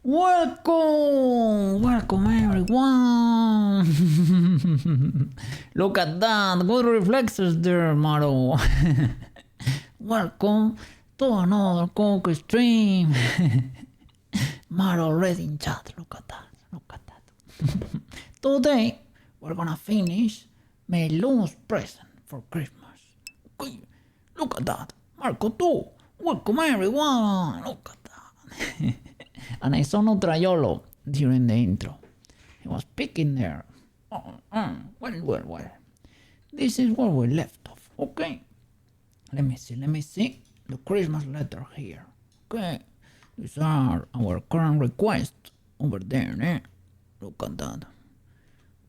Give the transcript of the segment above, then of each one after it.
Welcome! Welcome everyone! Look at that! Good reflexes there, Maro! Welcome to another Coke stream! Maro already in chat. Look at that. Look at that. Today, we're gonna finish Melon's present for Christmas. Okay, look at that. Marco too. Welcome everyone. Look at that. And I saw Nutraiolo during the intro. He was picking there. Well. This is where we left off. Okay. Let me see. The Christmas letter here. Okay. These are our current requests over there, eh? Look at that.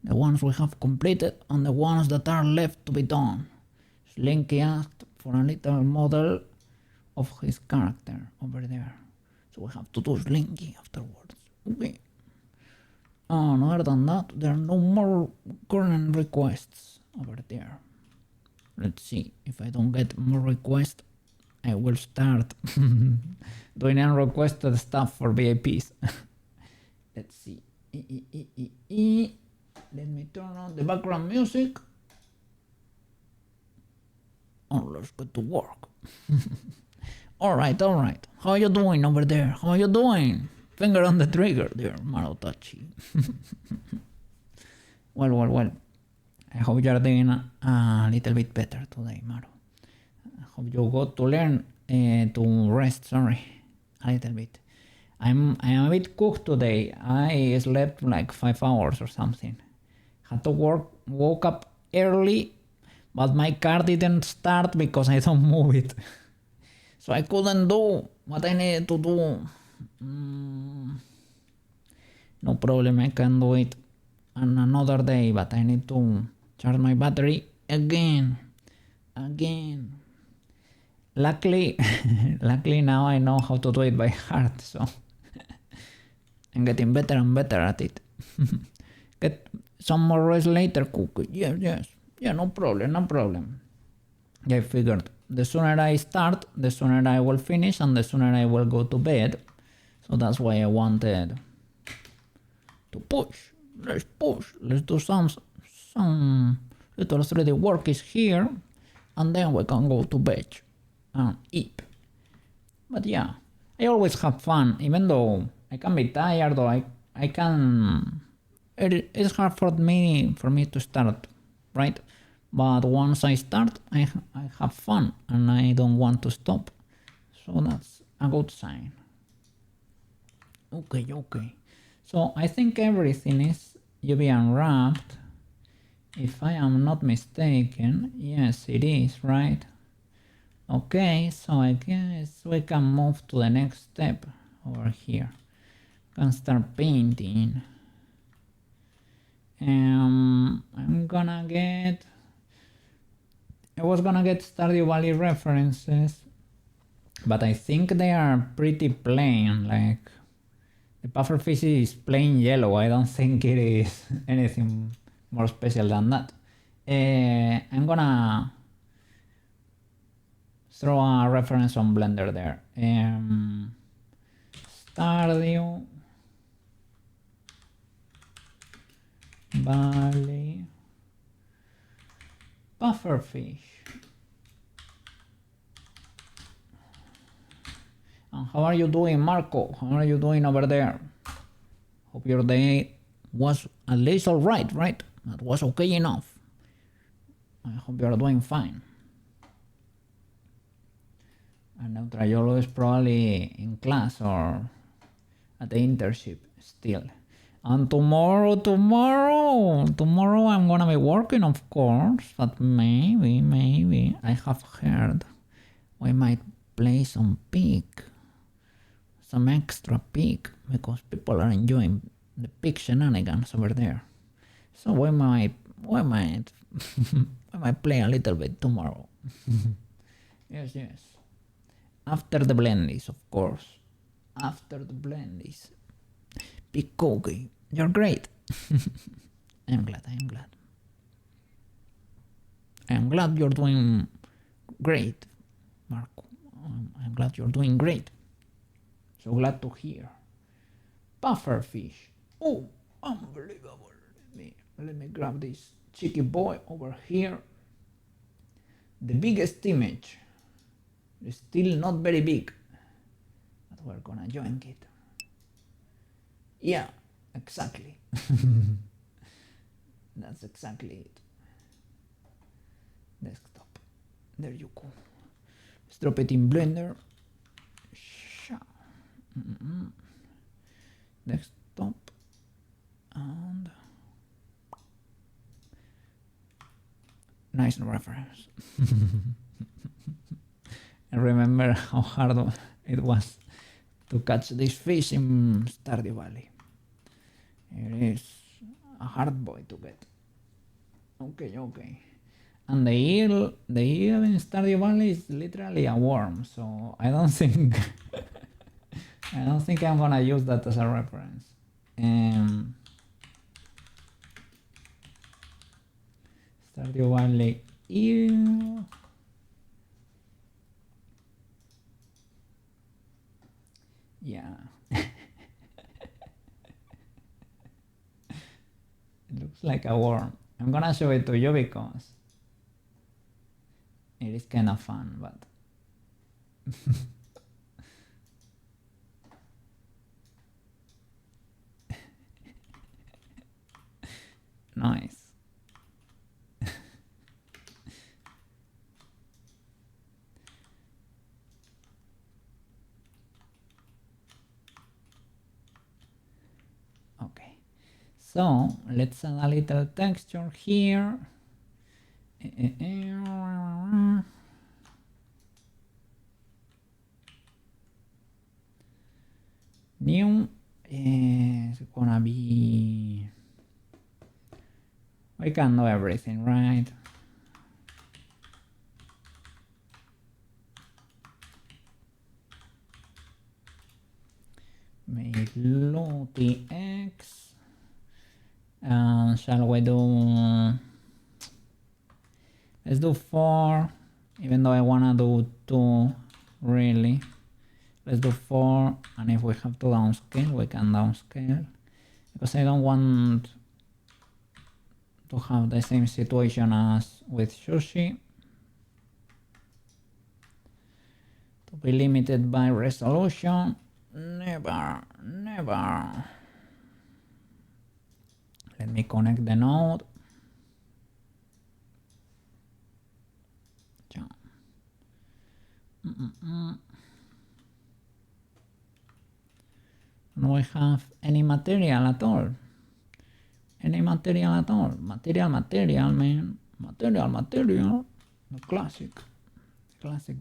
The ones we have completed and the ones that are left to be done. Slinky asked for a little model of his character over there. So we have to do Slinky afterwards. Okay. And other than that, there are no more current requests over there. Let's see. If I don't get more requests, I will start doing unrequested stuff for VIPs. Let's see. Let me turn on the background music. Oh, let's get to work. Alright. How are you doing over there? How are you doing? Finger on the trigger there, Marotachi. Well. I hope you're doing a little bit better today, Maro. I hope you got to learn to rest, a little bit. I'm a bit cooked today. I slept like 5 hours or something. Had to woke up early, but my car didn't start because I don't move it. So I couldn't do what I needed to do. No problem, I can do it on another day, but I need to charge my battery again. Luckily now I know how to do it by heart, so I'm getting better and better at it. Get some more rest later, Cookie. Yes. Yeah, no problem. I figured the sooner I start, the sooner I will finish and the sooner I will go to bed. So that's why I wanted to push. Let's push. Let's do some little 3D work is here and then we can go to bed and eat. But yeah, I always have fun, even though I can be tired or I can... It's hard for me to start, right? But once I start, I have fun and I don't want to stop. So that's a good sign. Okay. So I think everything is UV unwrapped. If I am not mistaken, yes it is, right? Okay, so I guess we can move to the next step over here. Can start painting. I was gonna get Stardew Valley references, but I think they are pretty plain, like the pufferfish is plain yellow. I don't think it is anything more special than that. I'm gonna throw a reference on Blender there. Stardew Valley pufferfish. And how are you doing, Marco? How are you doing over there? Hope your day was at least alright, right? That was okay enough. I hope you're doing fine. And Nutraiolo is probably in class or at the internship still. And tomorrow I'm gonna be working, of course, but maybe I have heard we might play some pig, some extra pig, because people are enjoying the pig shenanigans over there. So we might we might play a little bit tomorrow. Yes. After the blendies, of course. After the blendies. Big Cookie, you're great. I'm glad. I'm glad you're doing great, Marco. I'm glad you're doing great. So glad to hear. puffer fish. Oh, unbelievable. Let me grab this cheeky boy over here. The biggest image. It's still not very big, but we're gonna join it. Yeah, exactly. That's exactly it. Desktop. There you go. Let's drop it in Blender. Desktop. And nice reference. I remember how hard it was to catch this fish in Stardew Valley. It is a hard boy to get. Okay. And the eel in Stardew Valley is literally a worm, so I don't think I'm gonna use that as a reference. Stardew Valley eel. Yeah. It looks like a worm. I'm gonna show it to you because it is kind of fun, but nice. Okay, so let's add a little texture here. New is gonna be, we can do everything, right? Make low TX. Shall we do, let's do 4, even though I wanna do 2 really. Let's do 4, and if we have to downscale, we can downscale, because I don't want to have the same situation as with sushi, to be limited by resolution. Never. Let me connect the node. Do we have any material at all? Material, man. Material. The classic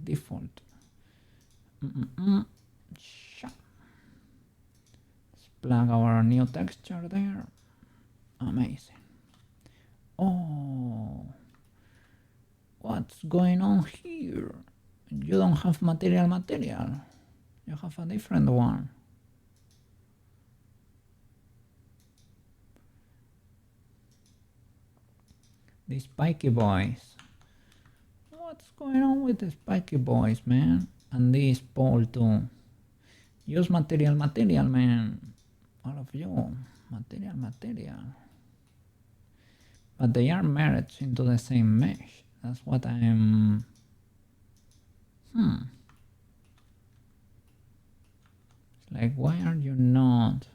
default. Let's plug our new texture there. Amazing. Oh, what's going on here? You don't have material. You have a different one. The spiky boys. What's going on with the spiky boys, man? And this pole too. Use material, man. All of you. Material. But they are merged into the same mesh. That's what I'm... It's like, why are you not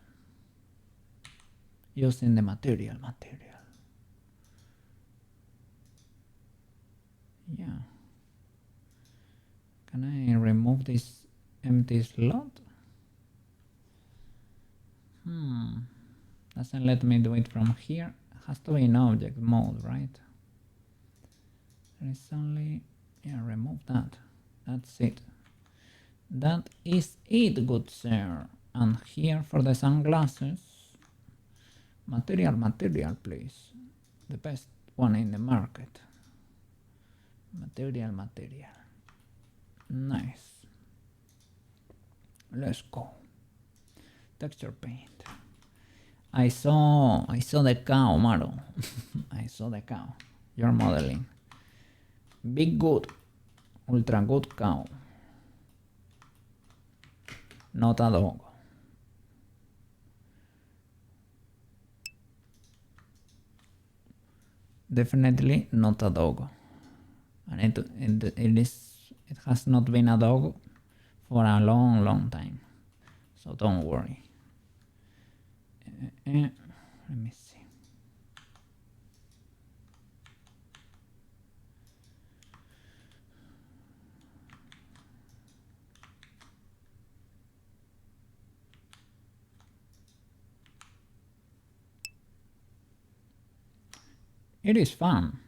using the material? Yeah. Can I remove this empty slot? Doesn't let me do it from here. It has to be in object mode, right? There is only, remove that. That's it. That is it, good sir. And here for the sunglasses, material, please. The best one in the market. Material. Nice. Let's go. Texture paint. I saw the cow, Maru. I saw the cow. You're modeling. Big good. Ultra good cow. Not a dog. definitely not a dog. And it has not been a dog for a long time. So don't worry. Let me see. It is fun.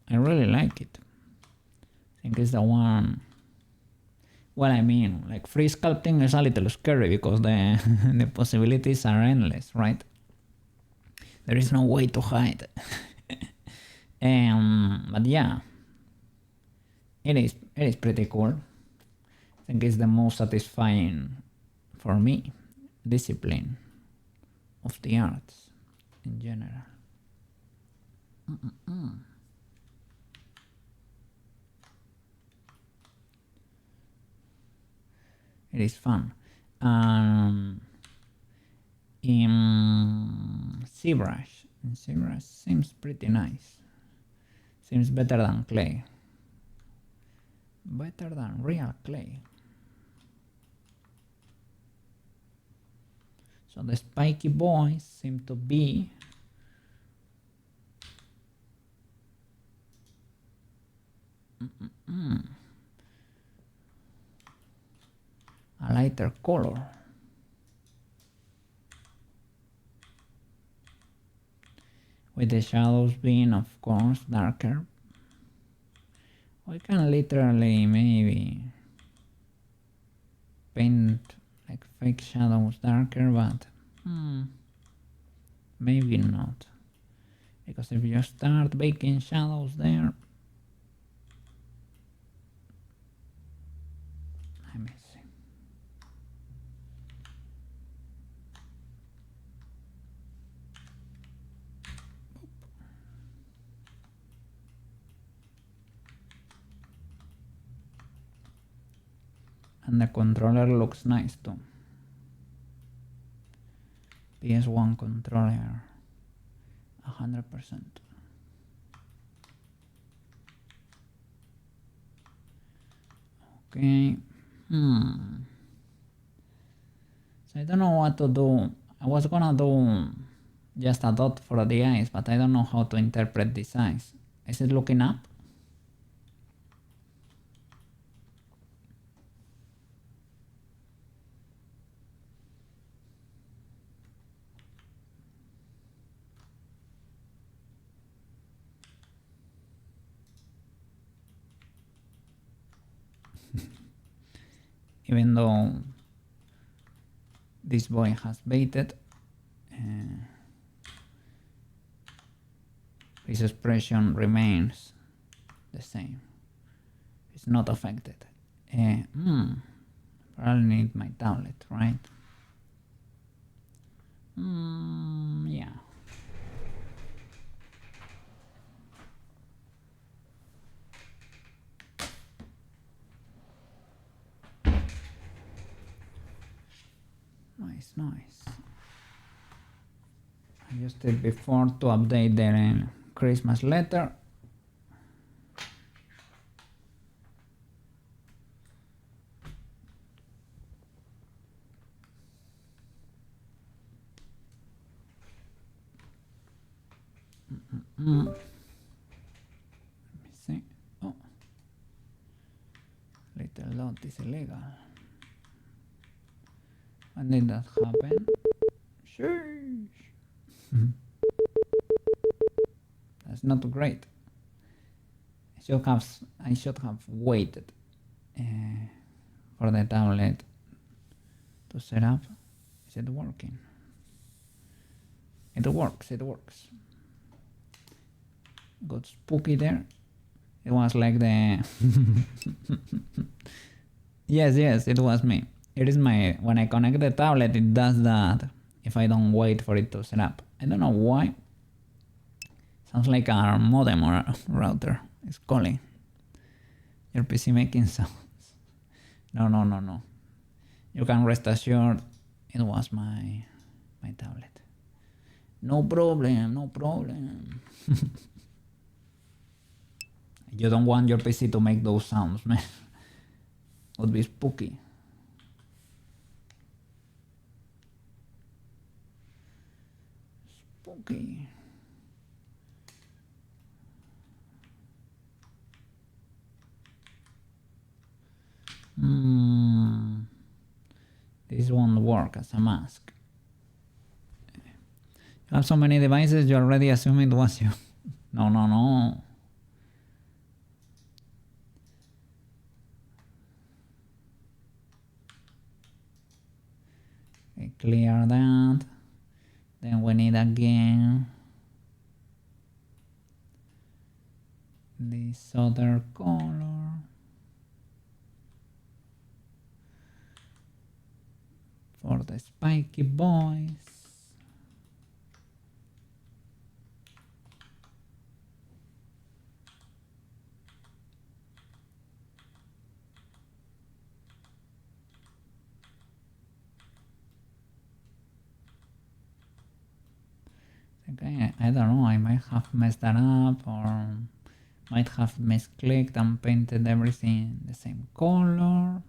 I really like it. I think it's the one. Well, I mean, like free sculpting is a little scary because the the possibilities are endless, right? There is no way to hide. But yeah, it is pretty cool. I think it's the most satisfying for me discipline of the arts in general. It is fun. In ZBrush seems pretty nice. Seems better than clay. Better than real clay. So the spiky boys seem to be a lighter color. With the shadows being, of course, darker. We can literally maybe paint like fake shadows darker, but maybe not. Because if you start baking shadows there, let me see. And the controller looks nice too. PS1 controller, 100%. Okay. So I don't know what to do. I was gonna do just a dot for the eyes, but I don't know how to interpret these eyes. Is it looking up? Even though this boy has baited, his expression remains the same. It's not affected. Probably need my tablet, right? Yeah. Nice. I used it before to update the Christmas letter. Let me see. Oh, little dot is illegal. When did that happen? Sheesh. That's not great. I should have waited for the tablet to set up. Is it working? It works. Got spooky there. It was like the yes, it was me. It is my, when I connect the tablet, it does that if I don't wait for it to set up. I don't know why. Sounds like our modem or a router is calling. Your PC making sounds. No. You can rest assured it was my tablet. No problem, no problem. You don't want your PC to make those sounds, man. Would be spooky. Spooky. This won't work as a mask. You have so many devices, you already assume it was you. No, no, no. Okay, clear that. Then we need again this other color. For the spiky boys. Okay, I don't know, I might have messed that up or might have misclicked and painted everything the same color.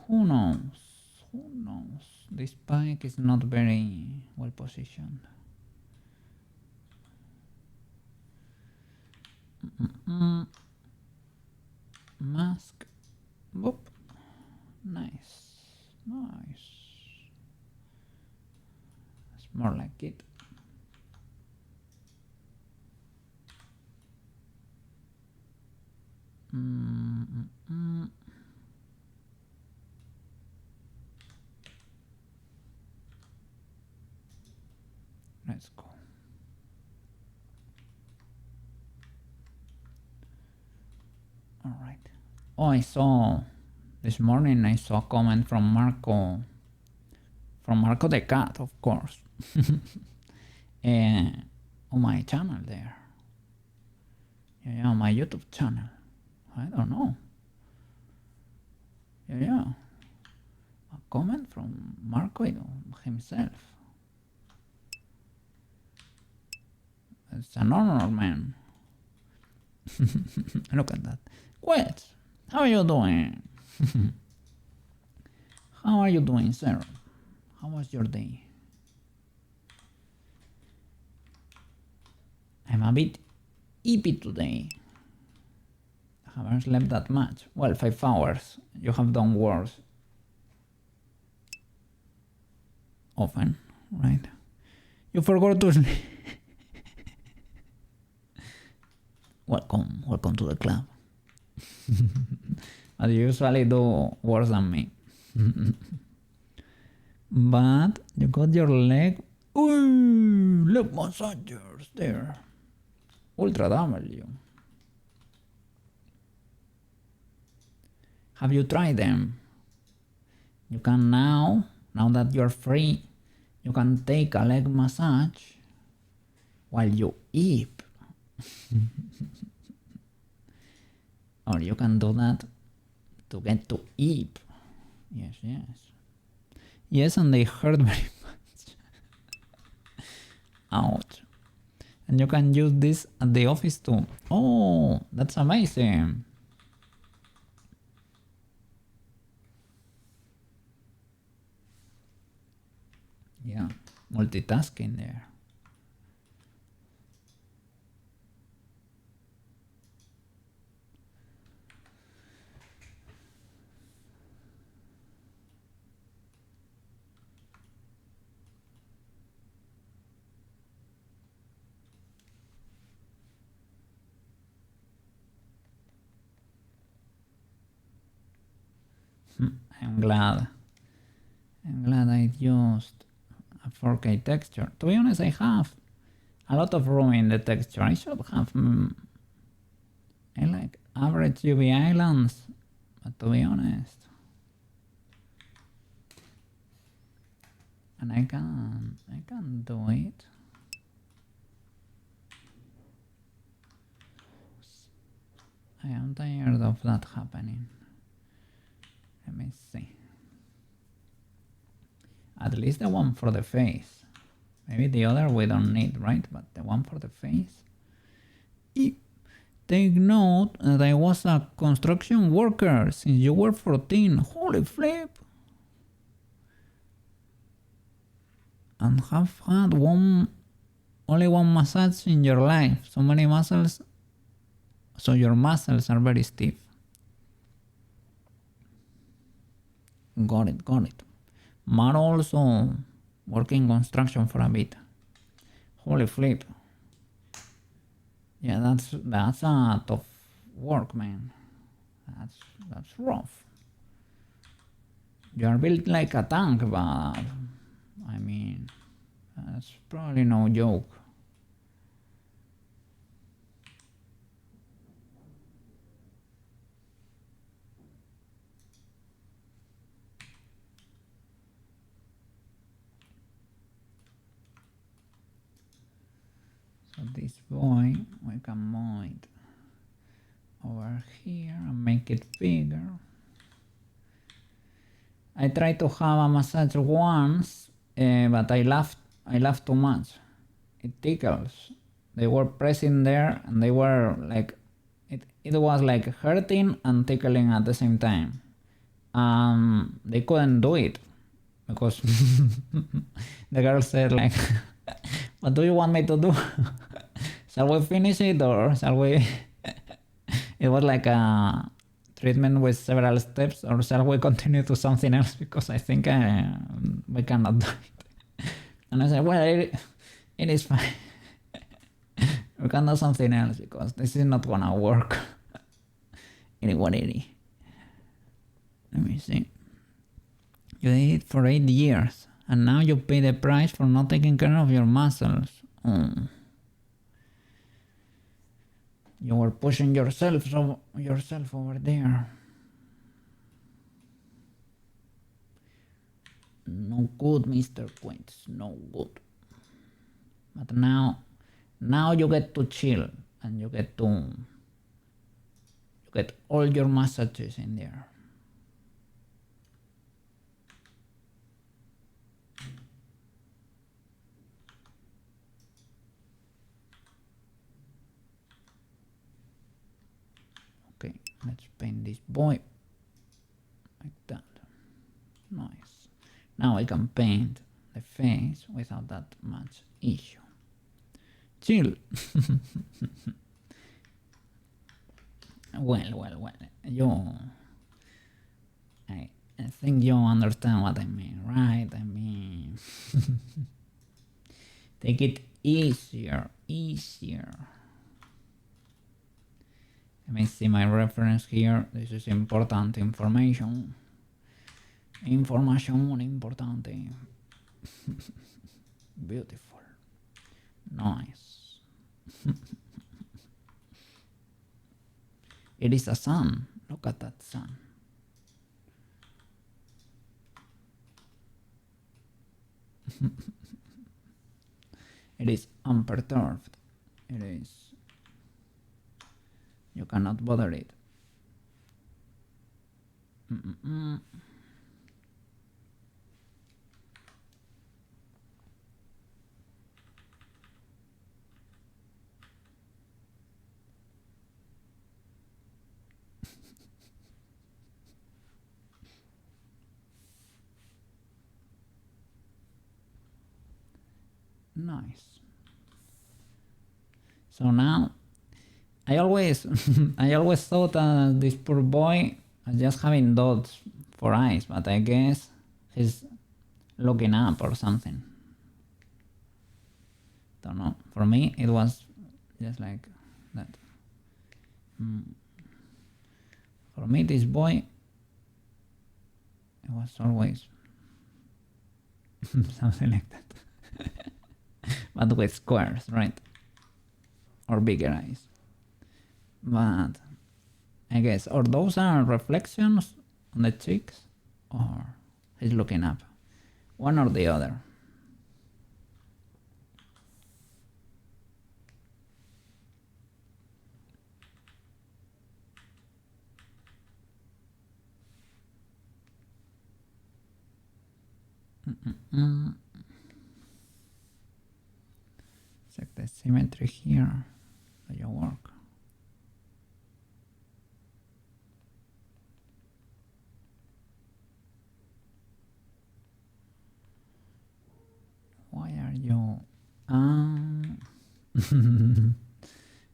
Who knows? Who knows? This spike is not very well positioned. Mask. Boop. Nice. Nice. It's more like it. Let's go. All right. Oh, I saw this morning. I saw a comment from Marco the cat, of course, on my channel there. Yeah, on my YouTube channel. I don't know. Yeah. A comment from Marco himself. It's an honor, man. Look at that. Quet, how are you doing? How are you doing, sir? How was your day? I'm a bit eepy today. I haven't slept that much. Well, 5 hours. You have done worse. Often, right? You forgot to sleep. Welcome to the club. But you usually do worse than me. But you got your leg. Ooh, leg massagers there. Ultra W. Have you tried them? You can now that you're free, you can take a leg massage while you eat. Or you can do that to get to eat. Yes. Yes, and they hurt very much. Ouch. And you can use this at the office too. Oh, that's amazing. Yeah, multitasking there. I'm glad I used a 4K texture. To be honest, I have a lot of room in the texture. I should have I like average UV islands, but to be honest, and I can do it. I am tired of that happening. Let me see. At least the one for the face. Maybe the other we don't need, right? But the one for the face. Take note that I was a construction worker since you were 14. Holy flip! And have had only one massage in your life. So many muscles, so your muscles are very stiff. Got it. Mar also working construction for a bit. Holy flip. Yeah, that's a tough work, man. That's rough. You are built like a tank, but I mean, that's probably no joke. So this boy, we can move it over here and make it bigger. I tried to have a massage once, but I laughed too much. It tickles. They were pressing there and they were like, it was like hurting and tickling at the same time. They couldn't do it because the girl said like, what do you want me to do? Shall we finish it or shall we? It was like a treatment with several steps, or shall we continue to something else because I think we cannot do it. And I said, well, it is fine. We can do something else because this is not gonna work. Anyway, let me see. You did it for 8 years and now you pay the price for not taking care of your muscles. You were pushing yourself over there. No good, Mr. Quints. No good. But now you get to chill and you get all your massages in there. Okay, let's paint this boy like that. Nice. Now I can paint the face without that much issue. Chill. Well. I think you understand what I mean, right? I mean, take it easier. Let me see my reference here. This is important information. Information importante. Beautiful. Nice. It is a sun. Look at that sun. It is unperturbed. It is. You cannot bother it. Nice. So now, I always thought this poor boy was just having dots for eyes, but I guess he's looking up or something. Don't know. For me, it was just like that. For me, this boy, it was always something like that. But with squares, right? Or bigger eyes. But I guess, or those are reflections on the cheeks, or he's looking up. One or the other. symmetry here. Do you work? Why are you?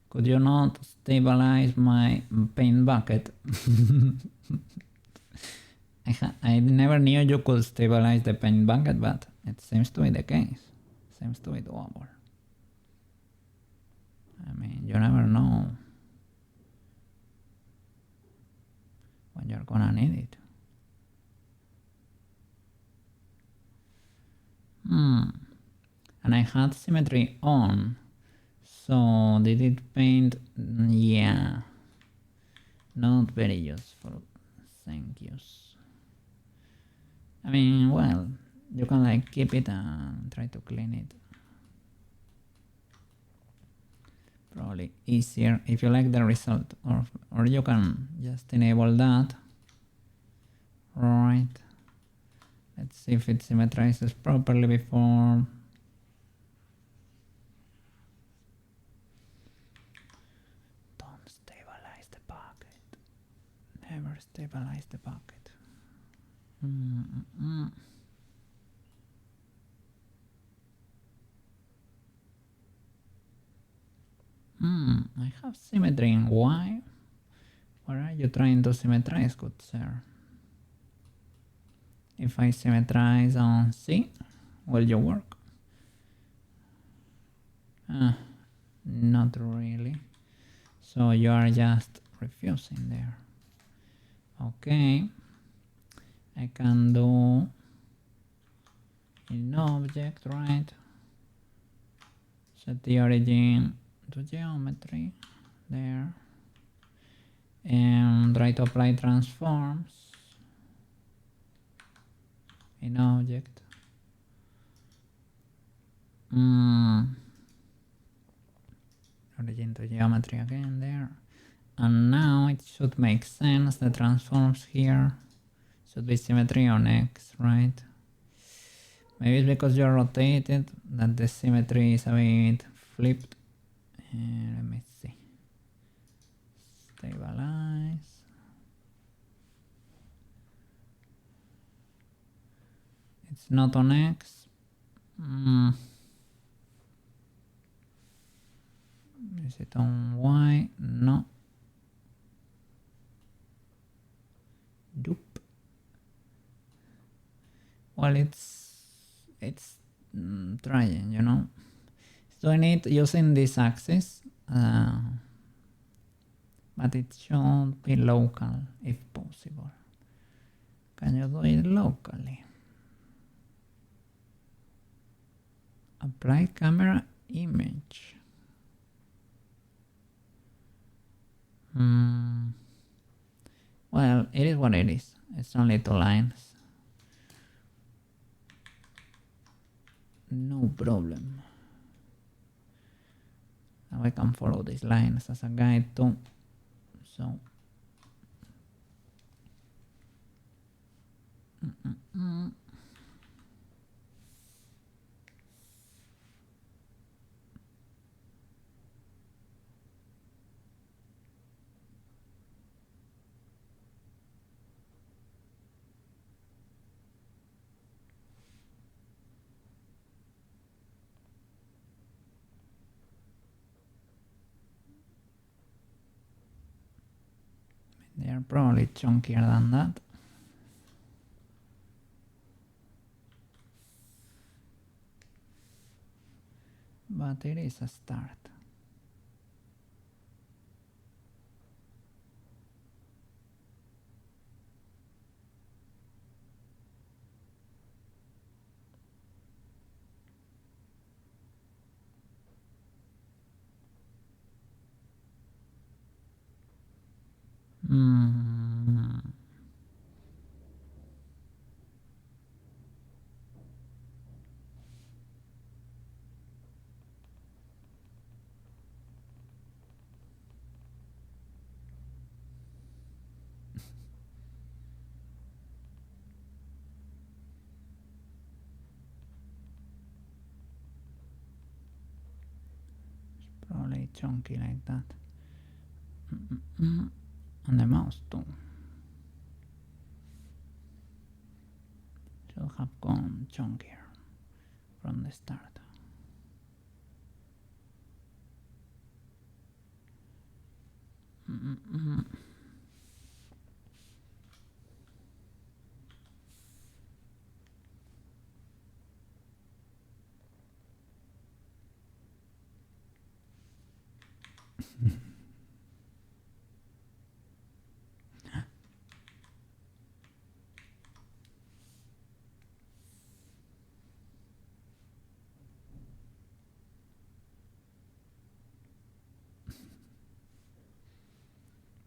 Could you not stabilize my paint bucket? I never knew you could stabilize the paint bucket, but it seems to be the case. Seems to be doable. I mean, you never know when you're gonna need it. And I had symmetry on. So did it paint? Yeah. Not very useful. Thank you. I mean, well, you can like keep it and try to clean it. Probably easier if you like the result, or you can just enable that. Right. Let's see if it symmetrizes properly before. Don't stabilize the bucket. Never stabilize the bucket. I have symmetry in Y. What are you trying to symmetrize, good sir? If I symmetrize on C, will you work? Not really. So you are just refusing there. Okay. I can do in object, right? Set the origin to geometry there. And try to apply transforms in object. Origin to geometry again there. And now it should make sense. The transforms here should be symmetry on X, right? Maybe it's because you're rotated that the symmetry is a bit flipped. Let me see. Stabilize. It's not on X. Is it on Y? No. Doop. Well, it's trying, you know. It's doing it using this axis, but it should be local if possible. Can you do it locally? Apply camera image. Well, it is what it is. It's only 2 lines. No problem. Now I can follow these lines as a guide too. So they are probably chunkier than that. But it is a start. chunky like that. And the mouse too. Should have gone chunkier from the start.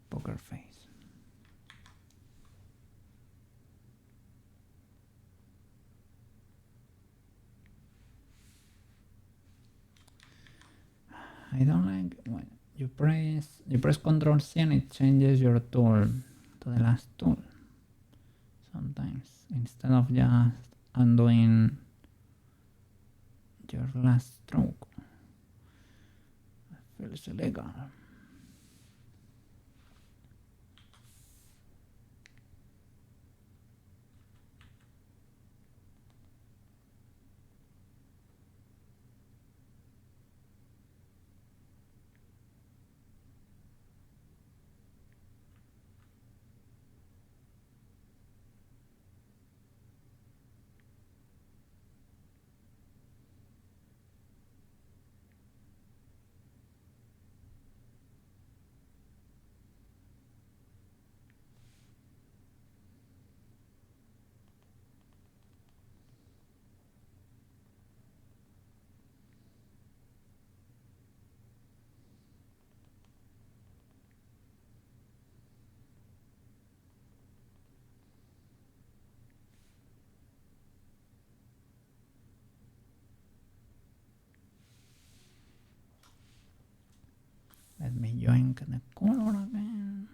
Poker face. I don't like when you press Control C and it changes your tool to the last tool. Sometimes instead of just undoing your last stroke. It feels illegal. Let me join the color again.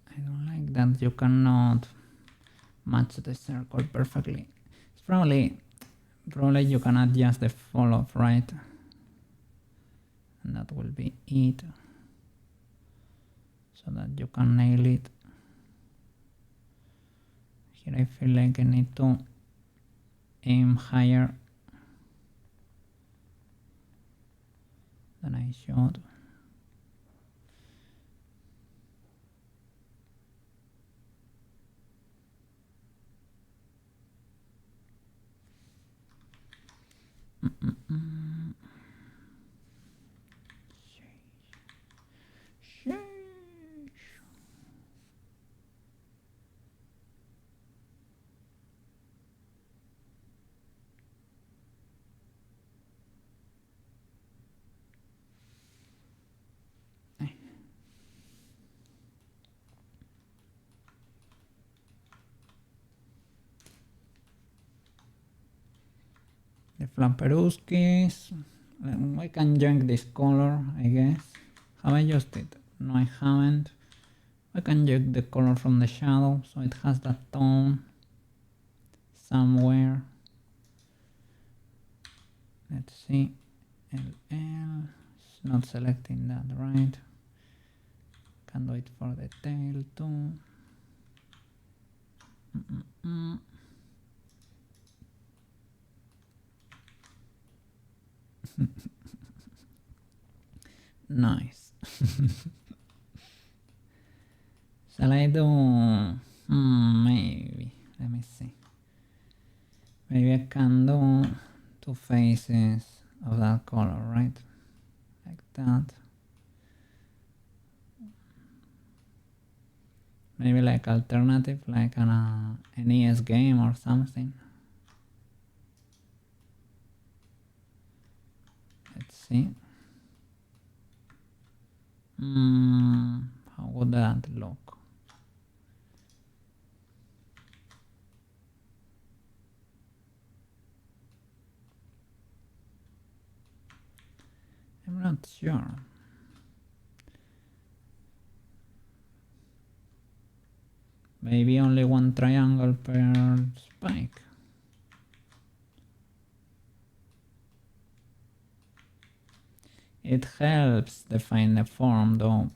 I don't like that you cannot match the circle perfectly. It's probably you can adjust the fall off, right? And that will be it. So that you can nail it. Here I feel like I need to aim higher than I should. The Flamperuskis. I can jank this color, I guess. Have I used it? No, I haven't. I can jank the color from the shadow so it has that tone somewhere. Let's see. LL. It's not selecting that, right? Can do it for the tail too. Nice. Shall I do? Maybe. Let me see. Maybe I can do two faces of that color, right? Like that. Maybe like alternative, like an NES game or something. Let's see. How would that look? I'm not sure. Maybe only one triangle per spike. It helps define the form though,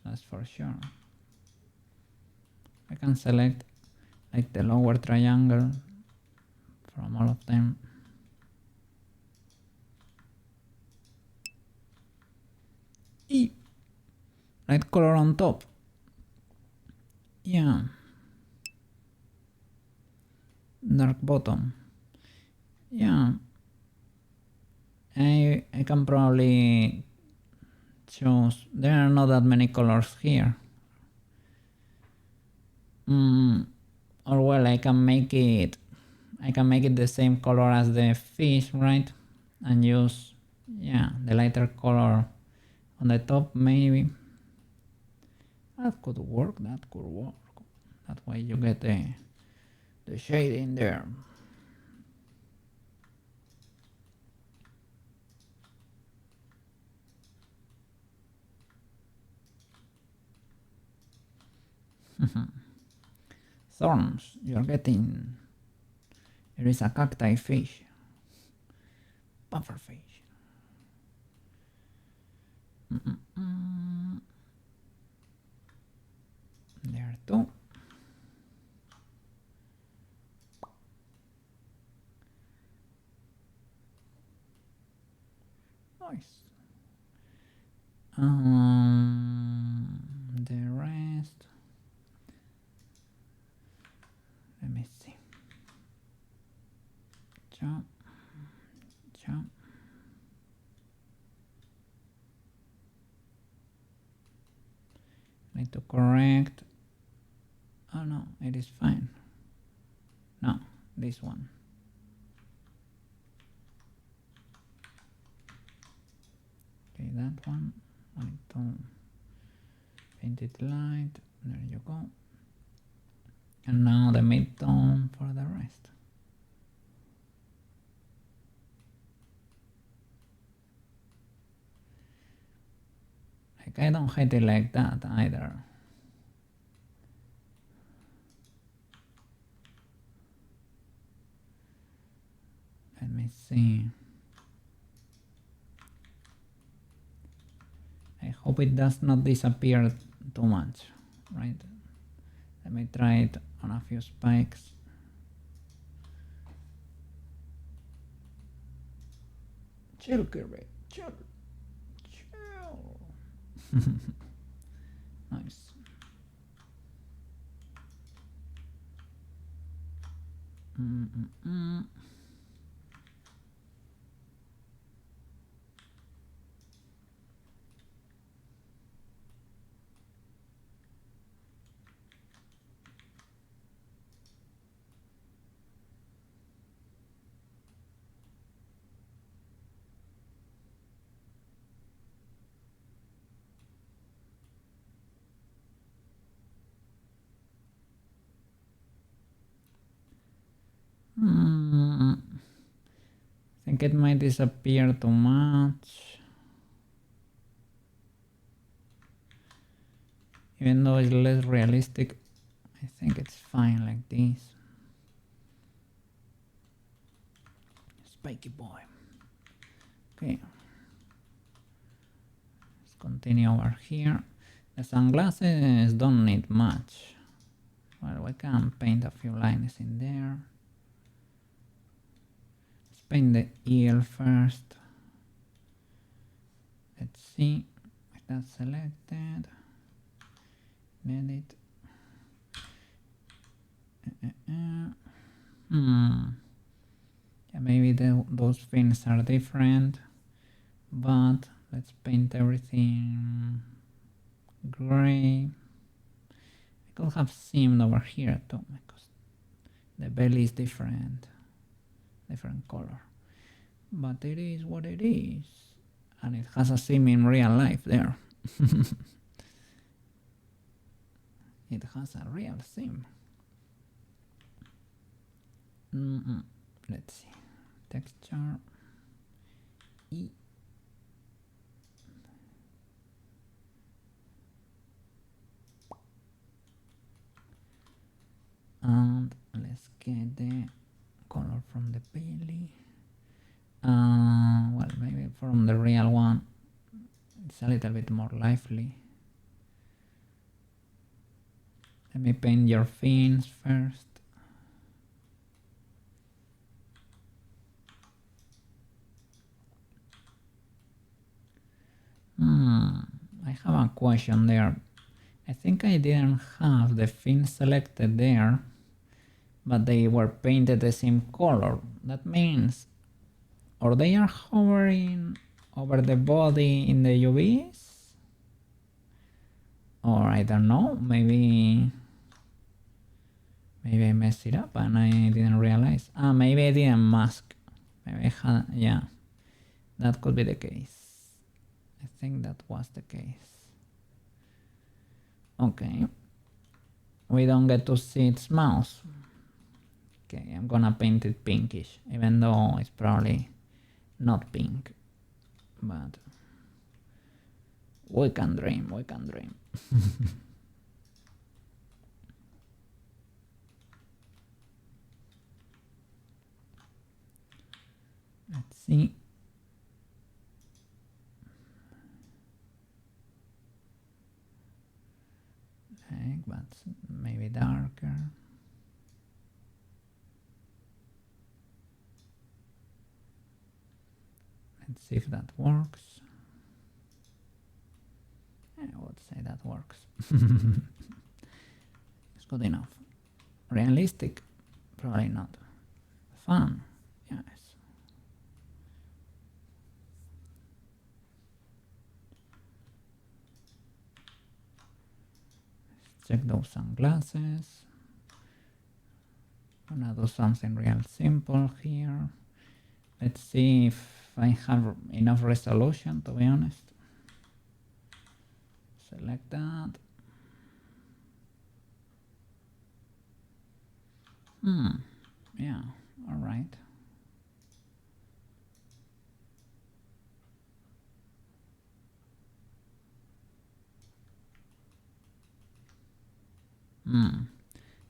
that's for sure. I can select like the lower triangle from all of them. Light color on top. Yeah. Dark bottom. Yeah. I can probably choose. There are not that many colors here. Or well, I can make it the same color as the fish, right? And use, yeah, the lighter color on the top maybe. That could work. That way you get the shade in there. Thorns, you're getting. There is a cacti fish. Pufferfish. There too. Nice. The rest. Let me see. Chop. Chop. Need to correct. Oh no, it is fine. No, this one. Okay, that one. I need to paint it light. There you go. And now the mid-tone for the rest. Like, I don't hate it like that either. Let me see. I hope it does not disappear too much, right? Let me try it on a few spikes. Chill, Kirby, chill. Nice. I think it might disappear too much. Even though it's less realistic, I think it's fine like this. Spiky boy. Okay. Let's continue over here. The sunglasses don't need much. Well, we can paint a few lines in there. Let's paint the ear first. Let's see if that's selected. Edit. Yeah, maybe those fins are different, but let's paint everything gray. could have seemed over here too, because the belly is different color. But it is what it is. And it has a sim in real life there. It has a real sim. Let's see. Texture. E. And let's get the color from the belly. Well, maybe from the real one it's a little bit more lively. Let me paint your fins first. I have a question there. I think I didn't have the fins selected there, but they were painted the same color. That means, or they are hovering over the body in the UVs? Or I don't know, maybe I messed it up and I didn't realize. Maybe I didn't mask. Maybe I had, yeah, that could be the case. I think that was the case. Okay. We don't get to see its mouth. Okay, I'm gonna paint it pinkish, even though it's probably not pink. But we can dream, we can dream. Let's see. But maybe darker. Let's see if that works. I would say that works. It's good enough. Realistic? Probably not. Fun? Yes. Let's check those sunglasses. I'm gonna do something real simple here. Let's see if I have enough resolution, to be honest. Select that. Yeah, all right.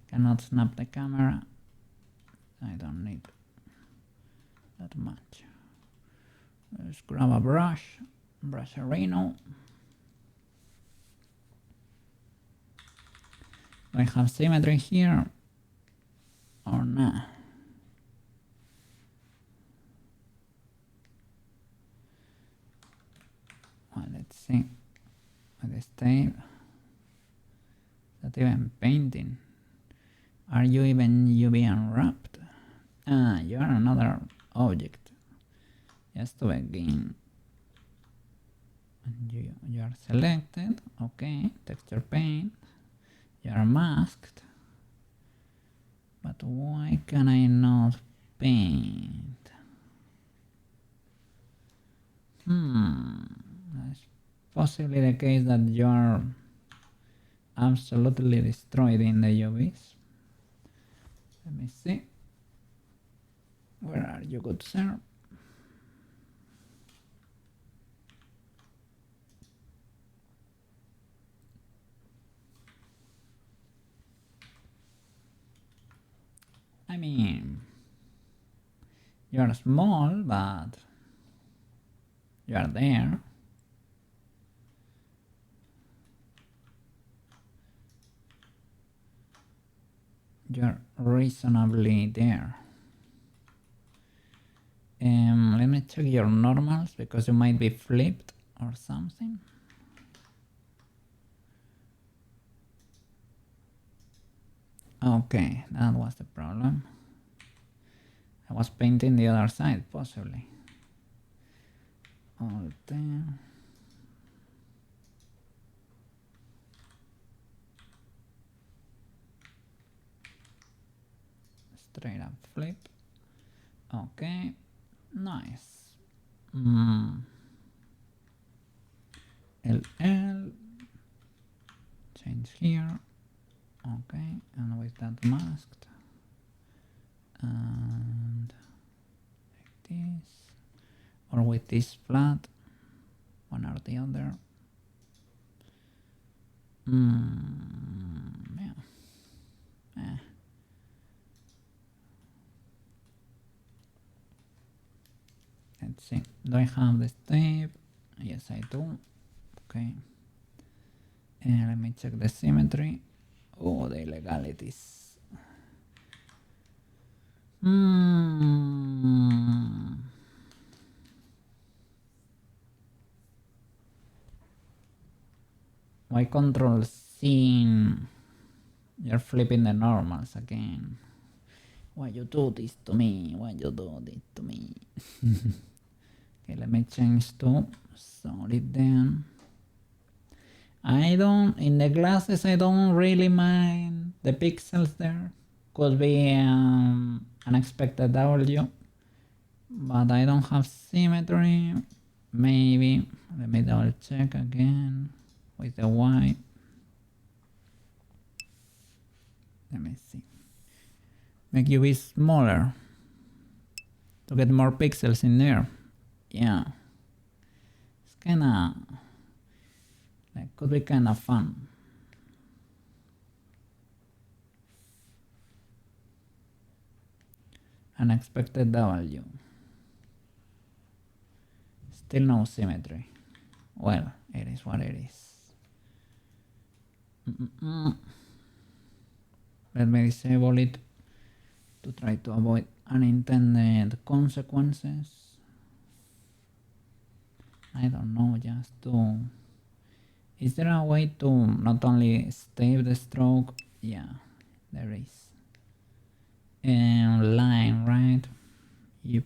Cannot snap the camera. I don't need that much. Let's grab a brush, Brusherino. Do I have symmetry here or not? Well, let's see. With this tape. Is that even painting? Are you even UV unwrapped? You are another object. Just to begin. And you are selected. Okay, texture paint. You are masked. But why can I not paint? That's possibly the case that you are absolutely destroyed in the UVs. Let me see. Where are you, good sir? I mean, you are small, but you are there. You're reasonably there. Let me check your normals because you might be flipped or something. Okay, that was the problem. I was painting the other side, possibly. All there. straight up flip. Okay, nice. LL, change here. Okay, and with that masked, and like this, or with this flat, one or the other. Yeah. Let's see. Do I have the tape? Yes, I do. Okay. And let me check the symmetry. Oh, the illegalities. Why control scene? You're flipping the normals again. Why you do this to me? Why you do this to me? Okay, let me change to solid then. I don't, in the glasses, I don't really mind the pixels there. Could be unexpected W, but I don't have symmetry. Maybe, let me double check again with the Y. Let me see. Make UV smaller to get more pixels in there. Yeah, it's kinda, like, could be kinda fun. Unexpected W. Still no symmetry. Well, it is what it is. Let me disable it to try to avoid unintended consequences. I don't know, just to... Is there a way to not only stave the stroke? Yeah, there is. And line, right? Yep.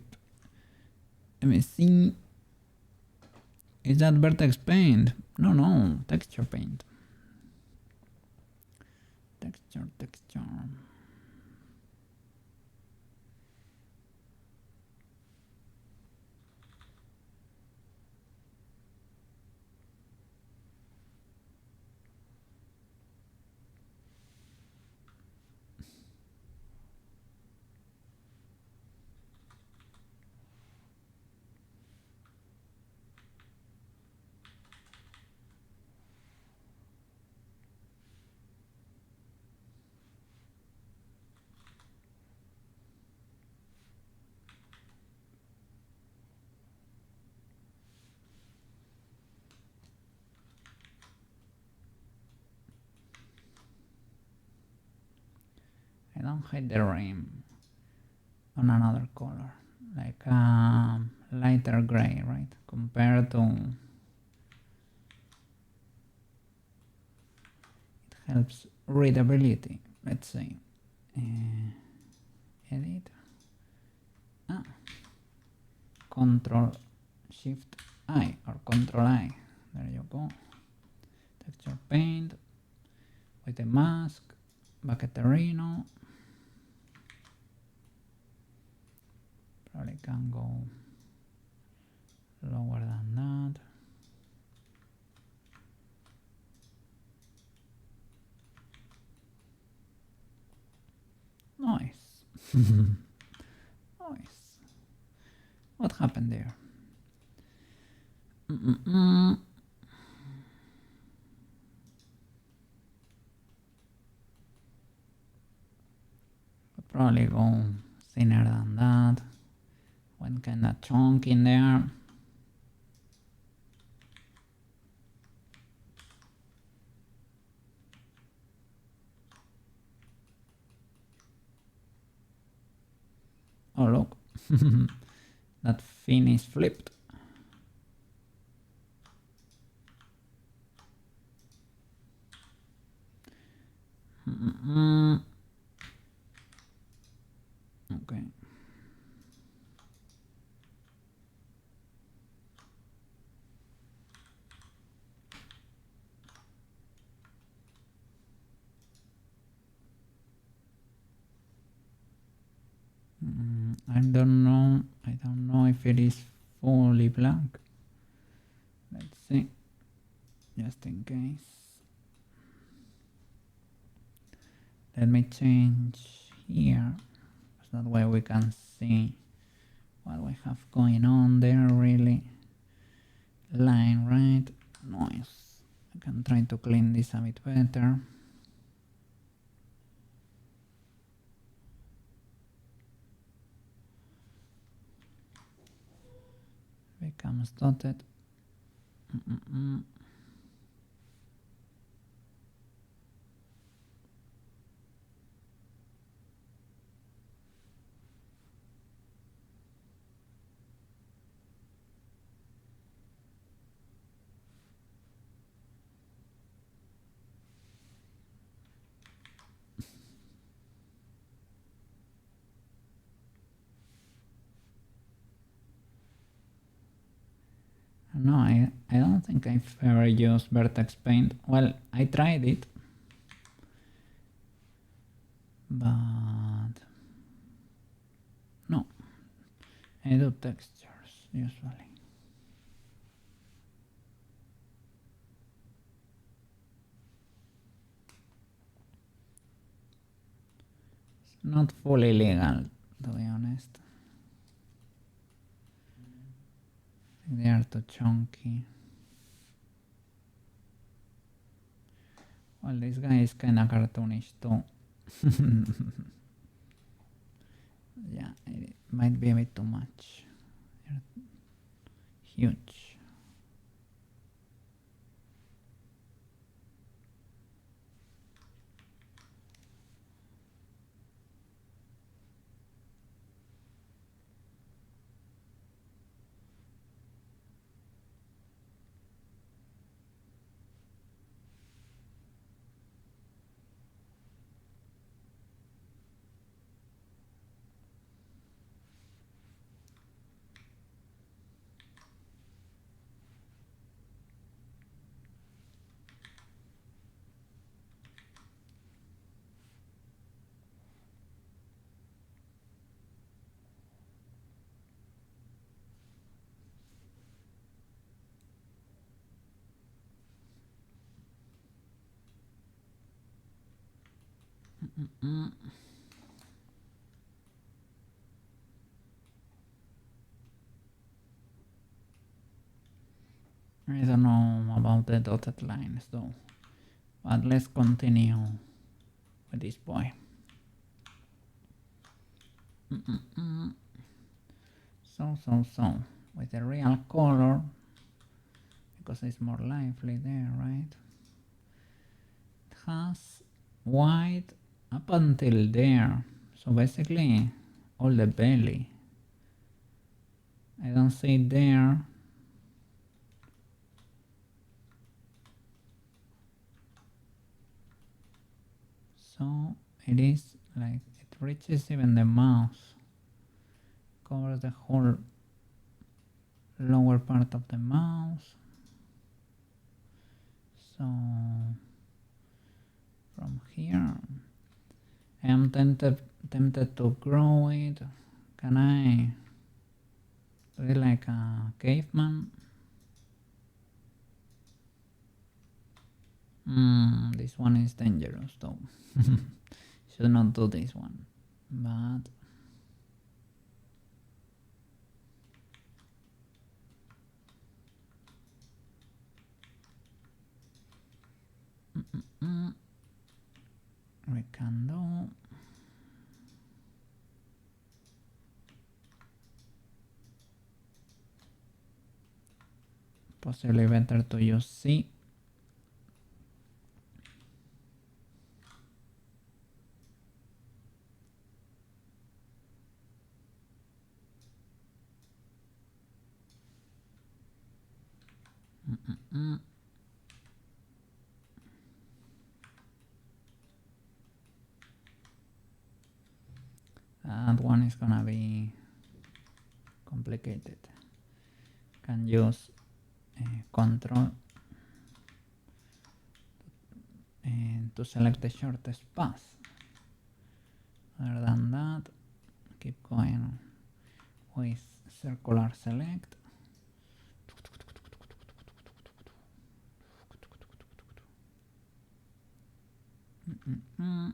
Let me see. Is that vertex paint? No, texture paint. Texture. I don't hide the rim on another color, like lighter gray, right? Compared to, it helps readability. Let's say, edit, Control Shift I or Control I. There you go. Texture paint with the mask, Bucketterino. Probably can go lower than that. Nice. Nice. What happened there? Probably go thinner than that. One kind of chunk in there. Oh look, that fin is flipped. Okay. if it is fully black. Let's see, just in case. Let me change here, so that way we can see what we have going on there. Really, line, right? Noise. I can try to clean this a bit better. Becomes dotted. No, I don't think I've ever used Vertex Paint. Well, I tried it, but no, I do textures usually. It's not fully legal, to be honest. They are too chunky. Well, this guy is kinda cartoonish too. Yeah, it might be a bit too much. They're huge. I don't know about the dotted lines though, but let's continue with this boy. So, with the real color, because it's more lively there, right? It has white up until there, so basically all the belly. I don't see it there. So it is like it reaches even the mouth, covers the whole lower part of the mouth. So from here I am tempted to grow it. Can I do it like a caveman? This one is dangerous though. Should not do this one, but we can do. Possibly better to use C. That one is gonna be complicated. Can use control and to select the shortest path. Other than that, keep going with circular select. And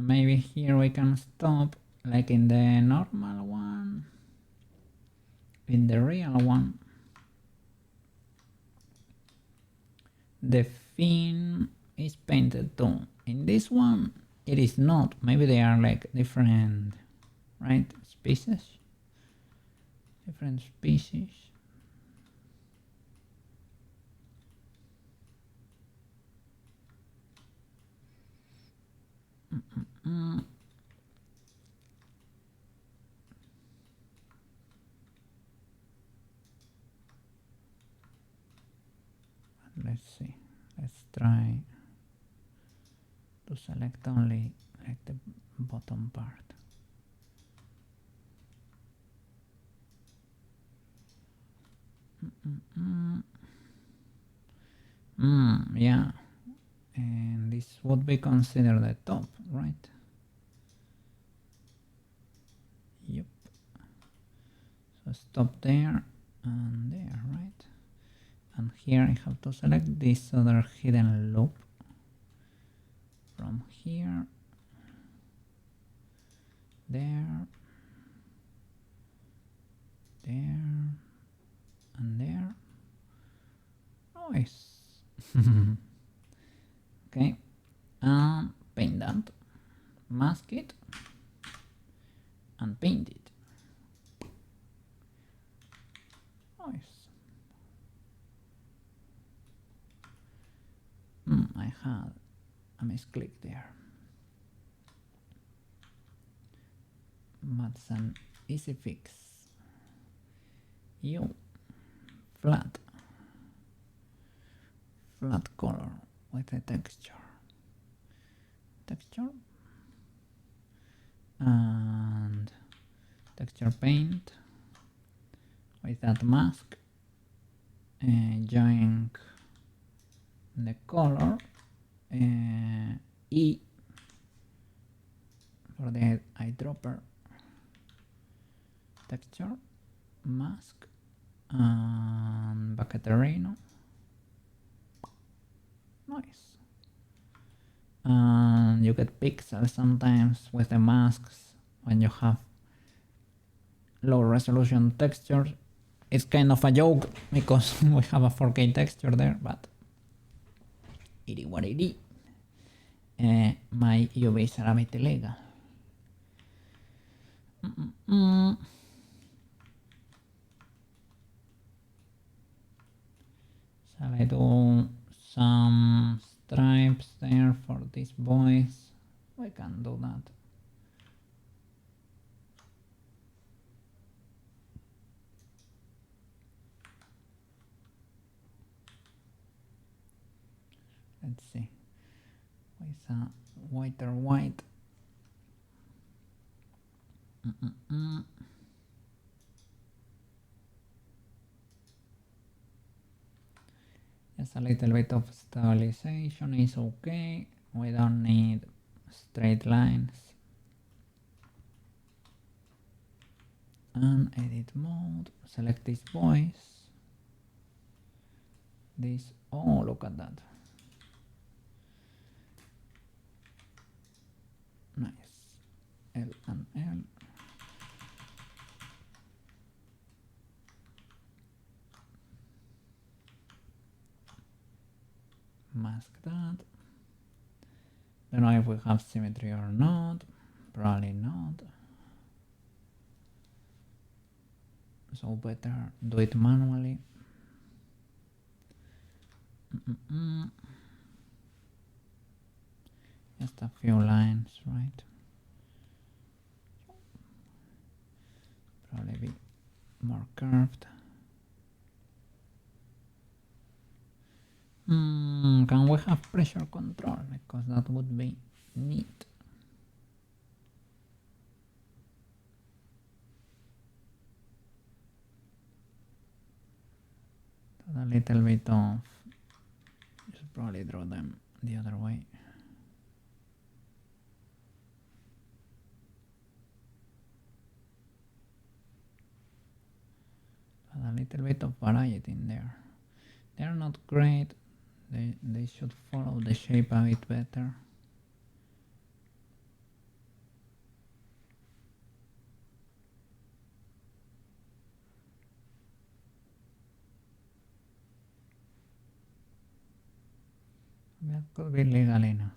maybe here we can stop like in the normal one, in the real one. The fin is painted too. In this one it is not. Maybe they are like different, right, species, different species. Let's see, let's try to select only like the bottom part. Yeah, and this would be considered the top, right? Yep. So stop there and there, right? And here I have to select this other hidden loop from here, there, there, and there. Nice. Okay, and paint that, mask it, and paint it. Nice. I had a misclick there. That's an easy fix. Flat color with a texture and texture paint with that mask, join the color, E for the eyedropper, texture, mask, and bucket terreno. Nice. And you get pixels sometimes with the masks when you have low resolution textures. It's kind of a joke because we have a 4K texture there, but it is what it is. My UVs are a bit illegal. Shall I do some stripes there for these boys? We can do that. Let's see, with a whiter white. Just a little bit of stabilization is okay. We don't need straight lines. And edit mode, select this voice. This, oh, look at that. Nice. L and L. Mask that. Don't know if we have symmetry or not. Probably not. So better do it manually. Just a few lines, right? Probably be more curved. Can we have pressure control? Because that would be neat. A little bit of, just probably draw them the other way. little bit of variety in there. They're not great. They should follow the shape a bit better. That could be legal enough.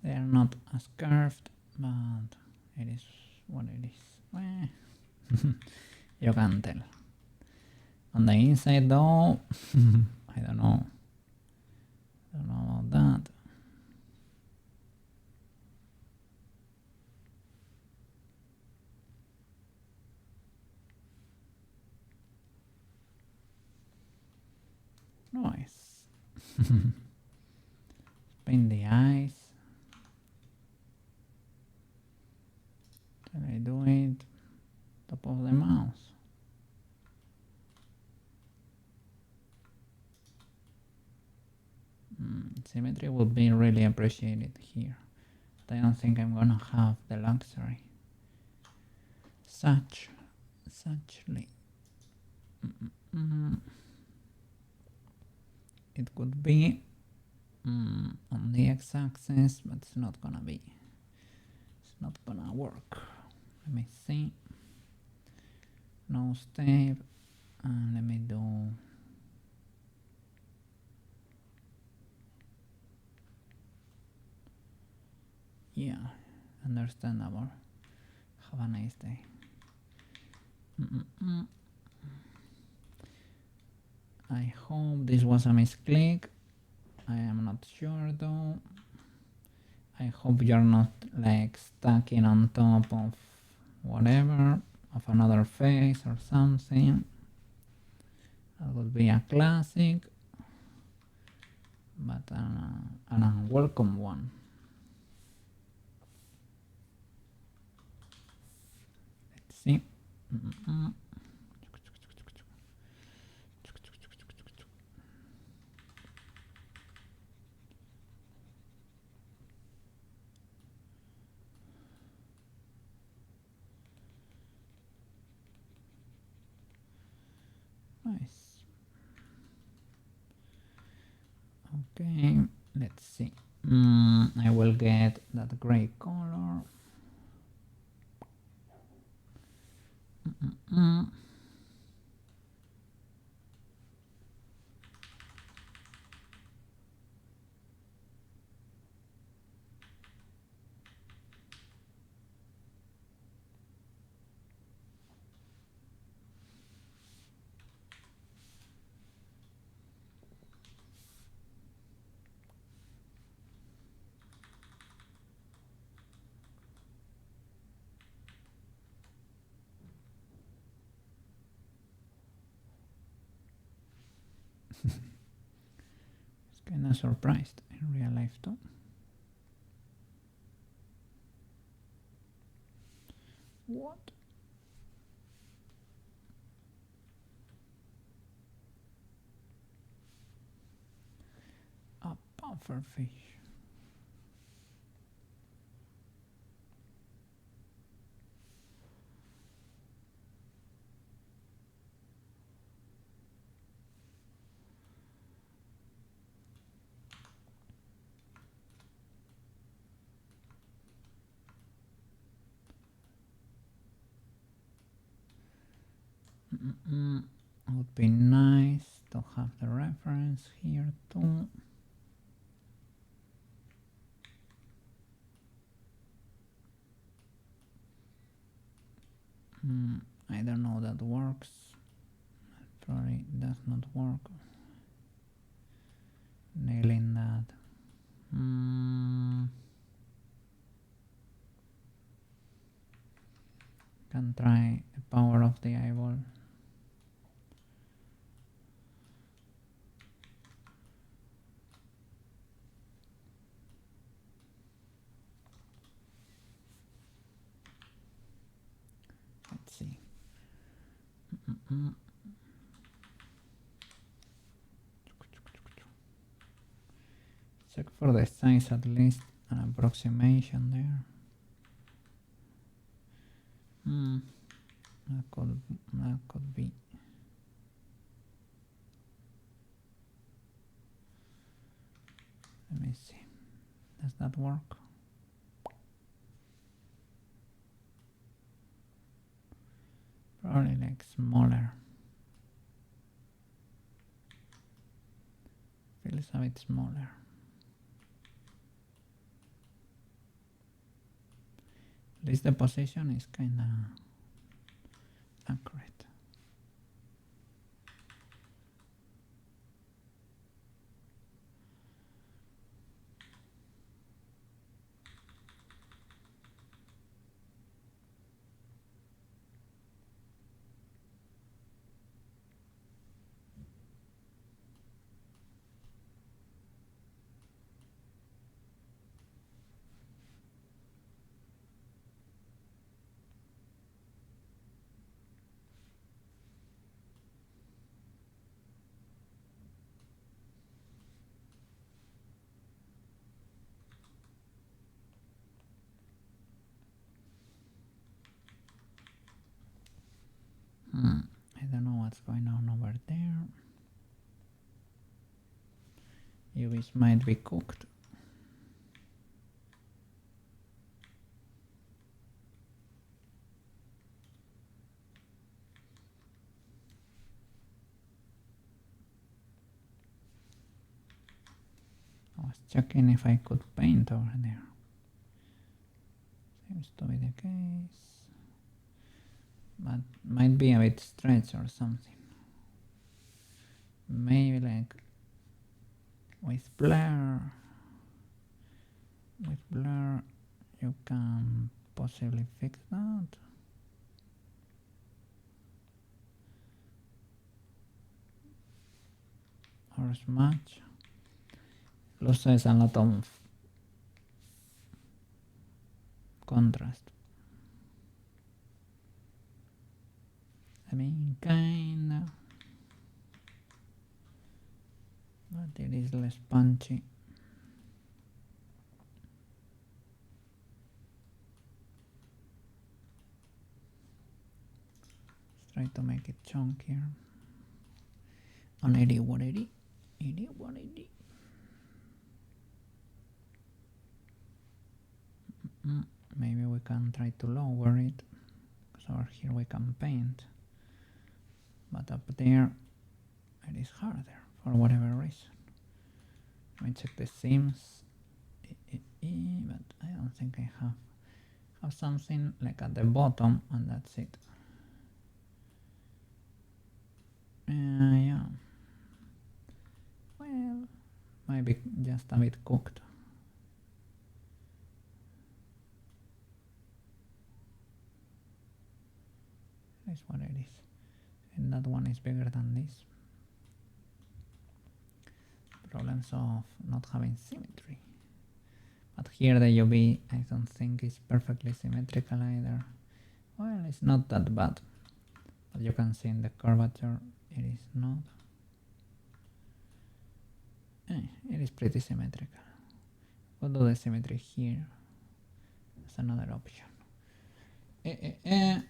They are not as curved, but it is what it is. You can tell. On the inside though, I don't know. I don't know about that. Nice. Paint the eyes. Can I do it? Top of the mouse. Symmetry would be really appreciated here. But I don't think I'm gonna have the luxury. Suchly. It could be on the x-axis, but it's not gonna be. It's not gonna work. Let me see. Nose tape, and let me do. Yeah, understandable. Have a nice day. I hope this was a misclick. I am not sure though. I hope you're not like stacking on top of whatever, of another face or something. That would be a classic, but an unwelcome one. Let's see. Nice. Okay, let's see. I will get that gray color. It's kind of surprised in real life too. What? A puffer fish. Would be nice to have the reference here too. I don't know that works. Probably does not work. Nailing that. Can try the power of the eyeball. Check for the size, at least an approximation there. That could be. Let me see. Does that work? Probably like smaller. Feels a bit smaller. At least the position is kinda accurate. I don't know what's going on over there. UVs might be cooked. I was checking if I could paint over there. Seems to be the case. But might be a bit stretched or something. Maybe like with blur you can possibly fix that. Or smudge. Loses a lot of contrast. I mean, kinda, but it is less punchy. Let's try to make it chunkier. On 80, 180, 80, 180. Maybe we can try to lower it, because over here we can paint, but up there it is harder for whatever reason. Let me check the seams, but I don't think I have something like at the bottom, and that's it. Yeah, well, maybe just a bit cooked. That's what it is, and that one is bigger than this. Problems of not having symmetry. But here the UV I don't think is perfectly symmetrical either. Well, it's not that bad, but you can see in the curvature it is not. It is pretty symmetrical. We'll do the symmetry here. That's another option.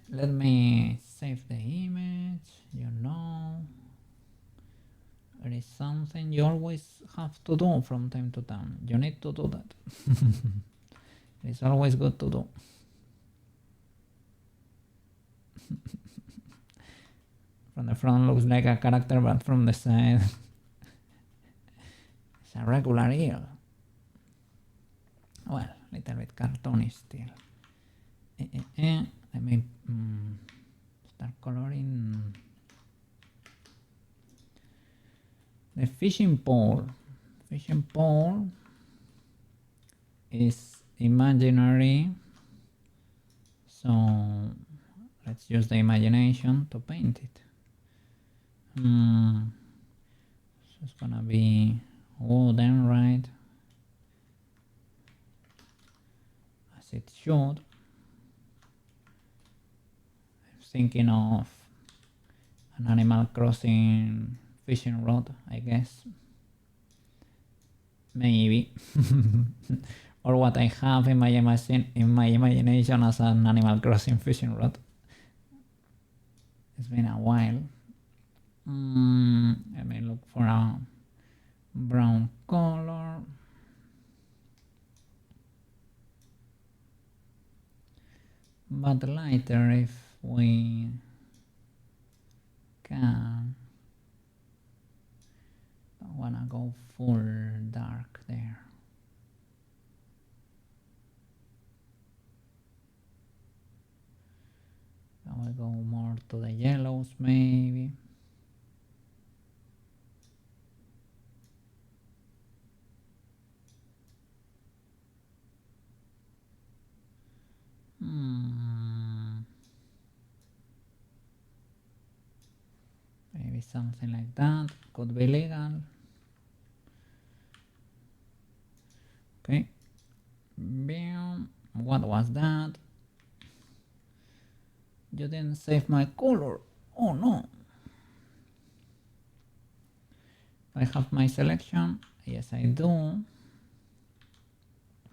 Let me save the image. It is something you always have to do from time to time. You need to do that. It is always good to do. From the front looks like a character, but from the side it's a regular eel. Well, little bit cartoony still. Let me start coloring the fishing pole. Fishing pole is imaginary, so let's use the imagination to paint it. So it's gonna be wooden, right? As it should. I'm thinking of an Animal Crossing fishing rod, I guess. Maybe. Or what I have in my imagination as an Animal Crossing fishing rod. It's been a while. Let me look for a brown color. But lighter if we can. Don't wanna go full dark there. I will go more to the yellows maybe. Maybe something like that could be legal. Okay. What was that? You didn't save my color. Oh no. I have my selection. Yes, I do.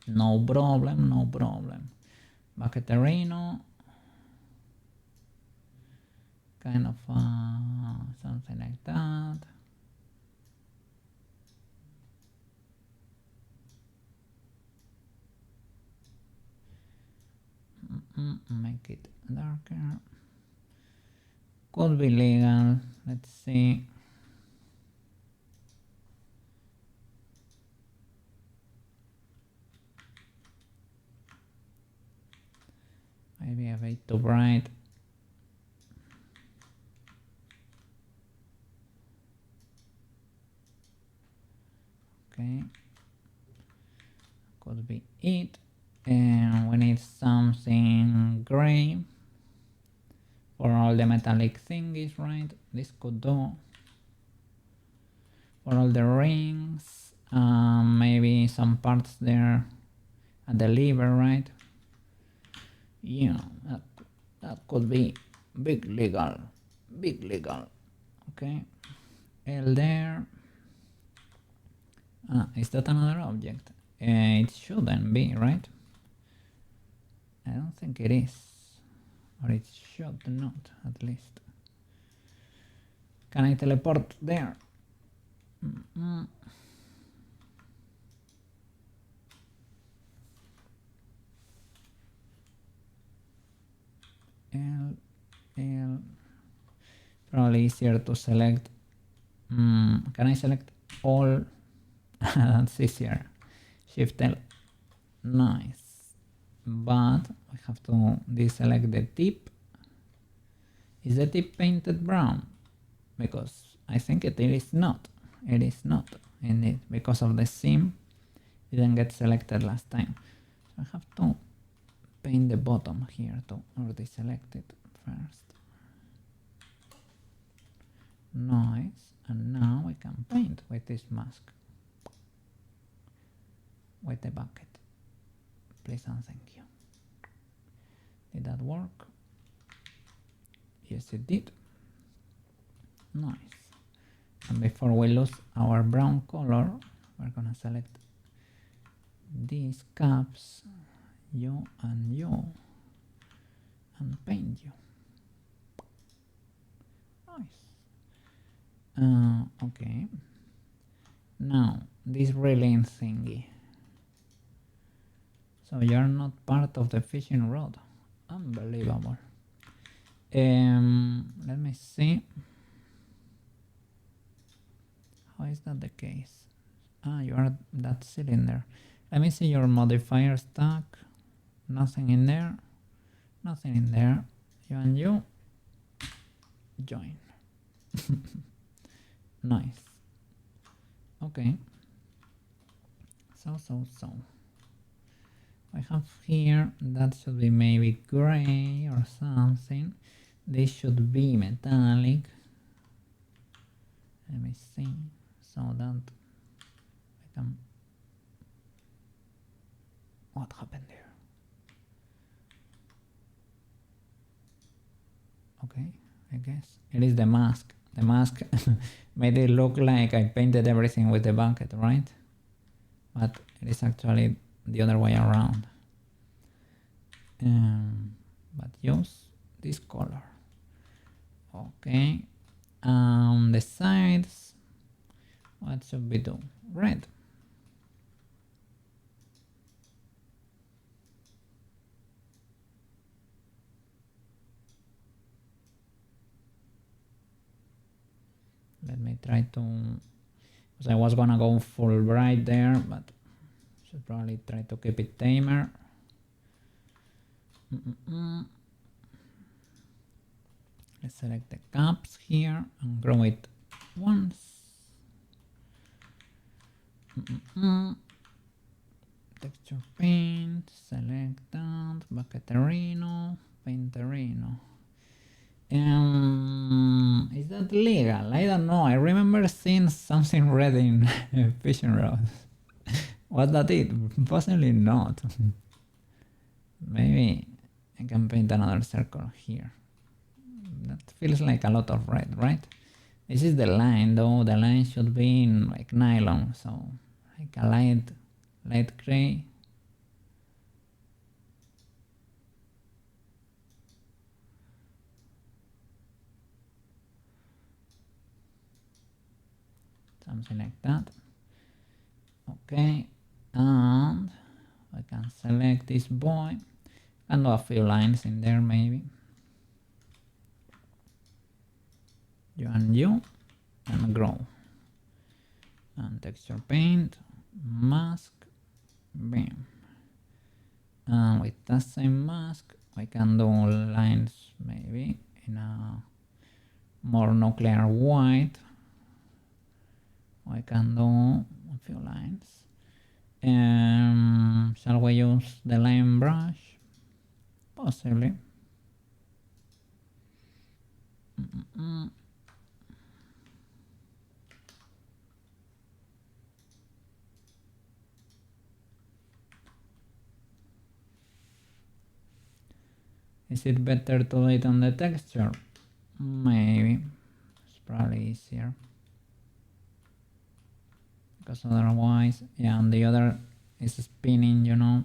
No problem, no problem. Bucketerino. Kind of something like that. Make it darker. Could be legal. Let's see. Maybe a bit too bright. Okay. Could be it. And we need something gray for all the metallic thingies, right? This could do. For all the rings, maybe some parts there at the lever, right? Yeah, that could be big legal. Okay, L there. Is that another object? It shouldn't be, right? I don't think it is, or it should not, at least. Can I teleport there? L. Probably easier to select. Can I select all? That's easier. Shift L. Nice. But we have to deselect the tip. Is the tip painted brown? Because I think it is not. It is not indeed, because of the seam. It didn't get selected last time. So I have to paint the bottom here to or deselect it first. Nice. And now we can paint with this mask. With the bucket. Please and thank you. Did that work? Yes, it did. Nice. And before we lose our brown color, we're gonna select these caps, you, and paint you. Nice. Okay. Now, this railing thingy. So you're not part of the fishing rod. Unbelievable. Let me see. How is that the case? You are that cylinder. Let me see your modifier stack. Nothing in there. Nothing in there. You and you. Join. Nice. Okay. So. I have here, that should be maybe gray or something. This should be metallic. Let me see. So that I can. What happened there? Okay, I guess. It is the mask. The mask made it look like I painted everything with the bucket, right? But it is actually the other way around. But use this color. Okay. The sides, what should we do? Red. Let me try to, because I was gonna go full bright there, but should probably try to keep it tamer. Let's select the caps here and grow it once. Texture paint, select that, Bucketerino, Painterino. Is that legal? I don't know. I remember seeing something red in fishing rods. Was that it? Possibly not. Maybe I can paint another circle here. That feels like a lot of red, right? This is the line, though. The line should be in like nylon, so like a light gray. Something like that. Okay, and I can select this boy and do a few lines in there maybe. You and grow. And texture paint, mask, bam. And with that same mask, I can do lines maybe in a more nuclear white. I can do a few lines. Shall we use the line brush? Possibly. Is it better to do it on the texture? Maybe. It's probably easier. Because otherwise, yeah, and the other is spinning, you know.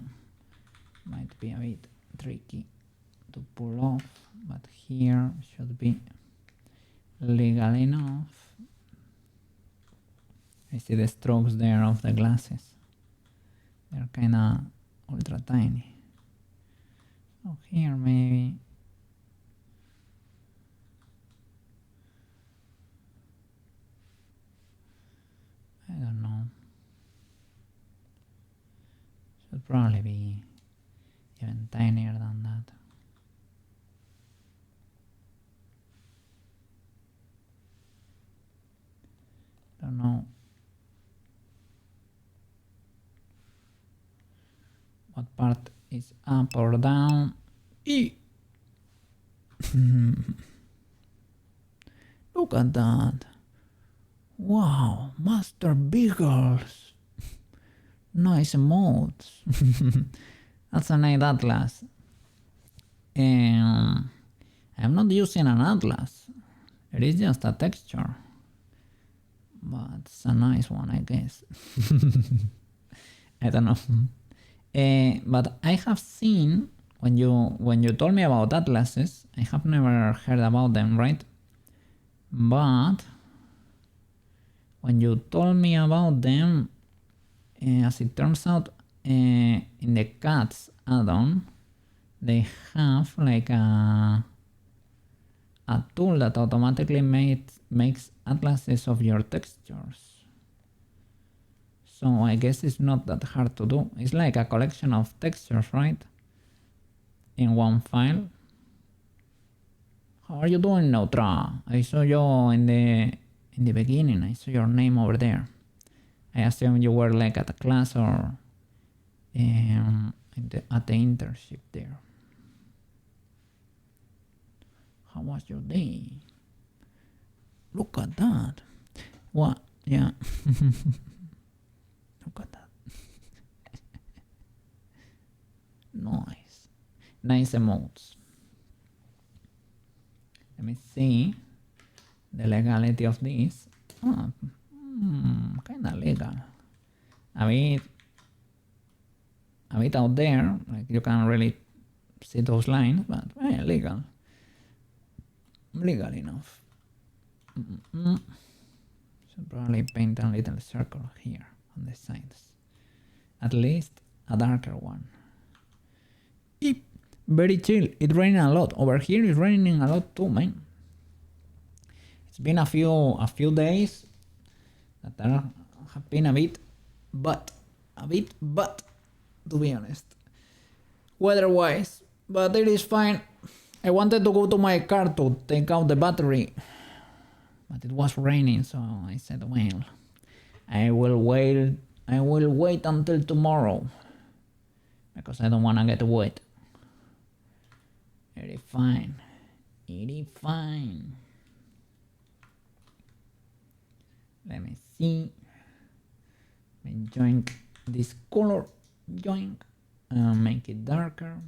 Might be a bit tricky to pull off, but here should be legal enough. I see the strokes there of the glasses. They're kinda ultra tiny. So here maybe I don't know. Should probably be even tinier than that. Don't know what part is up or down. Look at that. Wow, Master Beagles. Nice emotes. That's a nice atlas. I'm not using an atlas. It is just a texture. But it's a nice one, I guess. I don't know. But I have seen when you told me about atlases, I have never heard about them, right? But when you told me about them, as it turns out, in the Cats add-on, they have like a tool that automatically makes atlases of your textures. So I guess it's not that hard to do. It's like a collection of textures, right? In one file. How are you doing, Neutra? I saw you in the beginning. I saw your name over there. I assume you were like at a class or at the internship there. How was your day? Look at that. What? Yeah. Look at that. Nice. Nice emotes. Let me see the legality of this. Oh, kind of legal. A bit out there, like you can't really see those lines, but legal enough. Should probably paint a little circle here on the sides, at least a darker one. Eep. Very chill. It's raining a lot over here. It's raining a lot too, man. It's been a few days that have been a bit, but to be honest, weather-wise, but it is fine. I wanted to go to my car to take out the battery, but it was raining, so I said, well, I will wait until tomorrow because I don't want to get wet. It is fine. Let me see. Join this color. Make it darker.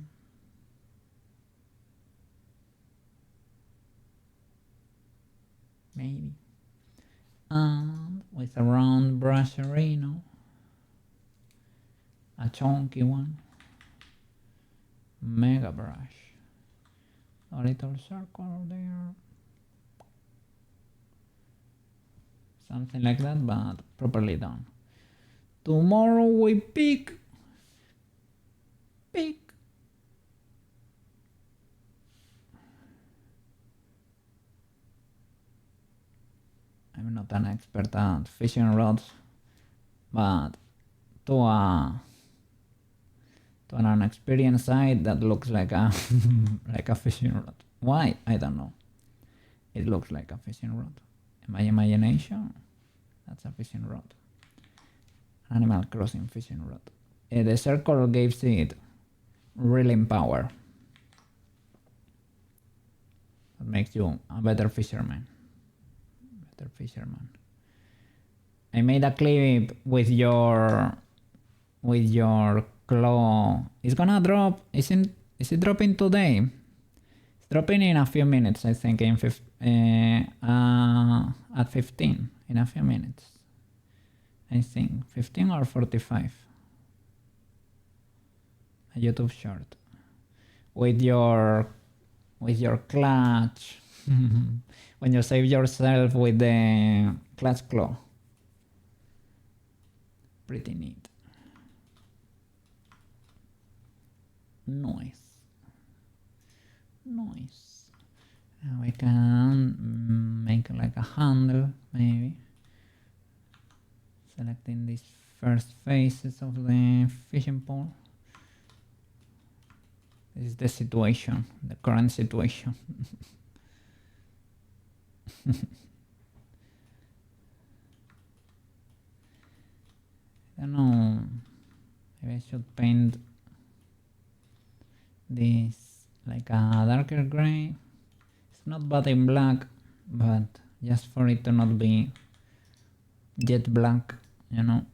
Maybe. And with a round brush array, a chunky one. Mega brush. A little circle there. Something like that, but properly done. Tomorrow we pick. I'm not an expert at fishing rods, but to an unexperienced eye that looks like a like a fishing rod. Why? I don't know. It looks like a fishing rod. In my imagination, that's a fishing rod. Animal Crossing fishing rod. The circle gives it reeling power. That makes you a better fisherman. I made a clip with your claw. It's gonna drop. Is it dropping today? It's dropping in a few minutes, I think. At 15 in a few minutes. I think 15 or 45. A YouTube short with your clutch. When you save yourself with the clutch claw. Pretty neat. Nice. Now we can make like a handle, maybe. Selecting these first faces of the fishing pole. This is the situation, the current situation. I don't know. Maybe I should paint this like a darker gray. It's not bad in black, but just for it to not be jet black, you know.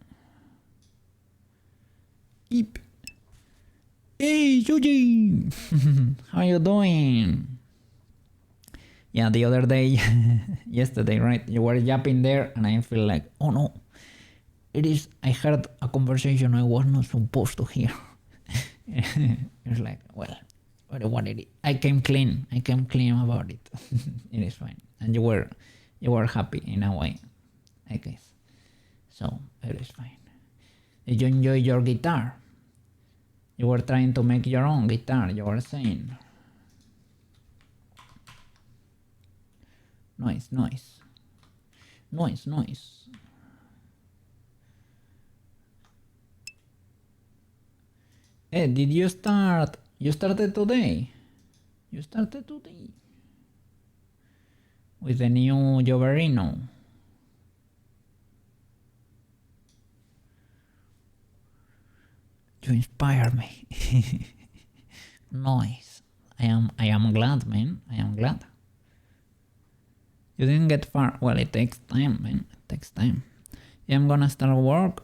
Eep. Hey, Yuji! How you doing? Yeah, the other day, yesterday, right? You were yapping there, and I feel like, oh no, I heard a conversation I was not supposed to hear. It's like, well, what it is. I came clean about it. It is fine. And you were happy in a way, I guess. So, it is fine. Did you enjoy your guitar? You were trying to make your own guitar, you were saying. Nice. Hey, did you start? You started today? With the new Joverino. You inspire me. Nice. I am glad, man. I am glad. You didn't get far. Well, it takes time, man. It takes time. Yeah, I'm gonna start work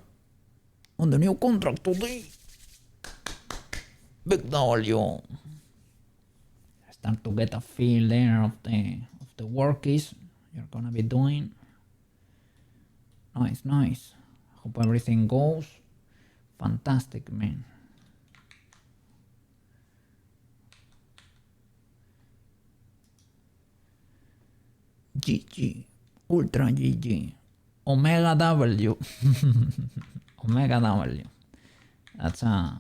on the new contract today. Big W. start to get a feel there of the workies you're gonna be doing. Nice. Hope everything goes fantastic, man. GG, Ultra GG, Omega W. Omega W. That's a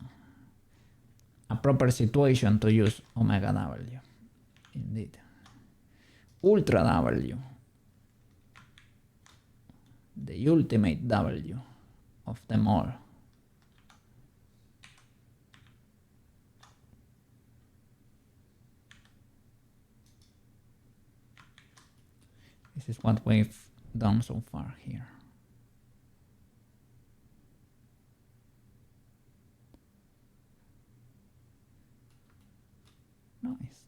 proper situation to use Omega W. Indeed. Ultra W. The ultimate W of them all. This is what we've done so far here. Nice.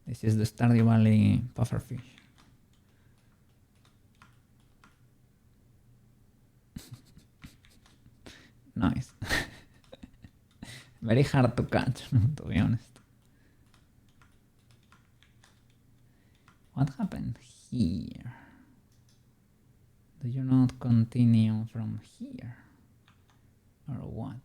This is the Stardew Valley pufferfish. Nice. Very hard to catch, to be honest. What happened here? Do you not continue from here? Or what?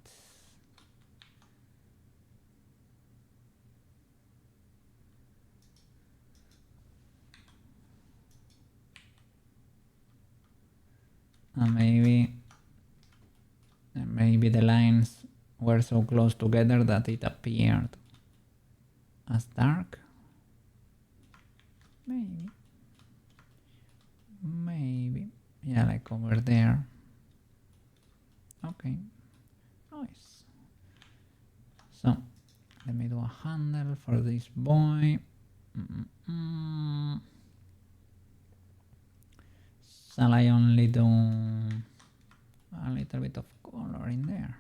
Maybe the lines were so close together that it appeared as dark. Maybe. Yeah, like over there. Okay. Nice. So, let me do a handle for this boy. Shall I only do a little bit of color in there?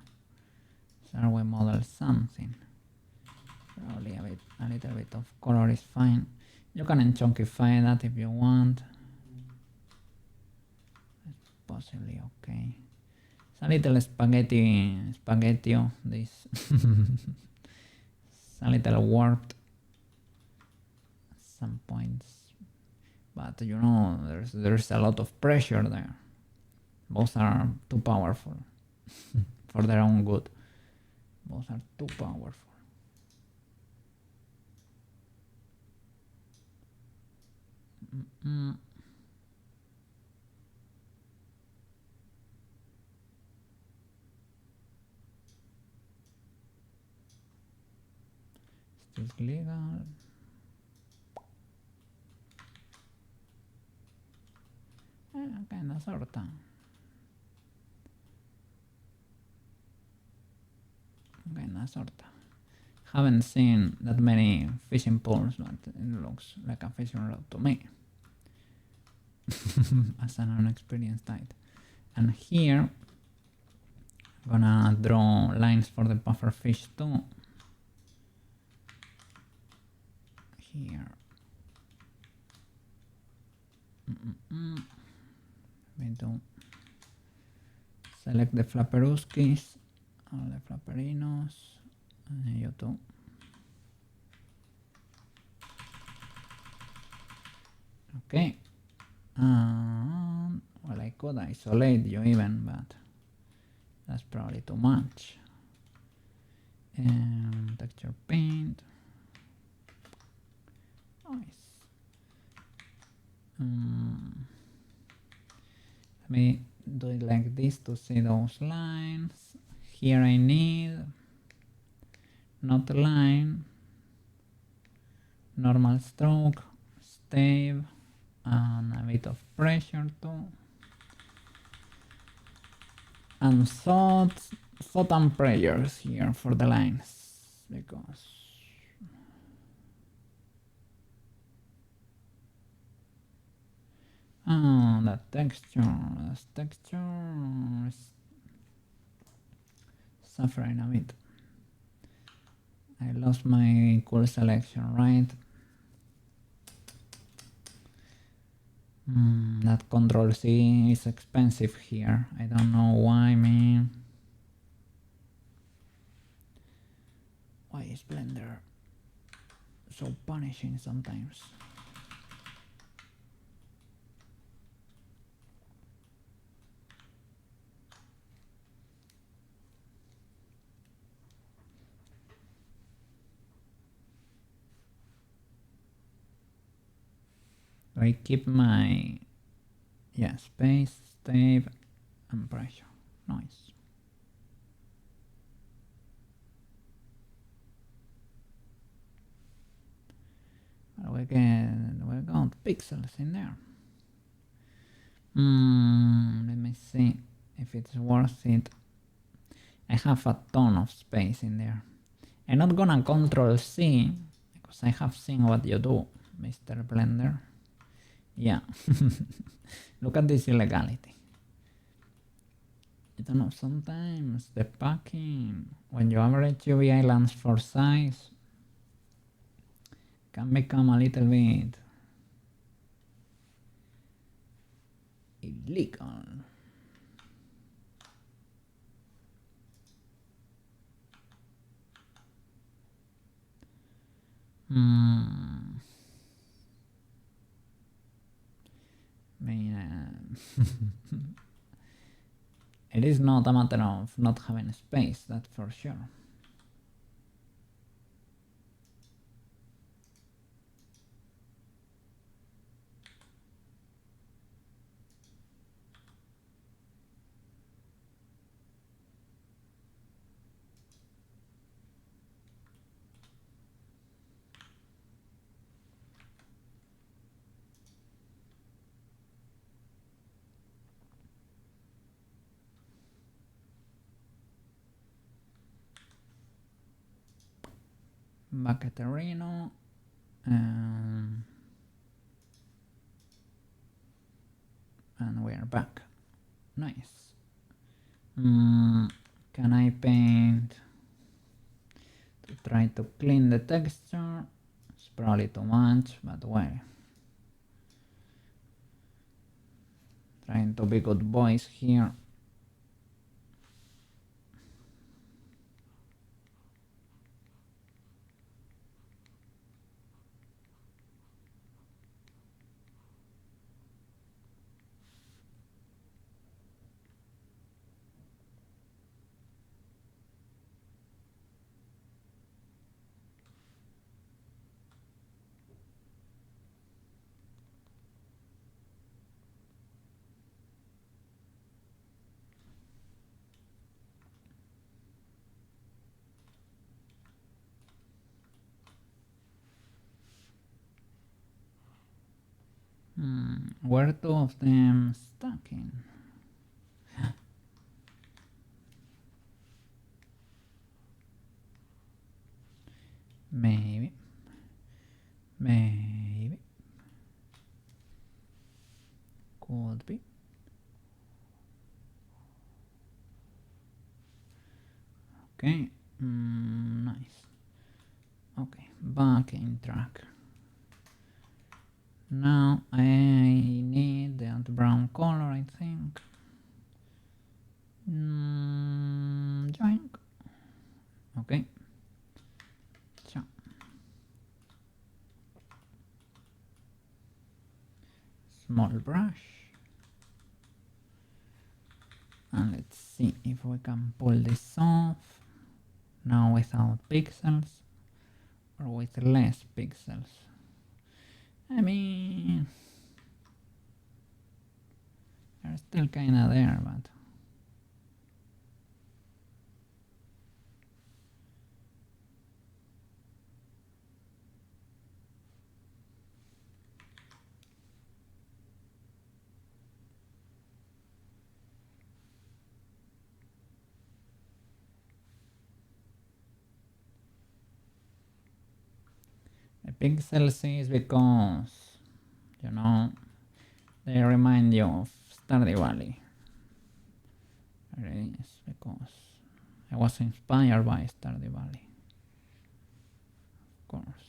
Shall we model something? Probably a little bit of color is fine. You can unchunkify that if you want. That's possibly okay. It's a little spaghetti, this. It's a little warped at some points. But you know, there's a lot of pressure there. Both are too powerful for their own good. Both are too powerful. Is this legal? Kinda sorta. Kinda sorta. Haven't seen that many fishing poles, but it looks like a fishing rod to me. As an unexperienced guide. And here I'm gonna draw lines for the pufferfish too. Here. Let me do select the flapperuskis, all the flapperinos, and you too. Okay. Well, I could isolate you even, but that's probably too much. And texture paint. Nice. Let me do it like this to see those lines. Here I need not a line, normal stroke, stave, and a bit of pressure too. And thought and prayers here for the lines, because the texture is suffering a bit. I lost my cool selection, right? That Ctrl-C is expensive here. I don't know why, man. Why is Blender so punishing sometimes. I keep my space, stave, and pressure. Nice. But we got pixels in there. Let me see if it's worth it. I have a ton of space in there. I'm not gonna control C because I have seen what you do, Mr. Blender. Yeah. Look at this illegality. I don't know, sometimes the packing, when you average UV islands for size, can become a little bit illegal. It is not a matter of not having space, that's for sure. Baccaterino. And we are back. Nice. Can I paint to try to clean the texture? It's probably too much, but well. Trying to be good boys here. Where two of them stuck in? Maybe. Could be. Okay, nice. Okay, backing track. Now I need that brown color, I think. Joink. Okay. Ciao. Small brush. And let's see if we can pull this off. Now without pixels or with less pixels. I mean, they're still kinda there, but the pixels is because, you know, they remind you of Stardew Valley. It is because I was inspired by Stardew Valley. Of course.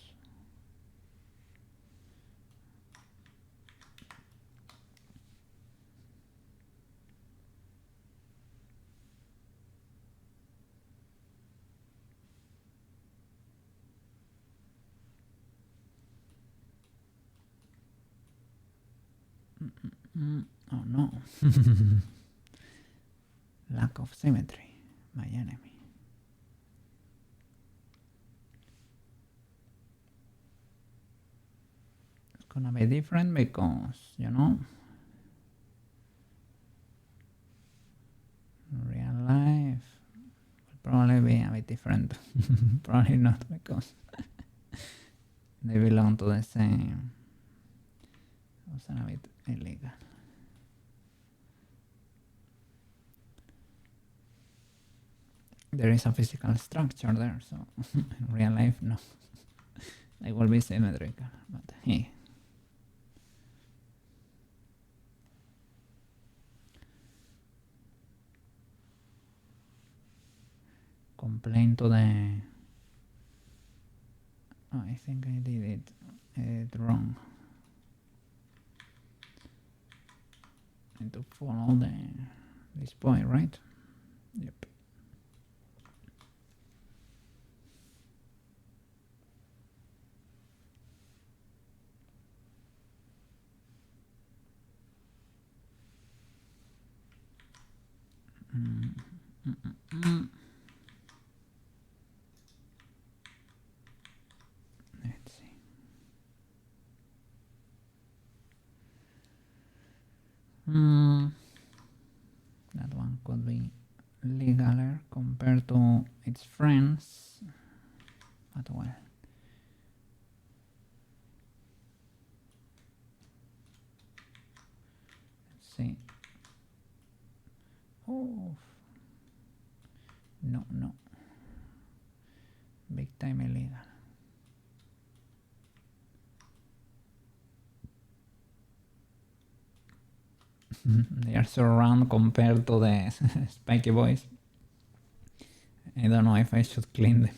Oh no. Lack of symmetry, my enemy. It's gonna be different because, you know, real life will probably be a bit different. Probably not because they belong to the same. It was a bit illegal. There is a physical structure there, so in real life, no. They will be symmetrical, but hey. Complain to the... Oh, I think I did it wrong. I need to follow this point, right? Yep. Let's see. That one could be legaler compared to its friends, but well. Let's see. Oh, no, no. Big time illegal. They are so round compared to the spiky boys. I don't know if I should clean them.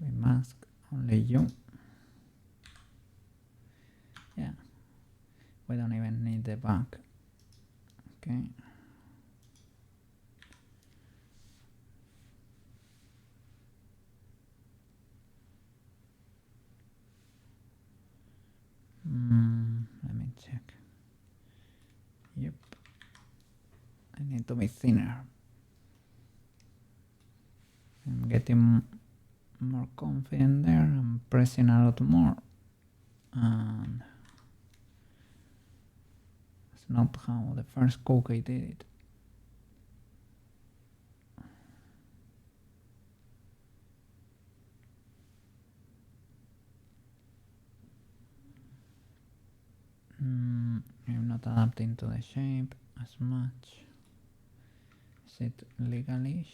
We mask only you. Yeah, we don't even need the back. Okay. Let me check. Yep. I need to be thinner. I'm getting more confident there. I'm pressing a lot more. And it's not how the first cookie did it. I'm not adapting to the shape as much. Is it legalish?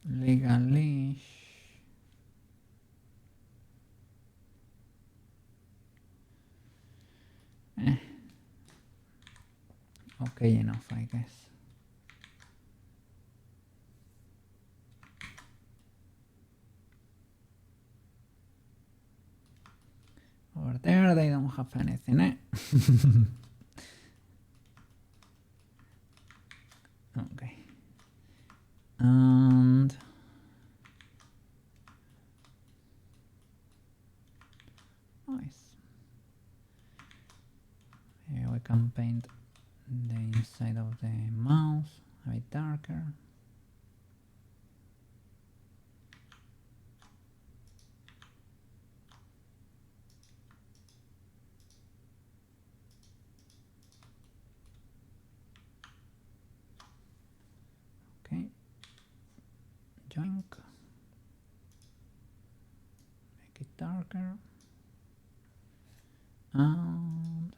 Legalish. Okay enough, I guess. Over there they don't have anything, eh? Okay. And nice. Here we can paint the inside of the mouse a bit darker. Okay. Joink. Make it darker. And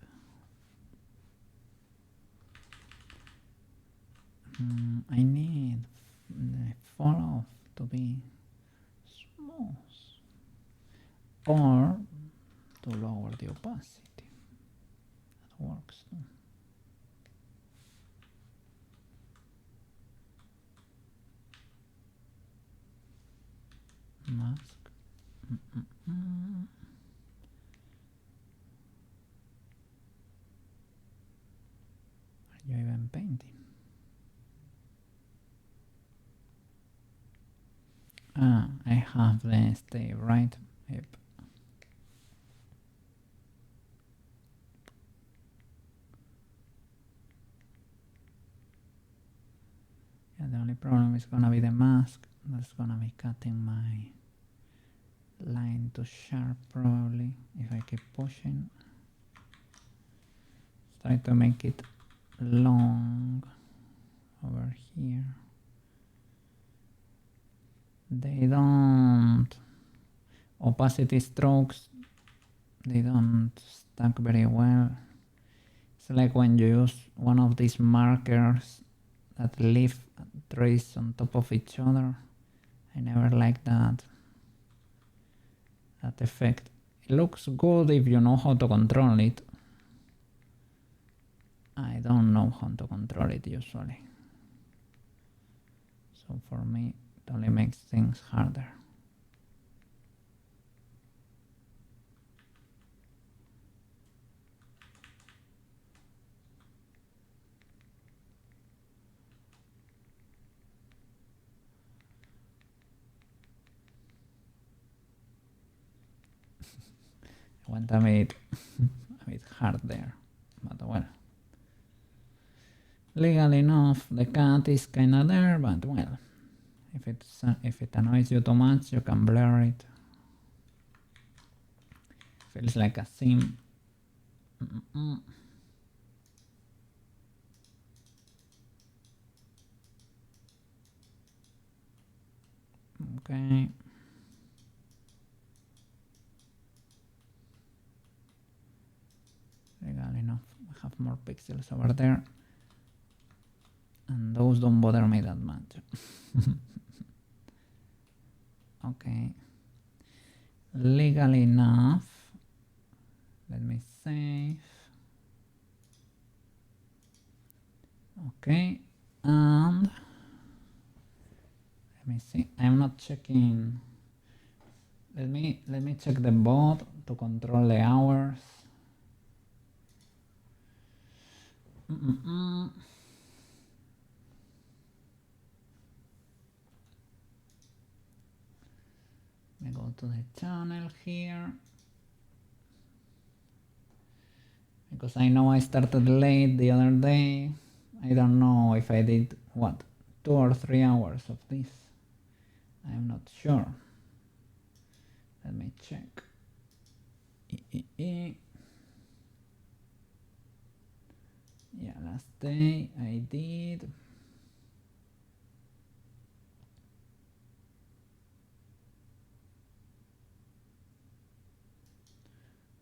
I need the fall off to be smooth or to lower the opacity. That works too. Mask. Are you even painting? I have the stay, right? Yep. Yeah, the only problem is gonna be the mask. That's gonna be cutting my line too sharp probably if I keep pushing. Try to make it long over here. They don't opacity strokes, they don't stack very well. It's like when you use one of these markers that leave trace on top of each other. I never liked that effect. It looks good if you know how to control it. I don't know how to control it usually. So for me, it only makes things harder. I went a bit hard there, but well. Legal enough, the cat is kinda there, but well, if it annoys you too much, you can blur it. Feels like a theme. Okay. Legal enough. I have more pixels over there. And those don't bother me that much. Okay. Legal enough. Let me save. Okay. And let me see. I'm not checking. Let me check the bot to control the hours. Let me go to the channel here. Because I know I started late the other day. I don't know if I did, what, 2 or 3 hours of this. I'm not sure. Let me check. Yeah, last day I did.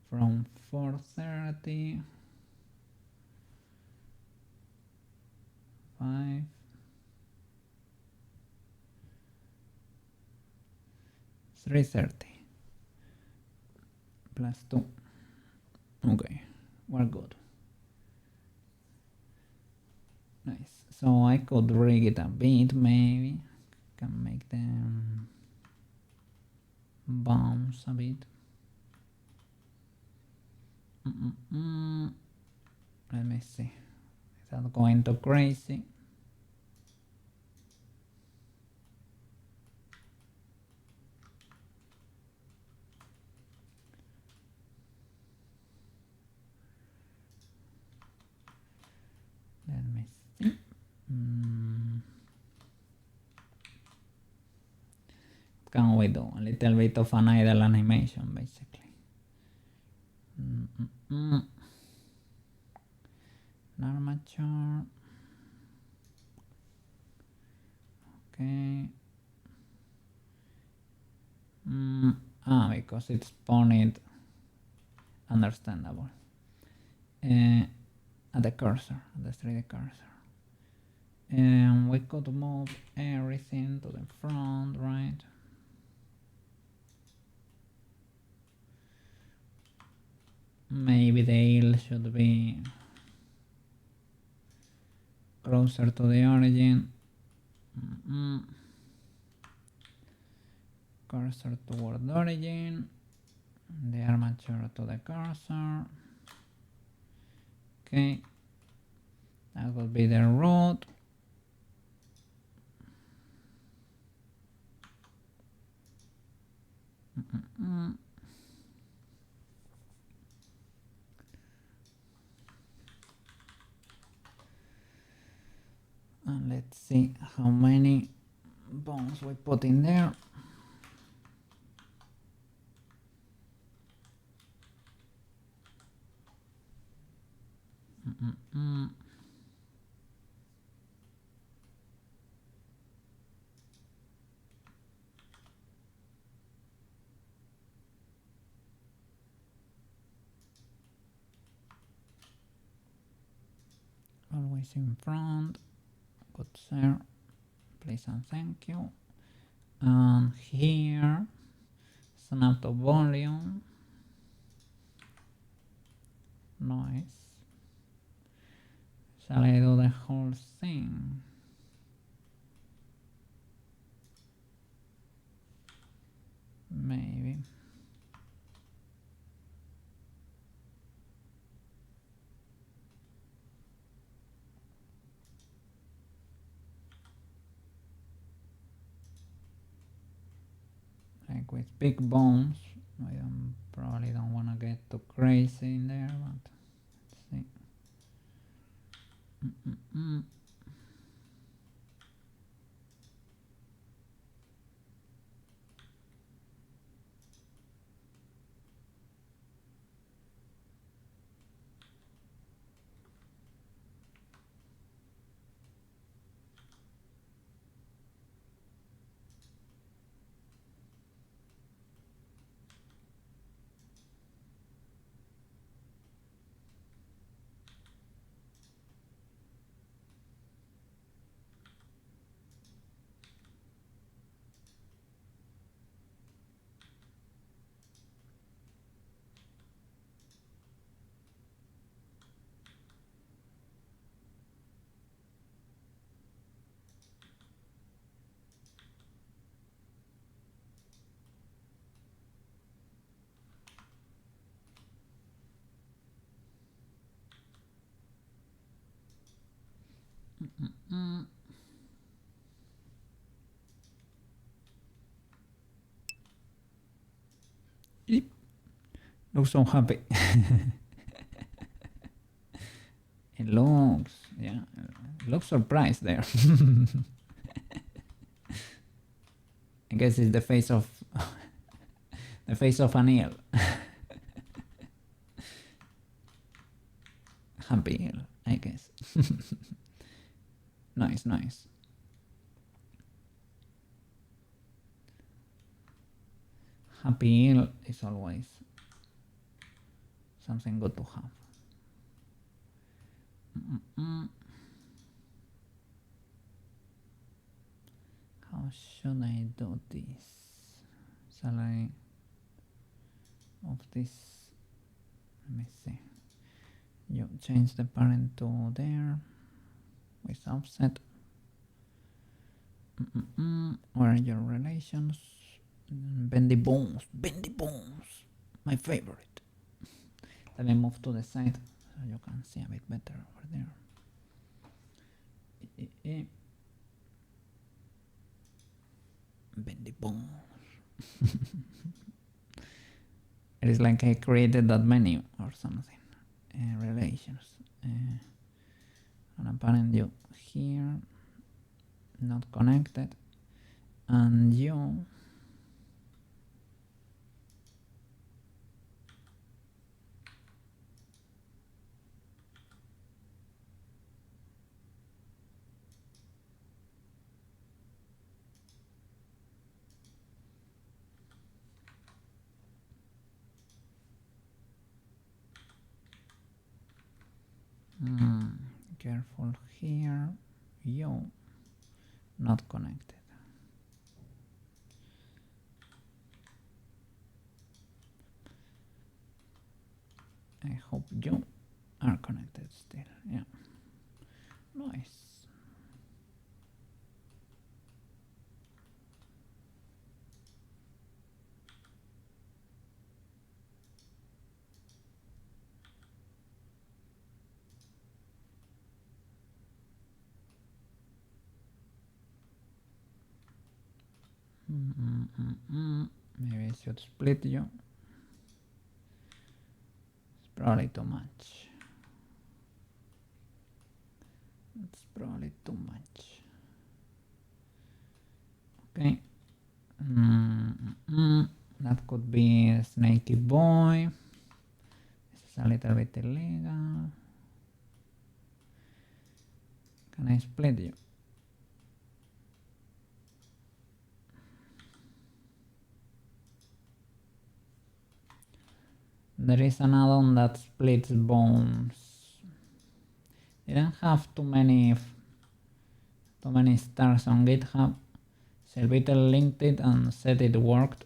From 4:30. 5. 3:30. Plus 2. Okay, we're good. Nice. So I could rig it a bit, maybe. Can make them bounce a bit. Let me see. Without going too crazy. Let me see. Can we do a little bit of an idle animation, basically? Armature. Okay. Because it's spawned. Understandable. At the cursor, at the 3D cursor. And we could move everything to the front, right? Maybe the heel should be closer to the origin. cursor toward the origin, the armature to the cursor. Okay, that will be the root. And let's see how many bones we put in there. Always in front. Good sir, please and thank you. And here, snap to volume. Nice. Shall I do the whole thing? Maybe. Like with big bones, I probably don't want to get too crazy in there, but let's see. Looks so happy. It looks, yeah, looks surprised there. I guess it's the face of an eel. Happy eel, I guess. Nice, nice. Happy eel is always something good to have. How should I do this? Shall I move this? Let me see. You change the parent to there with offset. Where are your relations? Bendy bones, my favorite. Let me move to the side so you can see a bit better over there. Bendy bones. It is like I created that menu or something. Relations. And apparently you here, not connected, and you careful here, you not connected. I hope you are connected still. Yeah, nice. Maybe I should split you. It's probably too much. It's probably too much. Okay. That could be a snaky boy. This is a little bit illegal. Can I split you? There is an add-on that splits bones. Didn't have too many stars on GitHub. Selvitel linked it and said it worked.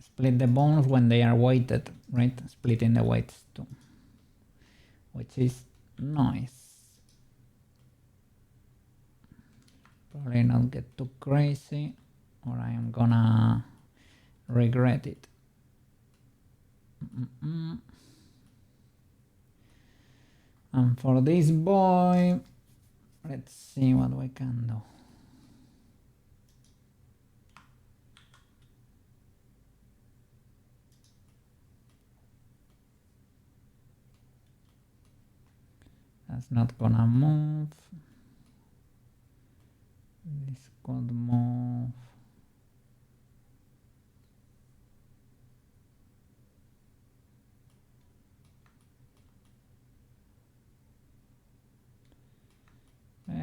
Split the bones when they are weighted, right? Splitting the weights too, which is nice. Probably not get too crazy or I am gonna regret it. And for this boy, let's see what we can do. That's not gonna move. This could move.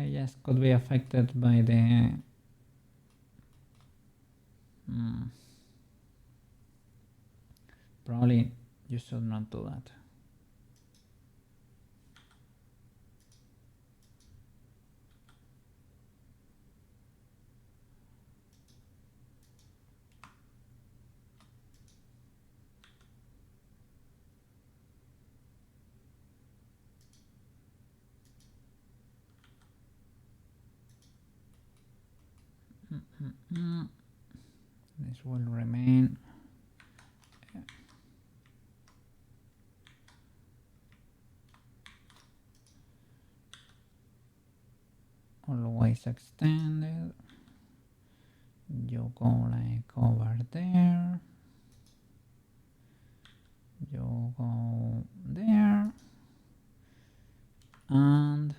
Yes, could be affected by the probably you should not do that. This will remain. Always extended. You go like over there. You go there. And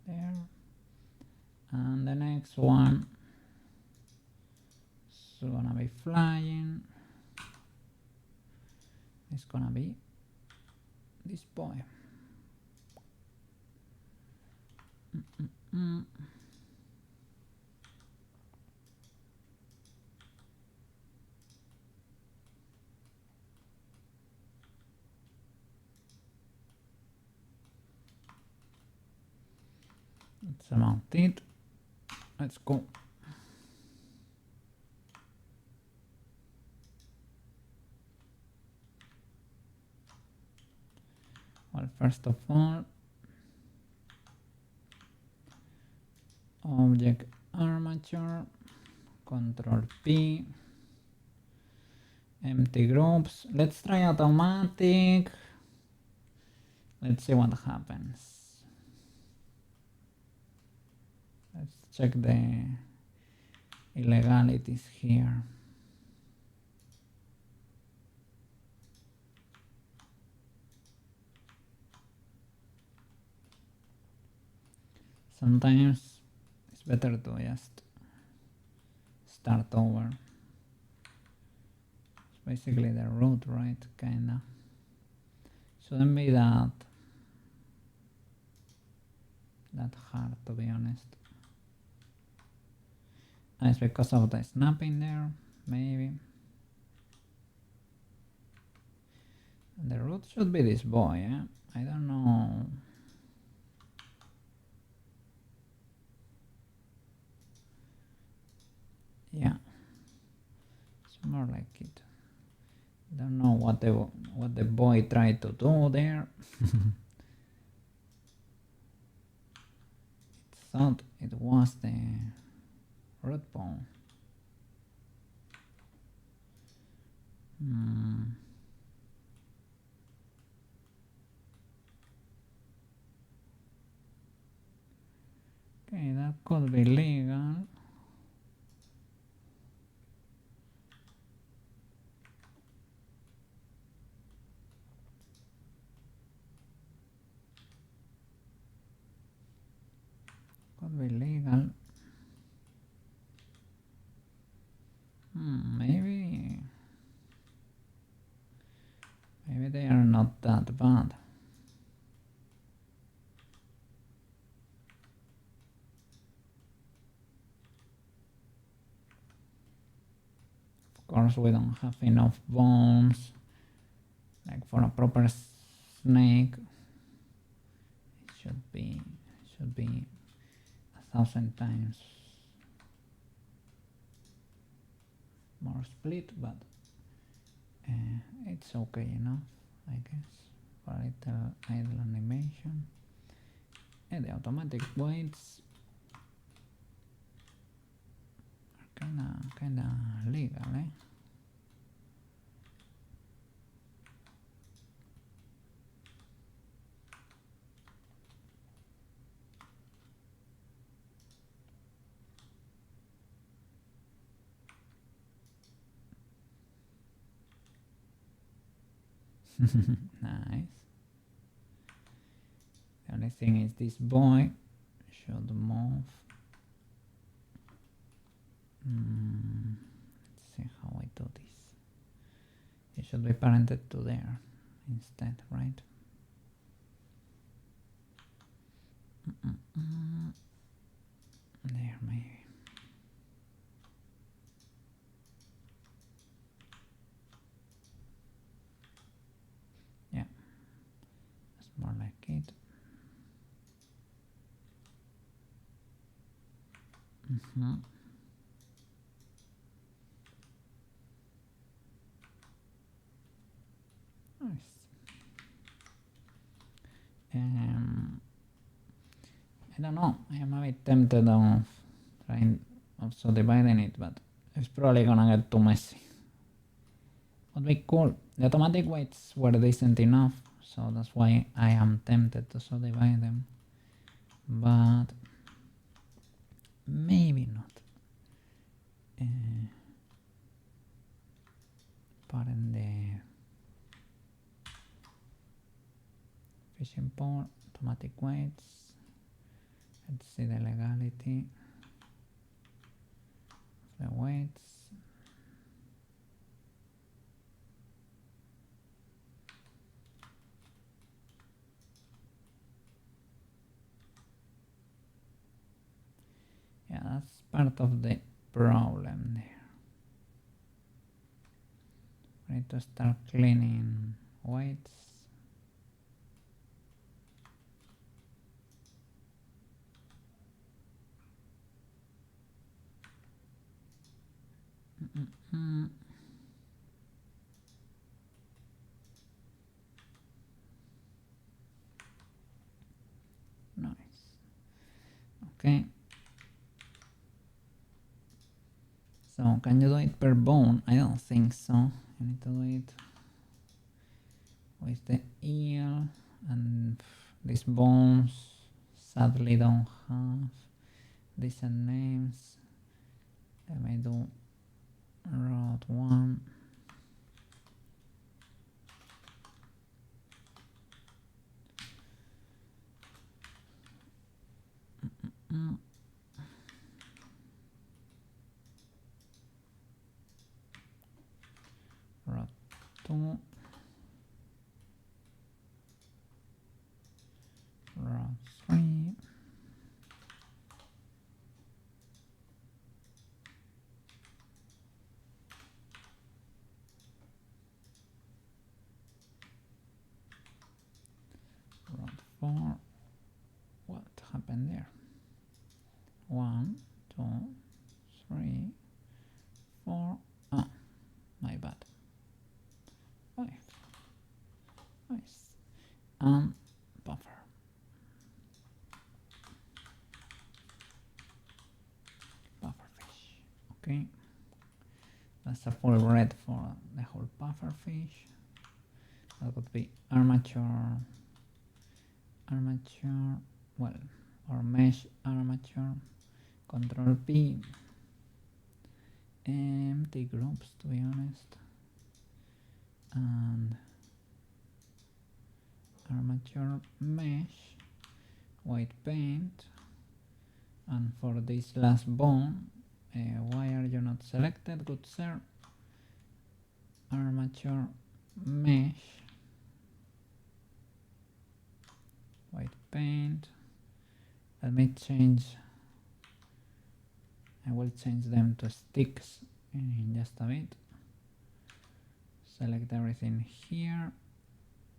there. And the next one is gonna be flying. It's gonna be this boy. Let's mount it. Let's go. Well, first of all, object armature, Control P, empty groups. Let's try automatic. Let's see what happens. Let's check the illegalities here. Sometimes it's better to just start over. It's basically the root, right? Kinda. Shouldn't be that hard, to be honest. It's because of the snapping there, maybe. The root should be this boy, eh? I don't know. Yeah, it's more like it. Don't know what the boy tried to do there. It thought it was the root bone. could be legal. Could be legal. Maybe they are not that bad. Of course, we don't have enough bones, like for a proper snake. It should be 1,000 times more split, but it's okay enough, I guess, for a little idle animation. And the automatic weights are kinda legal, eh? Nice. The only thing is this boy should move. Let's see how I do this. It should be parented to there instead, right? There, maybe. Yeah, that's more like it. Nice. I don't know. I am a bit tempted of trying also dividing it, but it's probably gonna get too messy. Would be cool. The automatic weights were decent enough, so that's why I am tempted to subdivide them. But maybe not. Parent the fishing pole, automatic weights. Let's see the legality of the weights. Yeah, that's part of the problem there. We need to start cleaning weights. Nice. Okay. So can you do it per bone? I don't think so. You need to do it with the eel, and these bones sadly don't have decent names. Let me do rod 1. Rod 2. Rod 3. Rod 4. What happened there? 1, 2, 3, 4. Ah, my bad. 5. Nice. And buffer. Buffer fish. Okay. That's a full red for the whole puffer fish. That would be armature, well, or mesh armature. Control P, empty groups to be honest, and armature mesh, white paint, and for this last bone, why are you not selected, good sir? Armature mesh, white paint. Let me change, I will change them to sticks in just a bit. Select everything here,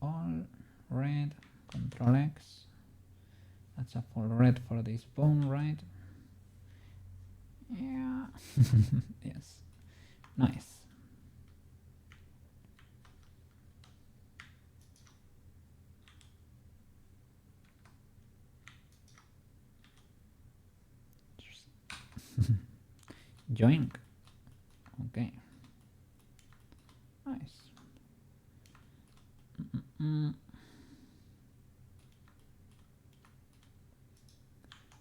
all red, Control X. That's a full red for this bone, right? Yeah. Yes. Nice. Join. Okay. Nice.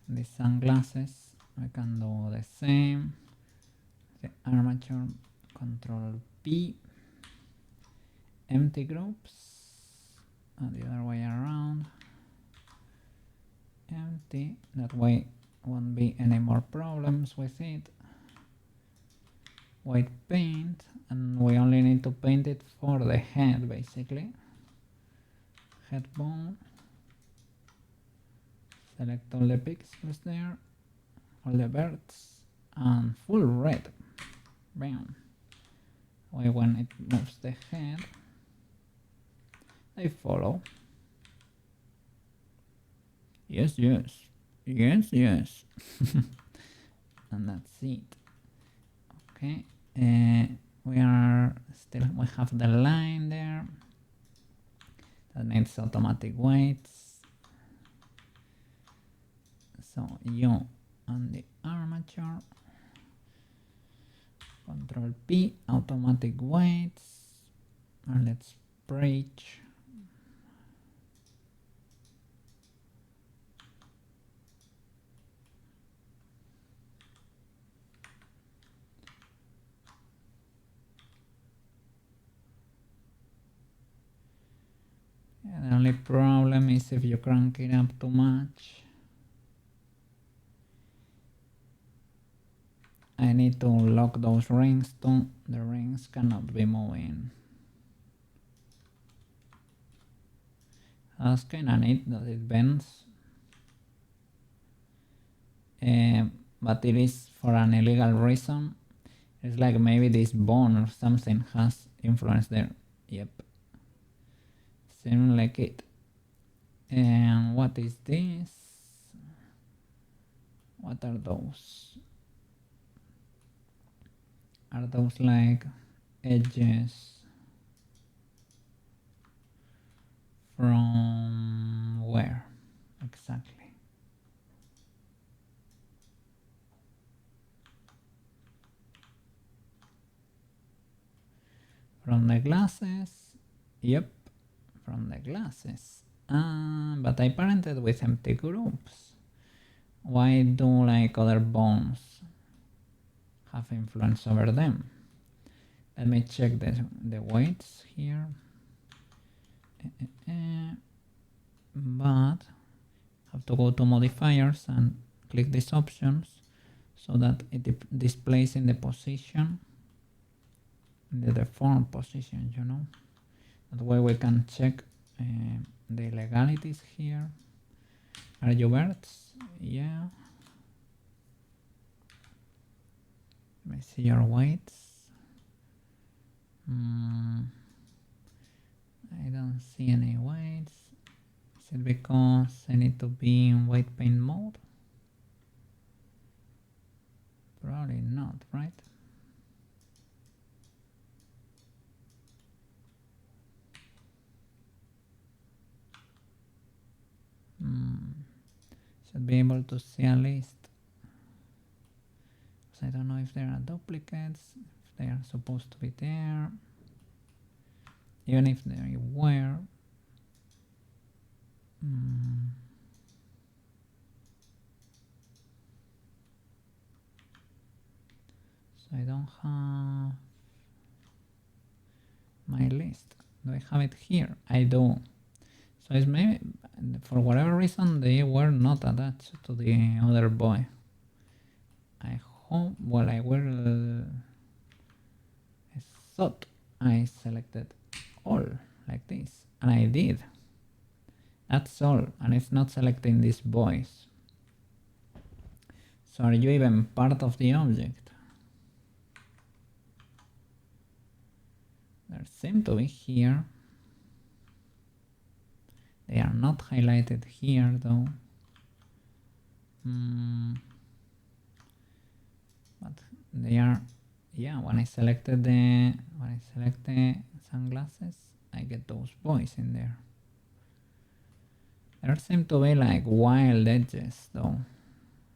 The sunglasses, I can do the same. The armature, Control P. Empty groups, and the other way around. Empty, that way won't be any more problems with it. White paint, and we only need to paint it for the head basically. Head bone. Select all the pixels there, all the birds, and full red. Bam. When it moves the head, they follow. Yes, yes, yes, yes. And that's it. Okay, we have the line there that needs automatic weights. So you and the armature, Control P, automatic weights, and let's breach. The only problem is if you crank it up too much. I need to lock those rings too. The rings cannot be moving. That's kinda neat that it bends. But it is for an illegal reason. It's like maybe this bone or something has influence there. Yep. Seems like it. And what is this? What are those? Are those like edges from where exactly? From the glasses? Yep, from the glasses. But I parented with empty groups. Why do like other bones have influence over them? Let me check the weights here. But have to go to modifiers and click these options so that it displays in the position, in the deformed position, you know. That way we can check the legalities here. Are you birds? Yeah. Let me see your weights. I don't see any weights. Is it because I need to be in white paint mode? Probably not, right? Should be able to see a list. So I don't know if there are duplicates, if they are supposed to be there. Even if they were. So I don't have my list. Do I have it here? I do. So it's maybe, for whatever reason, they were not attached to the other boy. I hope, well, I thought I selected all like this, and I did. That's all, and it's not selecting these boys. So are you even part of the object? There seem to be here. They are not highlighted here though. But they are, yeah, when I select the sunglasses, I get those boys in there. There seem to be like wild edges though.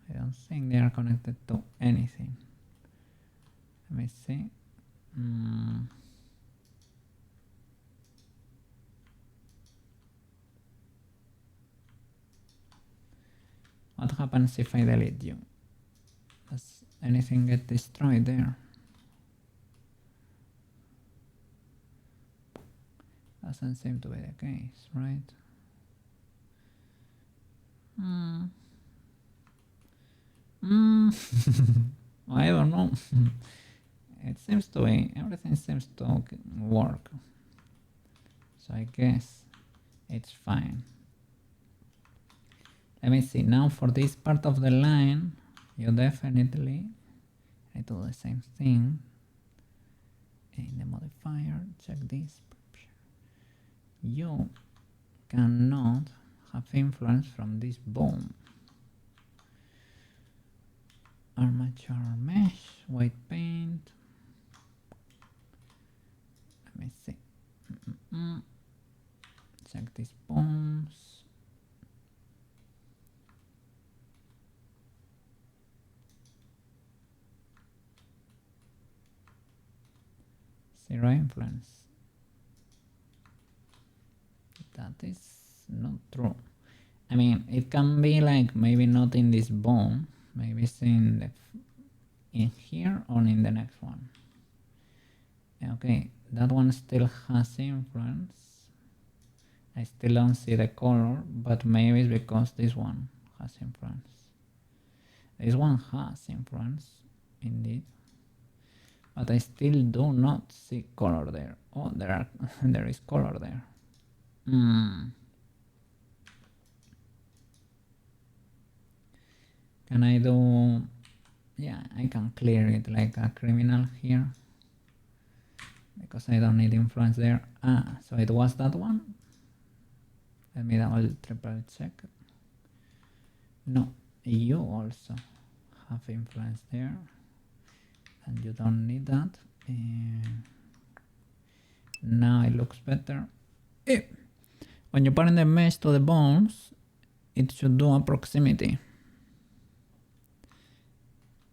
I don't think they are connected to anything. Let me see. What happens if I delete you? Does anything get destroyed there? Doesn't seem to be the case, right? I don't know. It seems to be, everything seems to work. So I guess it's fine. Let me see, now for this part of the line, you definitely need to do the same thing. In the modifier, check this. You cannot have influence from this bone. Armature mesh, white paint. Let me see. Check these bones. Zero influence. That is not true. I mean, it can be like maybe not in this bone, maybe it's in here or in the next one. Okay, that one still has influence. I still don't see the color, but maybe it's because this one has influence. This one has influence, indeed. But I still do not see color there. Oh, there is color there. Can I do... Yeah, I can clear it like a criminal here. Because I don't need influence there. Ah, so it was that one? Let me double triple check. No, you also have influence there. And you don't need that. Now it looks better. When you parent the mesh to the bones, it should do a proximity.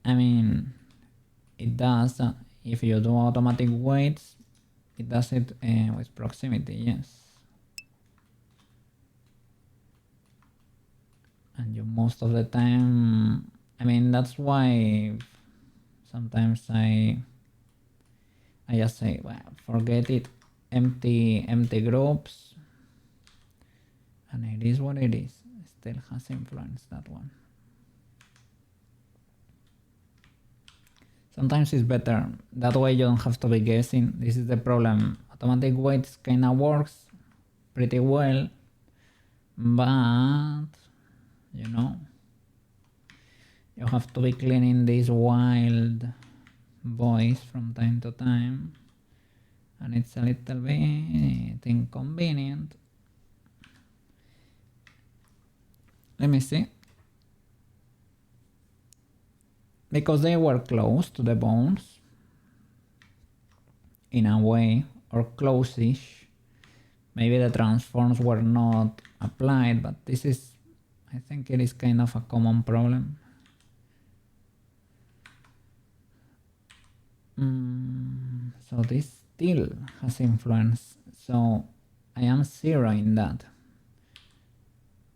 I mean, it does. If you do automatic weights, it does it with proximity, yes. And you most of the time, I mean, that's why sometimes I just say, well, forget it, empty groups, and it is what it is. It still has influence, that one. Sometimes it's better, that way you don't have to be guessing. This is the problem. Automatic weights kinda works pretty well, but you know, you have to be cleaning these wild boys from time to time, and it's a little bit inconvenient. Let me see. Because they were close to the bones, in a way, or close-ish. Maybe the transforms were not applied, but this is, I think it is kind of a common problem. So this still has influence, so I am zeroing that.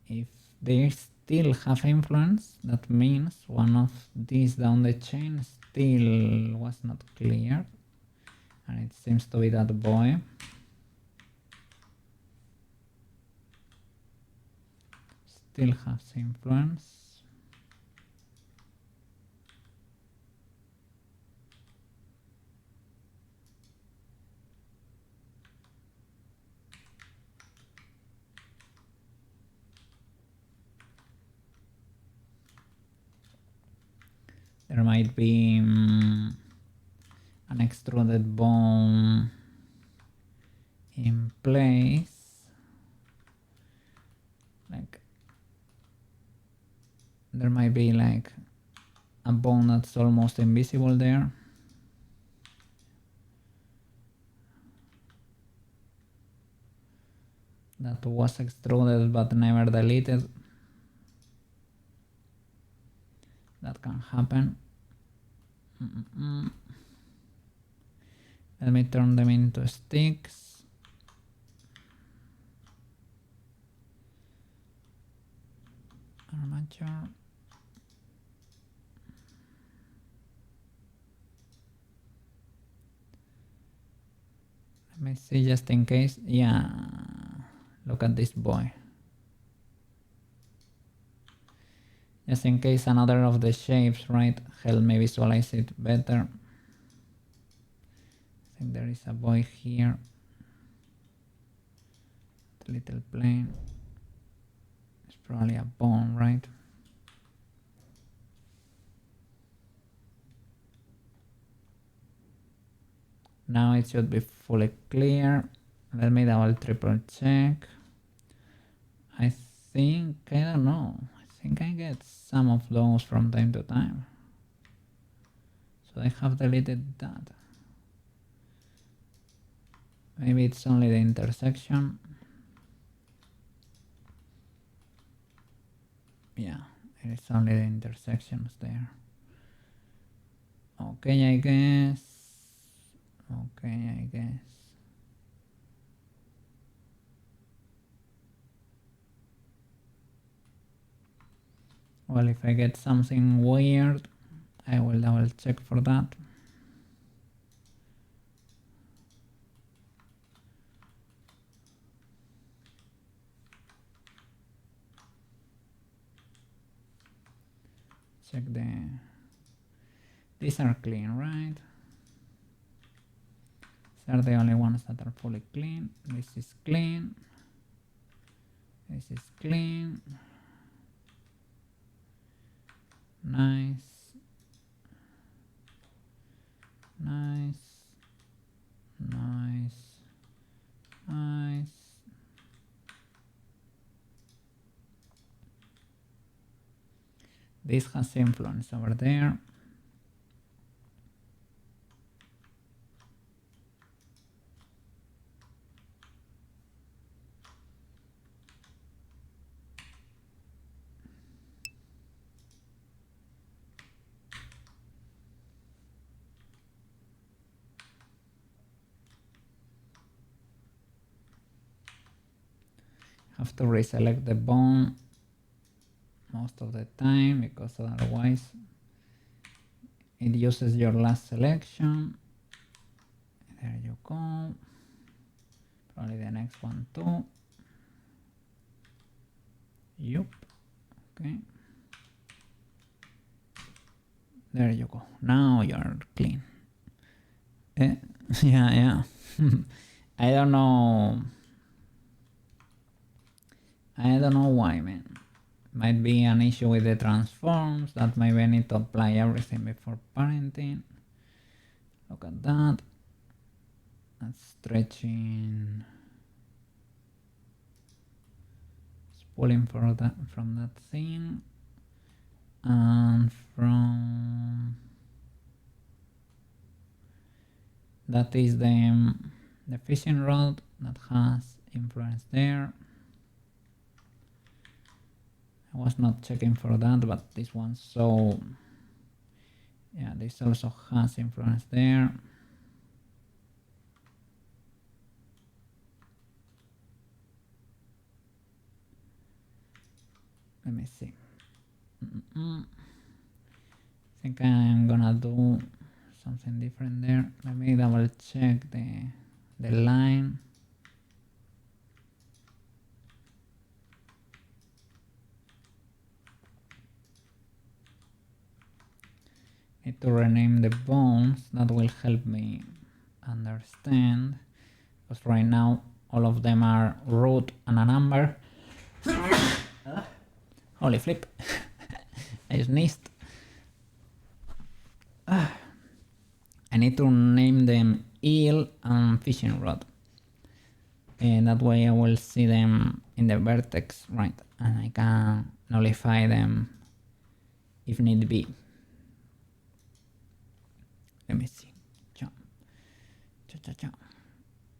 If they still have influence. That means one of these down the chain still was not clear, and it seems to be that boy. Still has influence. There might be an extruded bone in place. Like there might be like a bone that's almost invisible there. That was extruded but never deleted. That can happen. Let me turn them into sticks. Armature. Let me see just in case. Yeah, look at this boy. Just in case another of the shapes, right, help me visualize it better. I think there is a boy here. The little plane. It's probably a bone, right? Now it should be fully clear. Let me double triple check. I think, I don't know. I think I get some of those from time to time. So I have deleted that. Maybe it's only the intersection. Yeah, it's only the intersections there. Okay, I guess. Okay, I guess. Well, if I get something weird, I will double check for that. Check these are clean, right? These are the only ones that are fully clean. This is clean. This is clean. Nice. Nice. Nice. Nice. This has influence over there. Have to reselect the bone most of the time because otherwise it uses your last selection. There you go. Probably the next one too. Yup. Okay. There you go. Now you're clean. Yeah. I don't know. I don't know why, man. Might be an issue with the transforms. That maybe I need to apply everything before parenting. Look at that. That's stretching. It's pulling from that thing. And from that is the fishing rod that has influence there. I was not checking for that, but this one, so yeah, this also has influence there. Let me see. I think I'm gonna do something different there. Let me double check the line. Need to rename the bones. That will help me understand, because right now all of them are root and a number. Holy flip. I sneezed. I need to name them eel and fishing rod, and that way I will see them in the vertex, right, and I can nullify them if need be. Let me see.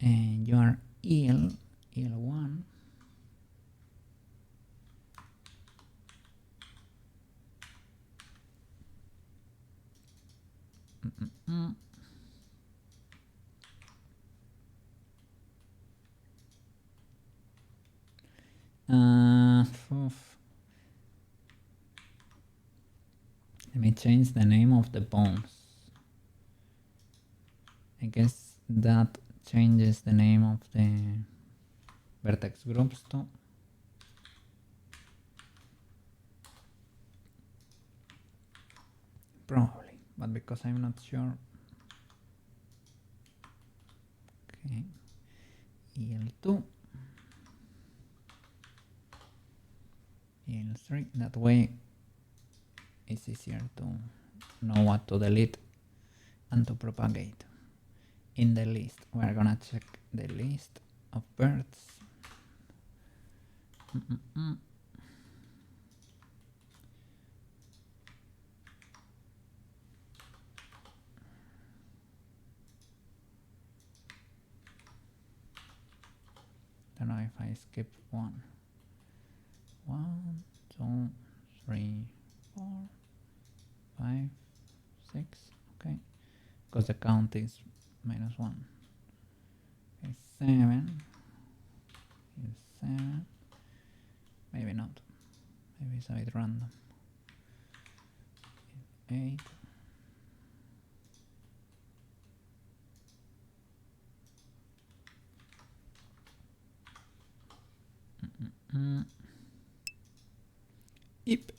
And you are eel 1. Let me change the name of the bones. I guess that changes the name of the vertex groups too. Probably, but because I'm not sure. Okay, EL2, EL3, that way it's easier to know what to delete and to propagate. In the list, we're gonna check the list of birds. Don't know if I skip one. 1, 2, 3, 4, 5, 6. Okay, because the count is -1. Okay, 7. Here's 7. Maybe not. Maybe it's a bit random. 8. Yep.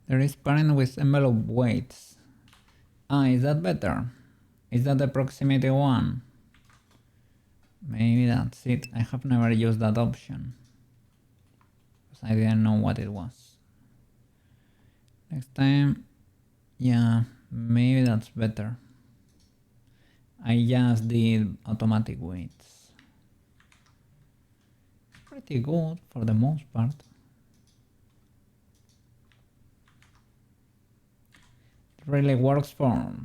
There is parent with envelope weights. Is that better? Is that the proximity one? Maybe that's it. I have never used that option, because I didn't know what it was. Next time, yeah, maybe that's better. I just did automatic weights. Pretty good for the most part. It really works for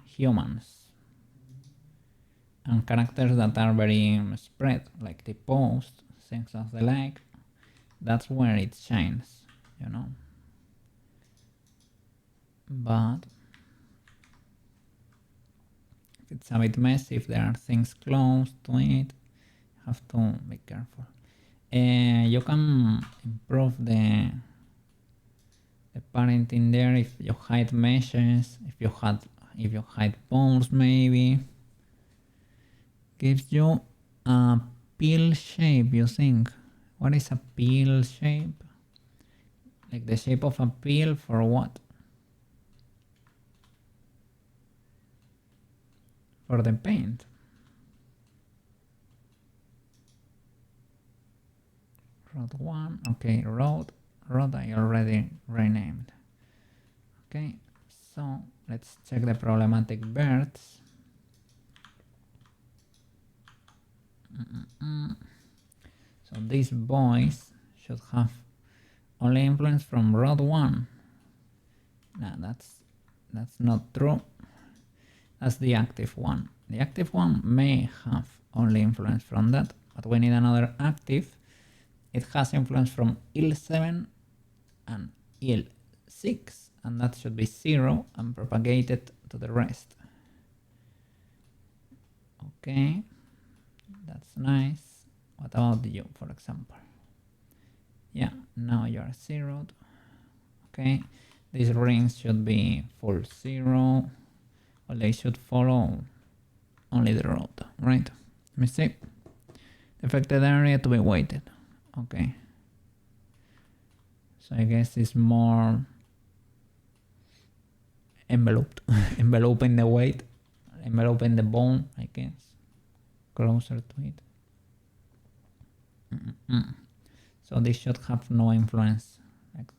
humans and characters that are very spread, like the post, things of the like. That's where it shines, you know. But it's a bit messy if there are things close to it. You have to be careful. You can improve the parent in there if you hide meshes, if you hide bones, maybe. Gives you a peel shape, you think. What is a peel shape? Like the shape of a peel for what? For the paint. Rod 1, okay, rod I already renamed. Okay, so let's check the problematic birds. So these boys should have only influence from rod 1. No, that's not true. That's the active one. The active one may have only influence from that, but we need another active. It has influence from IL7 and IL6, and that should be 0 and propagated to the rest. Okay, that's nice. What about you, for example? Yeah, now you are zeroed. Okay, these rings should be full zero, or they should follow only the road, right? Let me see. The affected area to be weighted. Okay. So I guess it's more enveloped, enveloping the weight, enveloping the bone, I guess, closer to it. So this should have no influence, like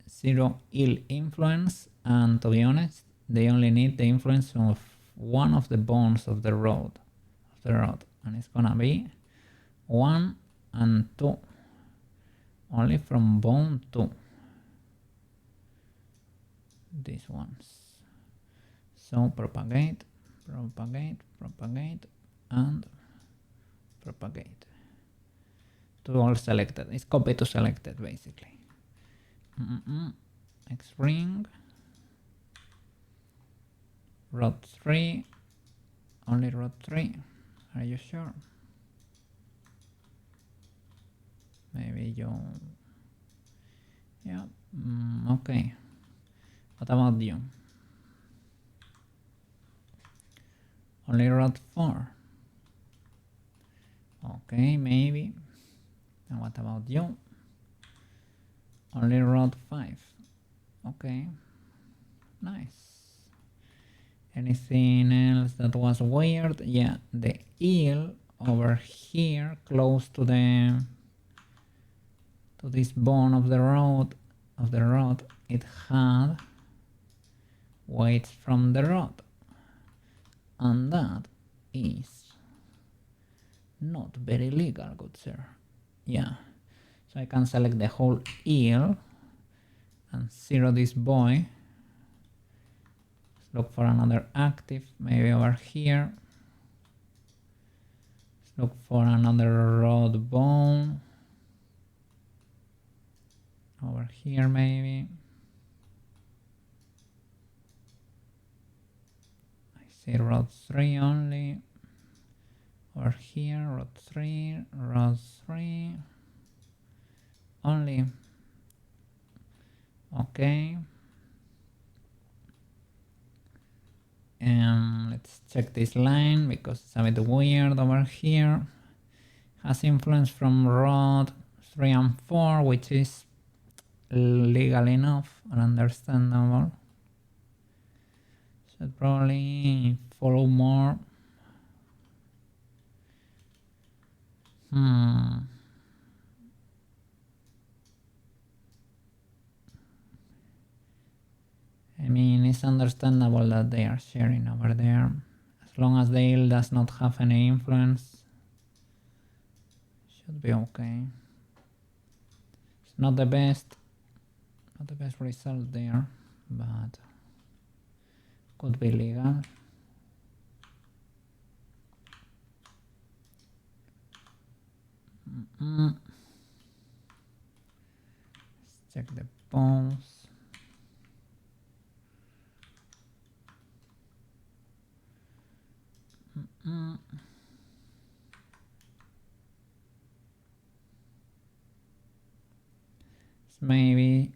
zero ill influence, and to be honest, they only need the influence of one of the bones of the rod, and it's gonna be 1 and 2, only from bone 2, these ones. So propagate, propagate, propagate, and propagate to all selected. It's copy to selected basically. X ring, rod 3, only rod 3. Are you sure? Maybe you... Yeah, okay. What about you? Only rod 4. Okay, maybe. And what about you? Only rod 5. Okay, nice. Anything else that was weird? Yeah, the eel over here, close to this bone of the rod, it had weights from the rod, and that is not very legal, good sir. Yeah, so I can select the whole eel and zero this boy. Let's look for another active, maybe over here. Let's look for another rod bone. Over here maybe. I see rod 3 only. Over here, rod 3, rod 3. Only. Okay. And let's check this line because it's a bit weird over here. Has influence from rod 3 and 4, which is legal enough and understandable. Should probably follow more. I mean, it's understandable that they are sharing over there. As long as the eel does not have any influence, should be okay. It's not the best result there, but could be legal. Let's check the bones. Maybe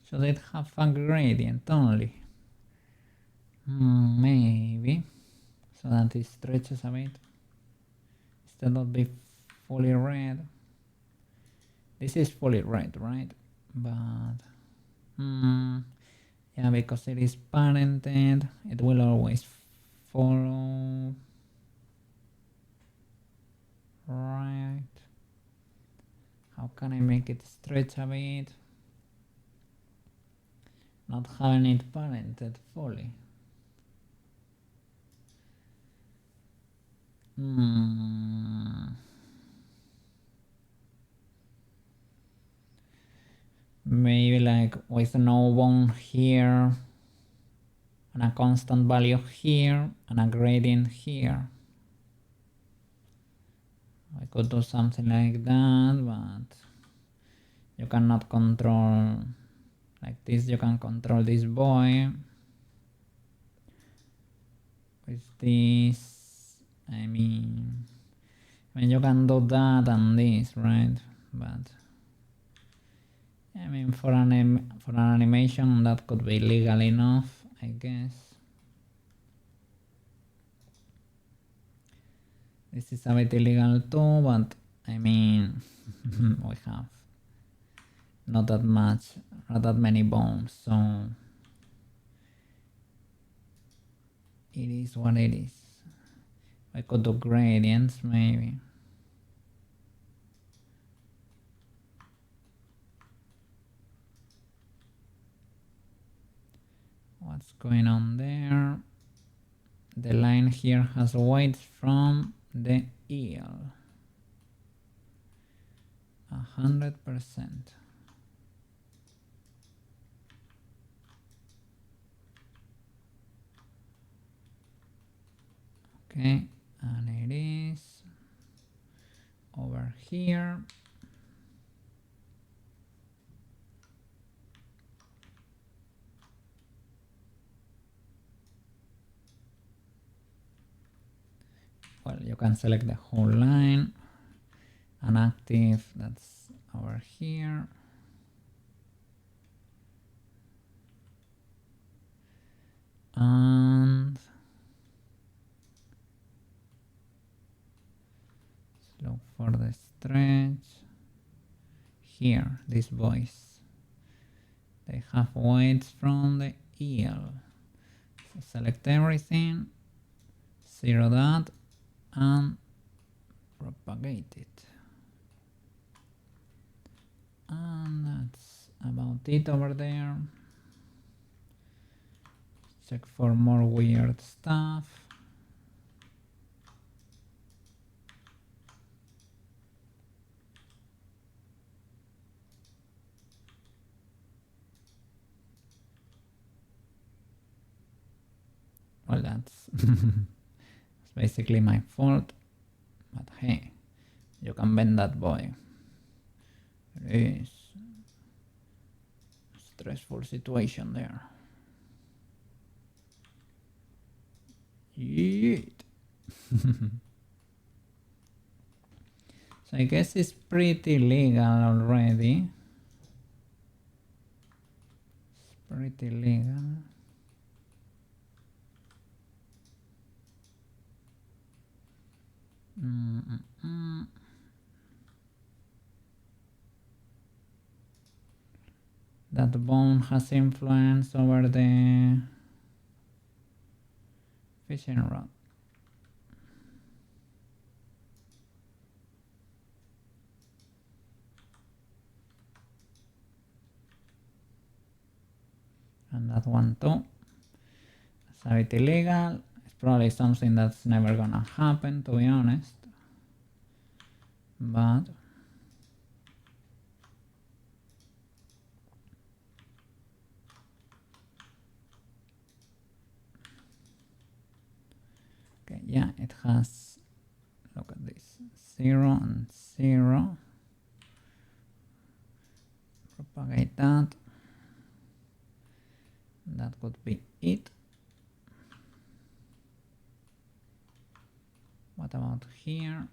should it have a gradient only? Maybe, so that it stretches a bit instead of be fully red. This is fully red, right? But yeah, because it is parented, it will always follow. Right. How can I make it stretch a bit? Not having it parented fully. Maybe like with no bone here and a constant value here and a gradient here. I could do something like that, but you cannot control like this. You can control this boy with this. I mean, I mean, you can do that and this, right? But I mean, for an animation, that could be legal enough, I guess. This is a bit illegal too, but I mean, we have not that many bones, so it is what it is. I could do gradients, maybe. What's going on there? The line here has weights from the eel. 100%. Okay, and it is over here. Well, you can select the whole line. An active, that's over here. And let's look for the stretch. Here, this voice. They have weights from the eel. So select everything, zero that, and propagate it. And that's about it over there. Check for more weird stuff. Well, that's it's basically my fault, but hey, you can bend that boy. It is a stressful situation there. Yeet. So I guess it's pretty legal already. It's pretty legal. That bone has influence over the fishing rod. And that one too. It's a bit illegal. It's probably something that's never gonna happen, to be honest. But okay, yeah, it has, look at this, 0 and 0. Propagate that. That could be it. What about here?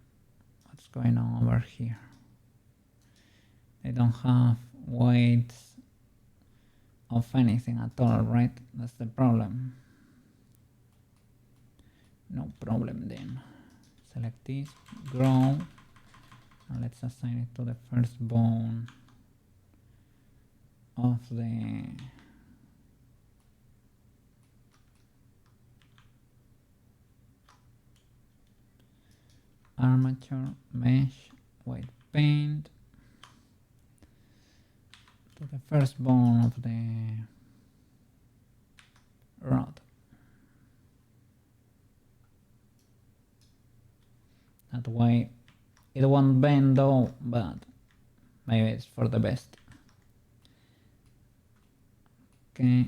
What's going on over here? They don't have weights of anything at all, right? That's the problem. No problem then. Select this, grow, and let's assign it to the first bone of the armature, mesh, white paint, to the first bone of the rod. That way it won't bend though, but maybe it's for the best. Okay.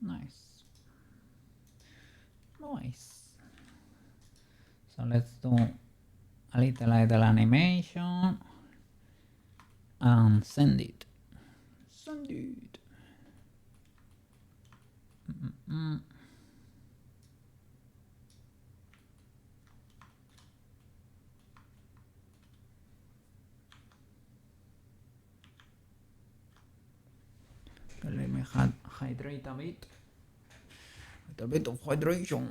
Nice. Nice. So let's do a little animation and send it. Send it. Let me hydrate a bit. With a bit of hydration.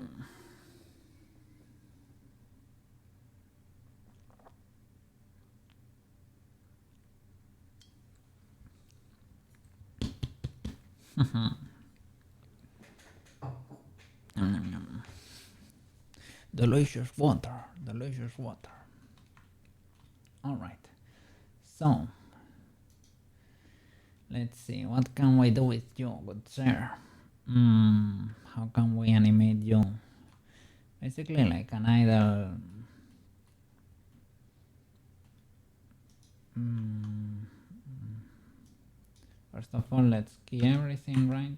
Delicious water. Delicious water. All right. So let's see. What can we do with you, good sir? How can we animate you? Basically, like an idle. First of all, let's key everything, right?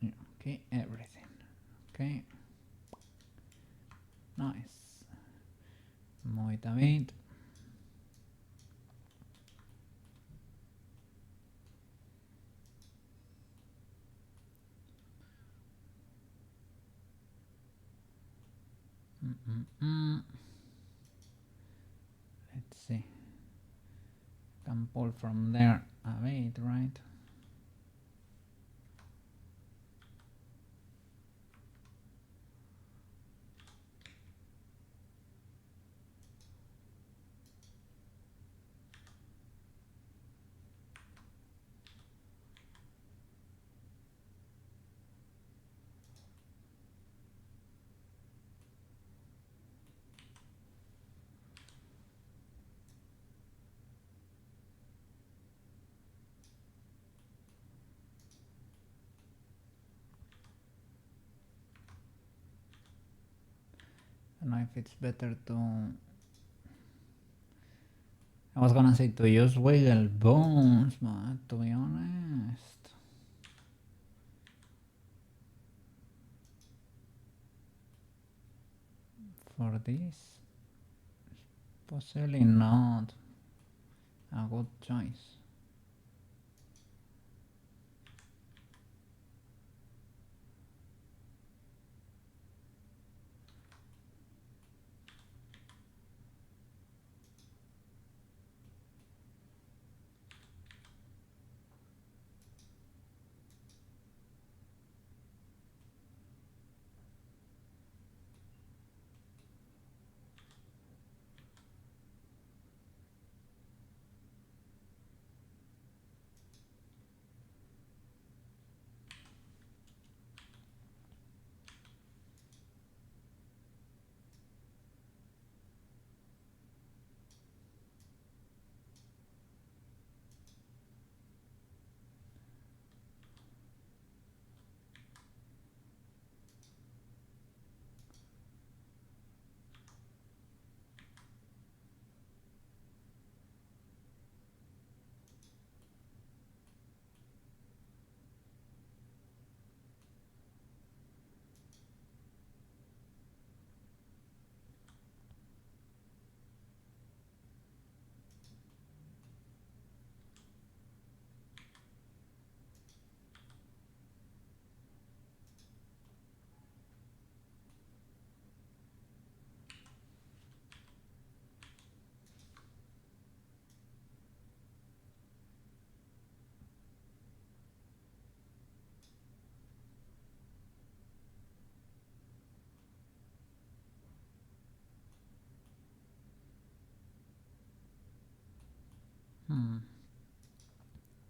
Yeah, key everything. Okay. Nice. Move it a bit. Let's see. Can pull from there a bit, right? I don't know if it's better to. I was gonna say to use wiggle bones, but to be honest, for this, possibly not a good choice.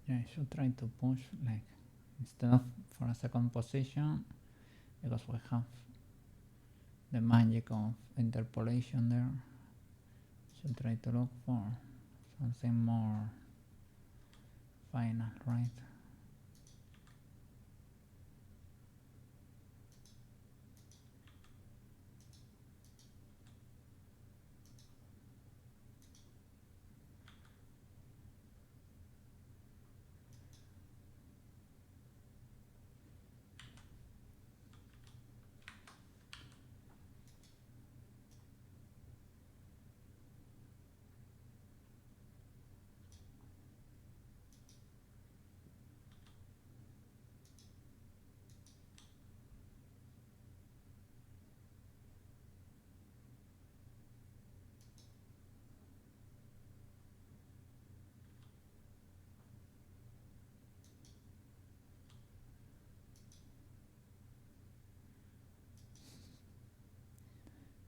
Yeah, I should try to push like instead of for a second position because we have the magic of interpolation there. Should try to look for something more final, right?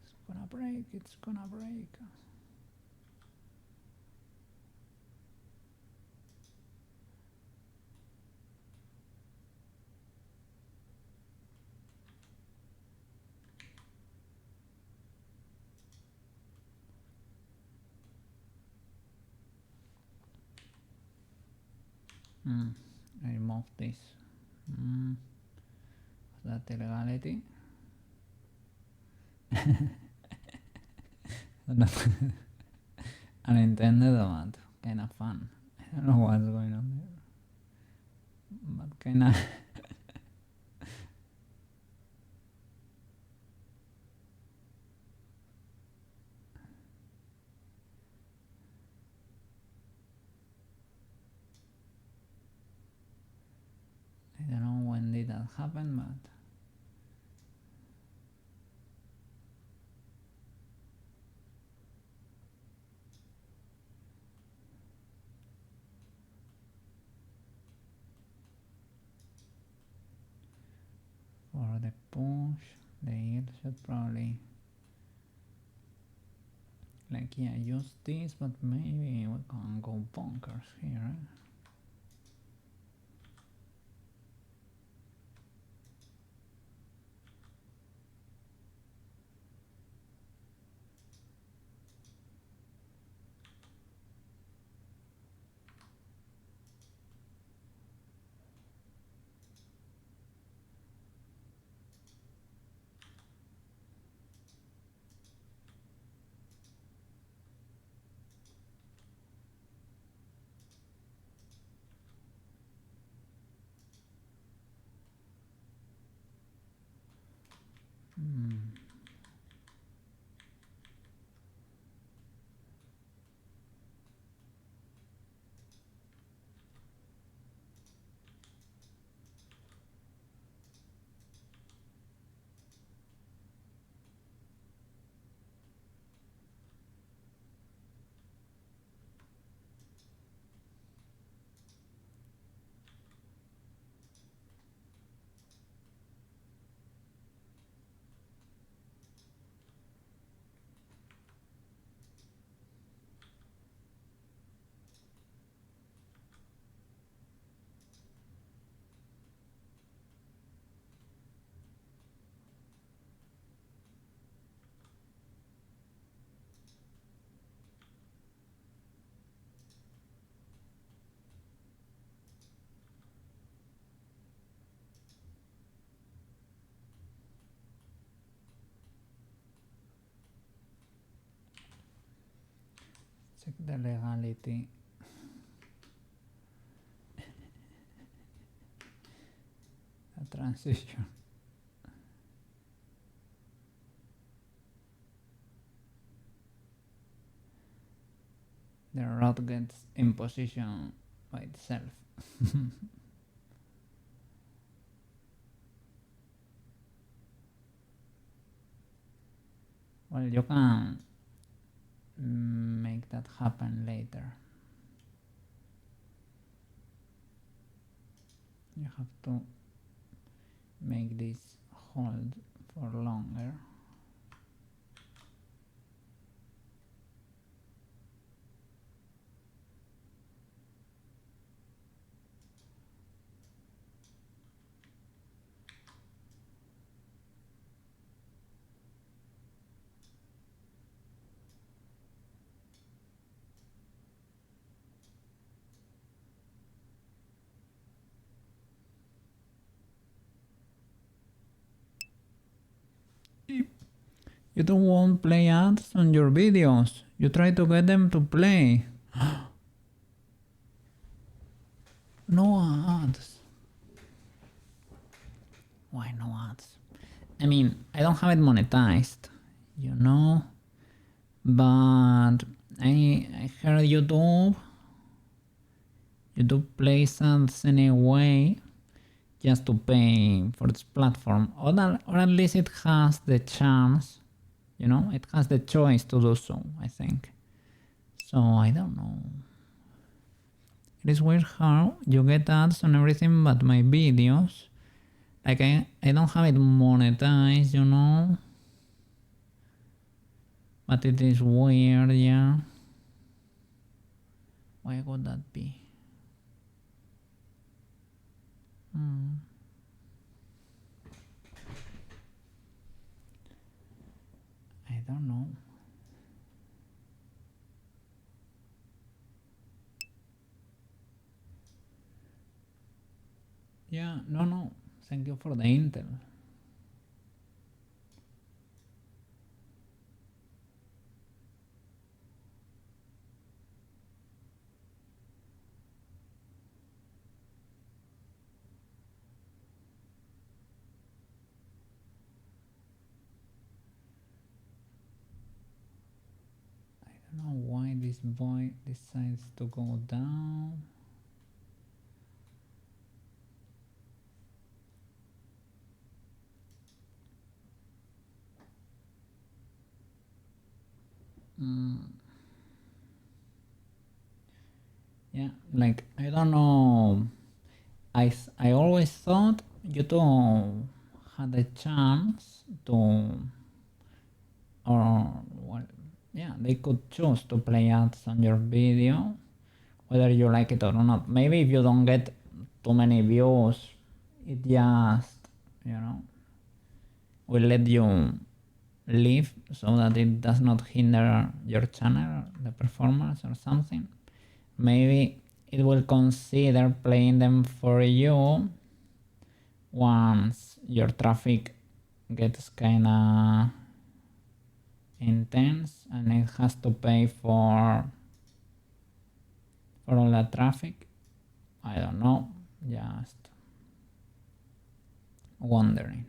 It's gonna break, it's gonna break. I remove this. That illegality. Unintended but kind of fun. I don't know what's going on there, but kind of. I don't know when did that happen, but for the push, the yield should probably like use this, but maybe we can go bonkers here. Check the legality. The transition. The rod gets in position by itself. Well, you can make that happen later. You have to make this hold for longer. YouTube won't play ads on your videos. You try to get them to play. No ads. Why no ads? I mean, I don't have it monetized, you know, but I heard YouTube plays ads anyway just to pay for its platform, or at least it has the chance, you know, it has the choice to do so, I think. So I don't know. It is weird how you get ads on everything but my videos. Like I don't have it monetized, you know. But it is weird, yeah. Why would that be? I don't know. Yeah, no. Thank you for the intel. I don't know why this boy decides to go down. Yeah, like I don't know. I always thought YouTube had a chance to, or well, yeah, they could choose to play ads on your video, whether you like it or not. Maybe if you don't get too many views, it just, you know, will let you leave so that it does not hinder your channel, the performance or something. Maybe it will consider playing them for you once your traffic gets kinda intense and it has to pay for all that traffic. I don't know, just wondering.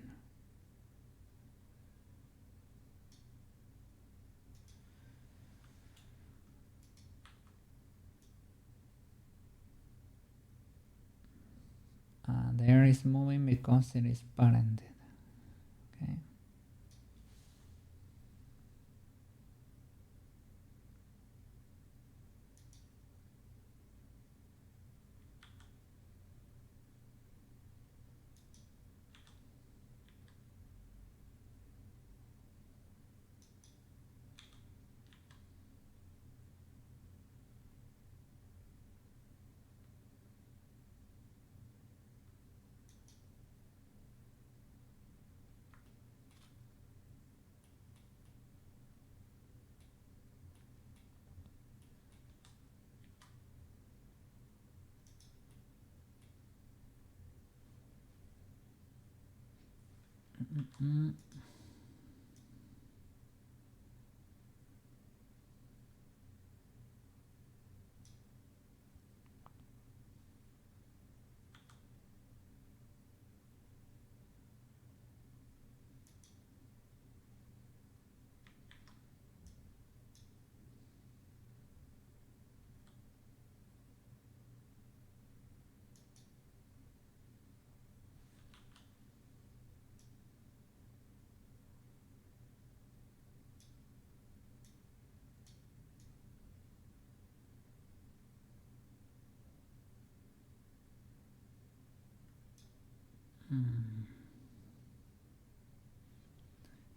There is moving because it is parented. Okay.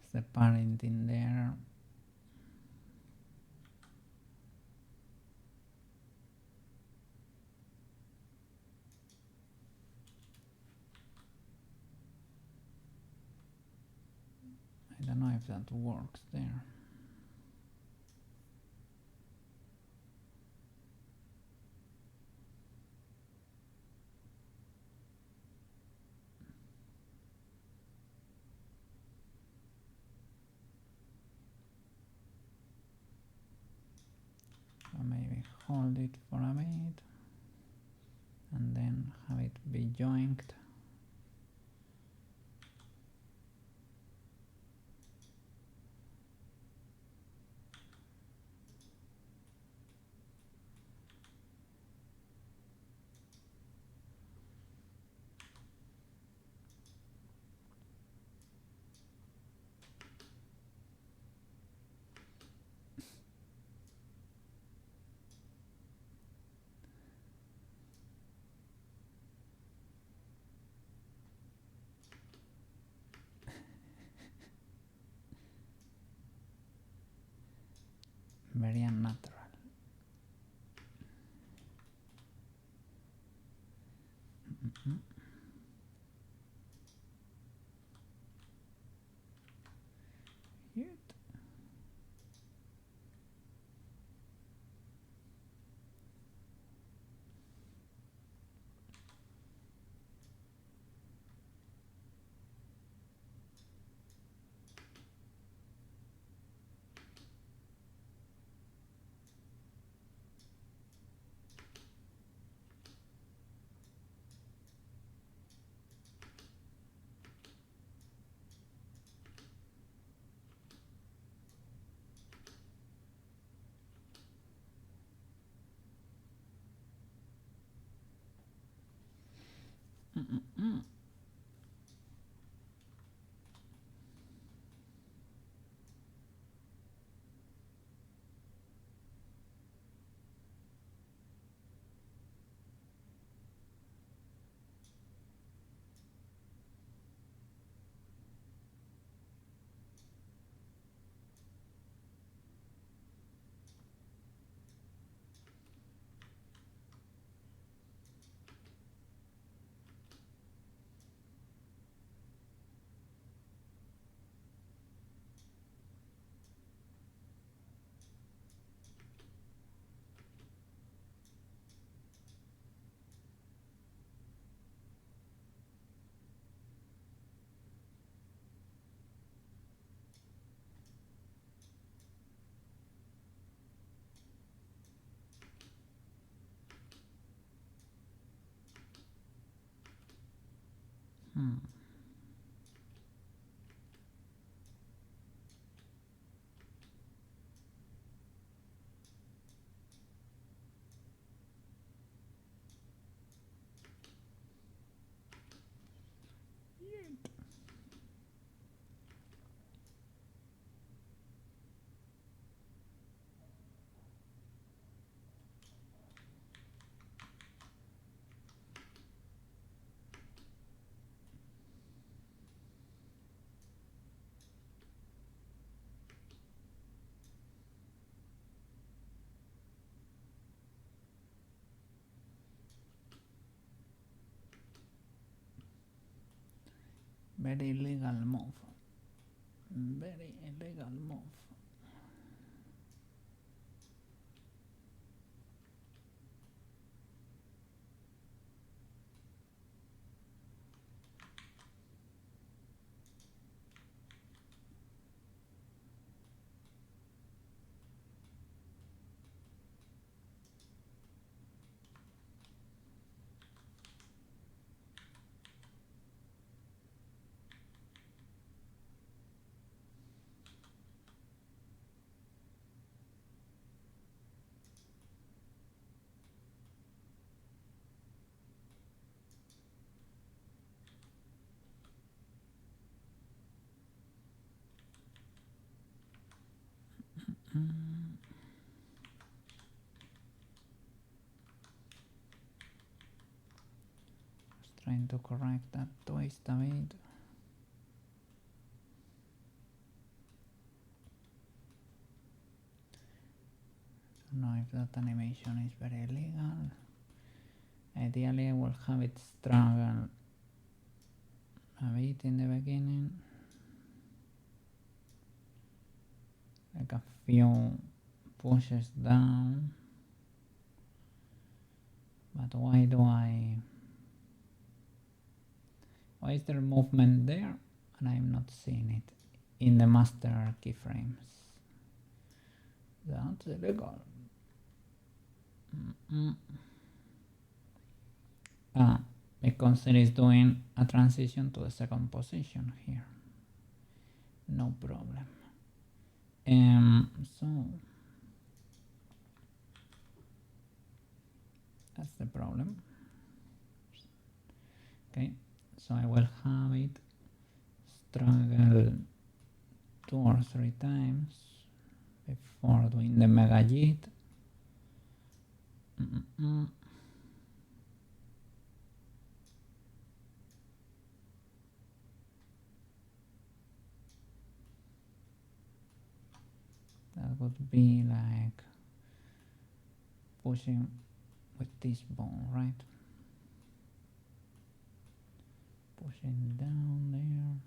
It's the parenting there. I don't know if that works there. hold it for a bit and then have it be joined. Very unnatural. Cute. Very illegal move. Very illegal move. Trying to correct that twist a bit. Don't know if that animation is very legal. Ideally I will have it struggle a bit in the beginning. Like a few pushes down. But why is there movement there and I'm not seeing it in the master keyframes? That's illegal. Because it is doing a transition to the second position here. No problem. So that's the problem. Okay, so I will have it struggle 2 or 3 times before doing the mega jit. That would be like pushing with this bone, right? Pushing down there.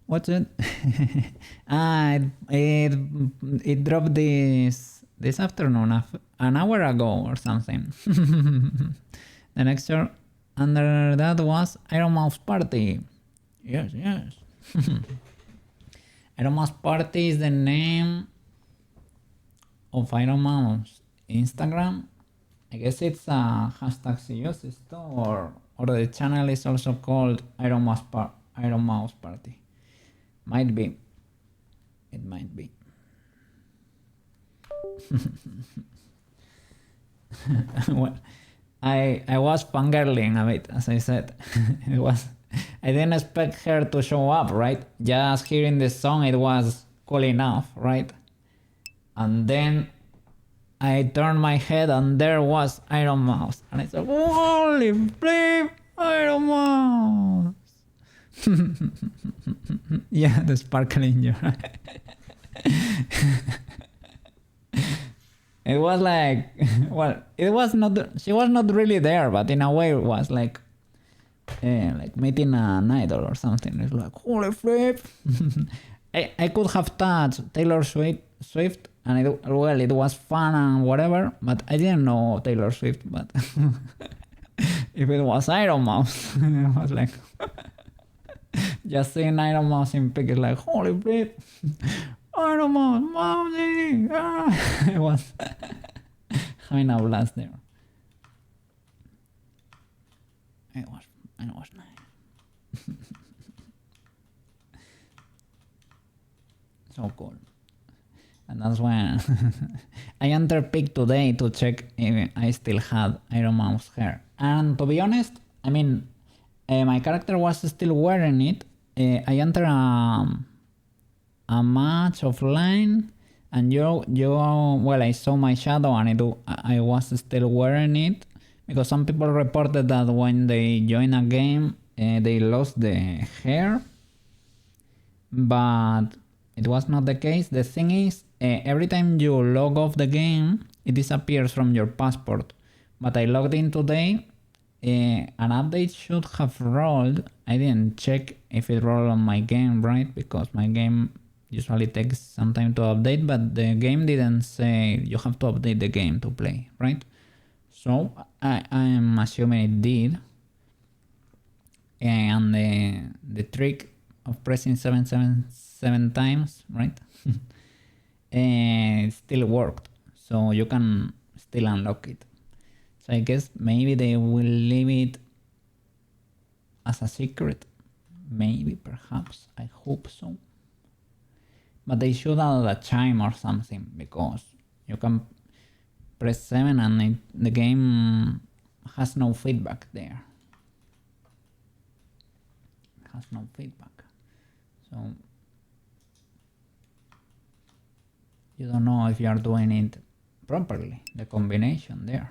What's it? It dropped this afternoon, an hour ago or something. The next year under that was Iron Mouse Party. Yes. Iron Mouse Party is the name of Iron Mouse Instagram. I guess it's a hashtag she uses too, or the channel is also called Iron Mouse Party. Might be. It might be. Well, I was fangirling a bit, as I said. I didn't expect her to show up, right? Just hearing the song, it was cool enough, right? And then I turned my head and there was Iron Mouse. And I said, holy flip, Iron Mouse! Yeah, the sparkle in your eye. It was like, well, it was not, she was not really there, but in a way it was like meeting an idol or something. It's like, holy flip! I could have touched Taylor Swift and it was fun and whatever, but I didn't know Taylor Swift, but if it was Iron Mouse, I was like, just seeing Iron Mouse in pic is like, holy flip! Iron Mouse, Mousy! I was having a blast there. It was nice. So cool. And that's when I entered Pick today to check if I still had Iron Mouse hair. And to be honest, I mean, my character was still wearing it. I entered a match offline, and well, I saw my shadow and I was still wearing it, because some people reported that when they join a game, they lost the hair, but it was not the case. The thing is, every time you log off the game, it disappears from your passport. But I logged in today, an update should have rolled. I didn't check if it rolled on my game, right? Because my game usually takes some time to update, but the game didn't say you have to update the game to play, right? So I'm assuming it did. And the trick of pressing 777 times, right? It still worked. So you can still unlock it. So I guess maybe they will leave it as a secret. Maybe, perhaps. I hope so. But they should add a chime or something, because you can press 7 and the game has no feedback there. It has no feedback. So you don't know if you are doing it properly, the combination there.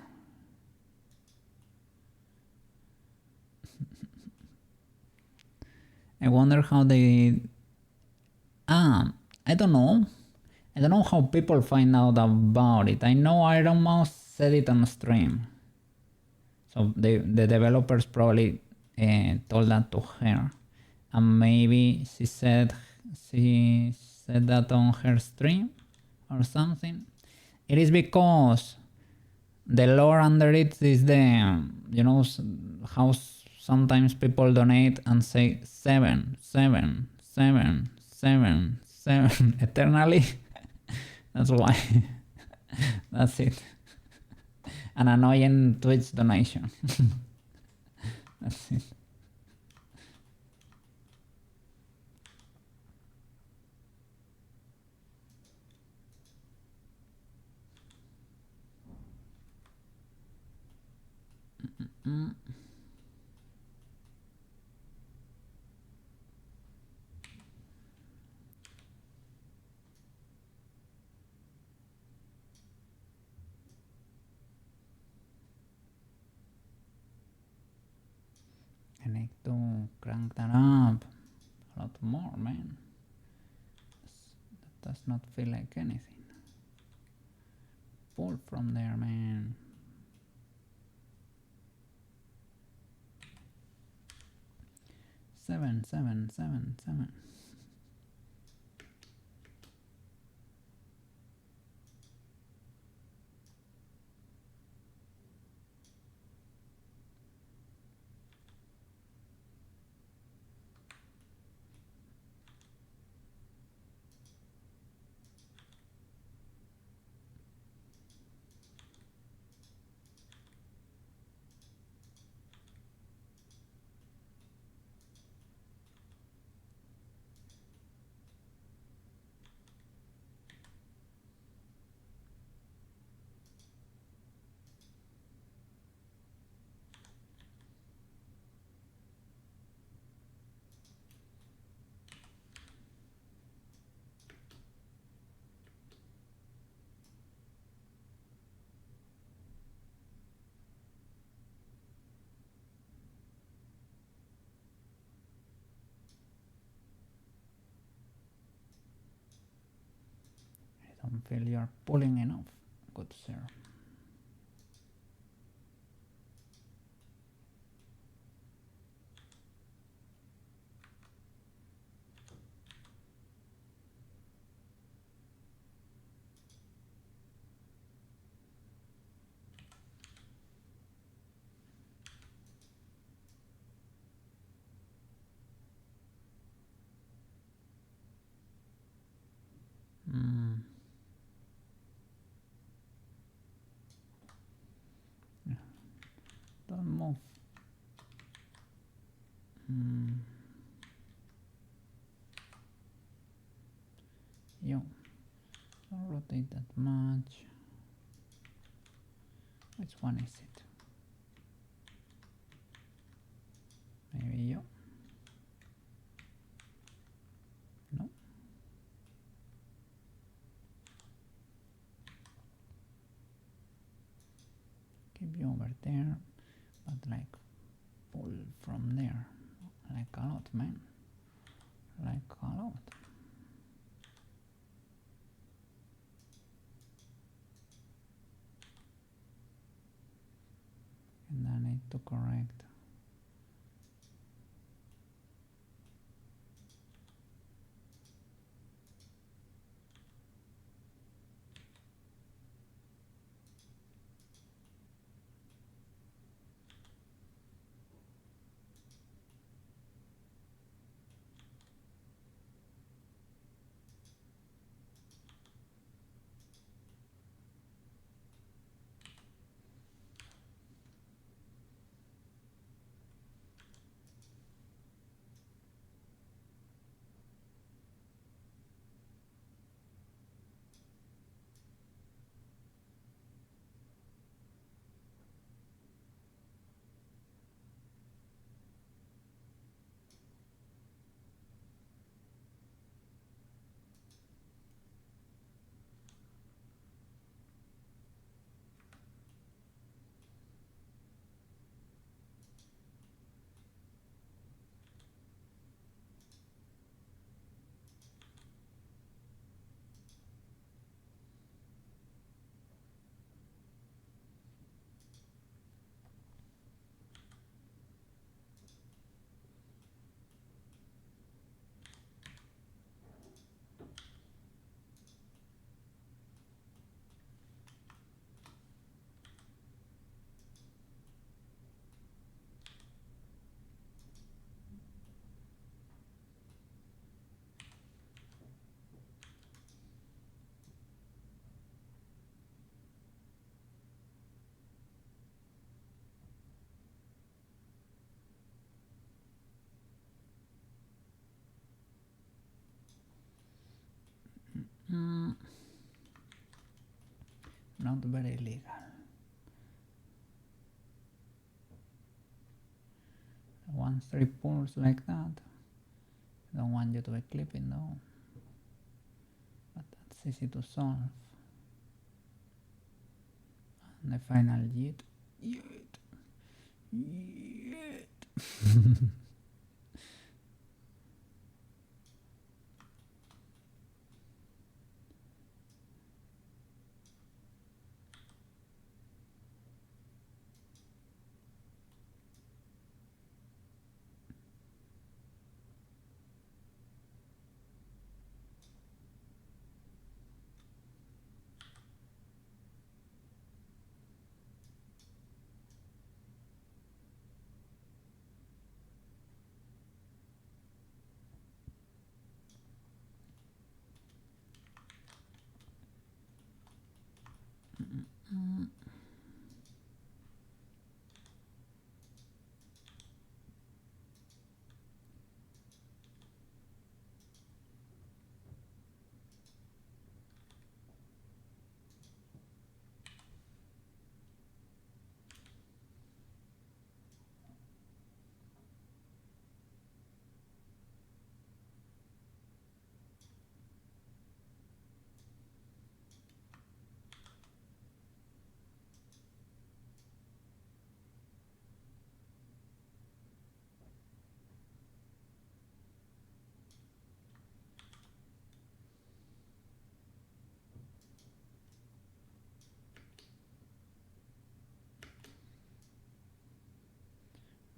I wonder how they... I don't know. I don't know how people find out about it. I know Iron Mouse said it on stream. So the developers probably told that to her. And maybe she said that on her stream or something. It is because the lore under it is the, you know, how sometimes people donate and say 7, 7, 7, 7, 7 eternally. That's why. That's it. An annoying Twitch donation. That's it. I need to crank that up a lot more, man. That does not feel like anything. Pull from there, man. Seven, seven, seven, seven. I don't feel you're pulling enough, good sir. Don't move. Yo, don't rotate that much. Which one is it? Maybe yo. No. Keep you over there, but like pull from there. Like a lot, man. Like a lot. And I need to correct. not very legal. One strip pulls like that. Don't want you to be clipping though. But that's easy to solve. And the final yet.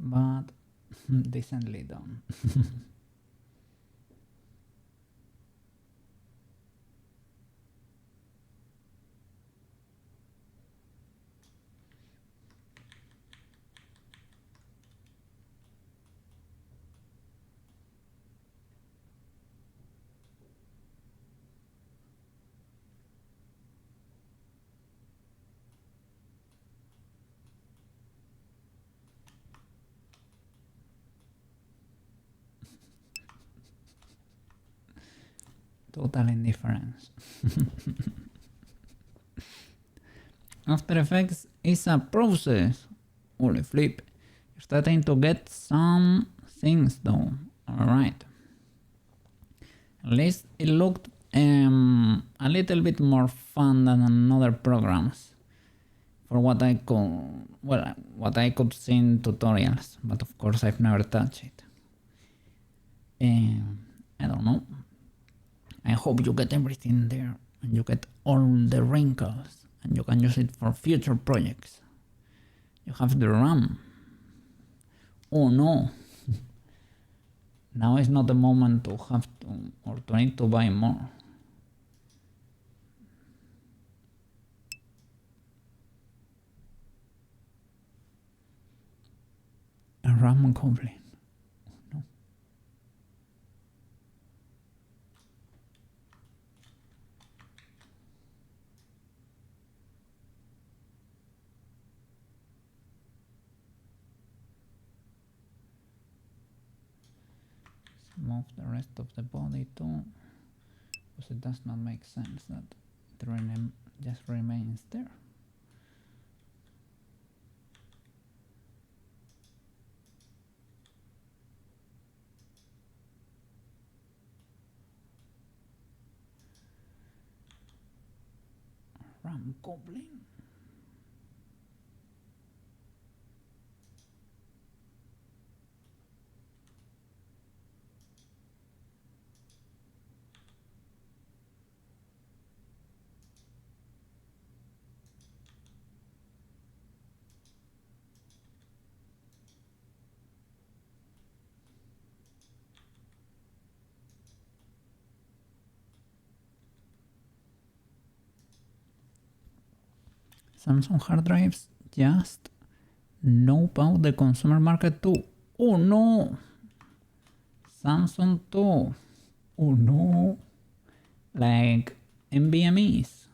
But decently done. Total indifference. After Effects is a process. Holy flip. You're starting to get some things though. Alright. At least it looked a little bit more fun than other programs. For what I could see in tutorials. But of course I've never touched it. I don't know. I hope you get everything there and you get all the wrinkles and you can use it for future projects. You have the RAM. Oh no. Now is not the moment to have to or to need to buy more. A RAM goblin. No. Move the rest of the body too, because it does not make sense that it just remains there. Ram Goblin. Samsung hard drives just nope out the consumer market too. Oh no! Samsung too. Oh no! Like NVMe's.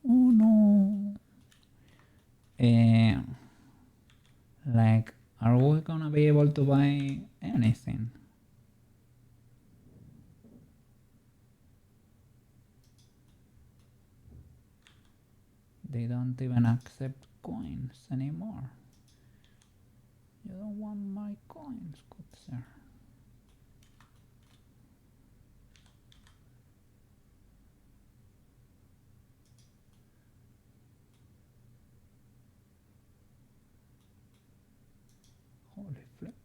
Oh no! Like, are we gonna be able to buy anything? they don't even accept coins anymore. You don't want my coins, good sir. Holy flip.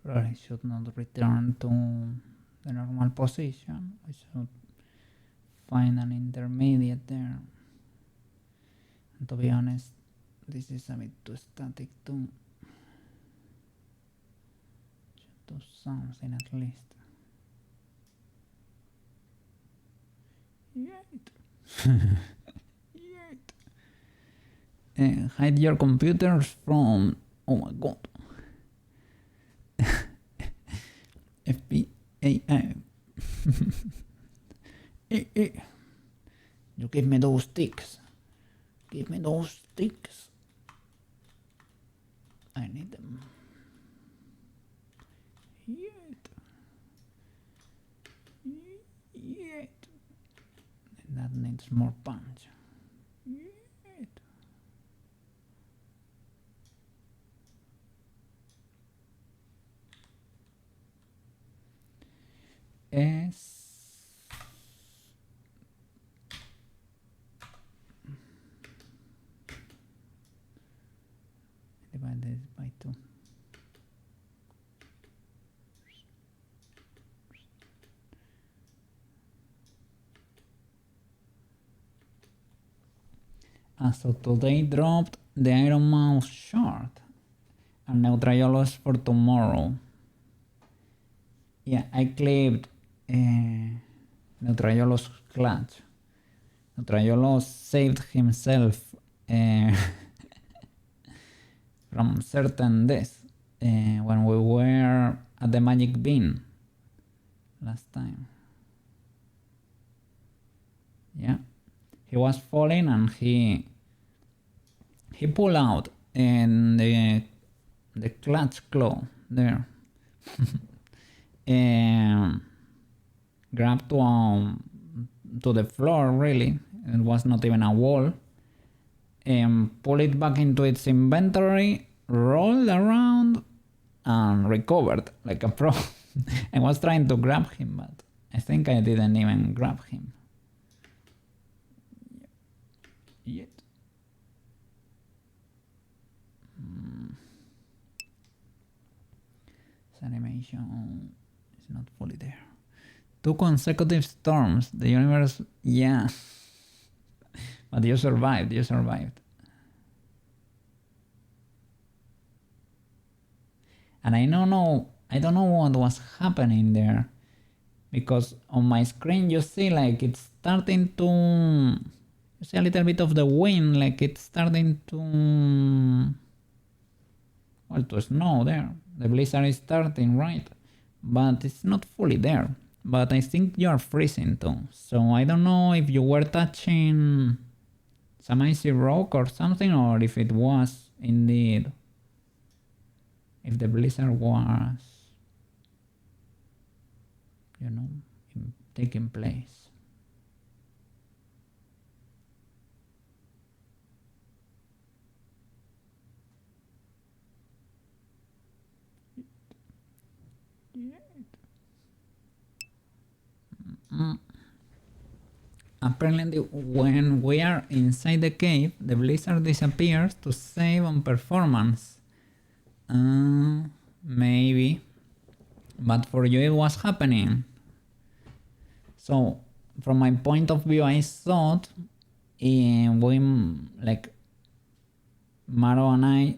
Really should not return to the normal position. I should find an intermediate there. And to be honest, this is a bit too static to do something at least. Yet. Hide your computers from... Oh my god. FBI. You give me those sticks. Give me those sticks. I need them. Yet. That needs more punch. Yet. Es divided by 2. So today dropped the Iron Mouse shard and Neutraiolos for tomorrow. Yeah, I clipped Neutraiolos clutch. Neutraiolos saved himself from certain death when we were at the Magic Bean last time. Yeah, he was falling and he pulled out and the clutch claw there. Grabbed to the floor, really. It was not even a wall. Pull it back into its inventory, rolled around, and recovered like a pro. I was trying to grab him, but I think I didn't even grab him. Yet. This animation is not fully there. 2 consecutive storms. The universe, yeah. But you survived. And I don't know what was happening there, because on my screen you see like it's starting to, you see a little bit of the wind, like it's starting to, well, to snow there. The blizzard is starting, right? But it's not fully there. But I think you are freezing too. So I don't know if you were touching some icy rock or something, or if it was indeed, if the blizzard was, you know, taking place. apparently when we are inside the cave, the blizzard disappears to save on performance. Maybe. But for you it was happening. So from my point of view, I thought we, like Maro and I,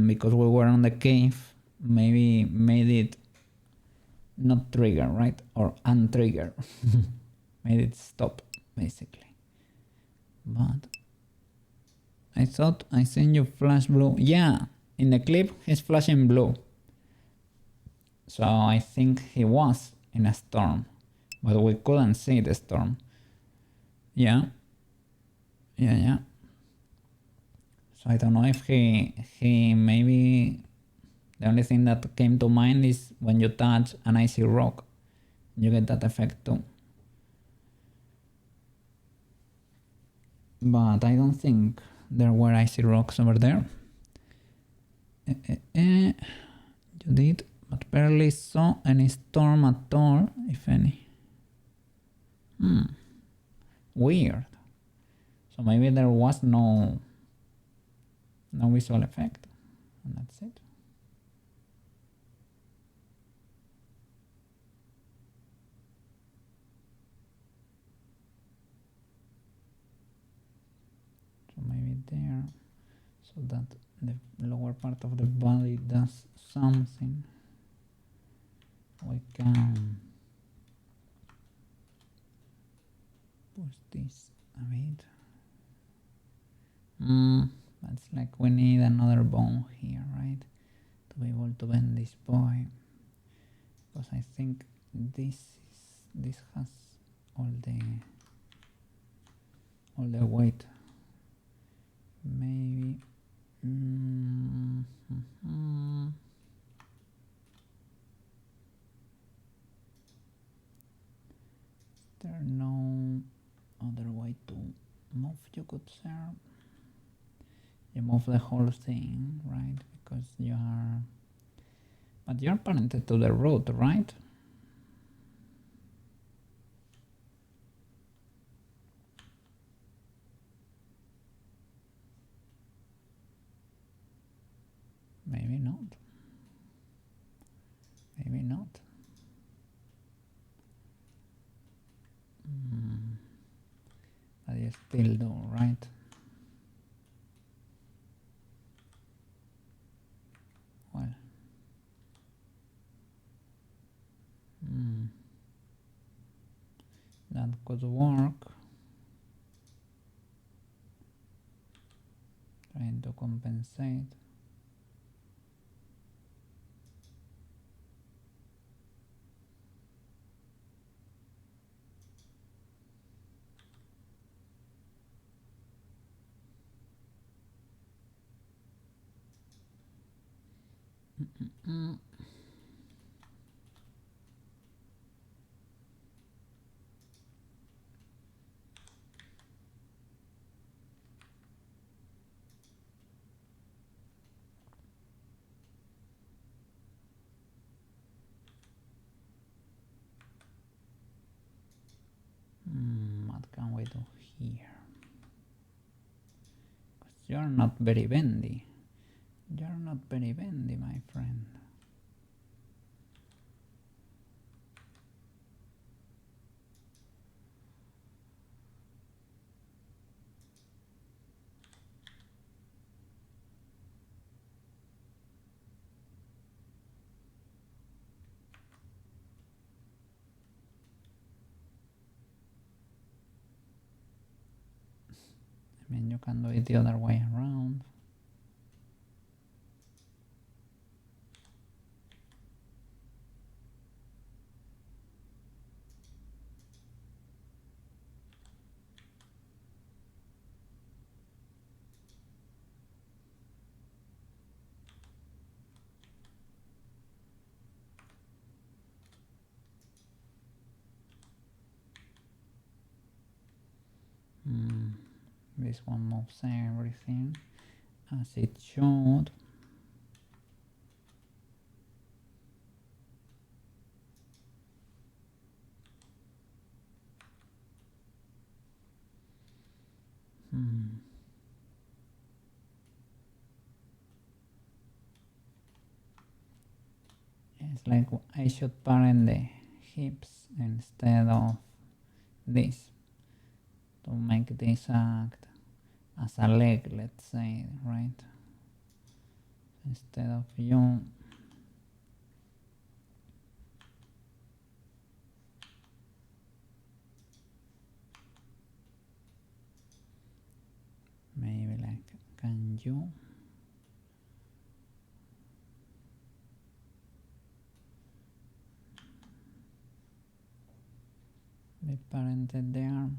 because we were on the cave, maybe made it not trigger, right? Or untrigger. Made it stop, basically. But I thought I seen you flash blue. Yeah, in the clip he's flashing blue. So I think he was in a storm, but we couldn't see the storm. Yeah. So I don't know if he maybe, the only thing that came to mind is when you touch an icy rock, you get that effect too. But I don't think there were icy rocks over there. You did, but barely saw any storm at all, if any. Weird. So maybe there was no visual effect, and that's it. So maybe there, so that the lower part of the body does something. We can push this a bit. That's like we need another bone here, right? To be able to bend this boy. Because I think this has all the weight. Maybe. There no other way to move, you could say. You move the whole thing, right? Because you are, but you're parented to the root, right? Maybe not. Maybe not. But you still do, right? Well. That could work. Trying to compensate. What can we do here? Because you're not very bendy. You're not very bendy, my friend. I mean, you can do it the other way around. This one moves everything as it should. It's like I should parent the hips instead of this to make this act as a leg, let's say, right? Instead of you. Maybe like, can you? Be parented the arm.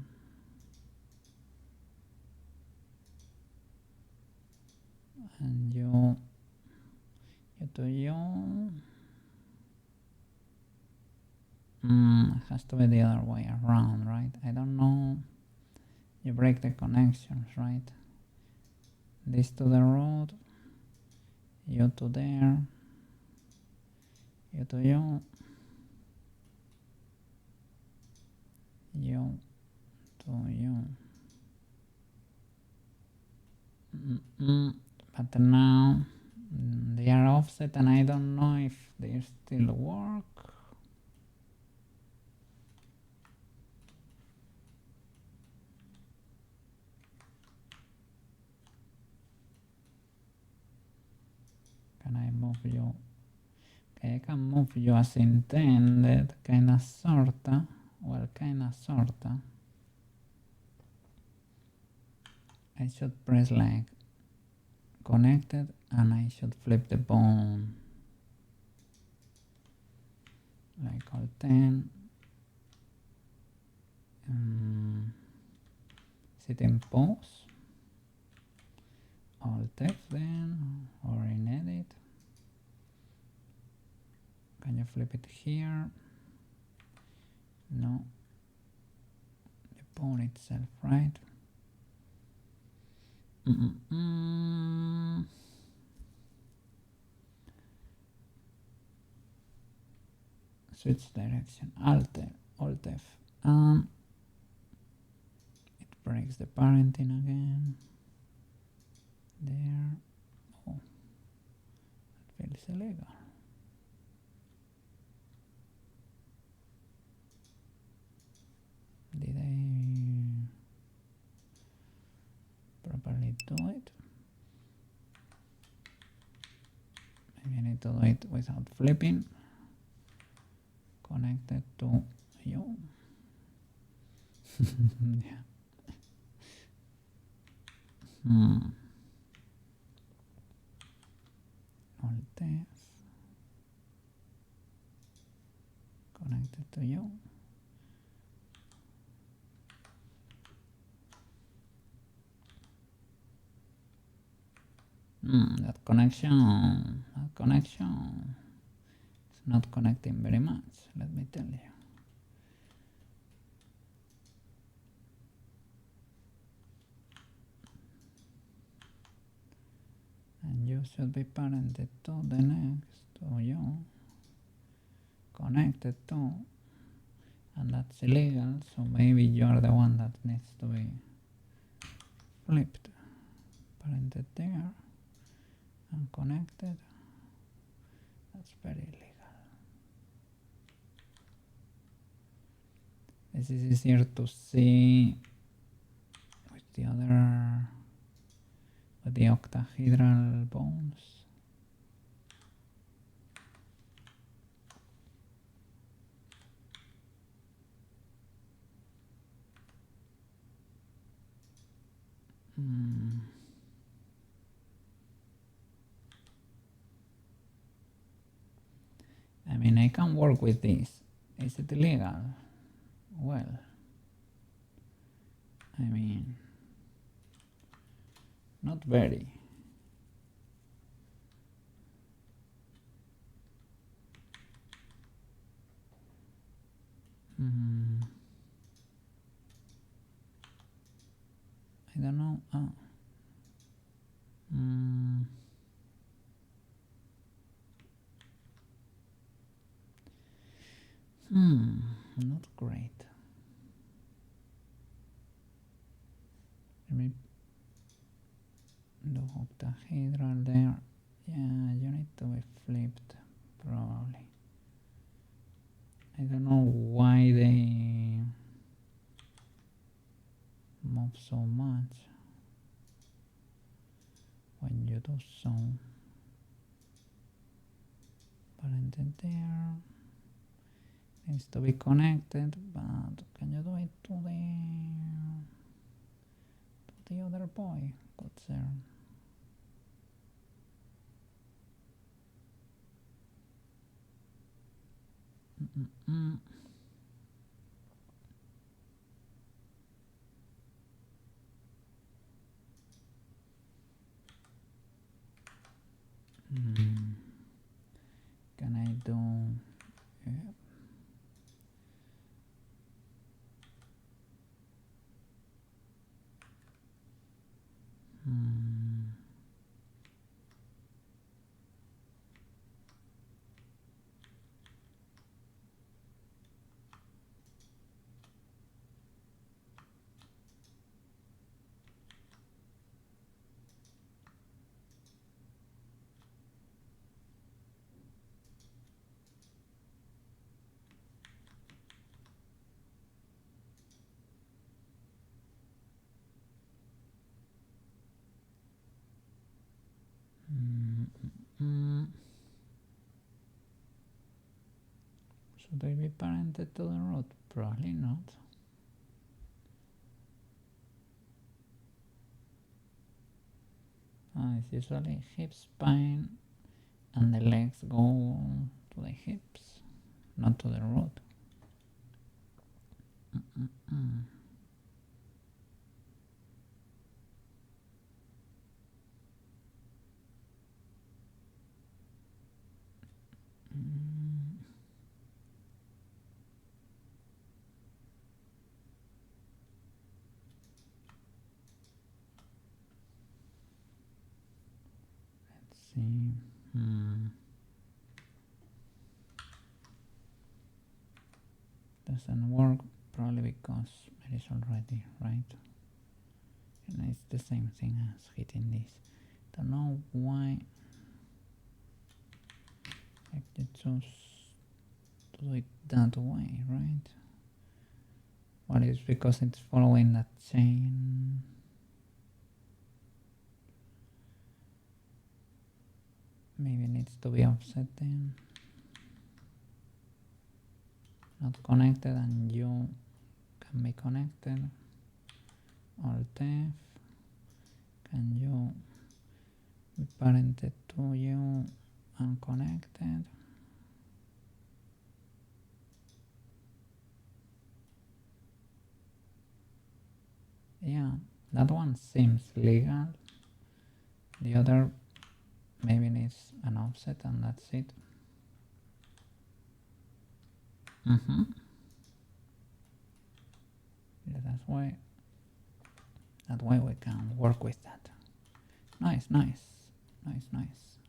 And you to you. It has to be the other way around, right? I don't know. You break the connections, right? This to the road, you to there, you to you, you to you. But now they are offset and I don't know if they still work. Can I move you? Okay, I can move you as intended, kinda sorta. Well, kinda sorta. I should press like connected and I should flip the bone. Like Alt-10. Sit in pose. Alt-F then, or in edit. Can you flip it here? No. The bone itself, right? Switch direction. Alt-F. It breaks the parenting again. There. Oh, that feels illegal. Did I properly do it? Maybe I need to do it without flipping. Connected to you. Yeah. Alt-F. Connected to you. That connection it's not connecting very much, let me tell you. And you should be parented to the next, to you, connected to, and that's illegal, so maybe you're the one that needs to be flipped. Parented there, and connected, that's very illegal. This is easier to see with the other, with the octahedral bones. I mean, I can work with this. Is it illegal? Well, I mean, not very. I don't know. Not great. Let me do octahedral there. Yeah, you need to be flipped, probably. I don't know why they move so much when you do so. Parented there needs to be connected, but can you do it to the other boy? Good sir. Can I do? Yeah. Should they be parented to the root? Probably not. It's usually hip spine and the legs go to the hips, not to the root. Let's see. Doesn't work probably because it is already right, and it's the same thing as hitting this. Don't know why I choose to do it that way, right? What is because it's following that chain? Maybe it needs to be offset then. Not connected, and you can be connected. Alt F. Can you be parented to you unconnected? Yeah, that one seems legal. The other maybe needs an offset, and that's it. Yeah, that way we can work with that. Nice.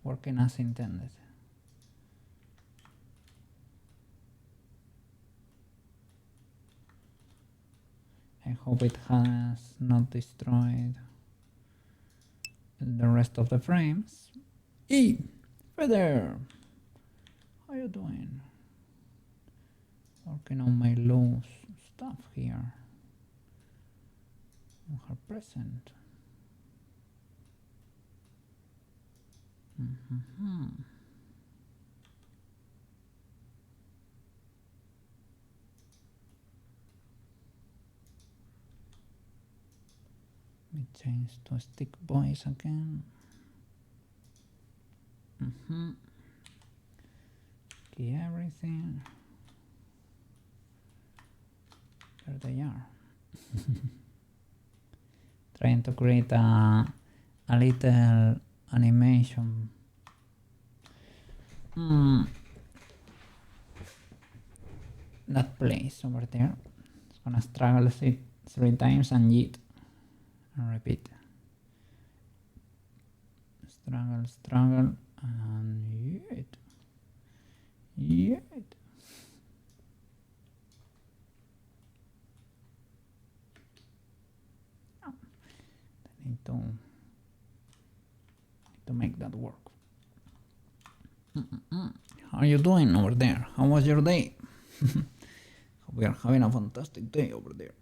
Working as intended. I hope it has not destroyed the rest of the frames. Feather! How you doing? Working on my loose stuff here. On her present. Let me change to stick boys again. Key everything. There they are. Trying to create a little animation. That place over there. It's gonna struggle it 3 times and yeet. And repeat. Struggle, and yeet. I need to make that work. How are you doing over there? How was your day? We are having a fantastic day over there.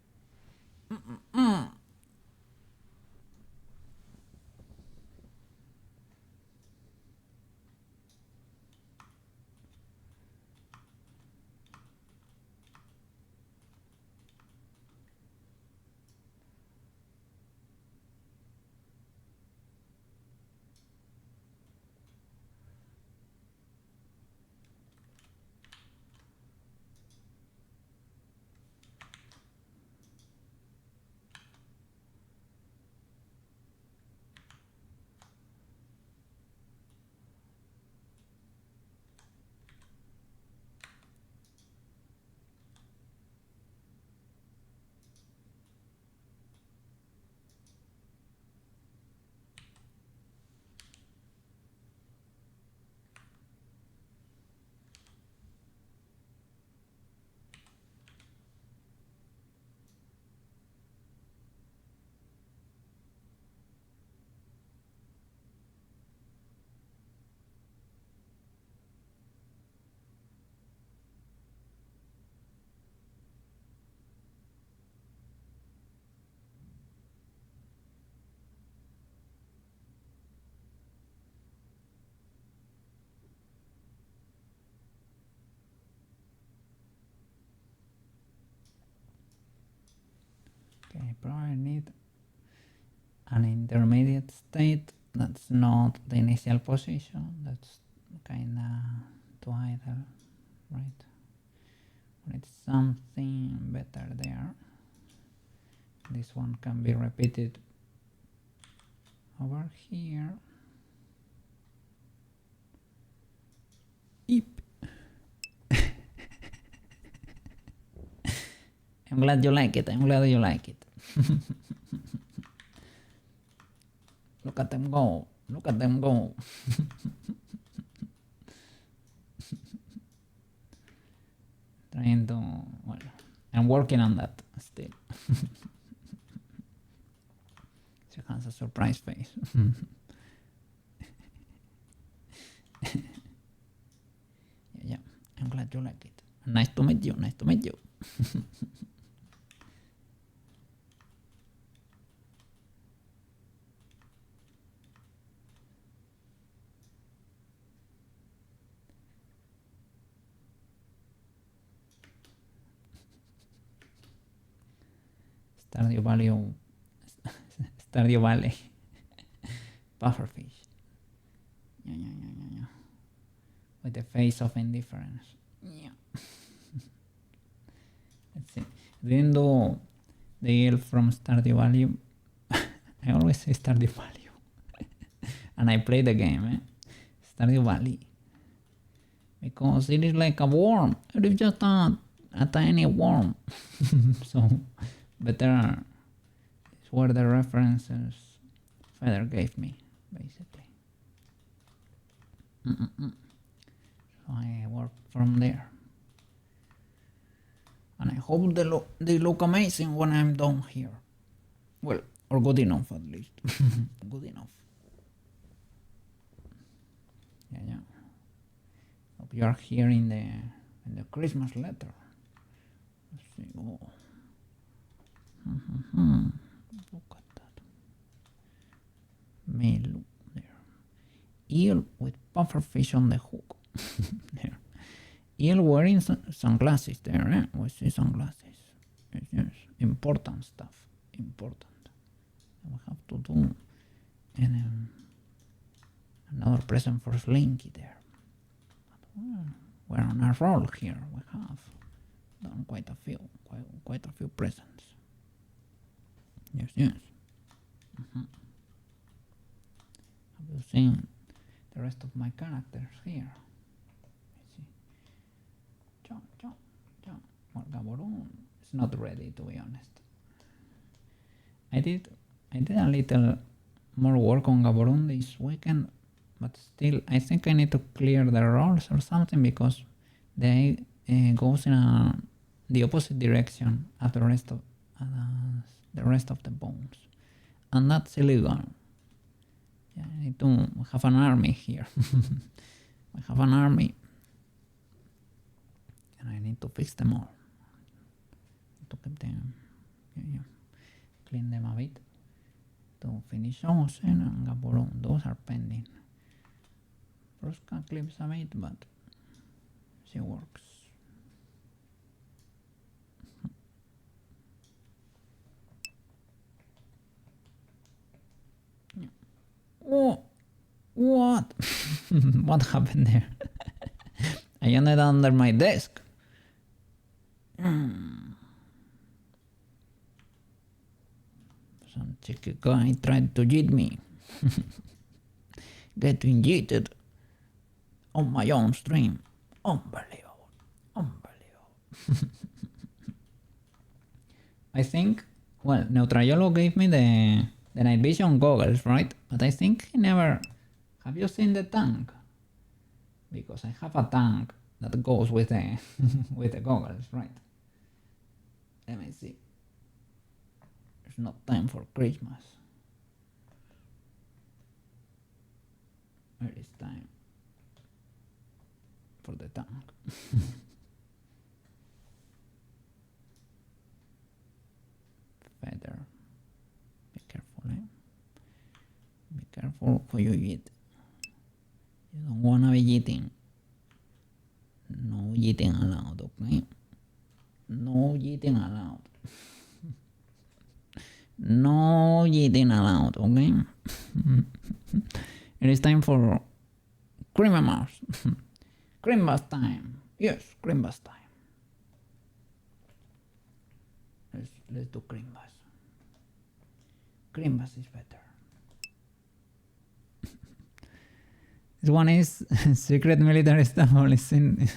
Okay, probably need an intermediate state that's not the initial position. That's kinda too idle, right? We need something better there. This one can be repeated over here. Eep. I'm glad you like it. I'm glad you like it. Look at them go. Look at them go. Trying to, well, I'm working on that still. She has a surprise face. Yeah, I'm glad you like it. Nice to meet you. Nice to meet you. Stardew Valley. Stardew Valley. Pufferfish. Yeah. With the face of indifference. Yeah. Let's see. Didn't do the elf from Stardew Valley. I always say Stardew Valley. And I play the game, Stardew Valley. Because it is like a worm. It is just a tiny worm. So better is where the references Feather gave me, basically. So I work from there. And I hope they look amazing when I'm done here. Well, or good enough at least. Good enough. Yeah. Hope you are here in the Christmas letter. Let's see. Oh. Look at that. Melu there. Eel with pufferfish on the hook. There. Eel wearing sunglasses there, We see sunglasses. Yes. Important stuff. Important. We have to do another present for Slinky there. We're on a roll here. We have done quite a few presents. Yes. Have you seen the rest of my characters here? Let's see. John. Well, Gaborone is not ready, to be honest. I did a little more work on Gaborone this weekend, but still, I think I need to clear the rolls or something because they goes in the opposite direction as the rest of the bones, and that's illegal. Yeah, I need to have an army here. I have an army and I need to fix them all. To keep them, clean them a bit. To finish Ocean and Gaborone, those are pending. Proska clips a bit, but she works. Oh, what? What happened there? I ended under my desk. Some cheeky guy tried to cheat me. Getting cheated on my own stream. Unbelievable. I think, well, Neutrayolo gave me the night vision goggles, right? But I think he never... Have you seen the tank? Because I have a tank that goes with the with the goggles, right? Let me see. It's not time for Christmas. It is time for the tank. Feather. Be careful, eh? Be careful for you eat. You don't wanna be eating. No eating allowed, okay? No eating allowed. No eating allowed, okay? It is time for Christmas. Christmas time. Yes, Christmas time. Let's do Christmas. Christmas is better. This one is secret military stuff. Listen.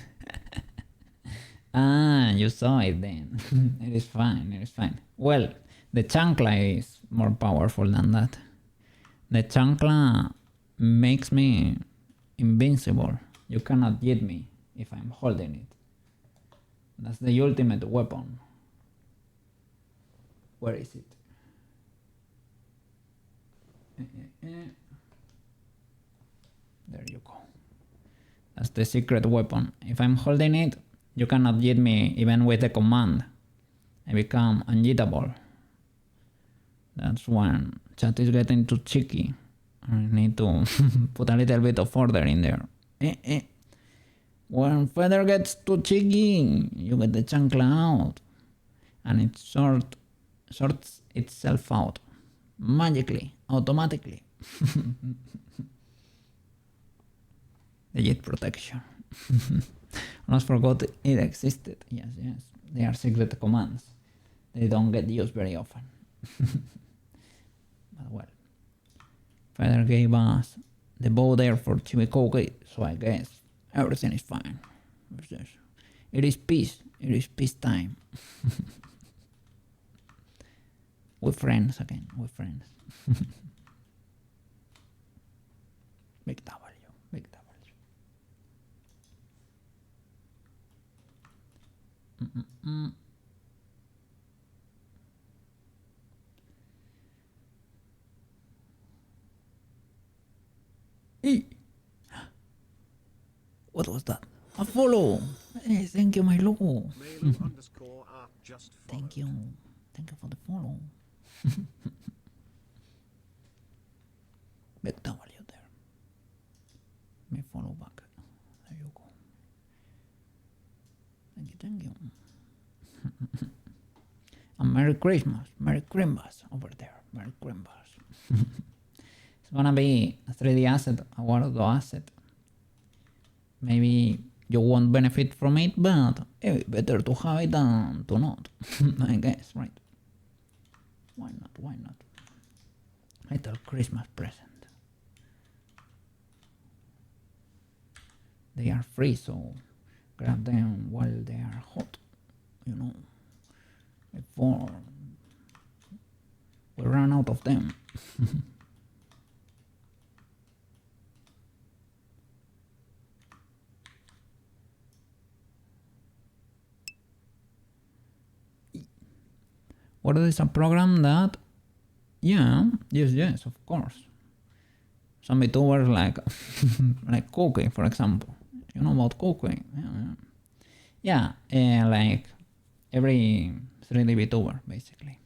Ah, you saw it then. It is fine. It is fine. Well, the chancla is more powerful than that. The chancla makes me invincible. You cannot hit me if I'm holding it. That's the ultimate weapon. Where is it? There you go. That's the secret weapon. If I'm holding it, you cannot hit me even with the command. I become unhittable. That's when chat is getting too cheeky. I need to put a little bit of order in there. When Feather gets too cheeky, you get the chancla out. And it sorts itself out. Magically, automatically. The jet protection. Almost forgot it existed. Yes. They are secret commands. They don't get used very often. But well. Feather gave us the bow there for Chibicoke, so I guess everything is fine. It is peace. It is peace time. We're friends again. We're friends. Big W. Big W. What was that? A follow! Hey, thank you, my logo. Thank you. Thank you for the follow. Big W there. Me follow back. There you go. Thank you. And Merry Christmas. Merry Christmas over there. Merry Christmas. It's gonna be a 3D asset, a Wardo asset. Maybe you won't benefit from it, but better to have it than to not. I guess, right? Why not? Little Christmas present. They are free, so grab them while they are hot, you know, before we run out of them. What is a program that, yes, of course. Some VTubers like like Cookie, for example. You know about Cookie? Yeah. Yeah, like every 3D VTuber basically.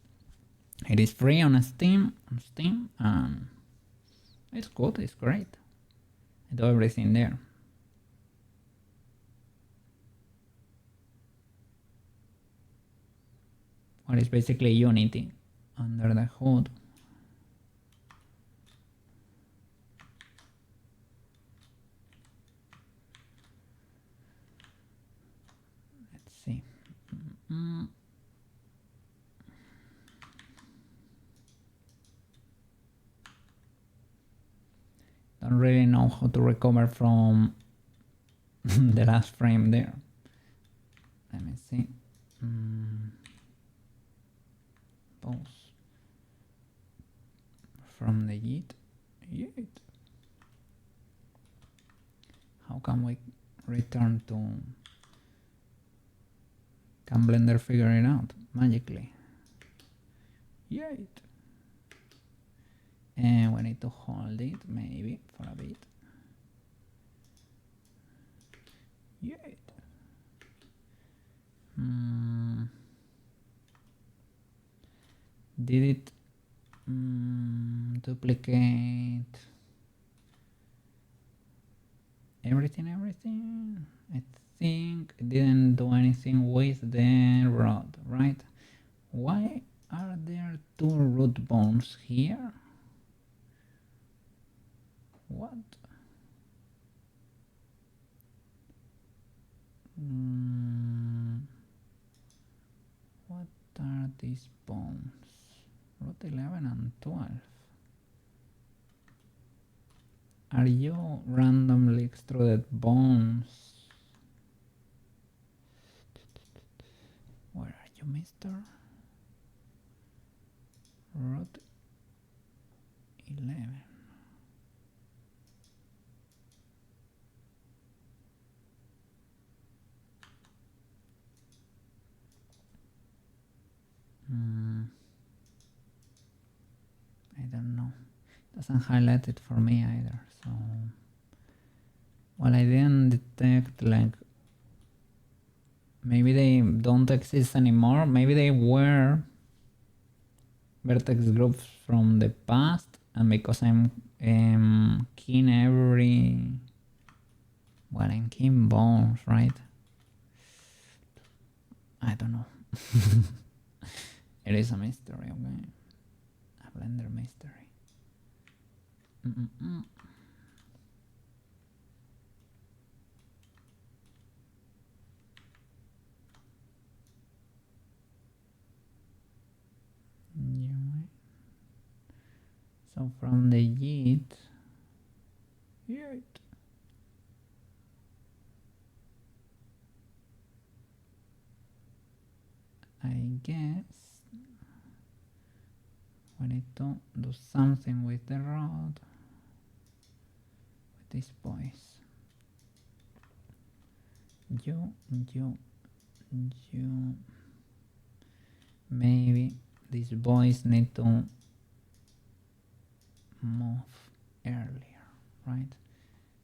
It is free on Steam, and it's good. It's great. I do everything there. Well, it's basically Unity under the hood. Let's see. Don't really know how to recover from the last frame there. Let me see. Pause. From the yeet. How can we return to... Can Blender figure it out magically? Yeet. And we need to hold it maybe for a bit. Yeet. Did it duplicate everything? I think it didn't do anything with the rod, right? Why are there two root bones here? What? What are these bones? Root 11 and 12. Are you randomly extruded bones? Where are you, mister? Root 11. I don't know. Doesn't highlight it for me either. So, well, I didn't detect, like, maybe they don't exist anymore. Maybe they were vertex groups from the past, and because I'm keying every... Well, I'm keying bones, right? I don't know. It is a mystery, okay? A Blender mystery. So from the yeet, I guess we need to do something with the rod, with these boys. You. Maybe these boys need to move earlier, right?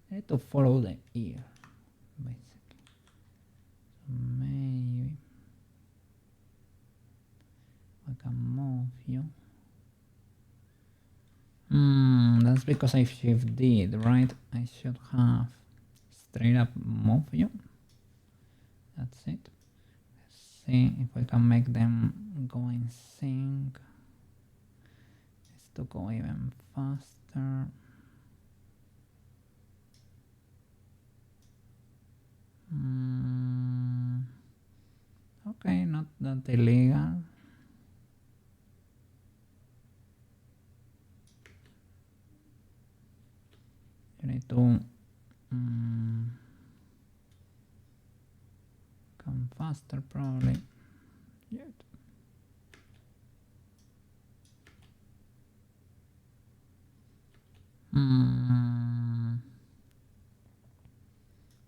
They need to follow the ear, basically. So maybe I can move you. That's because I shift did, right? I should have straight up move you. That's it. Let's see if we can make them go in sync. It's to go even faster. Okay, not that illegal. You need to come faster, probably. Yet.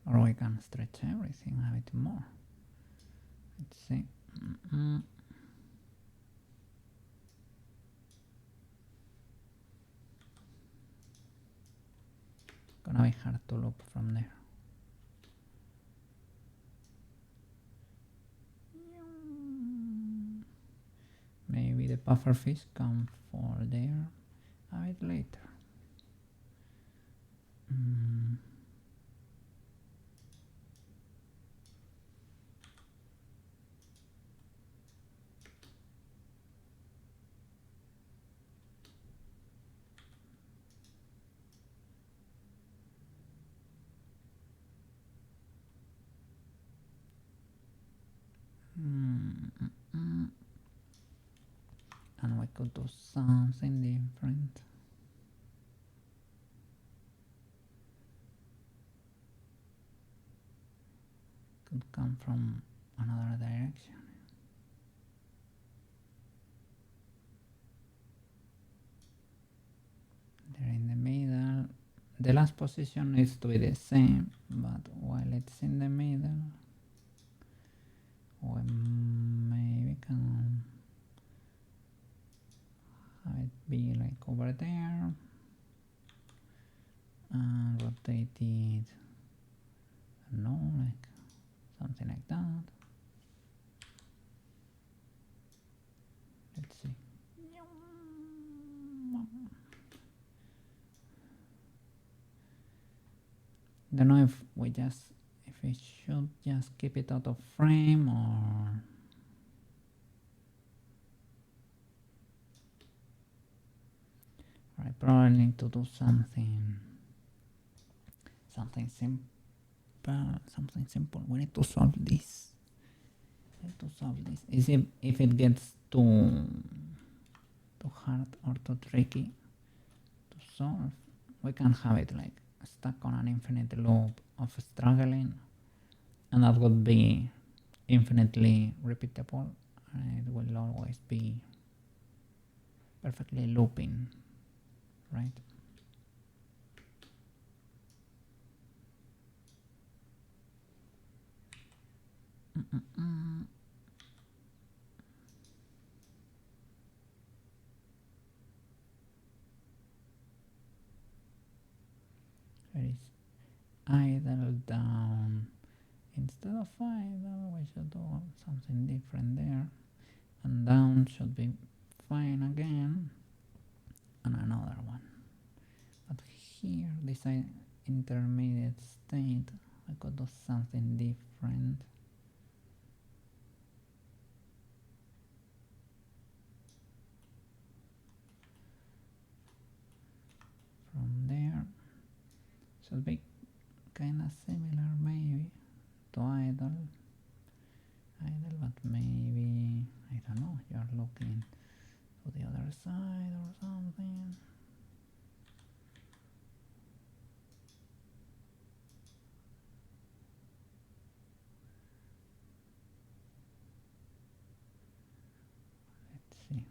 Or we can stretch everything a bit more. Let's see. Gonna be hard to loop from there. the pufferfish come for there a bit later. And we could do something different. Could come from another direction. They're in the middle. The last position needs to be the same, but while it's in the middle, we maybe can have it be like over there and rotate it, I don't know, like something like that. Let's see. Don't know if we should just keep it out of frame or I probably need to do something simple. We need to solve this. Is if it gets too hard or too tricky to solve, we can have it like stuck on an infinite loop of struggling, and that would be infinitely repeatable, and it will always be perfectly looping, right? There is idle down. Instead of idle, we should do something different there. And down should be fine again. And another one. But here, this intermediate state, I could do something different. From there, should be kind of similar maybe to idle, but maybe, I don't know, you're looking to the other side or something. Let's see.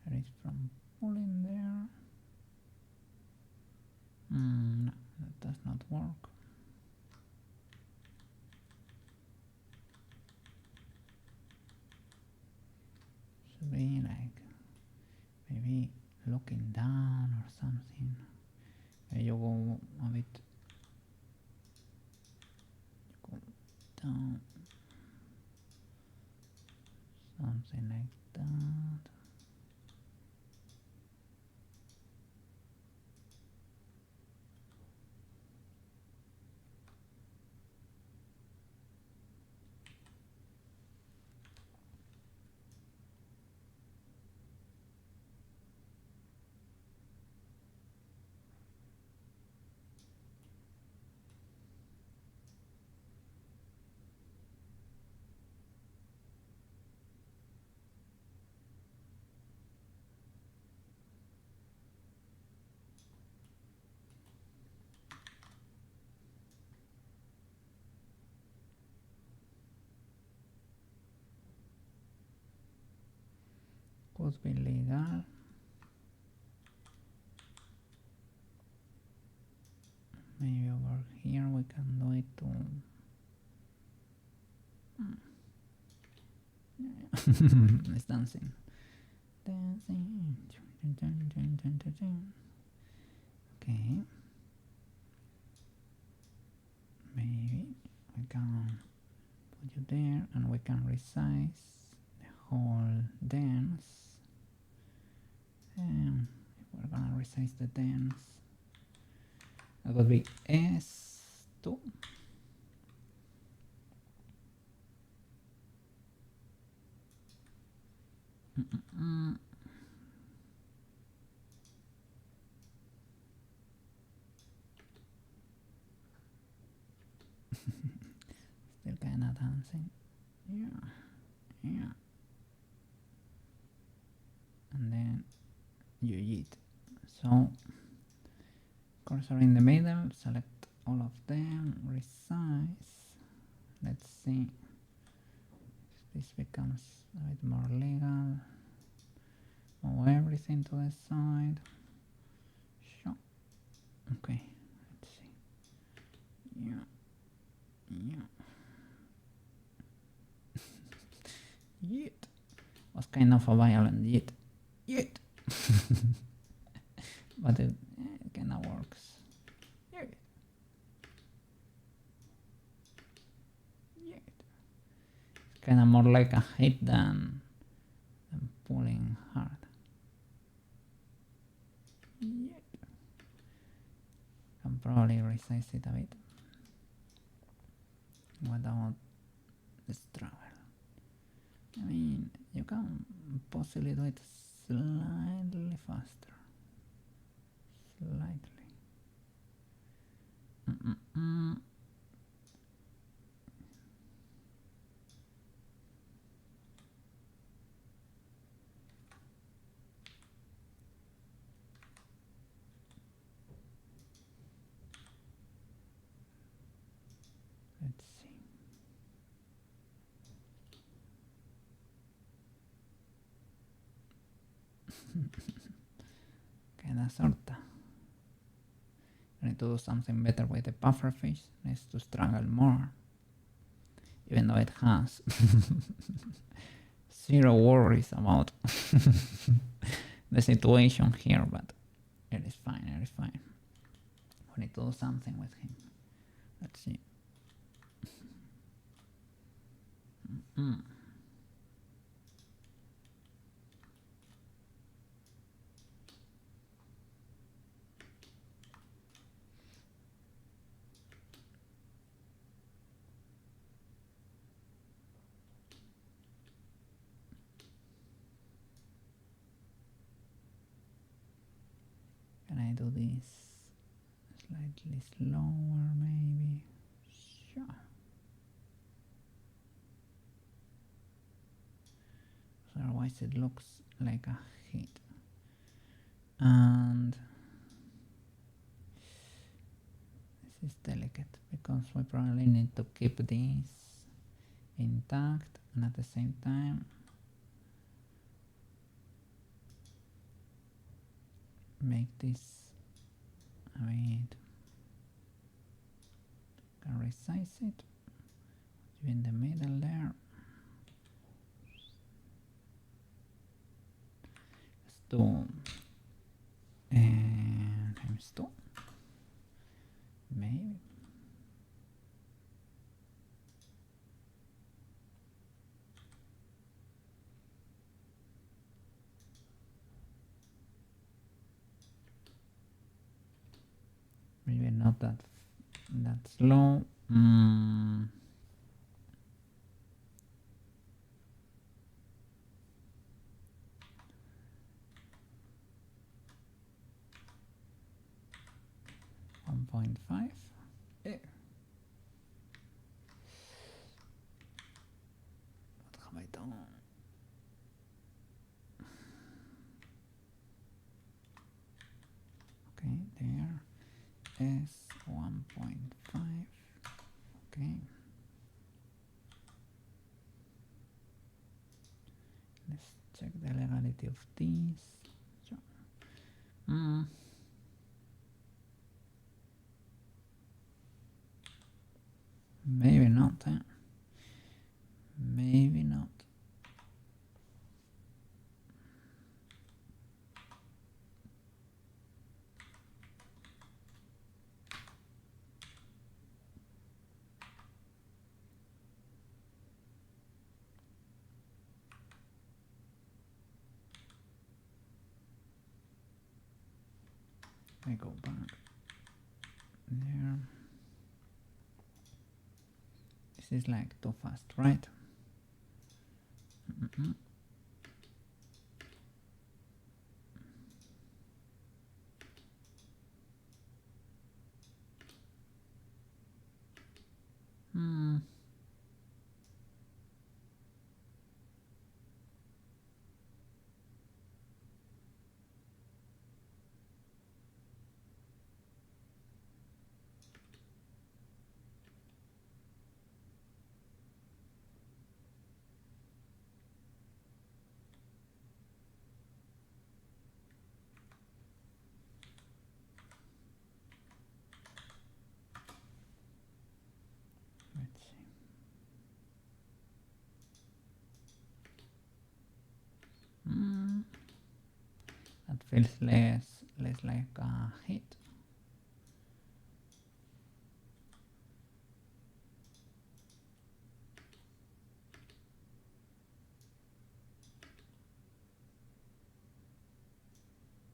That is from pulling there. No, that does not work. Should be like maybe looking down or something. You go a bit, you go down, something like that. could be legal. Maybe over here we can do it too. It's dancing. Dancing. Okay. Maybe we can put you there and we can resize the whole dance. And if we're gonna resize the dance, that would be S2. Still kinda dancing. Yeah. And then you yeet. So cursor in the middle, select all of them, resize. Let's see if this becomes a bit more legal. Move everything to the side. Sure. Okay, let's see. Yeah. Yeet. Was kind of a violent yeet. But it kinda works. Yeet. It's kinda more like a hit than pulling hard. Yeet. Can probably resize it a bit. Without the struggle. I mean, you can possibly do it slightly faster. Slightly. Let's see. Kinda sorta. I need to do something better with the pufferfish. Needs to struggle more. Even though it has zero worries about the situation here, but it is fine, We need to do something with him. Let's see. Can I do this slightly slower, maybe? Sure. Otherwise it looks like a hit. And this is delicate because we probably need to keep this intact and at the same time make this a bit. Can resize it in the middle there. Let's do times 2. Maybe. Maybe not that slow. 1.5. What have I done? Okay, there is 1.5. Okay. Let's check the legality totality of this. So, maybe not, eh? Maybe not. I go back there. This is like too fast, right? Let's see. That feels less like a hit.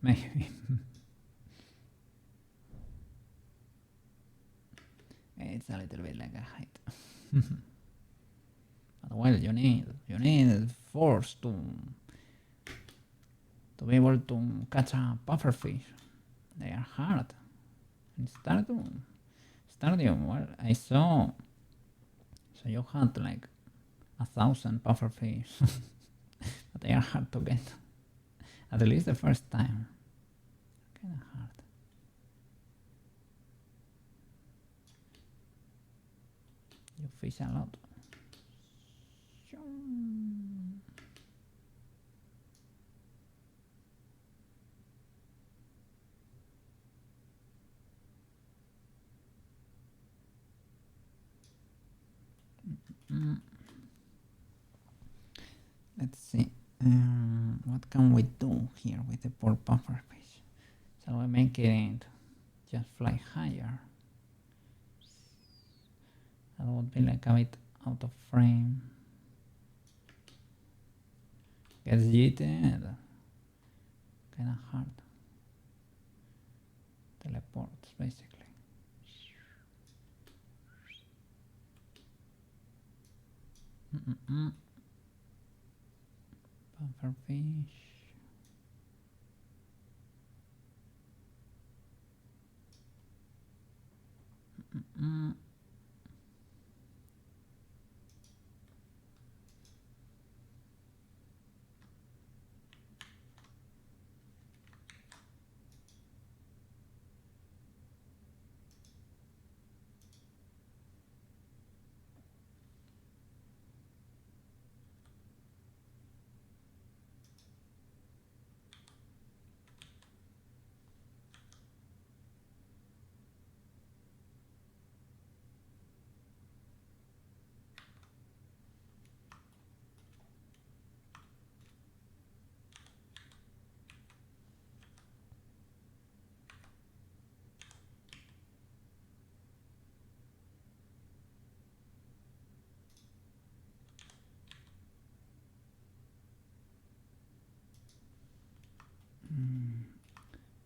Maybe. It's a little bit like a hit. But well, you need force to be able to catch a pufferfish. They are hard. And Stardew, well, I saw. So you had like 1,000 pufferfish, but they are hard to get. At least the first time. Kinda hard. You fish a lot. Let's see. What can we do here with the poor pufferfish? Shall we make it just fly higher? That would be like a bit out of frame. Gets yeeted. Kinda hard. Teleports basically. Pufferfish.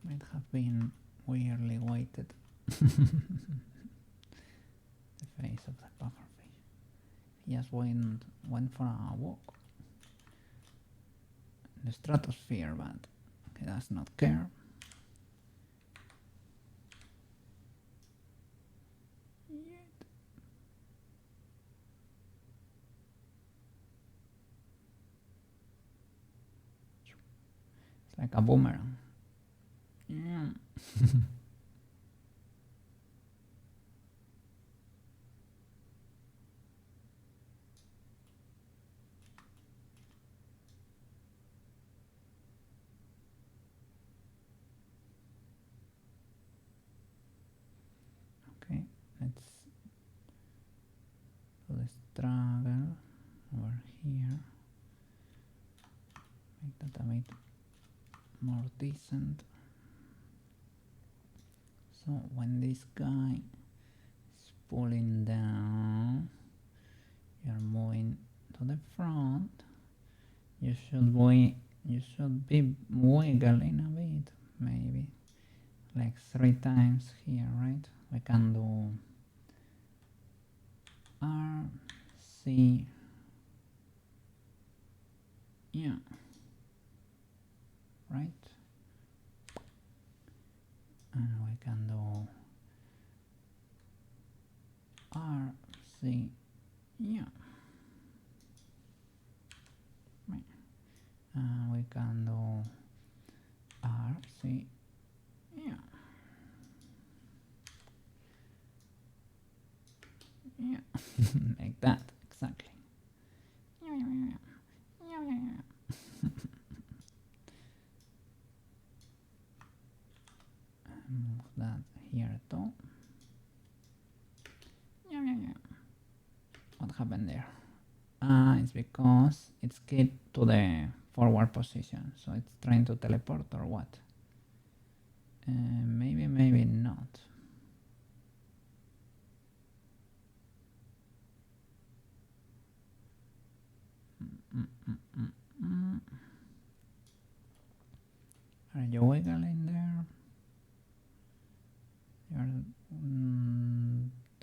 Might have been weirdly weighted. The face of the pufferfish. He just went for a walk in the stratosphere, but he does not care. It's like a boomerang. Yeah. struggle over here. Make that a bit more decent. So when this guy is pulling down, you're moving to the front. You should be wiggling a bit, maybe like 3 times here, right? We can do R, C, yeah, right? And we can do R, C, yeah. Right. And we can do R, C, yeah. Yeah, like that, exactly. Move that here too. What happened there? It's because it's keyed to the forward position, so it's trying to teleport or what? Maybe not. Are you wiggling there? You're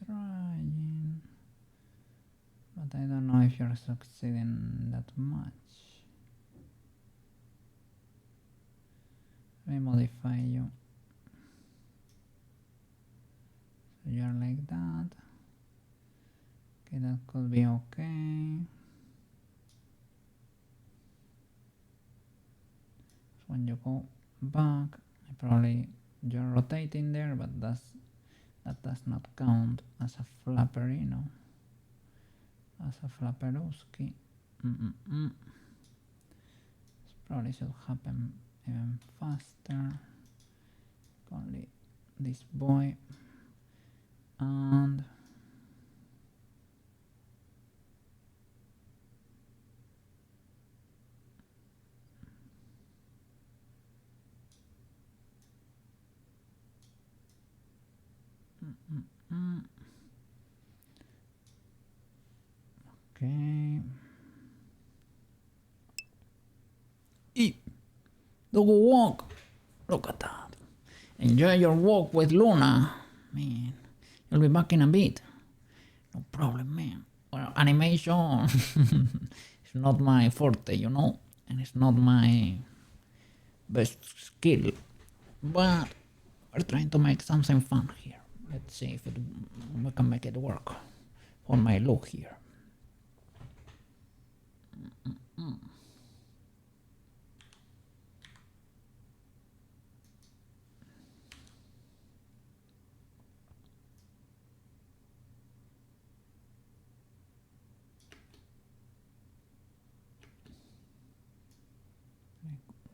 trying, but I don't know if you're succeeding that much. Let me modify you. So you're like that. Okay, that could be okay. So when you go back, you're rotating there, but that does not count as a flapperino, as a flapperooski. This probably should happen even faster. Only this boy and okay. Do walk. Look at that. Enjoy your walk with Luna. Man, you'll be back in a bit. No problem, man. Well, animation is not my forte, you know, and it's not my best skill. But we're trying to make something fun here. Let's see if we can make it work for my look here.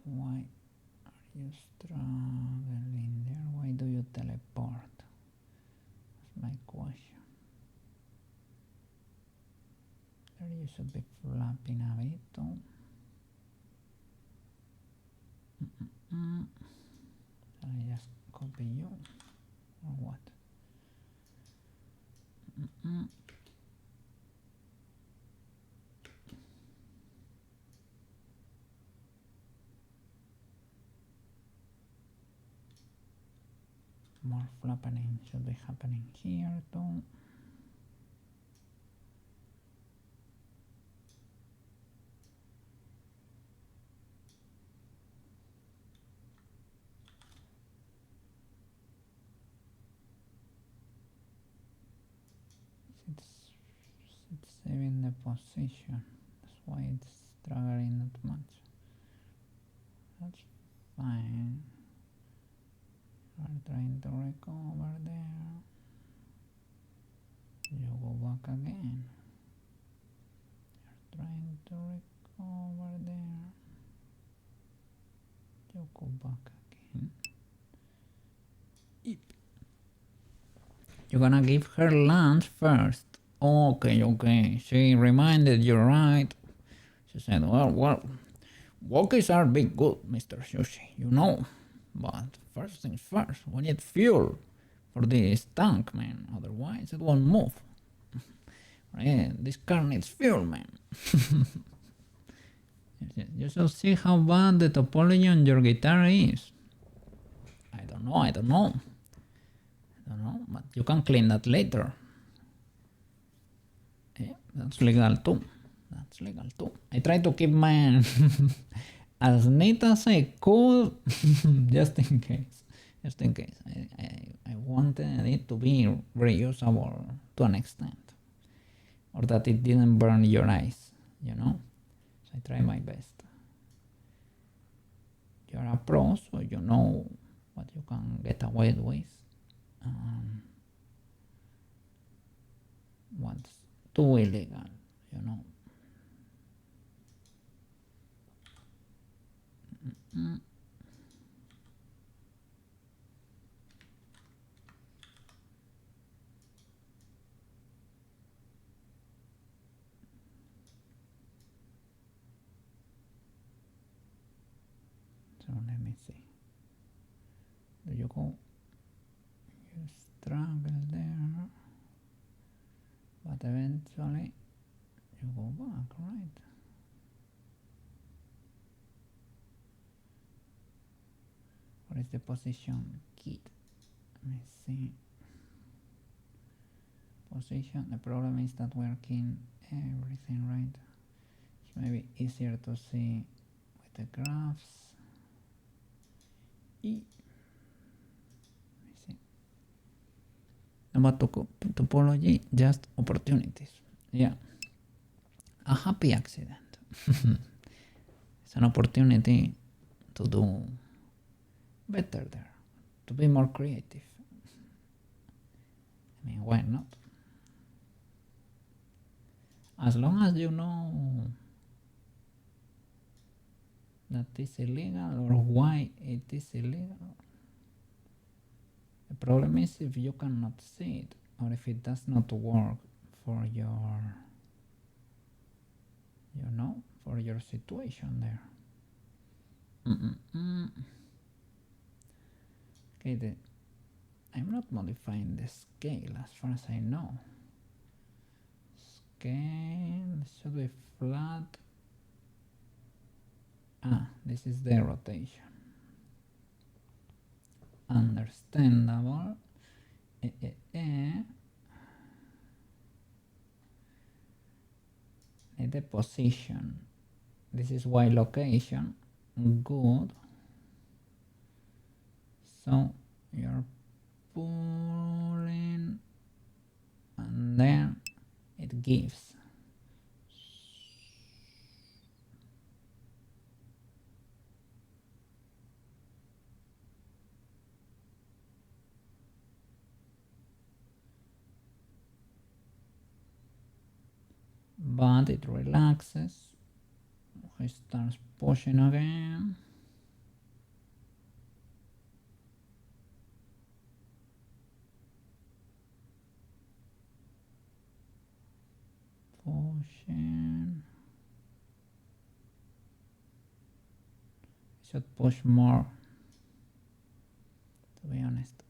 Why are you struggling there? Why do you teleport? That's my question. There you should be flapping a bit too. Shall I just copy you? Or what? More flapping should be happening here too. It's saving the position. That's why it's struggling not much. That's fine. We're trying to recover there. You go back again. You're trying to recover there. You go back again. You're gonna give her lunch first. Okay, okay. She reminded you, right? She said, well, walkies are big good, Mr. Sushi, you know. But first things first, we need fuel for this tank, man. Otherwise, it won't move. Yeah, this car needs fuel, man. You should see how bad the topology on your guitar is. I don't know, but you can clean that later. Yeah, that's legal too. I try to keep mine as neat as I could, just in case. I wanted it to be reusable to an extent, or that it didn't burn your eyes, you know? So I try my best. You're a pro, so you know what you can get away with. What's too illegal, you know? So let me see. Do you go? You struggle there, but eventually you go back, right? What is the position kit? Let me see. Position. The problem is that we're keying everything, right? It may be easier to see with the graphs. Let me see. No, but topology, just opportunities. Yeah. A happy accident. It's an opportunity to do better there, to be more creative. I mean, why not? As long as you know that it's illegal or why it is illegal. The problem is if you cannot see it or if it does not work for your, for your situation there. Okay, I'm not modifying the scale as far as I know. Scale should be flat. This is the rotation. Understandable. The position. This is Y location. Good. So you're pulling and then it gives. But it relaxes. It starts pushing again. Pushing. Should push more, to be honest.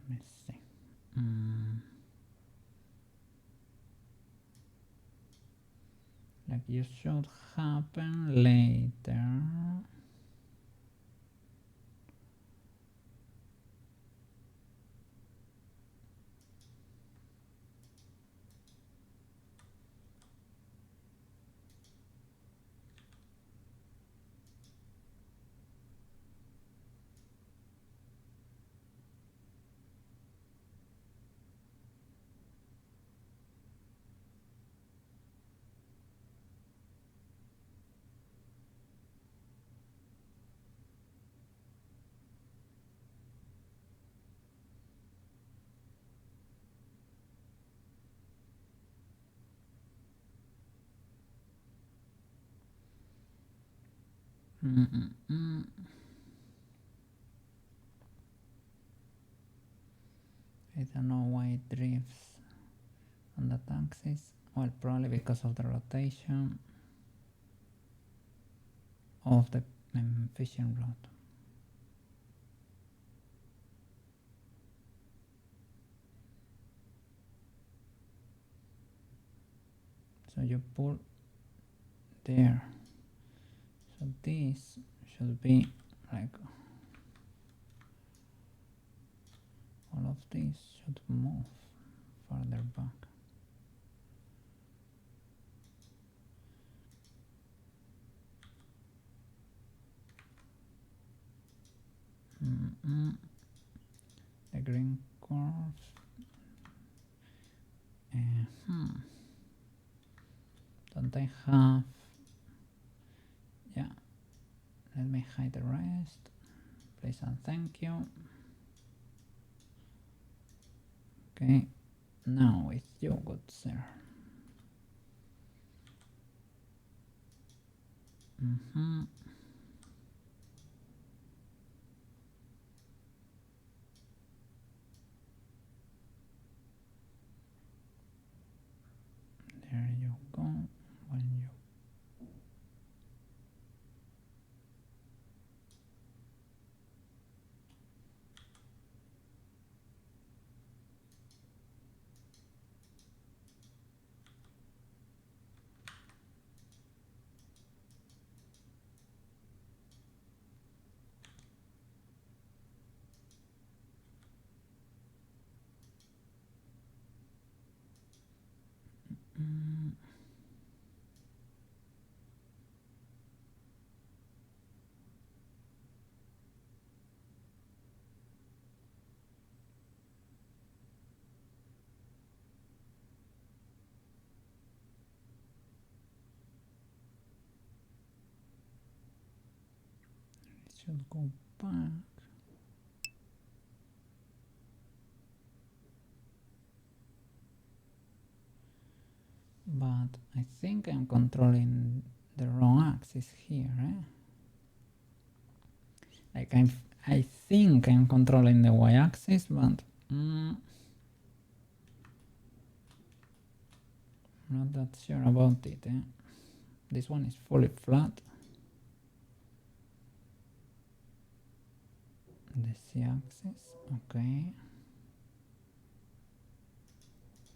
Let me see. Like you should happen later. I don't know why it drifts on that axis. Well, probably because of the rotation of the fishing rod. So you pull there. So this should be like all of this should move further back. The green curves. Don't I have? Yeah. Let me hide the rest. Please and thank you. Okay. Now it's you, good sir. There you go. When you should go back. But I think I'm controlling the wrong axis here, eh? Like I think I'm controlling the y-axis, but not that sure about it, eh? This one is fully flat. The z-axis, okay.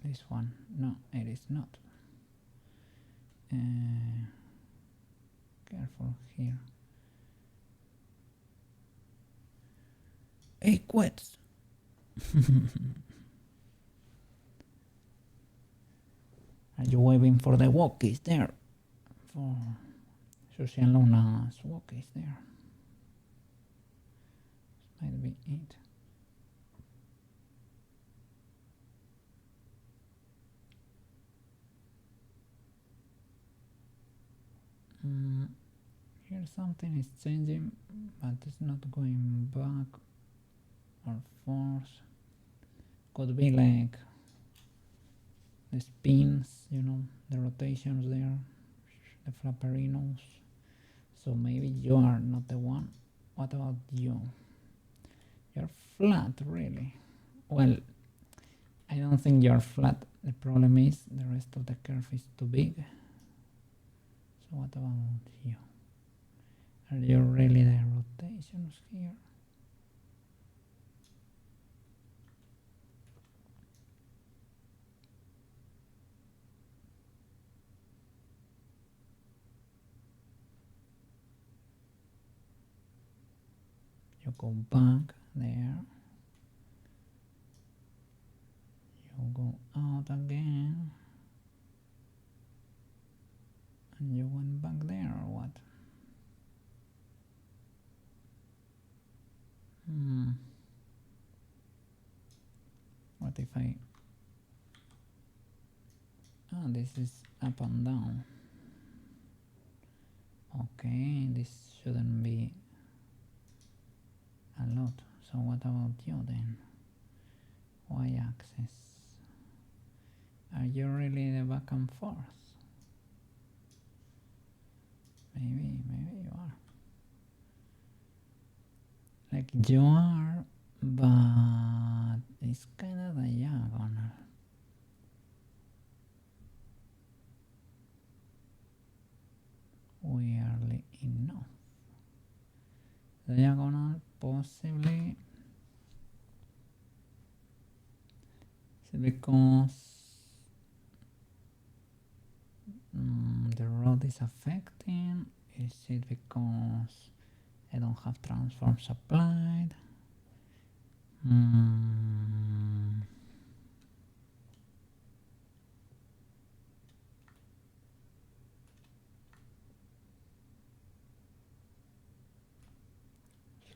This one, no, it is not. Careful here. Hey, quits. Are you waving for the walkies there? For Sushi and Luna's walkies there. This might be it. Here something is changing, but it's not going back or forth. Could be like the spins, you know, the rotations there, the flapperinos. So maybe you are not the one. What about you? You're flat, really. Well, I don't think you're flat. The problem is the rest of the curve is too big. So what about you? Are you really the rotations here? You go back there. You go out again. And you went back there or what? What if I... Oh, this is up and down. Okay, this shouldn't be a lot. So what about you then? Y-axis. Are you really the back and forth? Maybe you are. Correct, you are, but it's kind of diagonal. Weirdly enough. Diagonal, possibly. Is it because the road is affecting? Is it because I don't have transforms applied?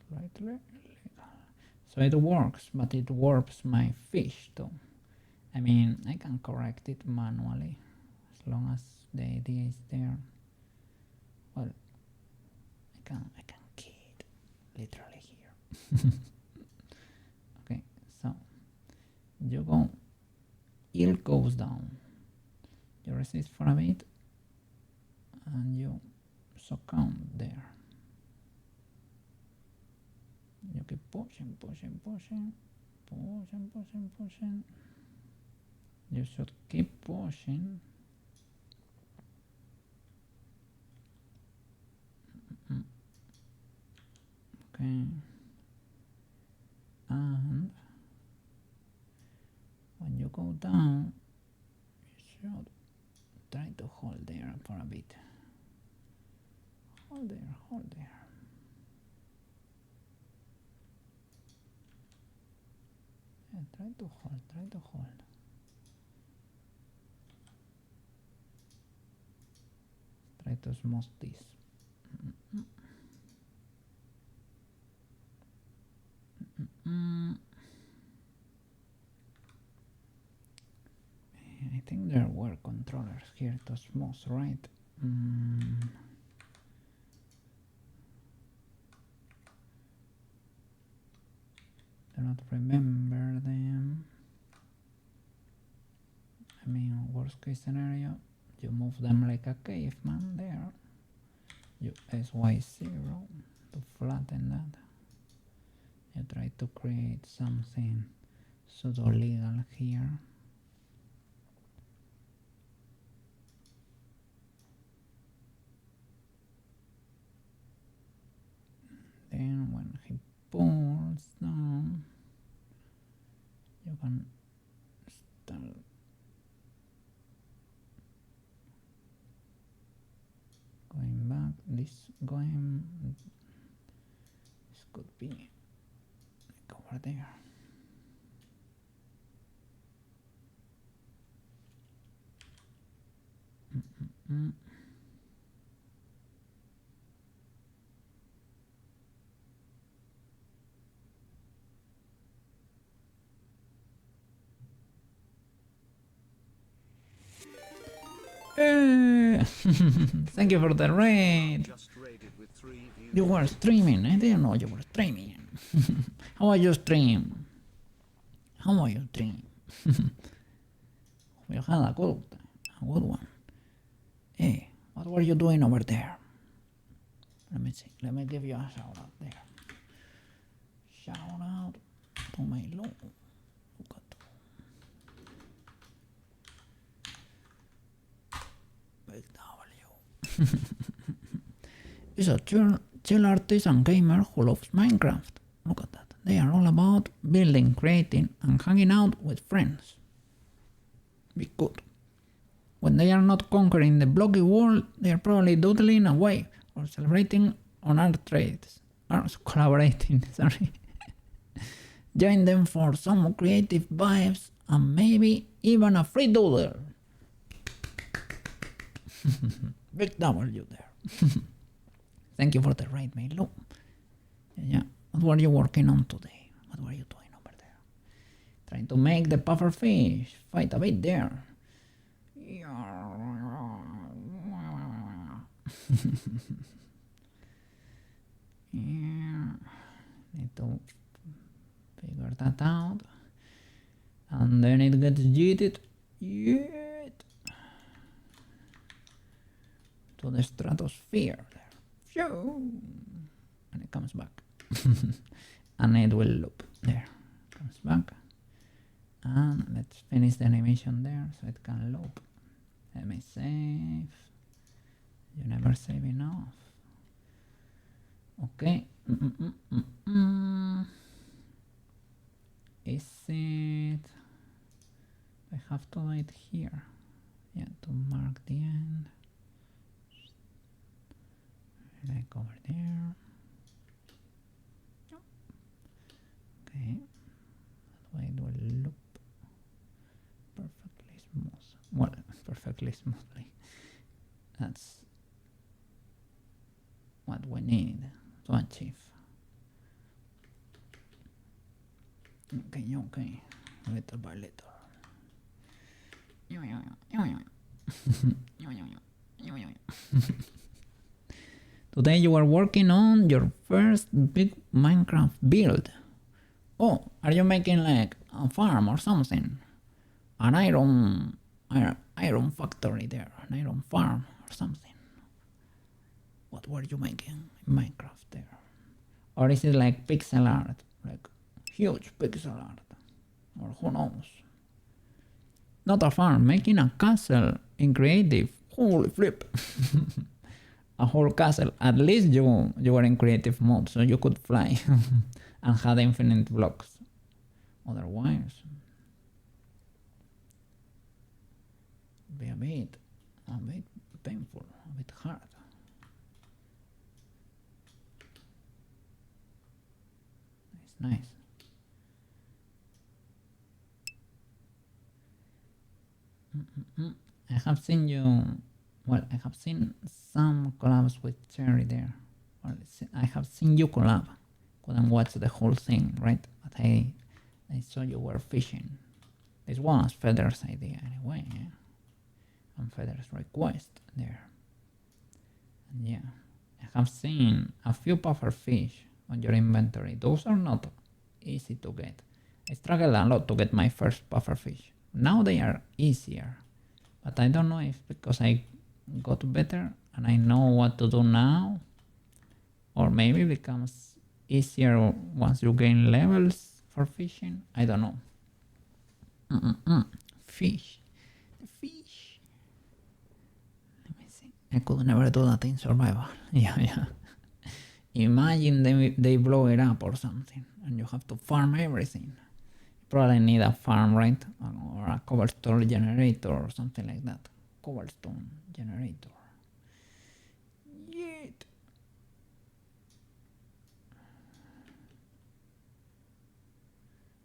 Slightly illegal. So it works, but it warps my fish too. I mean, I can correct it manually as long as the idea is there. Well, I can key it literally here. Okay, so you go, yield goes down, you resist for a bit, and you succumb there. You keep pushing. You should keep pushing. Okay. And when you go down, you should try to hold there for a bit. Hold there. Yeah, try to hold. Try to smooth this. I think there were controllers here to smooth, right? Do not remember them. I mean, worst case scenario, you move them like a caveman there. You SY0 to flatten that. You try to create something pseudo-legal here. Then when he pulls down, you can start going back. This could be like over there. Thank you for the raid. You were streaming. I didn't know you were streaming. How are you stream? You had a good one. Hey, what were you doing over there? Let me see. Let me give you a shout out there. Shout out to my Lord. Look at Big W. It's a chill artisan gamer who loves Minecraft. Look at that. They are all about building, creating, and hanging out with friends. Be good. When they are not conquering the blocky world, they are probably doodling away or celebrating on art trades. Or collaborating, sorry. Join them for some creative vibes and maybe even a free doodle. Big W there. Thank you for the raid, Milo. Yeah, what were you working on today? What were you doing over there? Trying to make the puffer fish fight a bit there. Yeah, need to figure that out. And then it gets yeeted to the stratosphere there. And it comes back. and it will loop. There, comes back. And let's finish the animation there so it can loop. Let me save. You never save enough. Okay. Is it? I have to do it here. Yeah, to mark the end. Like over there. Okay. That way it will loop perfectly smooth. Well, perfectly smoothly. That's what we need to achieve. Okay. Little by little. Today you are working on your first big Minecraft build. Oh, are you making like a farm or something? An iron factory there, an iron farm or something. What were you making in Minecraft there? Or is it like pixel art, like huge pixel art? Or who knows? Not a farm, making a castle in creative. Holy flip. A whole castle. At least you were in creative mode, so you could fly and had infinite blocks. Otherwise, be a bit painful, a bit hard. It's nice. I have seen you. Well, I have seen some collabs with Cherry there. Well, I have seen you collab. Couldn't watch the whole thing, right? But I saw you were fishing. This was Feather's idea anyway, yeah? And Feather's request there. And yeah, I have seen a few puffer fish on your inventory. Those are not easy to get. I struggled a lot to get my first puffer fish. Now they are easier, but I don't know if because I got better and I know what to do now, or maybe it becomes easier once you gain levels for fishing. I don't know. Fish. The fish. Let me see. I could never do that in survival. Yeah. Imagine they blow it up or something and you have to farm everything. You probably need a farm, right? Or a cobblestone generator or something like that. Cobblestone generator. Yeet.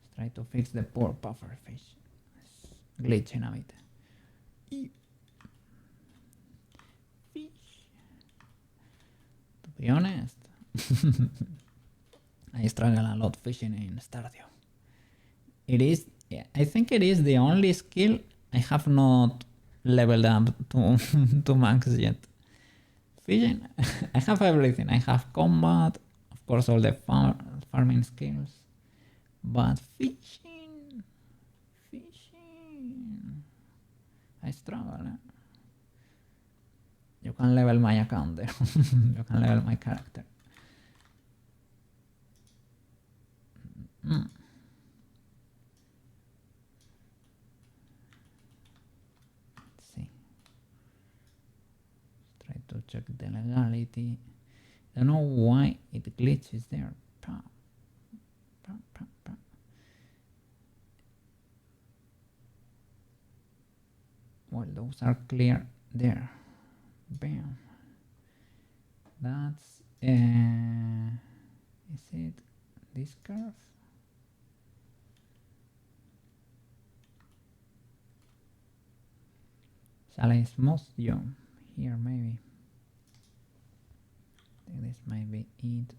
Let's try to fix the poor puffer fish. It's glitching a bit. Fish. To be honest, I struggle a lot fishing in Stardew. It is, yeah, I think it is the only skill I have not leveled up to, to max yet. Fishing, I have everything. I have combat, of course all the farming skills, but fishing, I struggle. You can level my account there. You can level my character. Let's see. Let's try to check the legality. I don't know why it glitches there. Well, those are clear there. Bam. That's is it this curve? Shall I smooth you here maybe? I think this might be it.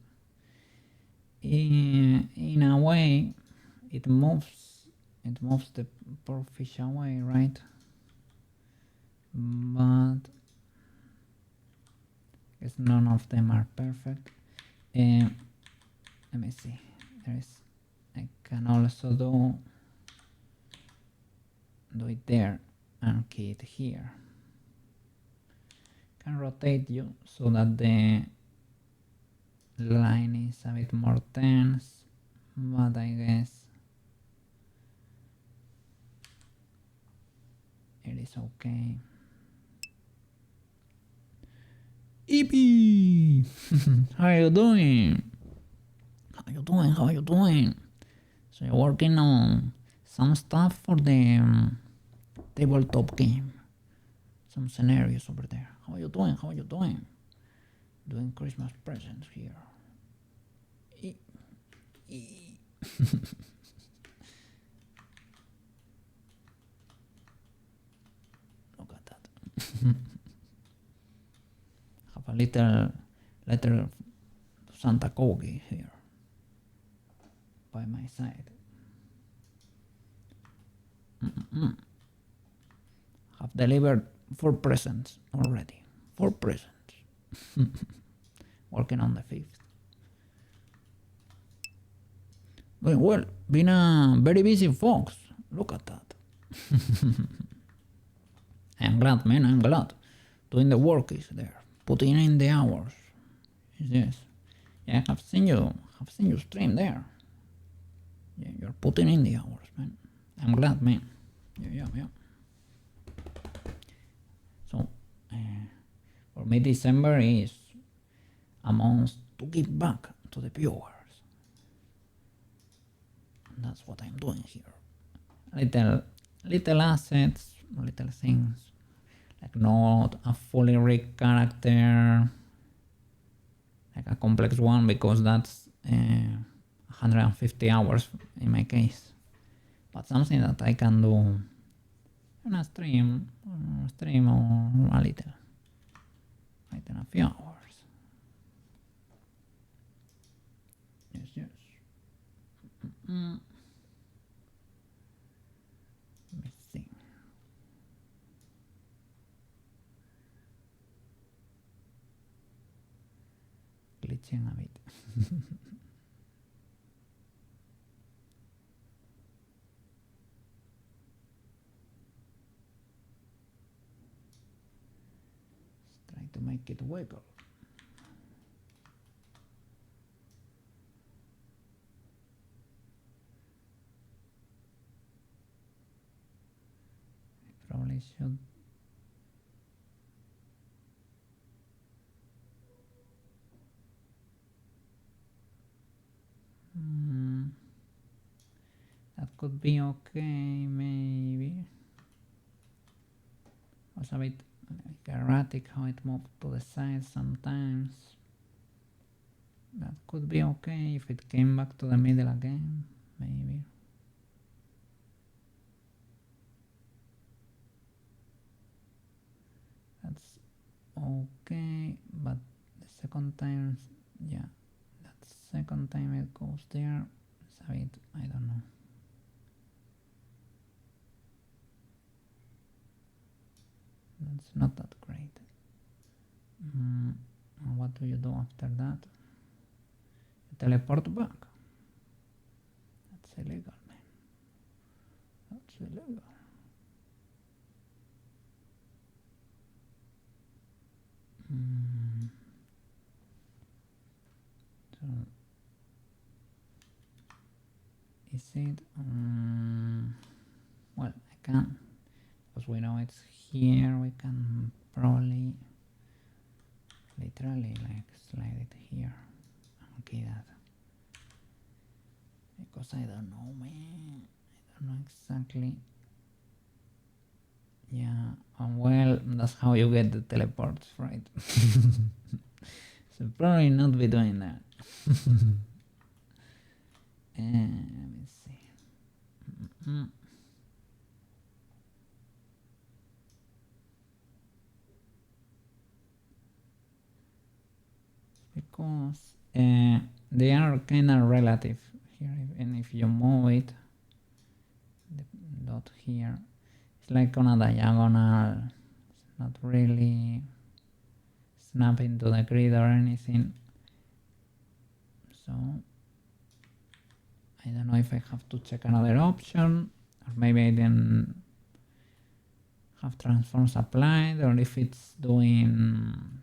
In a way it moves the poor fish away, right? But I guess none of them are perfect. Let me see. I can also do it there and key it here. Can rotate you so that the line is a bit more tense but I guess it is okay. EP! How are you doing? How are you doing? So you're working on some stuff for the tabletop game. Some scenarios over there. How are you doing? How are you doing? Doing Christmas presents here. Look at that. Have a little letter to Santa Kogi here by my side. Have delivered 4 presents already. 4 presents. Working on the 5th. Well, been a very busy folks. Look at that. I'm glad, man. I'm glad. Doing the work is there. Putting in the hours. Yes. Yeah, I have seen you stream there. Yeah, you're putting in the hours, man. I'm glad, man. Yeah. So, for me, December is a month to give back to the viewers. And that's what I'm doing here. Little assets, little things. Like not a fully rigged character, like a complex one, because that's 150 hours in my case. But something that I can do in a stream or a little, like in a few hours. Yes. Let me see. Glitching a bit. Try to make it wiggle. I probably should. That could be okay, maybe. Was a bit like erratic how it moved to the side sometimes. That could be okay if it came back to the middle again, maybe. That's okay, but the second time, yeah, that second time it goes there, it's a bit, I don't know. That's not that great. What do you do after that? You teleport back. That's illegal, man. That's illegal. So, is it? Well, I can, because we know it's here. We can probably, literally, like slide it here. Okay, that. Because I don't know, man. I don't know exactly. Yeah, well, that's how you get the teleports, right? So probably not be doing that. And let me see. Because they are kind of relative here, and if you move it, the dot here, it's like on a diagonal. It's not really snapping to the grid or anything. So I don't know if I have to check another option, or maybe I didn't have transforms applied, or if it's doing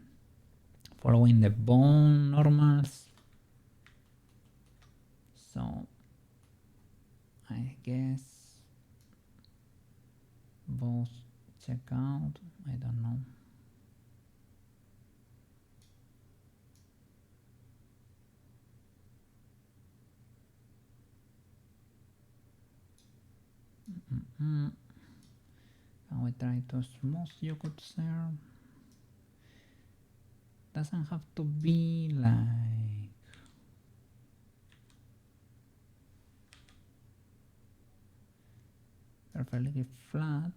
following the bone normals. So I guess both check out. I don't know. Can we try to smooth, you could say? Doesn't have to be like perfectly flat.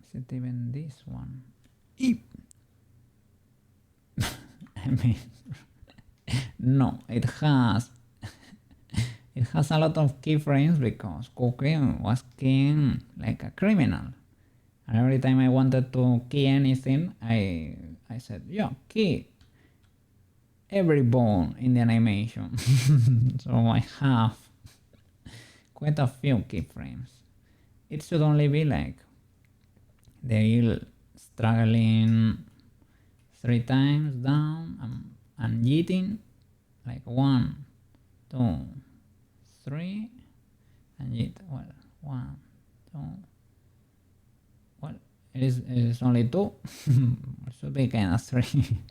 Is it even this one? I mean, no, it has a lot of keyframes because Cookie was keying like a criminal. And every time I wanted to key anything, I said, yeah, key every bone in the animation. So I have quite a few keyframes. It should only be like the eel struggling 3 times down and yeeting like 1, 2, 3 and yeet. Well, 1, 2. Well, it is only 2. It should be kind of 3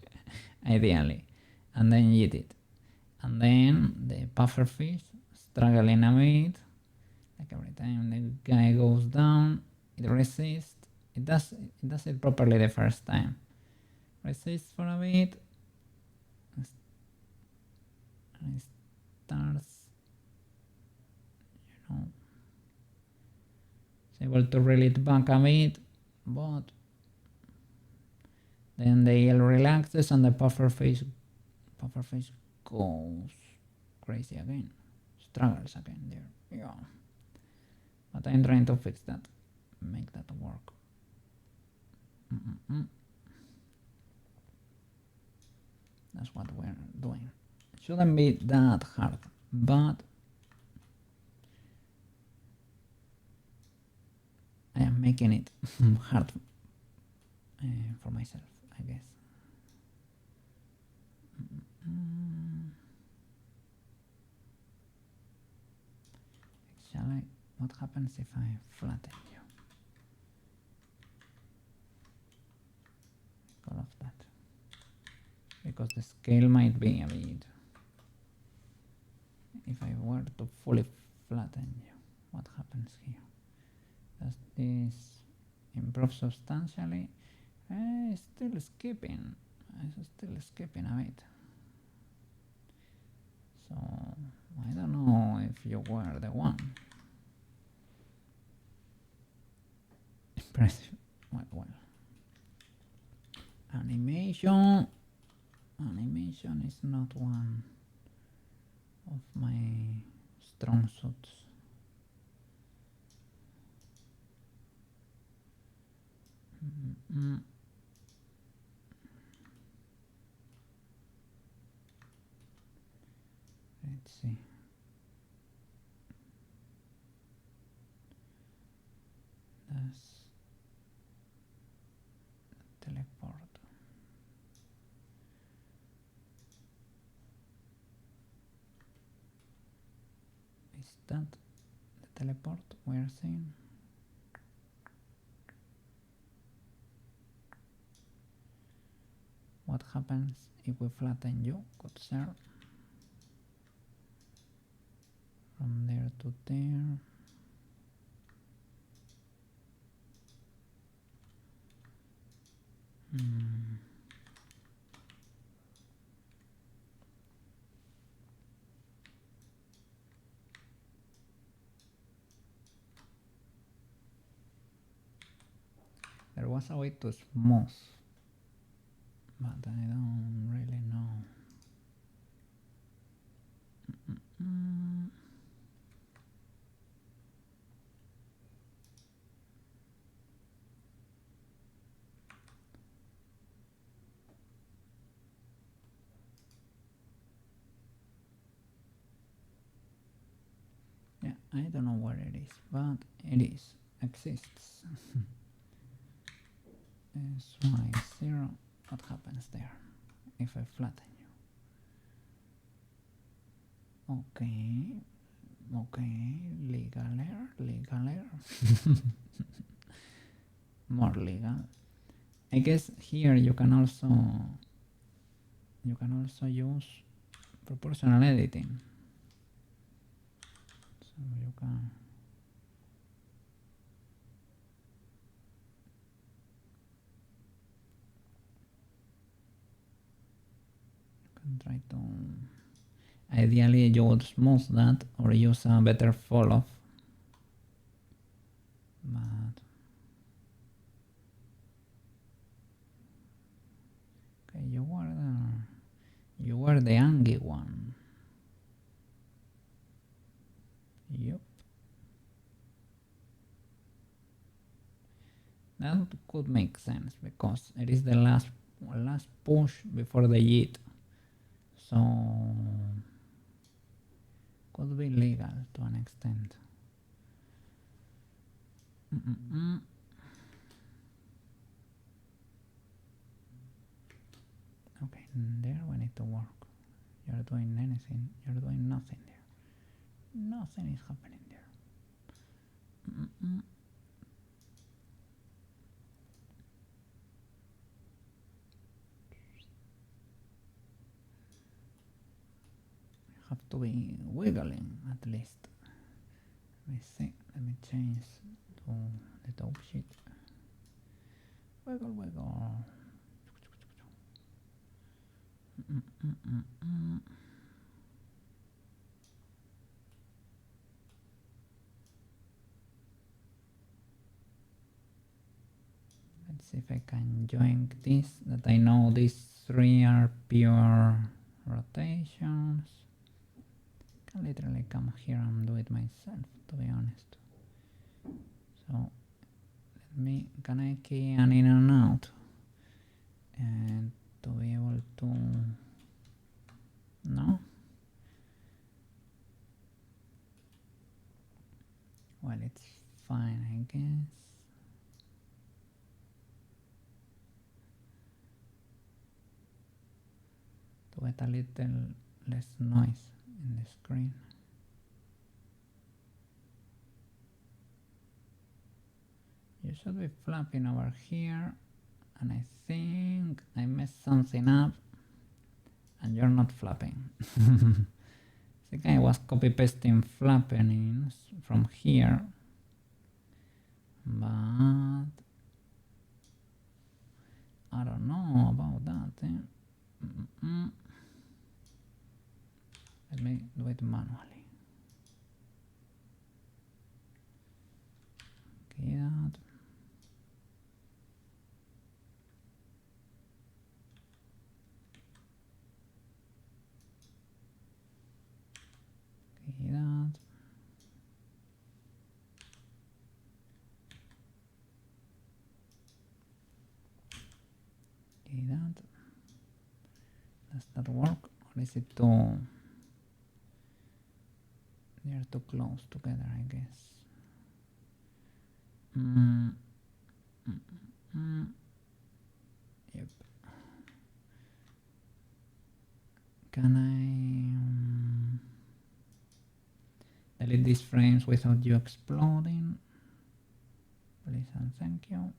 ideally, and then yeet it, and then the pufferfish struggling a bit. Like every time the guy goes down, it resists. It does it properly the first time. Resists for a bit, and it starts, it's able to reel it back a bit, but then the eel relaxes and the pufferfish goes crazy again, struggles again there. Yeah, but I'm trying to fix that, make that work. That's what we're doing. It shouldn't be that hard, but I am making it hard for myself, I guess. Shall I? What happens if I flatten you? All of that. Because the scale might be a bit. If I were to fully flatten you, what happens here? Does this improve substantially? Still skipping. It's still skipping a bit. So I don't know if you were the one. Impressive. Well. Animation is not one of my strong suits. Let's see. That's teleport. Is that the teleport we are seeing? What happens if we flatten you, good sir? From there to there. There was a way to smooth, but I don't really know. Yeah, I don't know where it is, but it exists. SY0, what happens there if I flatten you? Okay, legal error. More legal. I guess here you can also use proportional editing. So you can try to, ideally you would smooth that or use a better fall off, but okay, you were the angry one. Yep. That could make sense because it is the last push before the yeet, so could be legal to an extent. Okay, there we need to work. You're doing anything, you're doing nothing there. Nothing is happening there. Have to be wiggling at least. Let me see, let me change to the top sheet. Wiggle, wiggle. Let's see if I can join this, that I know these three are pure rotations. I can literally come here and do it myself, to be honest. So can I key an in and out? And to be able to, no? Well, it's fine, I guess. To get a little less noise in the screen. You should be flapping over here, and I think I messed something up, and you're not flapping. I think I was copy pasting flapping from here, but I don't know about that. Let me do it manually. Okay, that. Okay, that. Okay, that. Does that work, or is it too? They're too close together, I guess. Yep. Can I delete these frames without you exploding? Please and thank you.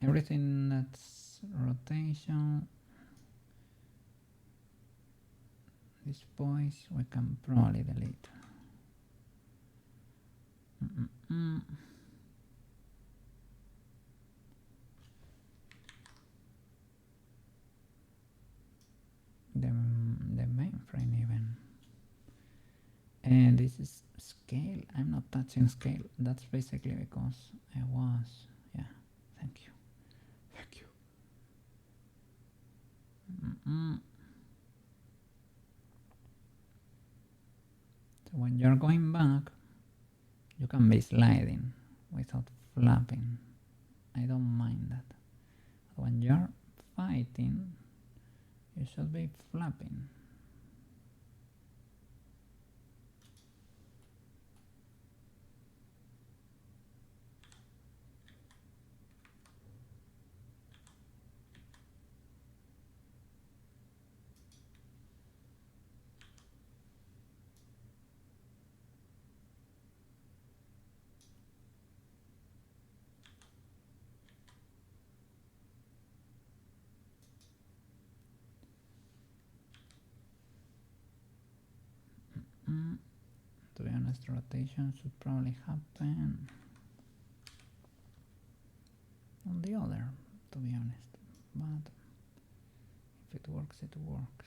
Everything that's rotation, this voice we can probably delete. The mainframe even. And this is scale. I'm not touching scale. That's basically because I was. Yeah, thank you. Thank you. So when you're going back, you can be sliding without flapping. I don't mind that. But when you're fighting, you should be flapping. To be honest, rotation should probably happen on the other, to be honest. But if it works, it works.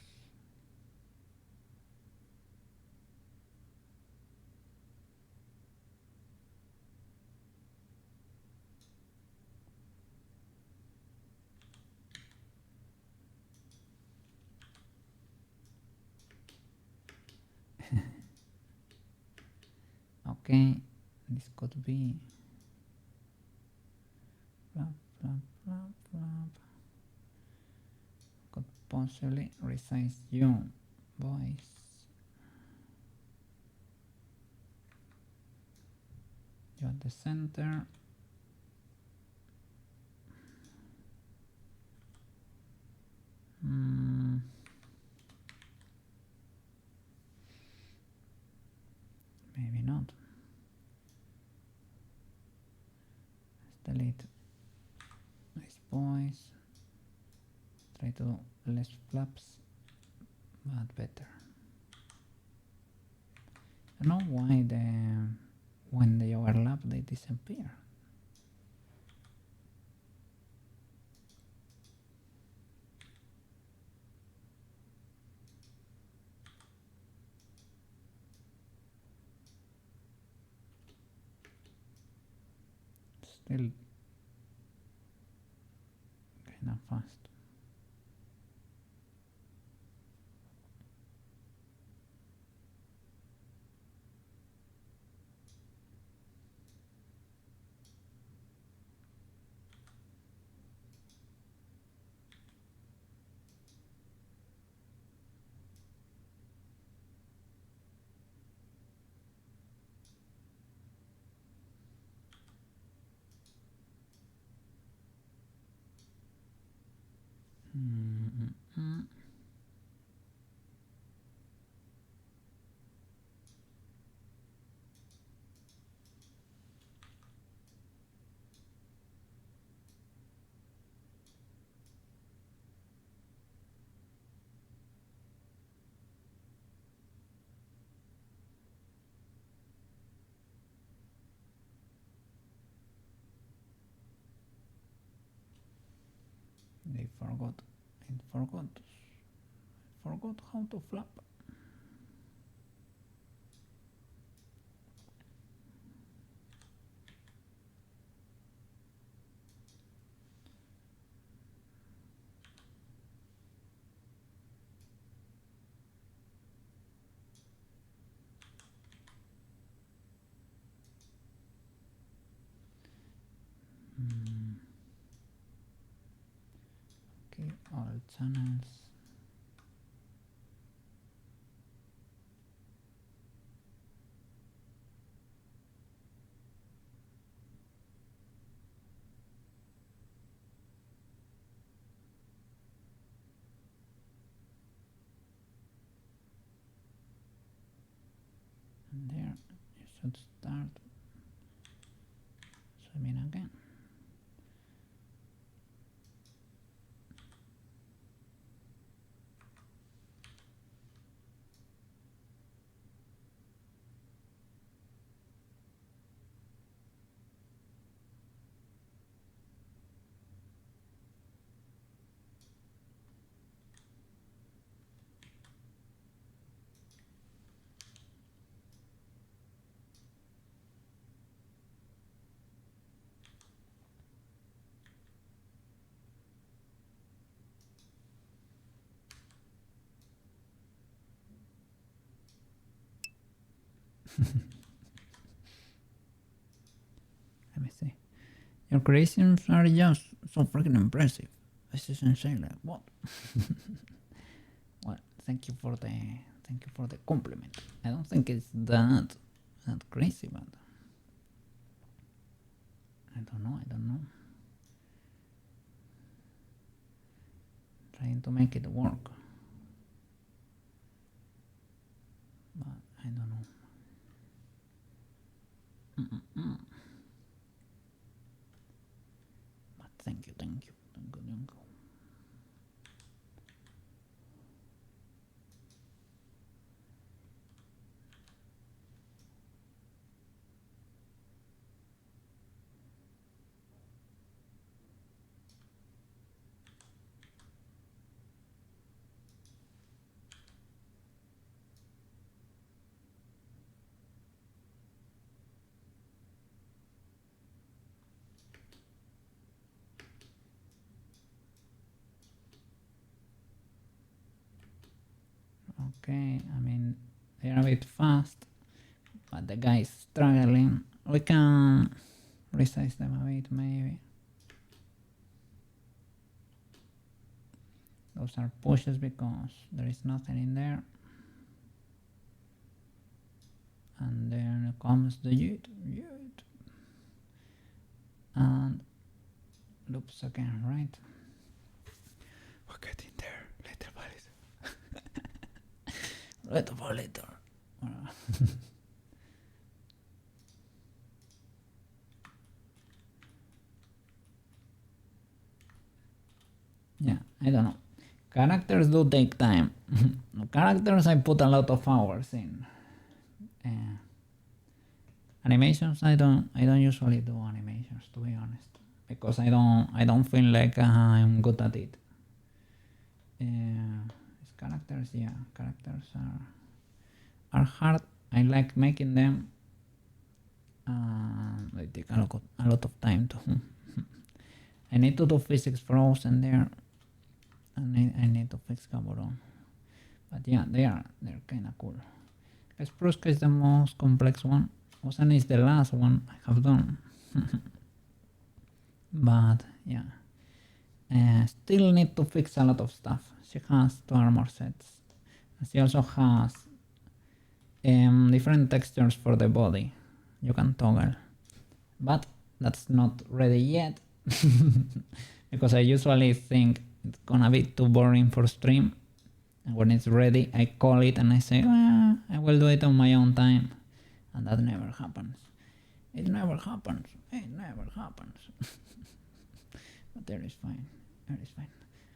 Okay, this could be flap, flap, flap, flap. Could possibly resize you, boys. You at the center. Maybe not. Let's delete these boys. Try to do less flaps, but better. I don't know why when they overlap they disappear. Still kinda fast. They forgot. It forgot how to flap. Okay, all channels. And there you should start swimming again. Let me see. Your creations are just so freaking impressive. This is insane. Like what? Well, thank you for the compliment. I don't think it's that crazy, but I don't know. Trying to make it work, but I don't know. But thank you. Okay, I mean, they're a bit fast, but the guy is struggling. We can resize them a bit, maybe. Those are pushes because there is nothing in there. And then comes the yeet. And loops again, right? We're getting there, little by little. Little by little. Yeah, I don't know. Characters do take time. Characters I put a lot of hours in. Animations I don't usually do animations, to be honest, because I don't feel like I'm good at it. Characters, yeah, characters are hard. I like making them. They take a lot of time too. I need to do physics frozen there, and I need to fix Gaborone. But yeah, they're kind of cool. Spruska is the most complex one. Osan is the last one I have done. But yeah, still need to fix a lot of stuff. She has 2 armor sets. She also has different textures for the body. You can toggle, but that's not ready yet. Because I usually think it's gonna be too boring for stream, and when it's ready I call it and I say, I will do it on my own time, and that never happens. It never happens. But there is fine.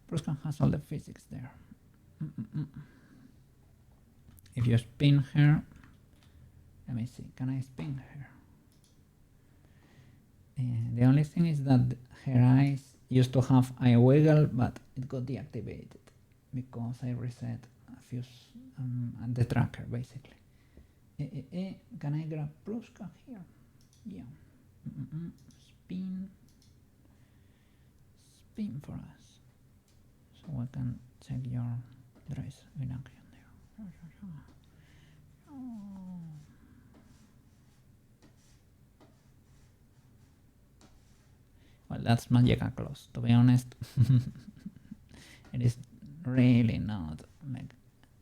Bruscan has all the physics there. If you spin her, let me see, can I spin her? The only thing is that her eyes used to have eye wiggle, but it got deactivated because I reset a few the tracker basically. Can I grab Pruska here? Yeah. Spin for us, so we can check your dress in action there. Well, that's Magica Claws, to be honest. It is really not like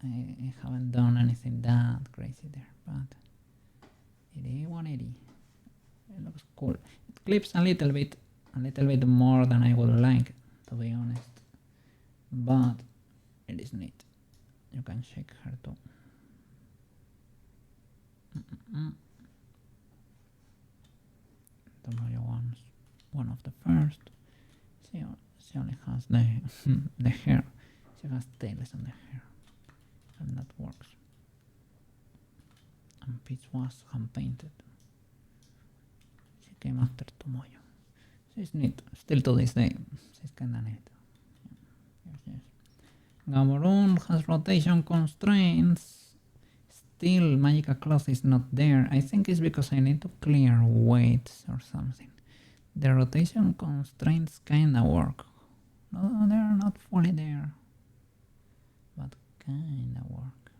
I haven't done anything that crazy there, but 180. It looks cool. It clips a little bit more than I would like, to be honest, but it is neat. You can shake her too. Tomoyo one's one of the first. She only has the the hair. She has tails on the hair, and that works. And Peach was hand painted. She came after Tomoyo. She's neat. Still to this day, she's kinda neat. Yes. Gaborone has rotation constraints. Still, Magica Claws is not there. I think it's because I need to clear weights or something. The rotation constraints kinda work. No, they're not fully there, but kinda work.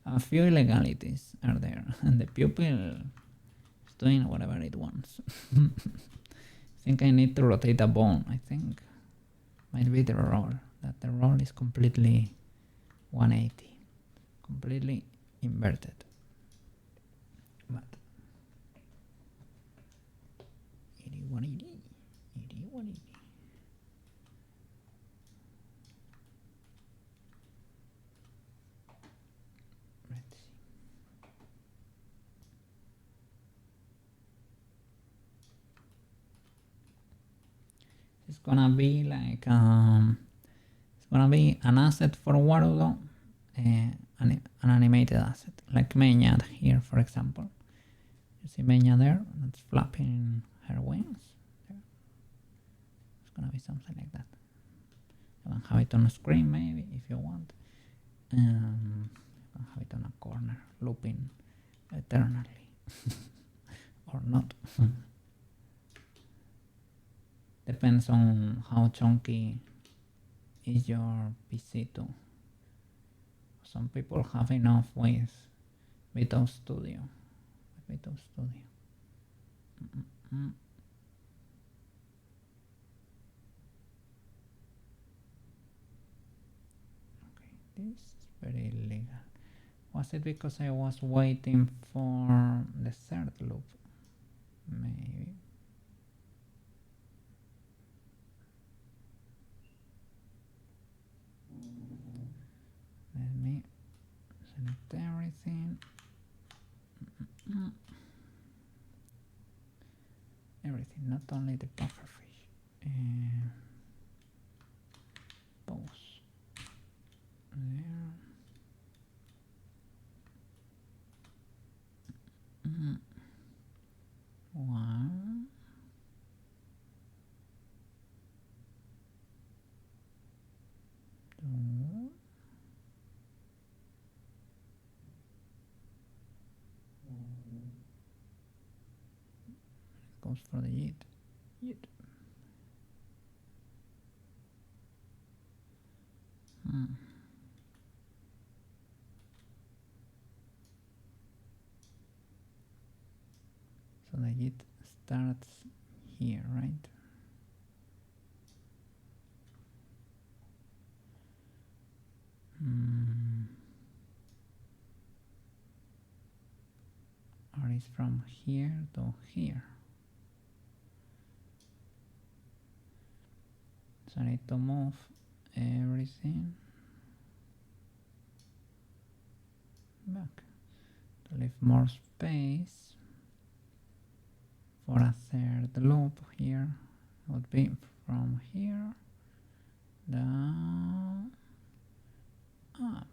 A few illegalities are there, and the pupil is doing whatever it wants. I think I need to rotate a bone. I think might be the roll. That the roll is completely 180, completely inverted. But 180. Let's see. It's gonna be like it's gonna be an asset for Warudo, an animated asset, like Menya here, for example. You see Menya there, that's flapping her wings. There. It's gonna be something like that. You can have it on a screen maybe if you want. You can have it on a corner, looping eternally, or not. Depends on how chunky is your PC too. some people have enough with Visual Studio. Visual Studio. Okay, this is very illegal. Was it because I was waiting for the third loop? Maybe. Let me select everything. Everything, not only the pufferfish. Pause. There. One. Two. It goes for the yeet. Yeet. So the yeet starts here, right? Or is from here to here. So I need to move everything back to leave more space for a third loop here. Would be from here down, up.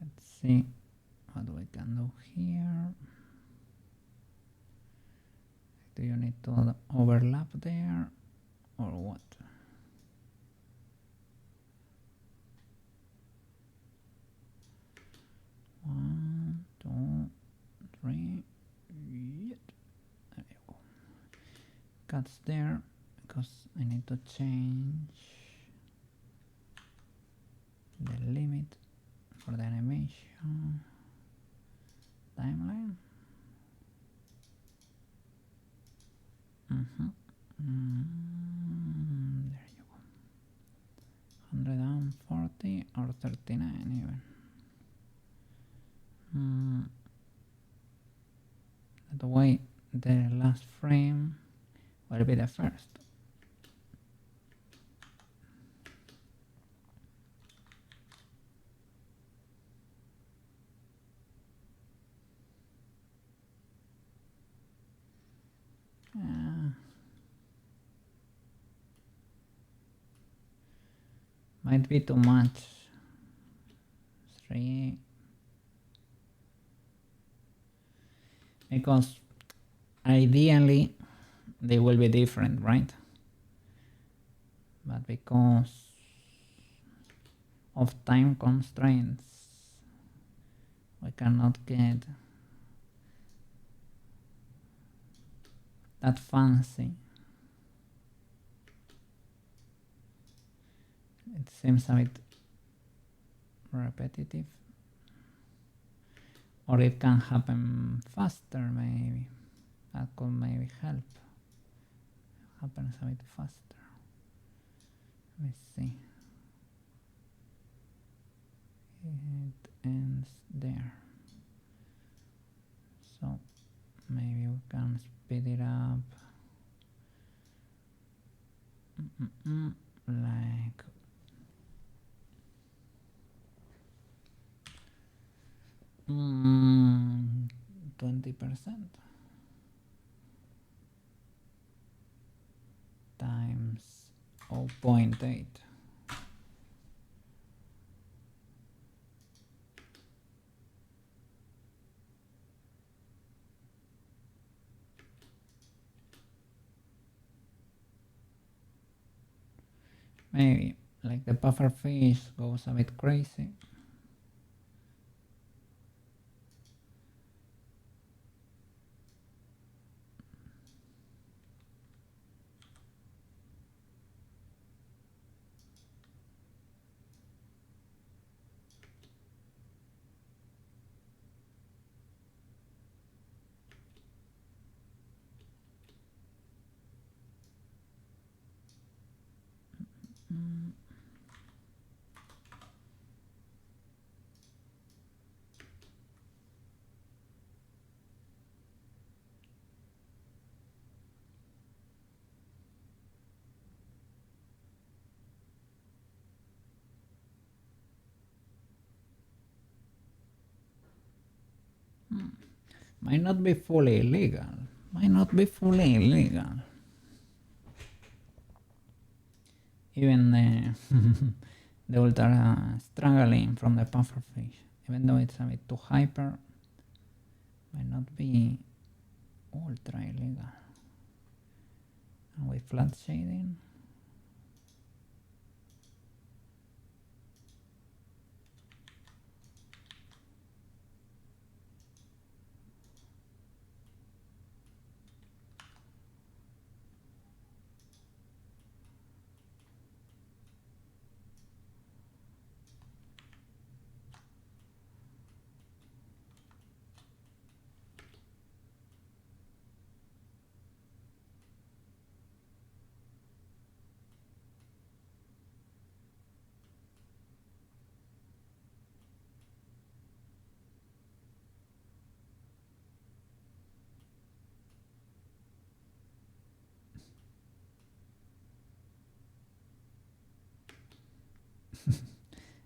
Let's see what we can do here. Do you need to overlap there or what? One, two, three. There you go. Cuts there because I need to change the limit for the animation timeline. There you go. 140 or 39 even. That way the last frame will be the first. Might be too much. 3. Because ideally they will be different, right? But because of time constraints, we cannot get that fancy. It seems a bit repetitive, or it can happen faster maybe. That could maybe help. It happens a bit faster. Let me see. It ends there. So maybe we can speed it up. Like 20% times 0.8. Maybe like the puffer fish goes a bit crazy. Might not be fully illegal. Might not be fully illegal. Even the ultra struggling from the pufferfish, even though it's a bit too hyper, might not be ultra illegal. And with flat shading,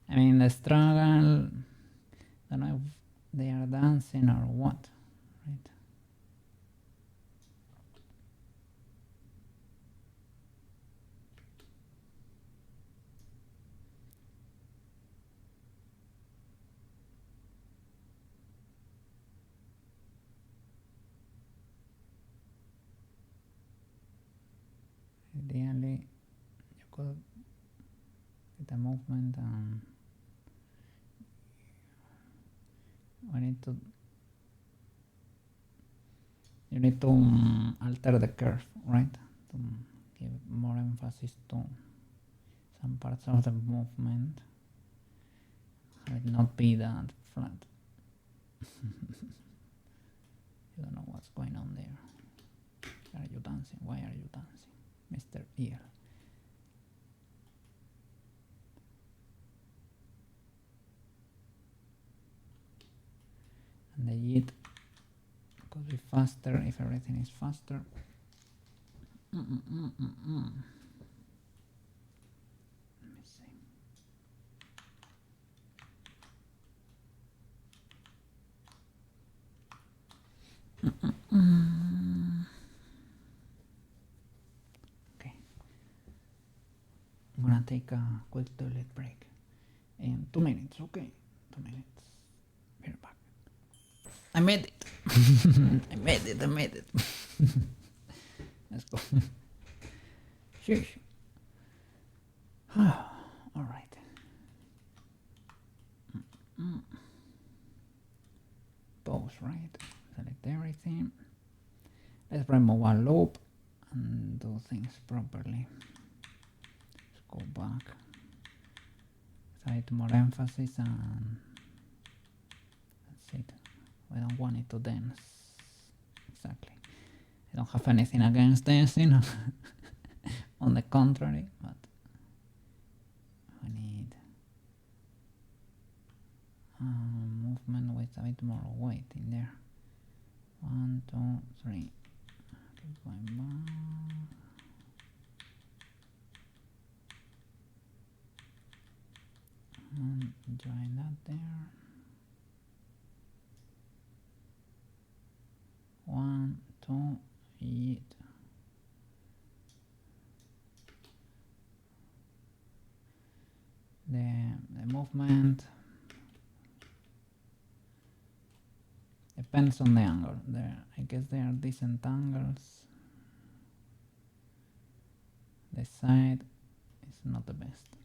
I mean the struggle, don't know if they are dancing or what, right? Ideally, you could get a movement and we need to you need to alter the curve, right? To give more emphasis to some parts of the movement, have it not be that flat. You don't know what's going on there. Are you dancing? Why are you dancing, Mr. Eel? And the yeet could be faster if everything is faster. Let me see. Okay. I'm gonna take a quick toilet break. In 2 minutes, okay? 2 minutes. We're back. I made it. I made it. Let's go. Sheesh. All right. Pause, right? Select everything. Let's remove a loop and do things properly. Let's go back. Slight more emphasis and that's it. We don't want it to dance. Exactly. I don't have anything against dancing. On the contrary, but I need movement with a bit more weight in there. 1, 2, 3. Keep going back. And join that there. 1, 2, yeet. The movement depends on the angle. I guess there are decent angles. The side is not the best.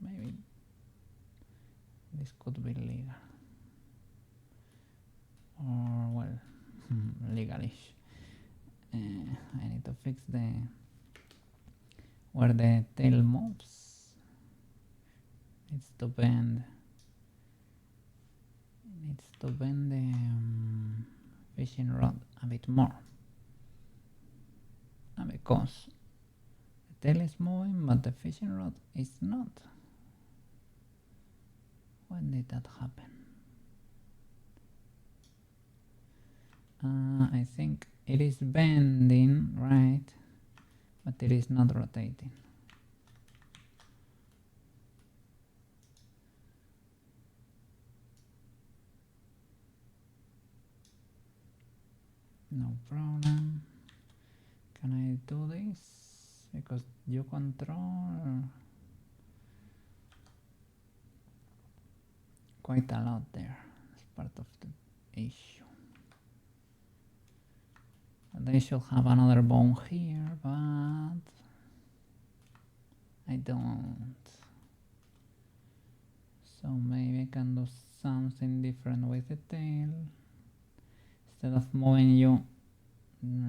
maybe this could be legal. Or, well, legalish. I need to fix where the tail moves. Needs to bend. Needs to bend the fishing rod a bit more. Because the tail is moving, but the fishing rod is not. When did that happen? I think it is bending, right? But it is not rotating. No problem. Can I do this? Because you control quite a lot there. It's part of the issue. They should have another bone here, but I don't. So maybe I can do something different with the tail. Instead of moving you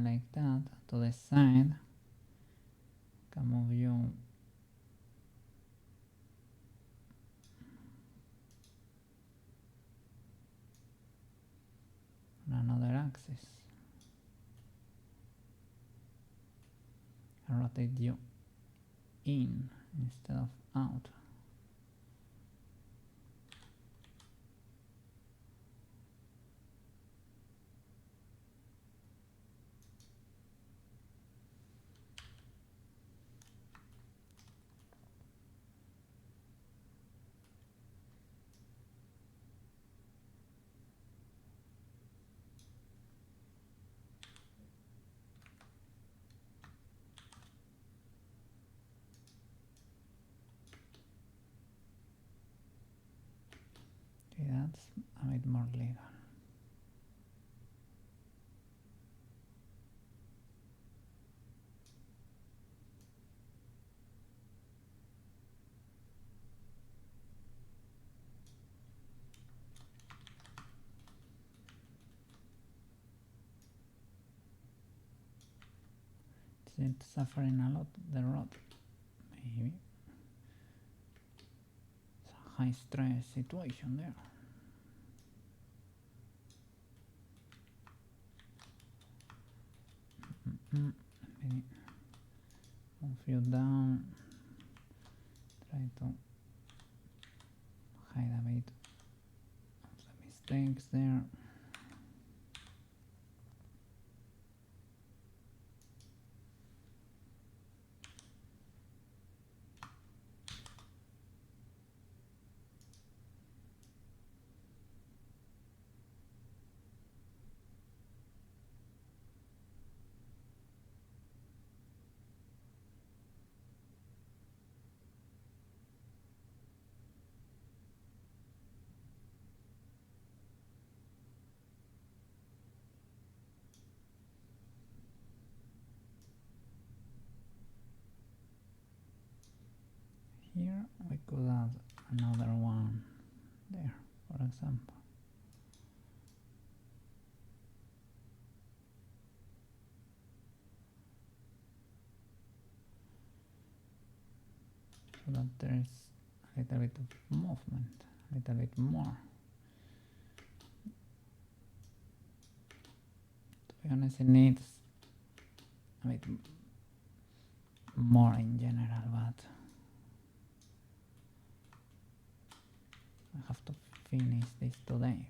like that to the side, I can move you on another axis. And rotate you in instead of out. That's a bit more legal. It's suffering a lot, the rod. Maybe. It's a high stress situation there. Maybe move you down. Try to hide a bit of the mistakes there. Here we could add another one there, for example. So that there is a little bit of movement, a little bit more. To be honest, it needs a bit more in general, but I have to finish this today.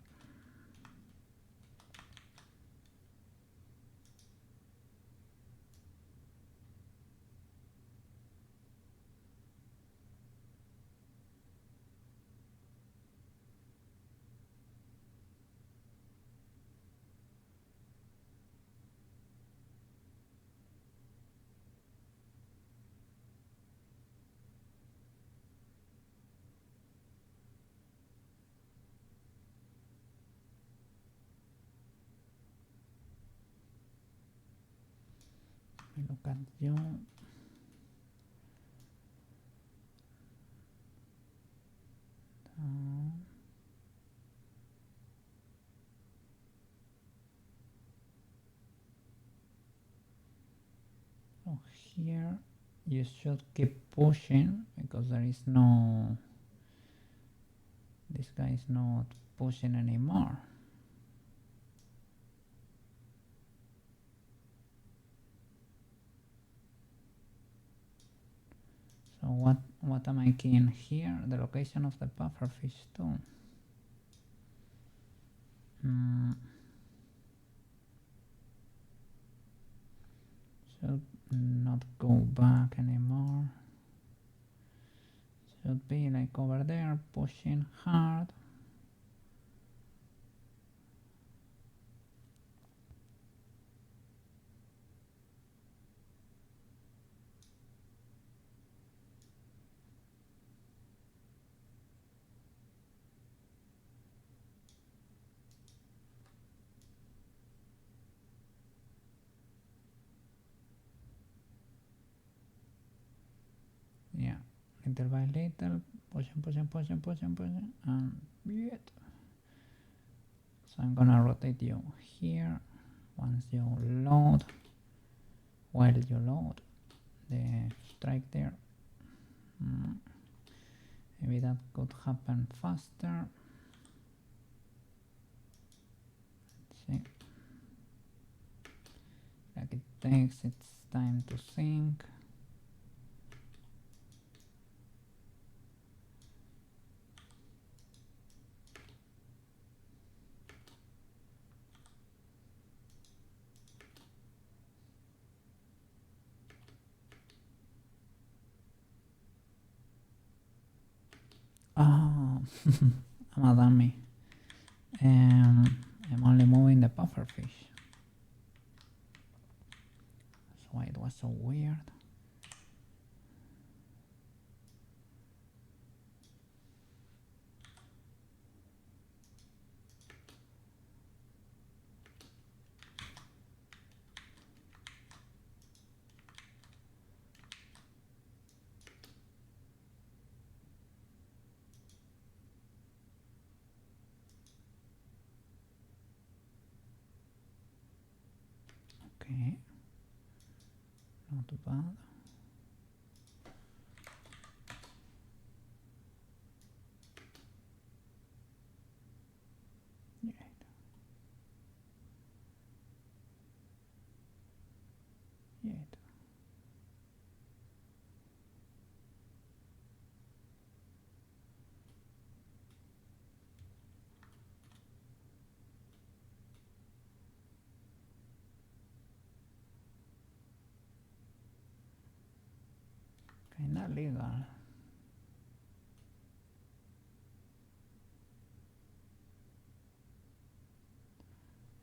Look at you. So here you should keep pushing because there is no, this guy is not pushing anymore. So what am I keying here? The location of the pufferfish too. Should not go back anymore. Should be like over there, pushing hard. Yeah, little by little, pushing, and yet. So I'm gonna rotate you here. Once you load, while you load the strike there, maybe that could happen faster. Let's see. Like it takes its time to sync. Oh, I'm a dummy. I'm only moving the pufferfish. That's why it was so weird. Okay, not bad. Yeah. Yeah. Kinda legal.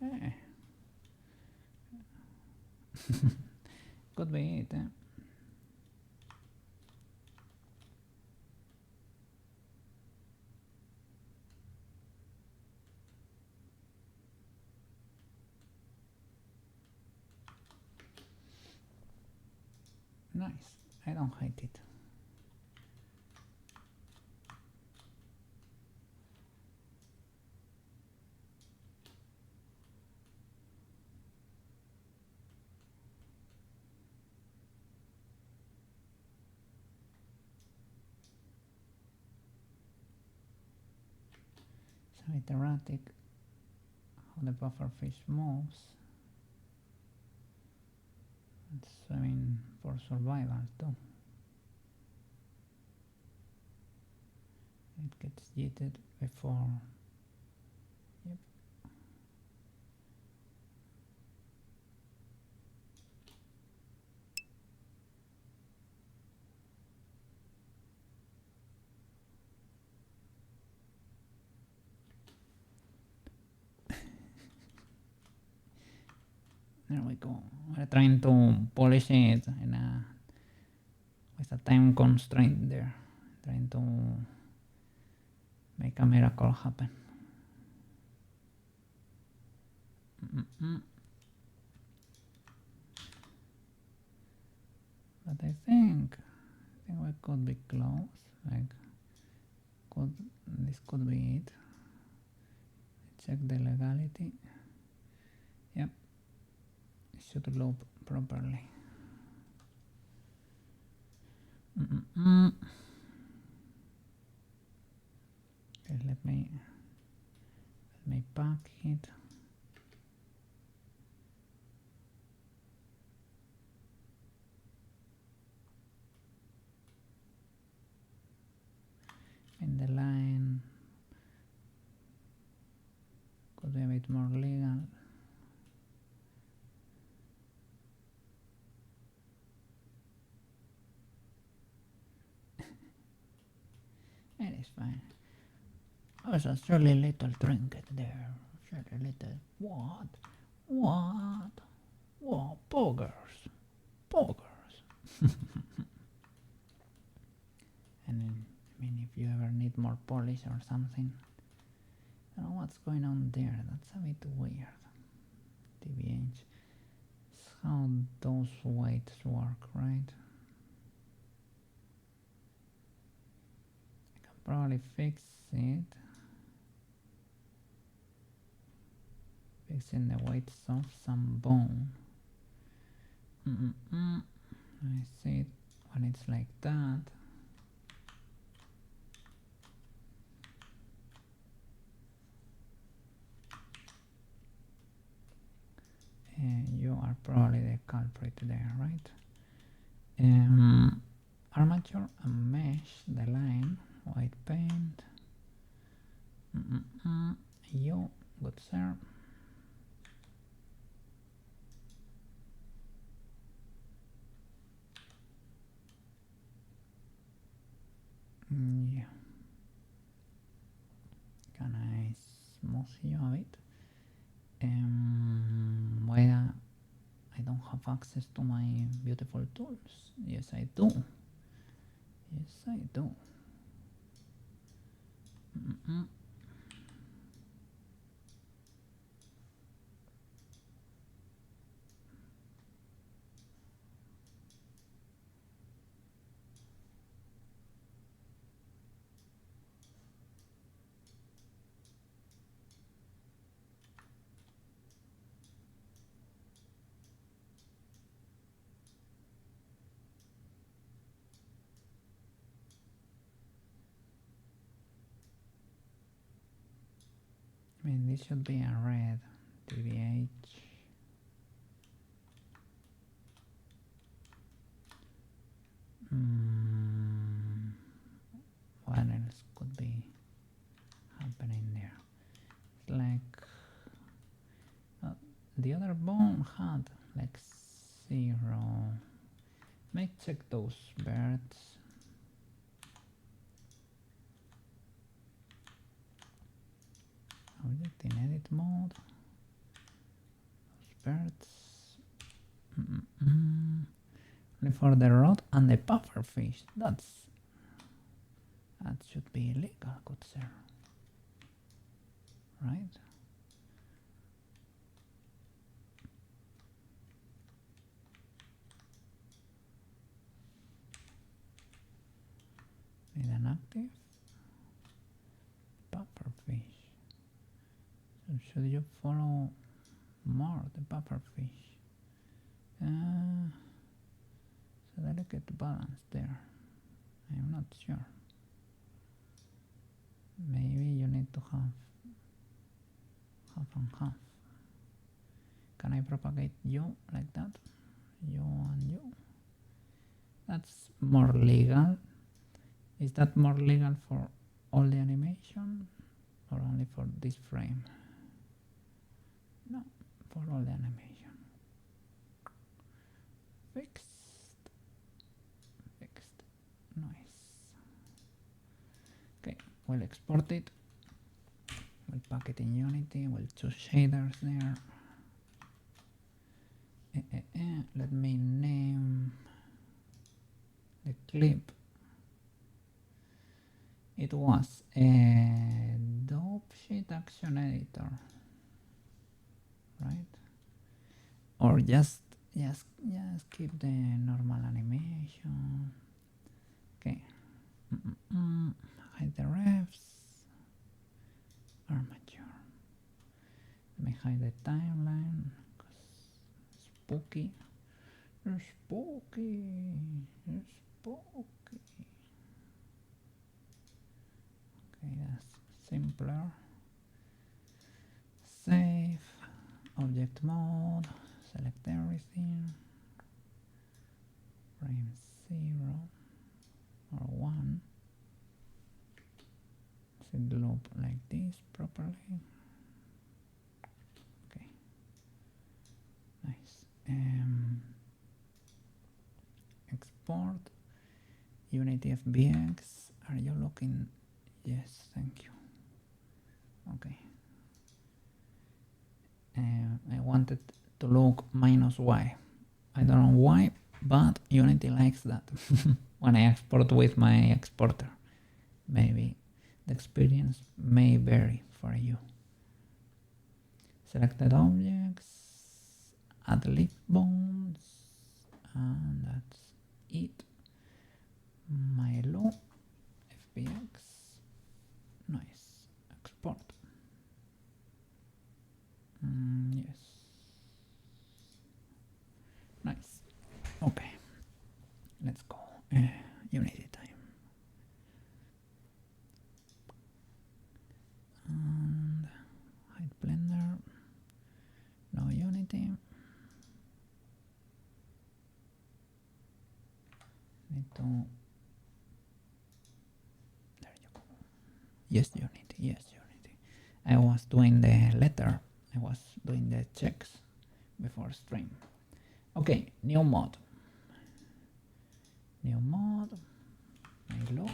Eh. Could be it, eh? Nice. I don't hate it. So it's erratic how the pufferfish moves. It's swimming for survival too. It gets yeeted before. Yep. There we go. We're trying to polish it in with a time constraint there. Trying to make a miracle happen. But I think we could be close. Like, this could be it. Check the legality. Yep, it should loop properly. Okay, let me pack it. In the line could be a bit more legal. It is fine. Oh, so surely little trinket there. Surely little. What? What? Whoa, poggers. Poggers. And then, I mean, if you ever need more polish or something, I don't know what's going on there. That's a bit weird. TBH. It's how those weights work, right? I can probably fix it. Fixing the weights of some bone. I see it when it's like that. You are probably the culprit there, right? Armature and mesh, the line, white paint. You, good sir. Yeah. Can I smooth you a bit? Well, I don't have access to my beautiful tools. Yes, I do. Yes, I do. I mean, this should be a red TVH. What else could be happening there? It's like the other bone had like 0. May check those birds. Object in edit mode. Those birds. Only for the rod and the puffer fish. That should be illegal, good sir. Right? Need an active puffer fish. So should you follow more the puffer fish? It's a delicate balance there. I'm not sure. Maybe you need to have half and half. Can I propagate you like that? You and you. That's more legal. Is that more legal for all the animation or only for this frame? No, for all the animation. Fixed. Fixed. Nice. Okay, we'll export it. We'll pack it in Unity. We'll choose shaders there. Let me name the clip. It was a dope shit action editor, right? Or just keep the normal animation. Okay. Hide the refs. Armature. Let me hide the timeline. Spooky. Spooky. Okay. Okay, that's simpler. Save. Object mode. Select everything. Frame 0 or 1. Should loop like this properly. Okay. Nice. Export. Unity FBX. Are you looking? Yes, thank you. Okay. I wanted to look -y. I don't know why, but Unity likes that when I export with my exporter. Maybe the experience may vary for you. Selected objects, add lip bones, and that's it. Milo, FBX, nice, export. Yes, nice. Okay, let's go. Unity time. And hide Blender. No Unity. Need to. There you go. Yes, Unity. Yes, Unity. I was doing the letter. I was doing the checks before stream. Okay, new mod. New mod. Milo.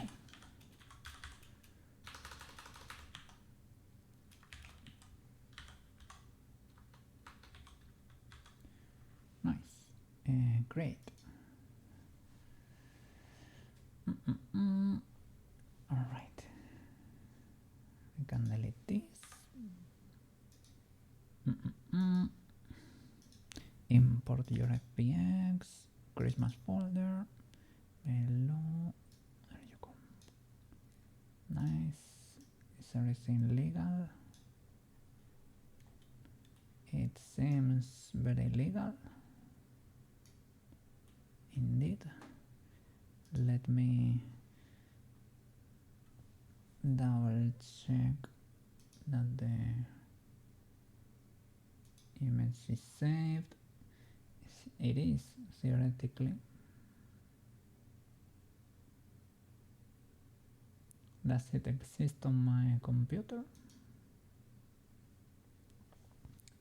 Nice. Great. All right. We can delete this. Import your FBX. Christmas folder. Hello. There you go. Nice. Is everything legal? It seems very legal. Indeed. Let me double check that the image is saved. It is, theoretically. Does it exist on my computer?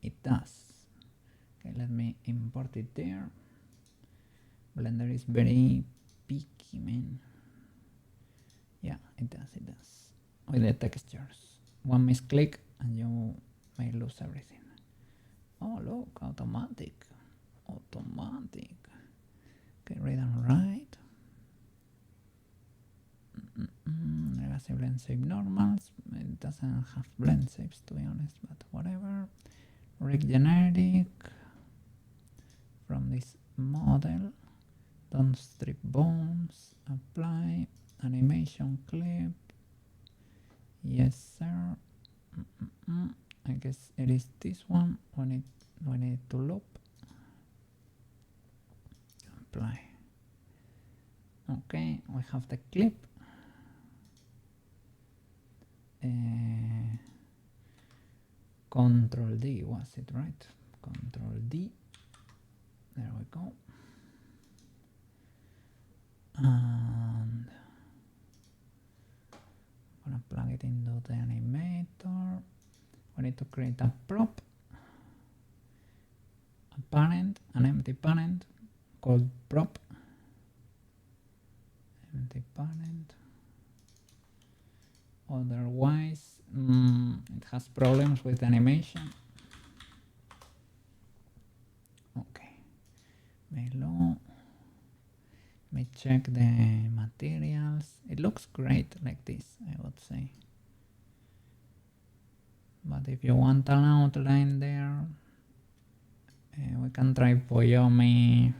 It does. Okay, let me import it there. Blender is very picky, man. Yeah, it does, it does. With the textures. One misclick and you may lose everything. Oh, look, automatic. Automatic. Okay, read and write. Legacy blend shape normals. It doesn't have blend shapes, to be honest, but whatever. Rig generic from this model. Don't strip bones. Apply animation clip. Yes, sir. I guess it is this one. We need to loop. Apply. Okay, we have the clip. Control D, was it right? Control D. There we go. And I'm gonna plug it into the animator. We need to create a prop, a parent, an empty parent called prop. Empty parent. Otherwise, it has problems with animation. Okay, Melo. Let me check the materials. It looks great like this, I would say. But if you want an outline there, we can try Poyomi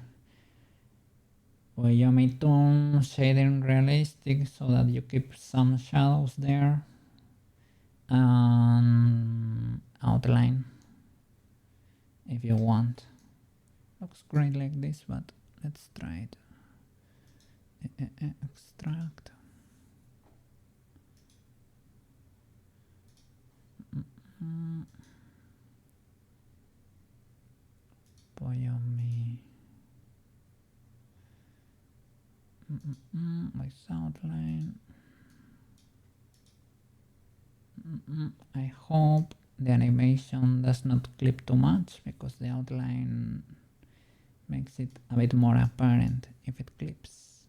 2 shading realistic so that you keep some shadows there. And outline if you want. Looks great like this, but let's try it. Extract. Poyomi. Like outline. I hope the animation does not clip too much because the outline makes it a bit more apparent if it clips.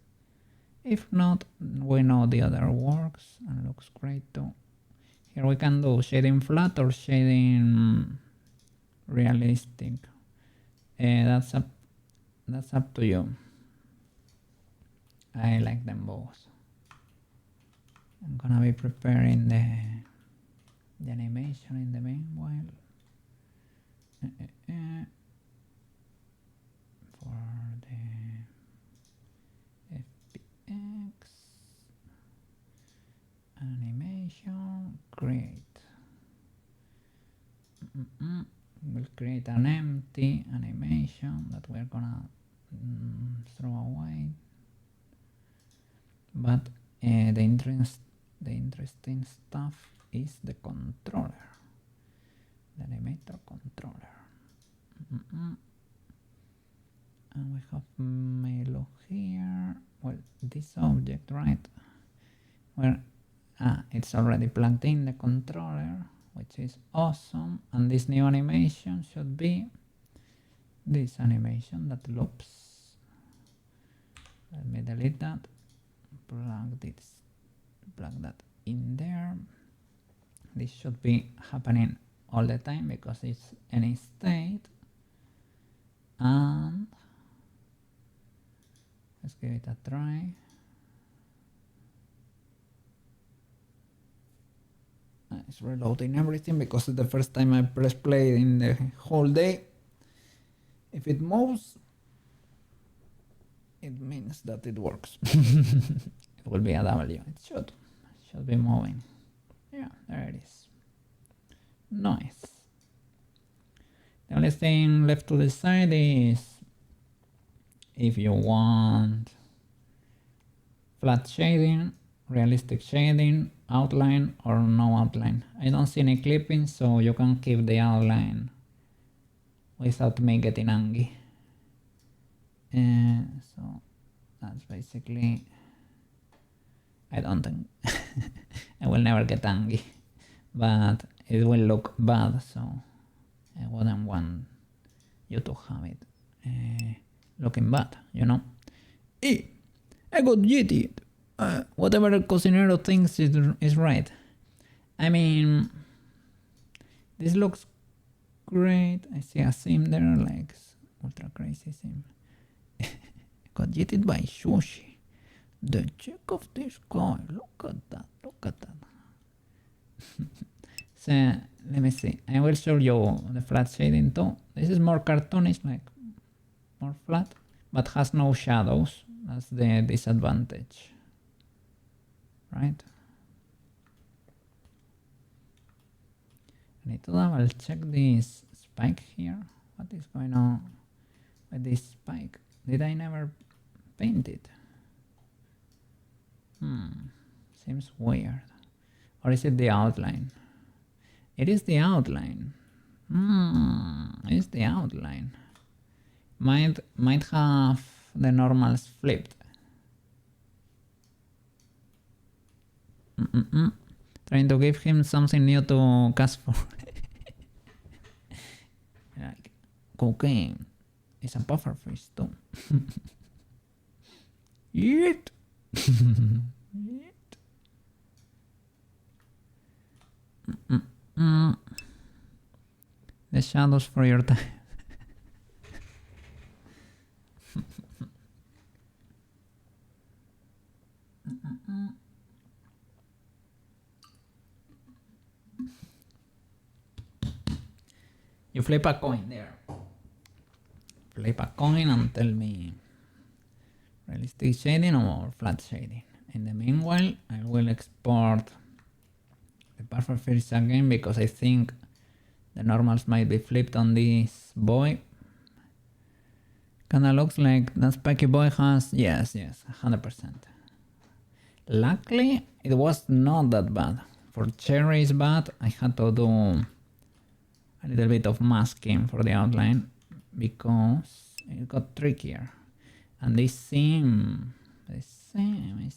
If not, we know the other works and looks great too. Here we can do shading flat or shading realistic. That's up to you. I like them both. I'm gonna be preparing the animation in the meanwhile. For the FBX animation, create. We'll create an empty animation that we're gonna throw away. But the interesting stuff is the controller, the animator controller. And we have Melo here. Well, this object, right? Where it's already plugged in the controller, which is awesome. And this new animation should be this animation that loops. Let me delete that. Plug that in there. This should be happening all the time because it's any state. And let's give it a try. It's reloading everything because it's the first time I press play in the whole day. If it moves, it means that it works. It will be a W. It should be moving. Yeah, there it is. Nice. The only thing left to decide is if you want flat shading, realistic shading, outline, or no outline. I don't see any clipping, so you can keep the outline without me getting angry. So that's basically, I don't think I will never get angry, but it will look bad, so I wouldn't want you to have it looking bad, you know. Hey, I got yeeted. Whatever el cocinero thinks is right. I mean, this looks great. I see a sim there, like ultra crazy sim. Got yeeted by Sushi. The check of this guy. Look at that. Look at that. So let me see. I will show you the flat shading too. This is more cartoonish, like more flat, but has no shadows. That's the disadvantage, right? I need to double check this spike here. What is going on with this spike? Did I never paint it? Seems weird. Or is it the outline? It is the outline. It's the outline. Might have the normals flipped. Trying to give him something new to cast for. Like, cocaine is a puffer fish too. Yeet. The shadows for your time. You flip a coin there. Flip a coin and tell me realistic shading or flat shading. In the meanwhile, I will export the puffer fish again because I think the normals might be flipped on this boy. Kinda looks like the Spiky Boy has, yes, 100%. Luckily, it was not that bad. For Cherry's bad, I had to do a little bit of masking for the outline because it got trickier. And this seam is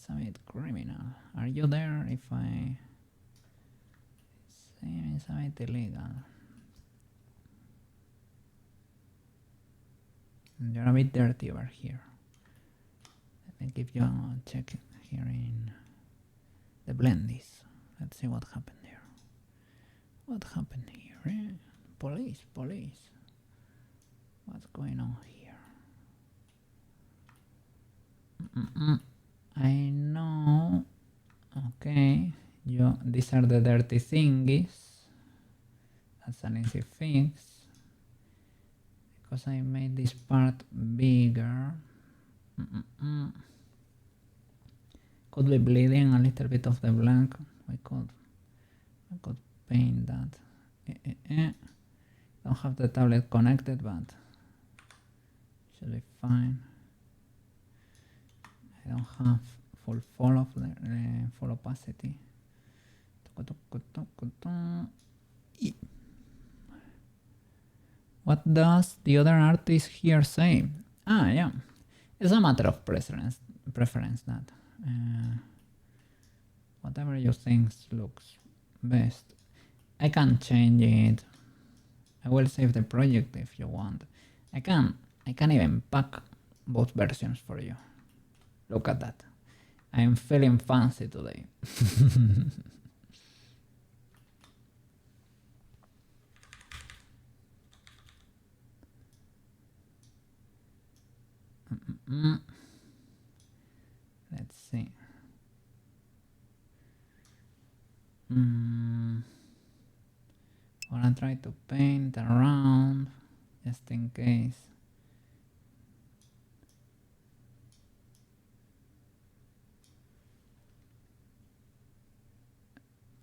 a bit criminal. Are you there if I... Seam is a bit illegal. You're a bit dirty over here. Let me give you a check here in the blendies. Let's see what happened there. What happened here? Eh? Police. What's going on here? I know. Okay, these are the dirty thingies. That's an easy fix. Because I made this part bigger. Could be bleeding a little bit of the black. I could paint that. Don't have the tablet connected, but should be fine. I don't have full opacity. What does the other artist here say? Ah, yeah, it's a matter of preference that whatever you think looks best. I can change it. I will save the project if you want. I can even pack both versions for you. Look at that. I'm feeling fancy today. Let's see. Wanna try to paint around just in case.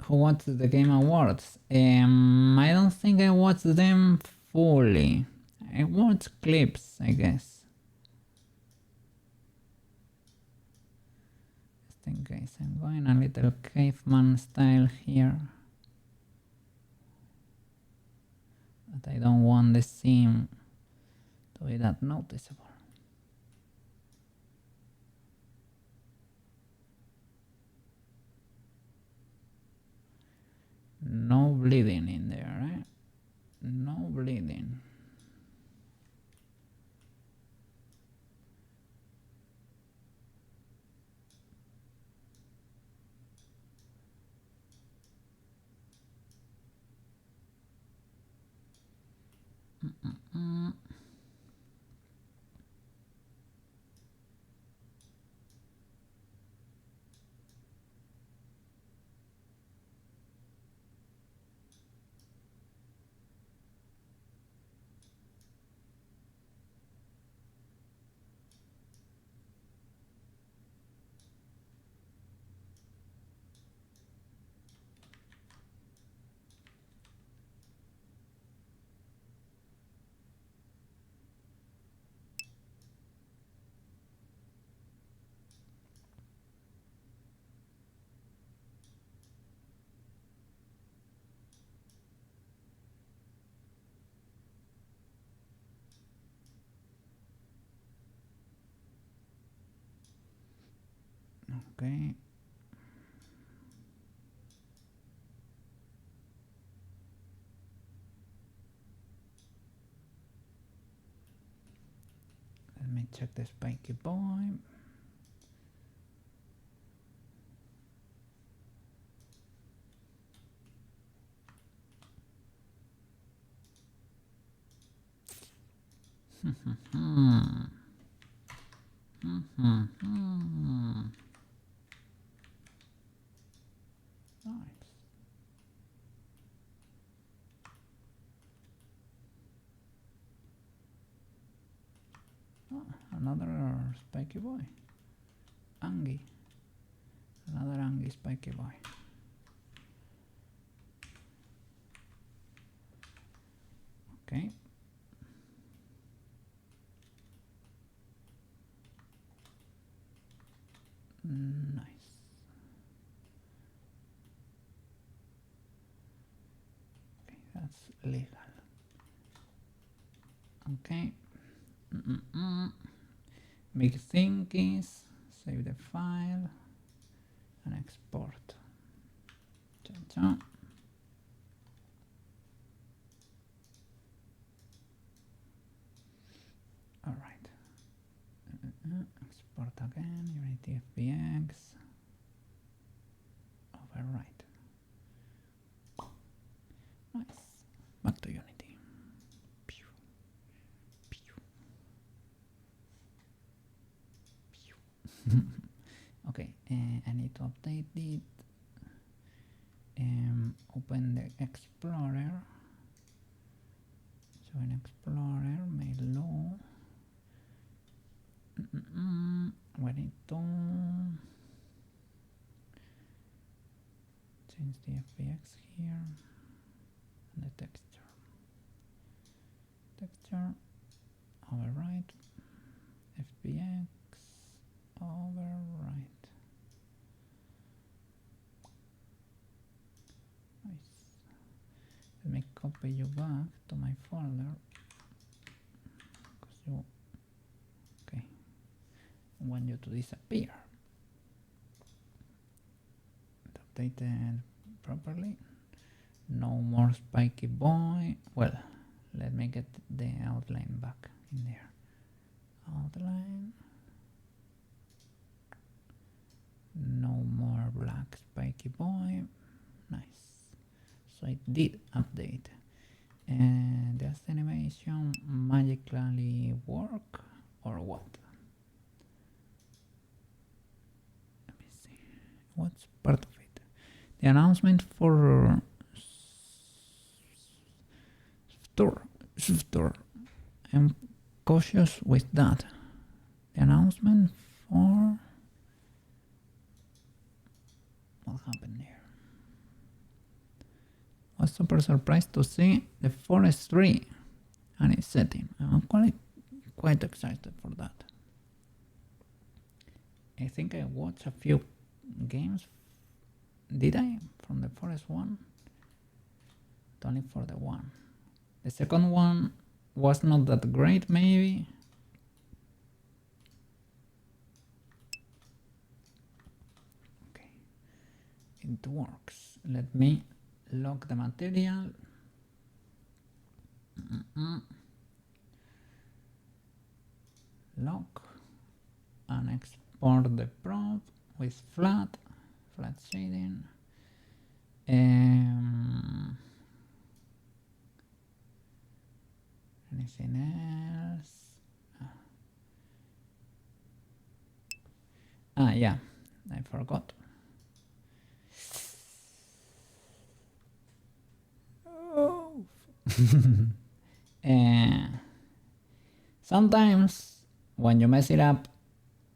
Who watched the Game Awards? I don't think I watched them fully. I watched clips, I guess. Just in case. I'm going a little caveman style here. But I don't want the seam to be that noticeable. No bleeding in there, eh? No bleeding. Okay. Let me check the Spiky Boy. Nice. Oh, another Spiky Boy. Angie. Another Angie Spiky Boy. Okay. Nice. Okay, that's legal. Okay. Make thingies, save the file, and export. Cha-cha. All right. Export again, Unity FBX. Overwrite. Nice. Back to Unity. Pew. Pew. Pew. Okay, I need to update it. Open the Explorer. So in Explorer, mail low. We need to change the FBX here and the texture. Texture, override, FBX, override. Nice. Let me copy you back to my folder. Because you, okay, I want you to disappear. Updated properly. No more spiky boy. Well, let me get the outline back in there. Outline. No more black spiky boy. Nice. So it did update. And does the animation magically work or what? Let me see. What's part of it? The announcement for Store. I'm cautious with that. The announcement for what happened here? I was super surprised to see the Forest 3 and its setting. I'm quite excited for that. I think I watched a few games. Did I? From the Forest 1? But only for the one. The second one was not that great, maybe. Okay, it works. Let me lock the material. Lock and export the prop with flat shading. Anything else? Yeah, I forgot. Oh. Sometimes when you mess it up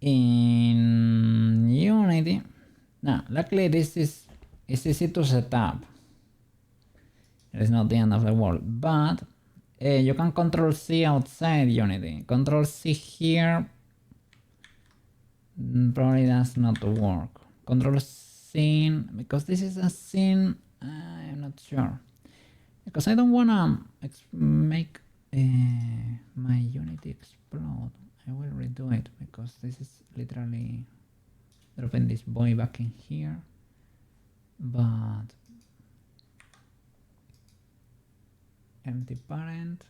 in Unity, now luckily this is easy to set up. It is not the end of the world, but you can Control C outside Unity. Control C here probably does not work. Control scene, because this is a scene, I'm not sure. Because I don't wanna make my Unity explode. I will redo it because this is literally dropping this boy back in here. But empty parent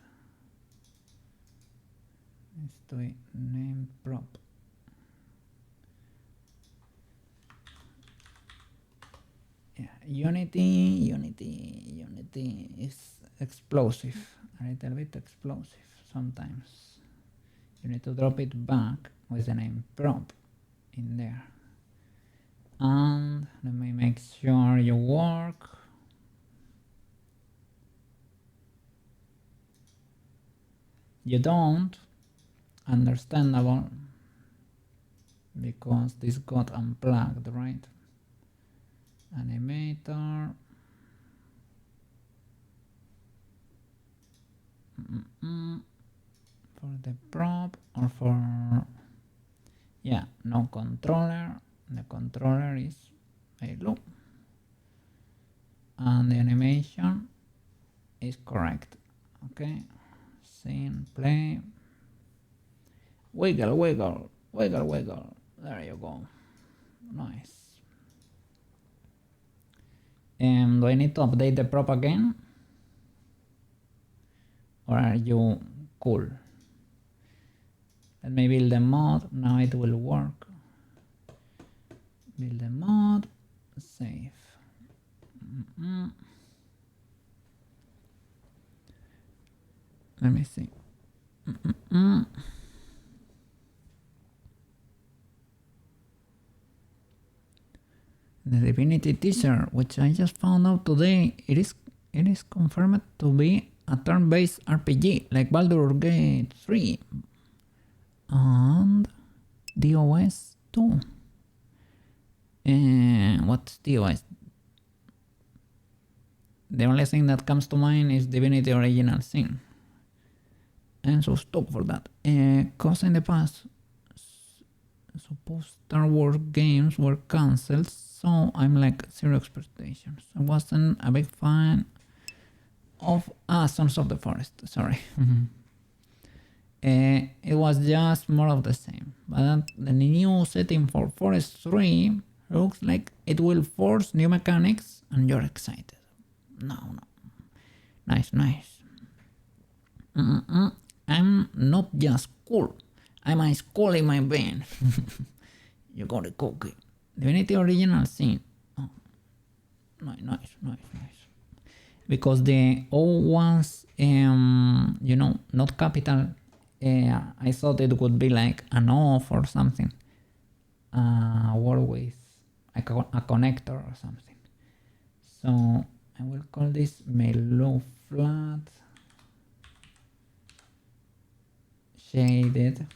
is to name prop. Yeah, Unity is explosive, a little bit explosive sometimes. You need to drop it back with the name prop in there. And let me make sure you work. You don't, understandable, because this got unplugged, right? Animator. For the prop or for, yeah, no controller. The controller is Melo. And the animation is correct. Okay, scene, play, wiggle, wiggle, wiggle, wiggle. There you go. Nice. And do I need to update the prop again? Or are you cool? Let me build the mod. Now it will work. Build the mod. Save. Let me see. The Divinity teaser, which I just found out today, it is confirmed to be a turn-based RPG like Baldur's Gate 3 and DOS 2. And what's DOS? The only thing that comes to mind is Divinity Original Sin. And so stop for that. Cause in the past, suppose Star Wars games were cancelled, so I'm like zero expectations. I wasn't a big fan of Sons of the Forest, sorry. It was just more of the same. But the new setting for Forest 3 looks like it will force new mechanics and you're excited. No. Nice. I'm not just cool. I'm a skull in my vein. You got a cookie. Divinity Original Sin. Oh, nice. Because the O was, not capital. I thought it would be like an off or something. Word with a connector or something. So I will call this Melo flat shaded.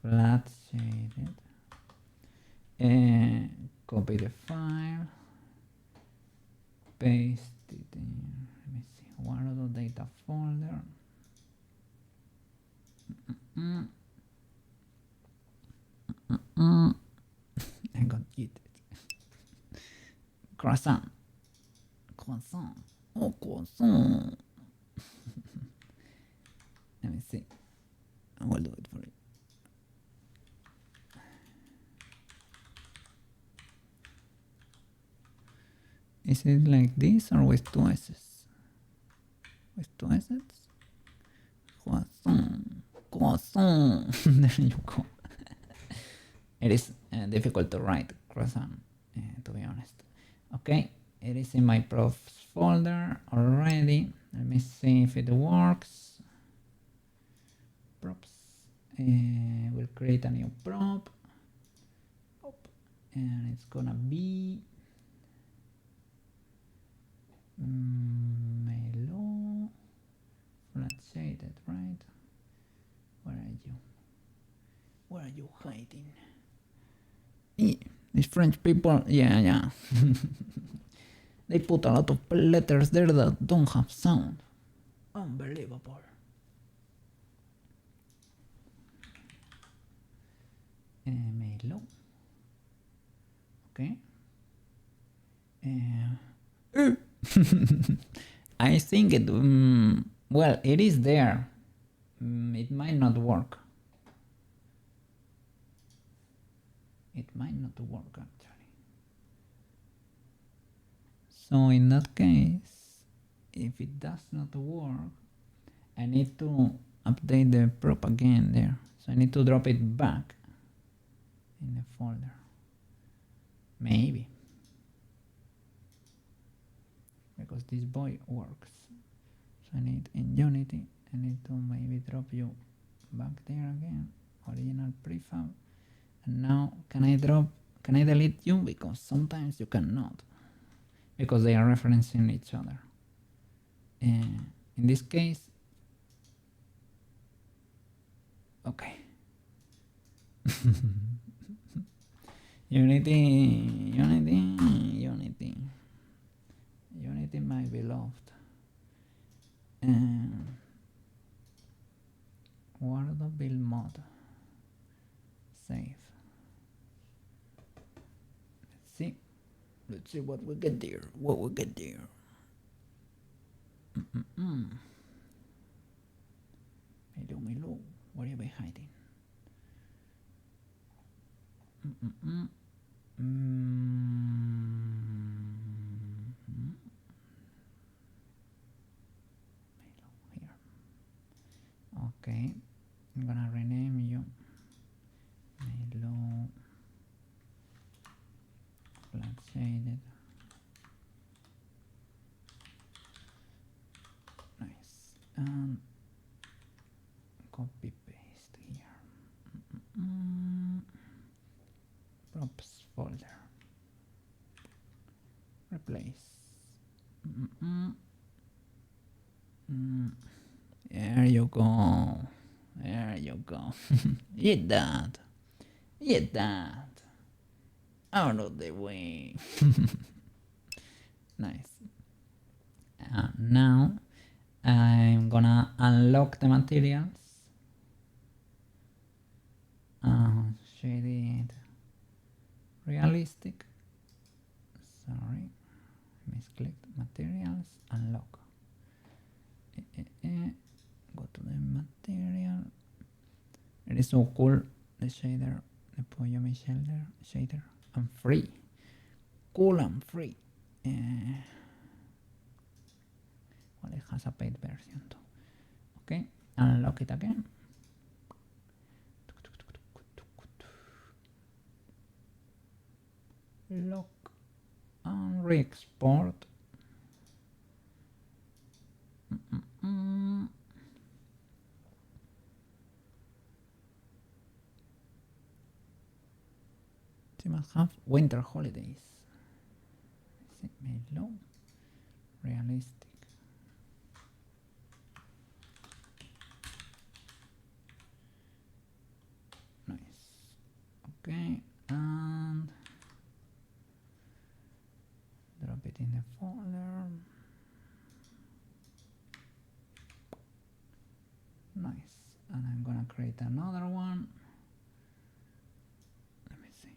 Flat shaded. Copy the file. Paste it in. Let me see. Word data folder. I got it. Croissant. Oh, croissant. Let me see. I will do it for you. Is it like this or with two S's? With two S's? Croissant. There you go. It is difficult to write croissant, to be honest. Okay, it is in my props folder already. Let me see if it works. Props. We'll create a new prop. And it's gonna be Melo flat shaded, right? Where are you? Where are you hiding? These French people, yeah. They put a lot of letters there that don't have sound. Unbelievable. Melo. Okay. I think it, well, it is there. It might not work. It might not work actually. So in that case, if it does not work, I need to update the prop again there. So I need to drop it back in the folder. Maybe. Because this boy works. So I need in Unity, I need to maybe drop you back there again. Original prefab. And now can I delete you? Because sometimes you cannot. Because they are referencing each other. In this case, okay. Unity, my beloved. Word build mod. Save. Let's see what we get there. What we get there. Milo, Milo, where are you hiding? Here. Okay, I'm gonna rename you Milo flat shaded. Nice. And copy paste here. Props folder. Replace. There you go. There you go. Eat that. Eat that. Out of the way. Nice. Now I'm gonna unlock the materials. Shaded realistic. Sorry, misclicked. Materials, unlock. Go to the material. It is so cool. The shader, the Poyomi shader. I'm free. Cool and free. Well, it has a paid version too. Okay, unlock it again. Lock and re-export. You must have winter holidays. Milo, realistic. Nice. Okay, and drop it in the folder. Nice. And I'm gonna create another one. Let me see.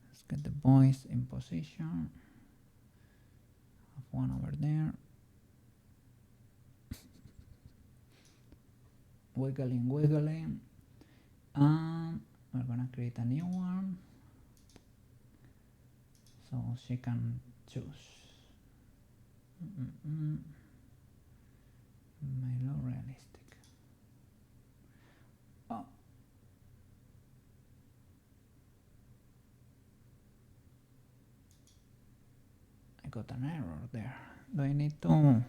Let's get the voice in position. Have one over there. Wiggling, wiggling. And we're gonna create a new one. So she can choose. Milo realistic. Oh. I got an error there. Do I need to?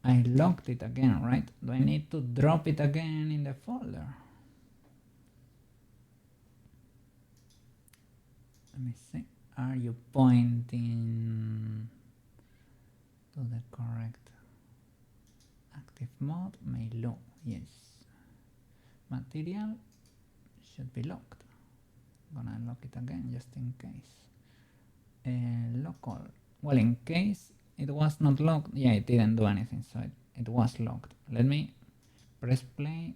I locked it again, right? Do I need to drop it again in the folder? Let me see. Are you pointing to the correct active mode? Milo, yes. Material should be locked. I'm gonna lock it again just in case. Local. Well, in case it was not locked, yeah, it didn't do anything, so it was locked. Let me press play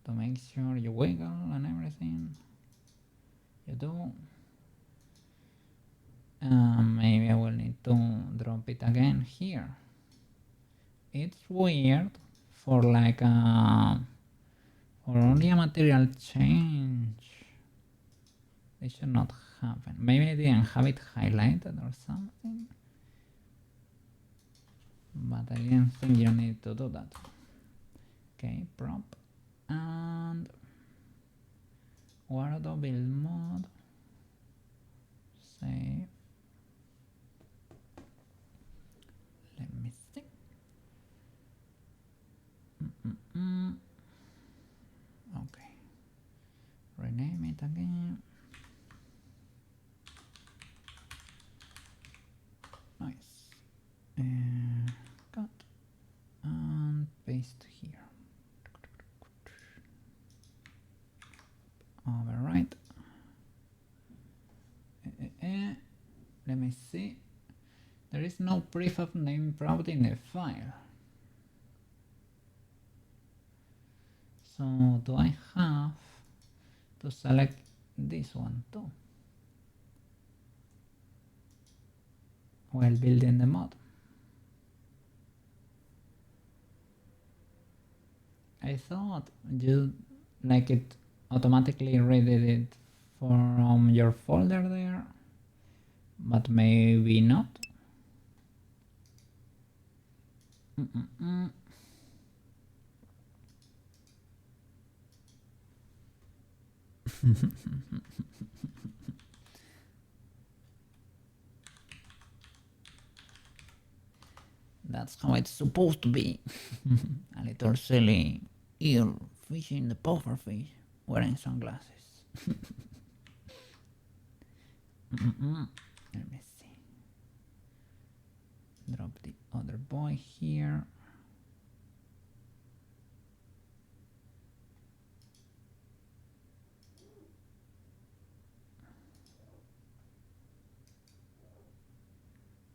to make sure you wiggle and everything. You do. Maybe I will need to drop it again here. It's weird for like for only a material change. It should not happen. Maybe I didn't have it highlighted or something. But I didn't think you need to do that. Okay, prop and Guardo build mode. Save. Let me see. Okay. Rename it again. Nice. Cut and paste here. Overwrite. Let me see. There is no prefab name prompt in the file. So do I have to select this one too? while building the mod. I thought you like it automatically read it from your folder there, but maybe not. That's how it's supposed to be. A little silly eel fishing the puffer fish wearing sunglasses. Let me see. Drop the other boy here.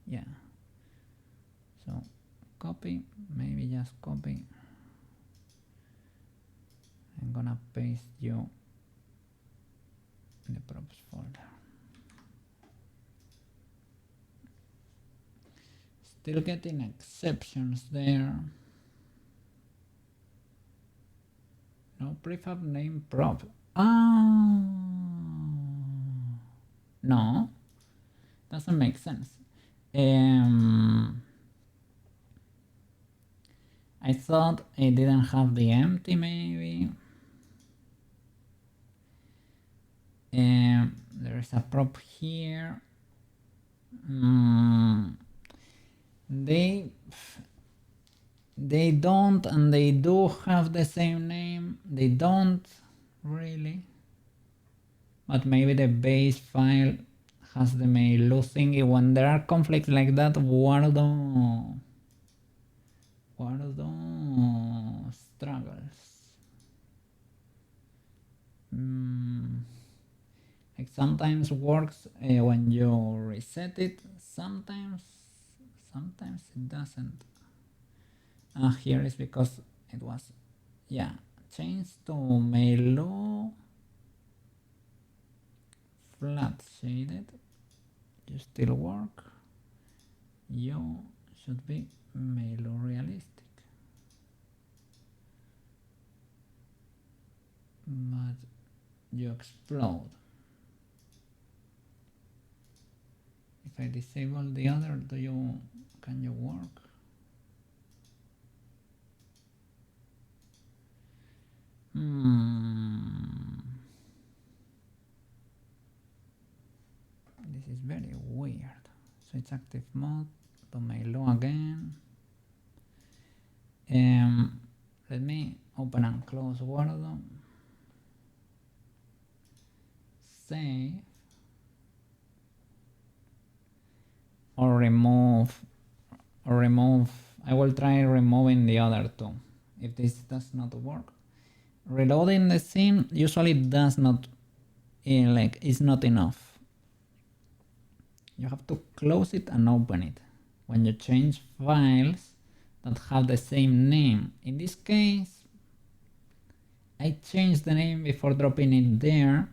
Yeah. So copy, maybe just copy. I'm gonna paste you in the props folder. Still getting exceptions there. No prefab name prop. No, doesn't make sense. I thought it didn't have the empty maybe. There is a prop here. They don't and they do have the same name. They don't really. But maybe the base file has the Meilu thingy. When there are conflicts like that, Guardo struggles. Like sometimes works when you reset it. Sometimes it doesn't. Here is because it was, yeah, changed to Meilu flat shaded. You still work. You should be Meilu realistic. But you explode. If I disable the other, can you work? This is very weird. So it's active mode, to Meilu again. Let me open and close Wordle. Save. Or remove. I will try removing the other two. If this does not work. Reloading the scene usually does not, is not enough. You have to close it and open it when you change files that have the same name. In this case, I changed the name before dropping it there,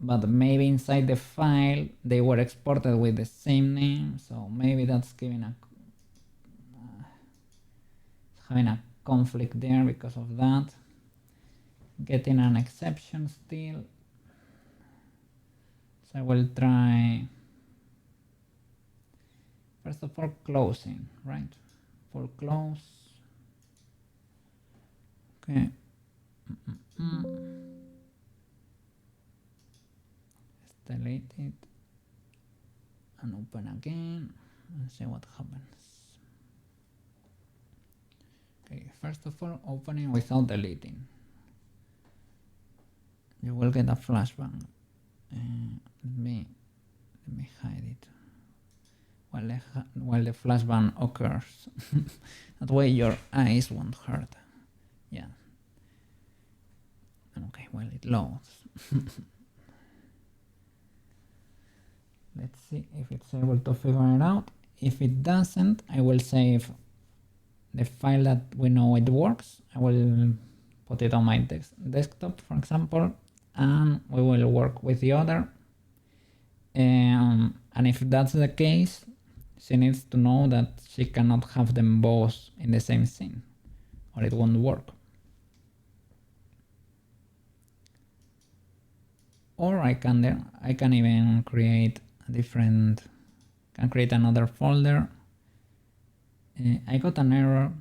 but maybe inside the file they were exported with the same name, so maybe that's giving having a conflict there because of that. Getting an exception still. So I will try, first of all, closing, right? For close. Okay. Delete it and open again and see what happens. Okay, first of all, opening without deleting. You will get a flashbang. Let me hide it while the flashbang occurs. That way your eyes won't hurt. Yeah. Okay, well, it loads. Let's see if it's able to figure it out. If it doesn't, I will save the file that we know it works. I will put it on my desktop, for example, and we will work with the other. And if that's the case, she needs to know that she cannot have them both in the same scene, or it won't work. Or I can even create a different, can create another folder. I got an error,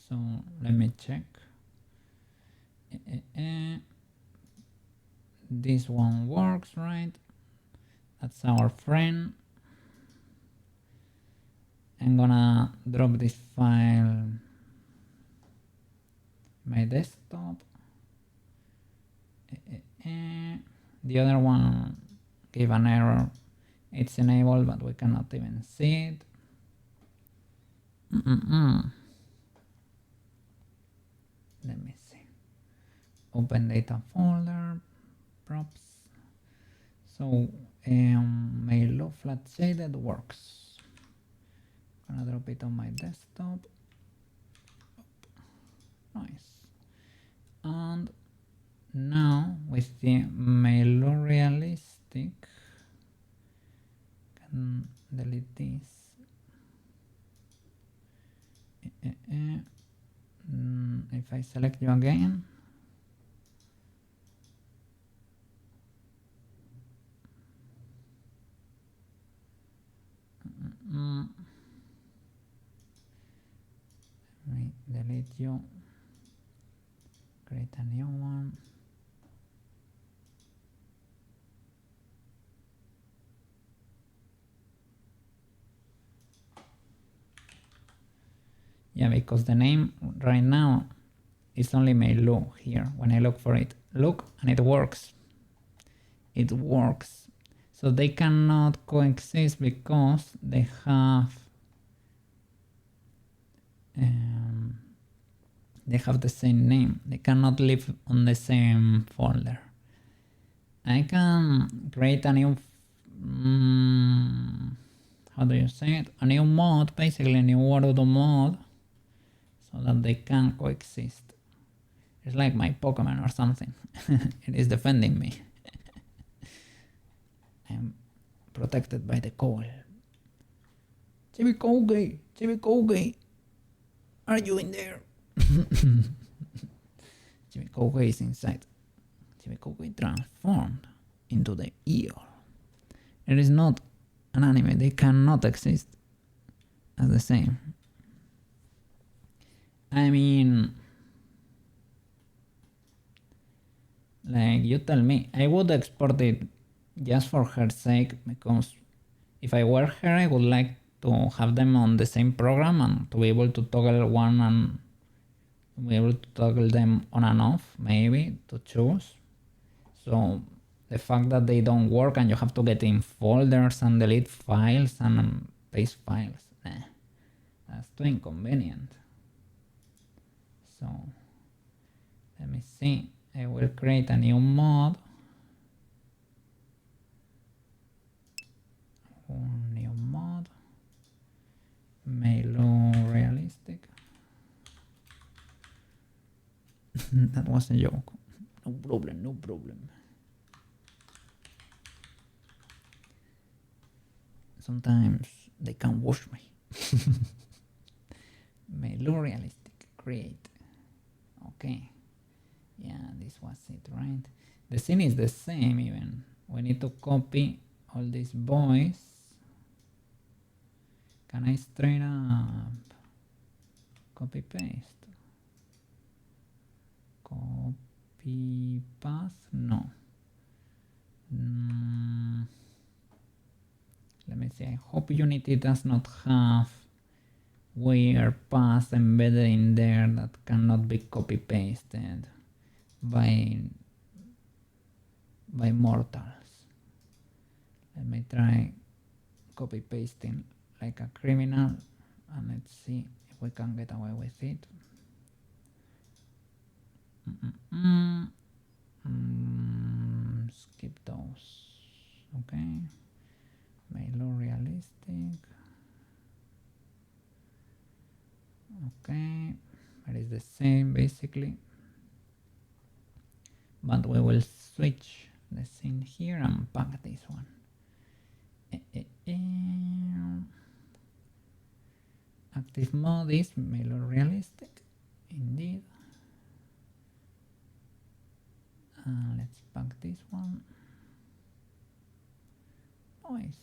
so let me check. This one works, right? That's our friend. I'm gonna drop this file my desktop. The other one gave an error. It's enabled, but we cannot even see it. Let me see. Open data folder, props. So Mail flat shaded works. Gonna drop it on my desktop. Nice. And now with the Mail realistic, can delete this. If I select you again, let me delete you, create a new one. Yeah, because the name right now is only Meilu here. When I look for it, look, and it works. It works. So they cannot coexist because they have the same name. They cannot live on the same folder. I can create a new how do you say it? A new mod, basically a new Warudo mod, so that they can coexist. It's like my Pokemon or something. It is defending me. I'm protected by the coil. Chibikoge, Chibikoge, are you in there? Chibikoge is inside. Chibikoge transformed into the eel. It is not an anime. They cannot exist as the same. I mean, like, you tell me. I would export it just for her sake, because if I were her, I would like to have them on the same program and to be able to toggle one and be able to toggle them on and off, maybe, to choose. So the fact that they don't work and you have to get in folders and delete files and paste files, that's too inconvenient. So let me see. I will create a new mod. New mod. Meilu realistic. That was a joke. No problem, no problem. Sometimes they can't wash me. Meilu realistic. Create. Okay. Yeah, this was it, right? The scene is the same even. We need to copy all these boys. Can I straight up copy paste? Copy path? No. Let me see. I hope Unity does not have weird paths embedded in there that cannot be copy pasted by mortals. Let me try copy pasting like a criminal and let's see if we can get away with it. Skip those. Okay. Meilu realistic. Okay. It is the same basically. But we will switch the scene here and pack this one. active mode is Melo realistic, indeed. Let's pack this one. Nice.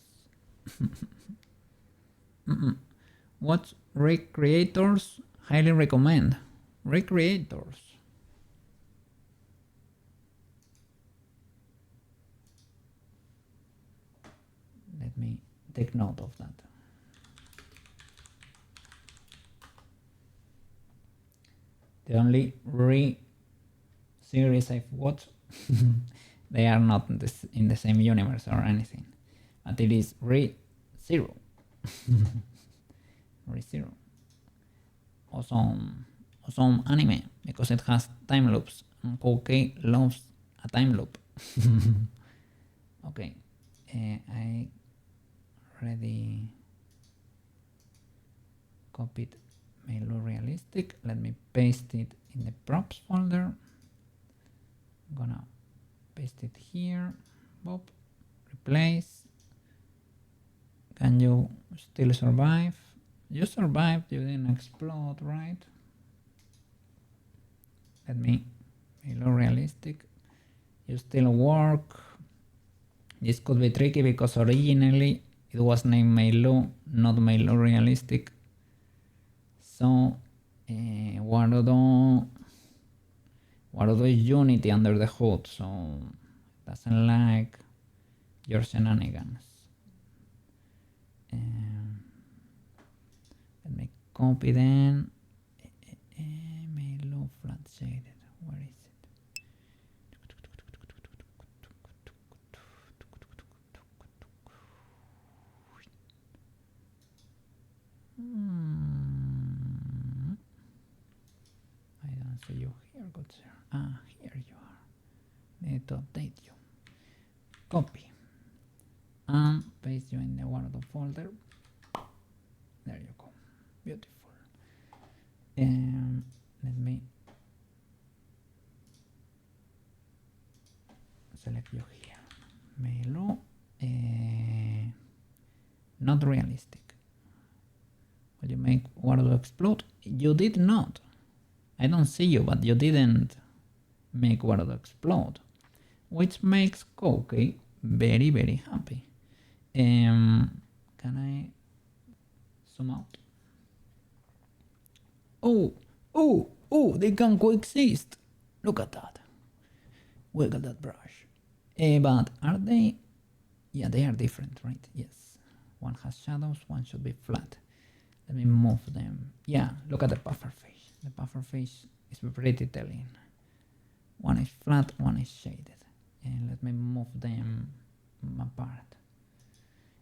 What recreators highly recommend? Recreators. Let me take note of that. The only series I've watched, they are not in the same universe or anything, but it is Re:Zero. Re:Zero. Awesome anime because it has time loops, and Koukei loves a time loop. Okay, I already copied Melo realistic. Let me paste it in the props folder. I'm gonna paste it here. Bob, replace. Can you still survive? You survived, you didn't explode, right? Let me Melo realistic. You still work. This could be tricky because originally it was named Melo, not Melo realistic. So Warudo is Unity under the hood, so it doesn't like your shenanigans. Let me copy then. Melo flat shaded. Where is it? I don't see you here, good sir. Ah, here you are. Need to update you. Copy. And paste you in the Warudo folder. There you go. Beautiful. Let me select you here. Melo. Not realistic. Will you make Warudo explode? You did not. I don't see you, but you didn't make Warudo explode, which makes Koukei very, very happy. Can I zoom out? Oh, they can coexist. Look at that. Wiggle that brush. But are they? Yeah, they are different, right? Yes. One has shadows, one should be flat. Let me move them. Yeah, look at the puffer face. The puffer face is pretty telling. One is flat, one is shaded. And let me move them apart.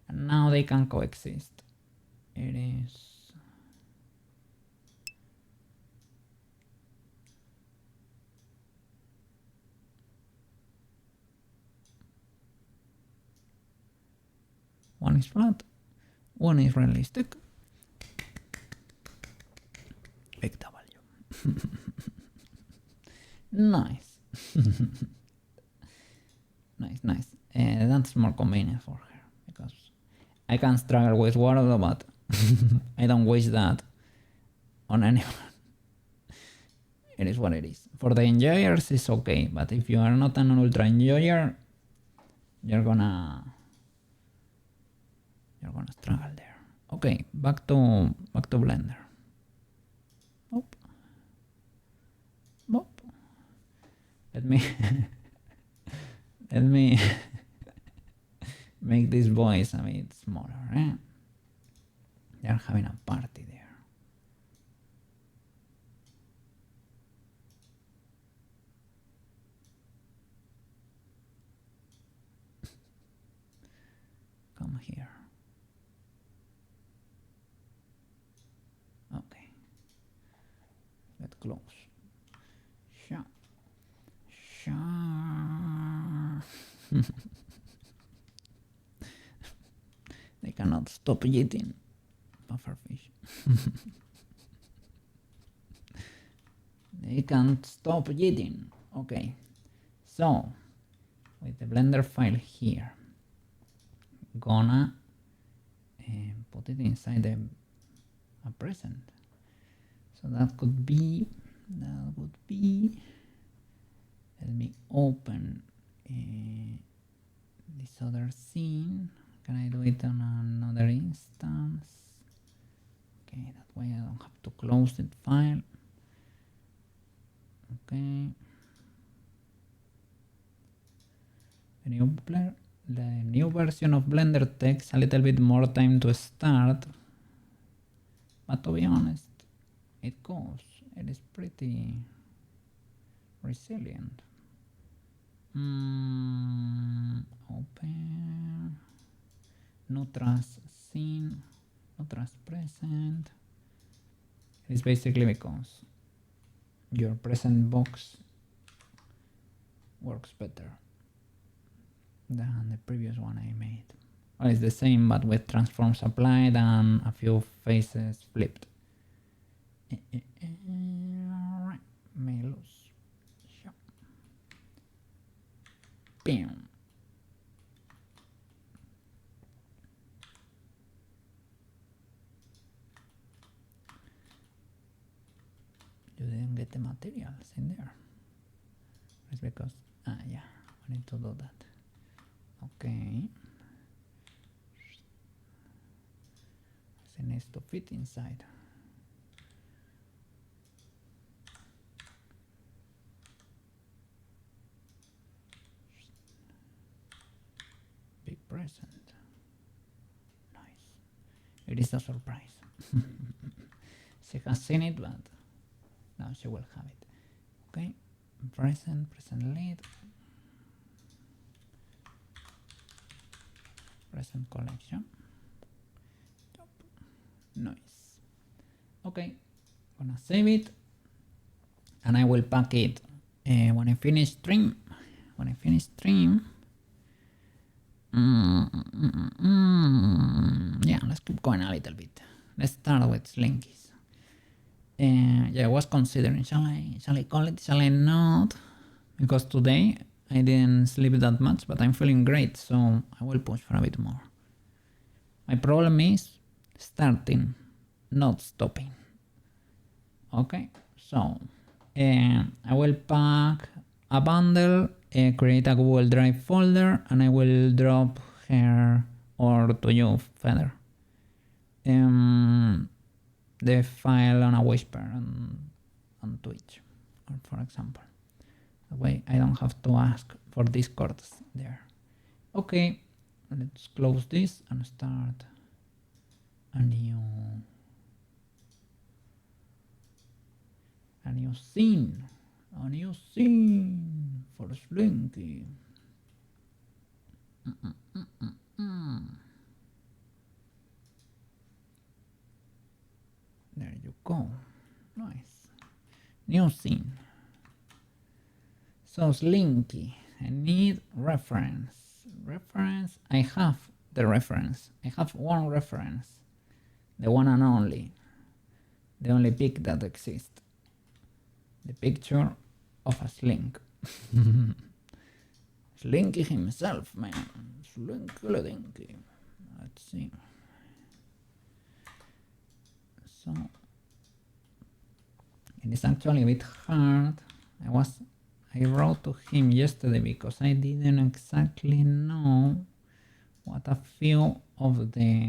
And now they can coexist. It is... One is flat, one is realistic. Big W. Nice. Nice. That's more convenient for her because I can struggle with Warudo, but I don't wish that on anyone. It is what it is. For the enjoyers, it's okay, but if you are not an ultra enjoyer, you're gonna struggle there. Okay, back to Blender. Boop. Let me make this voice a bit smaller. They're having a party there. Come here. Okay. Let's close. They cannot stop eating pufferfish. They can't stop eating. Okay, so with the Blender file here, gonna put it inside a present. So that would be, let me open this other scene. Can I do it on another instance? Okay, that way I don't have to close the file. Okay. The new version of Blender takes a little bit more time to start, but to be honest, it goes. It is pretty resilient. Open. No trace scene. No trace present. It is basically because your present box works better than the previous one I made. Well, it's the same, but with transforms applied and a few faces flipped. Alright, me loose. Bam. You didn't get the materials in there. It's because, yeah, I need to do that. Okay. It needs to fit inside. Big present. Nice. It is a surprise. She has seen it, but now she will have it. Okay. Present lead. Present collection. Nice. Okay, gonna save it, and I will pack it when I finish stream. Yeah, let's keep going a little bit. Let's start with Slinkies. Yeah, I was considering, shall I call it, shall I not? Because today I didn't sleep that much, but I'm feeling great, so I will push for a bit more. My problem is starting, not stopping. Okay, so I will pack a bundle, create a Google Drive folder, and I will drop her, or to you, Feather, the file on a Whisper on Twitch, for example. That way I don't have to ask for Discords there. Okay, let's close this and start a new scene. A new scene for Slinky. There you go. Nice. New scene. So Slinky, I need reference. I have the reference. I have one reference. The one and only. The only pic that exists. The picture of a Slink. Slinky himself, man. Slinky. Let's see. So it is actually a bit hard. I wrote to him yesterday because I didn't exactly know what a few of the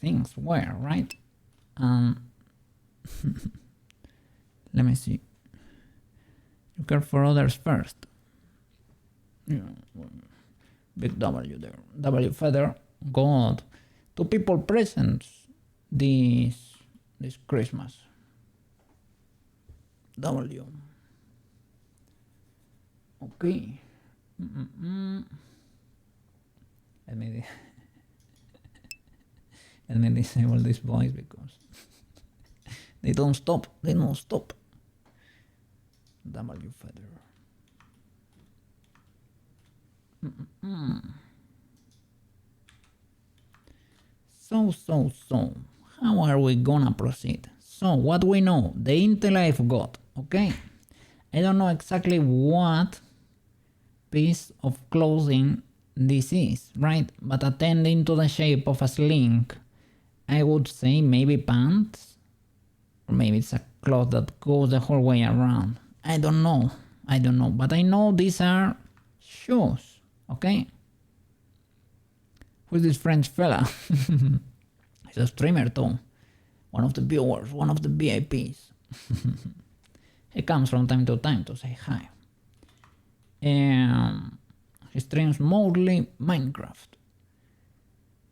things were, right? Let me see. You care for others first. Yeah, big W there. W Feather. God. 2 people presents this Christmas. W. Okay. Let me disable this voice because they don't stop. W Feather. So, how are we gonna proceed? So, what we know, the intel I've got, okay? I don't know exactly what piece of clothing this is, right? But attending to the shape of a sling, I would say maybe pants, or maybe it's a cloth that goes the whole way around. I don't know, but I know these are shoes, okay? Who's this French fella? He's a streamer too. One of the viewers, one of the VIPs. He comes from time to say hi. He streams mostly Minecraft.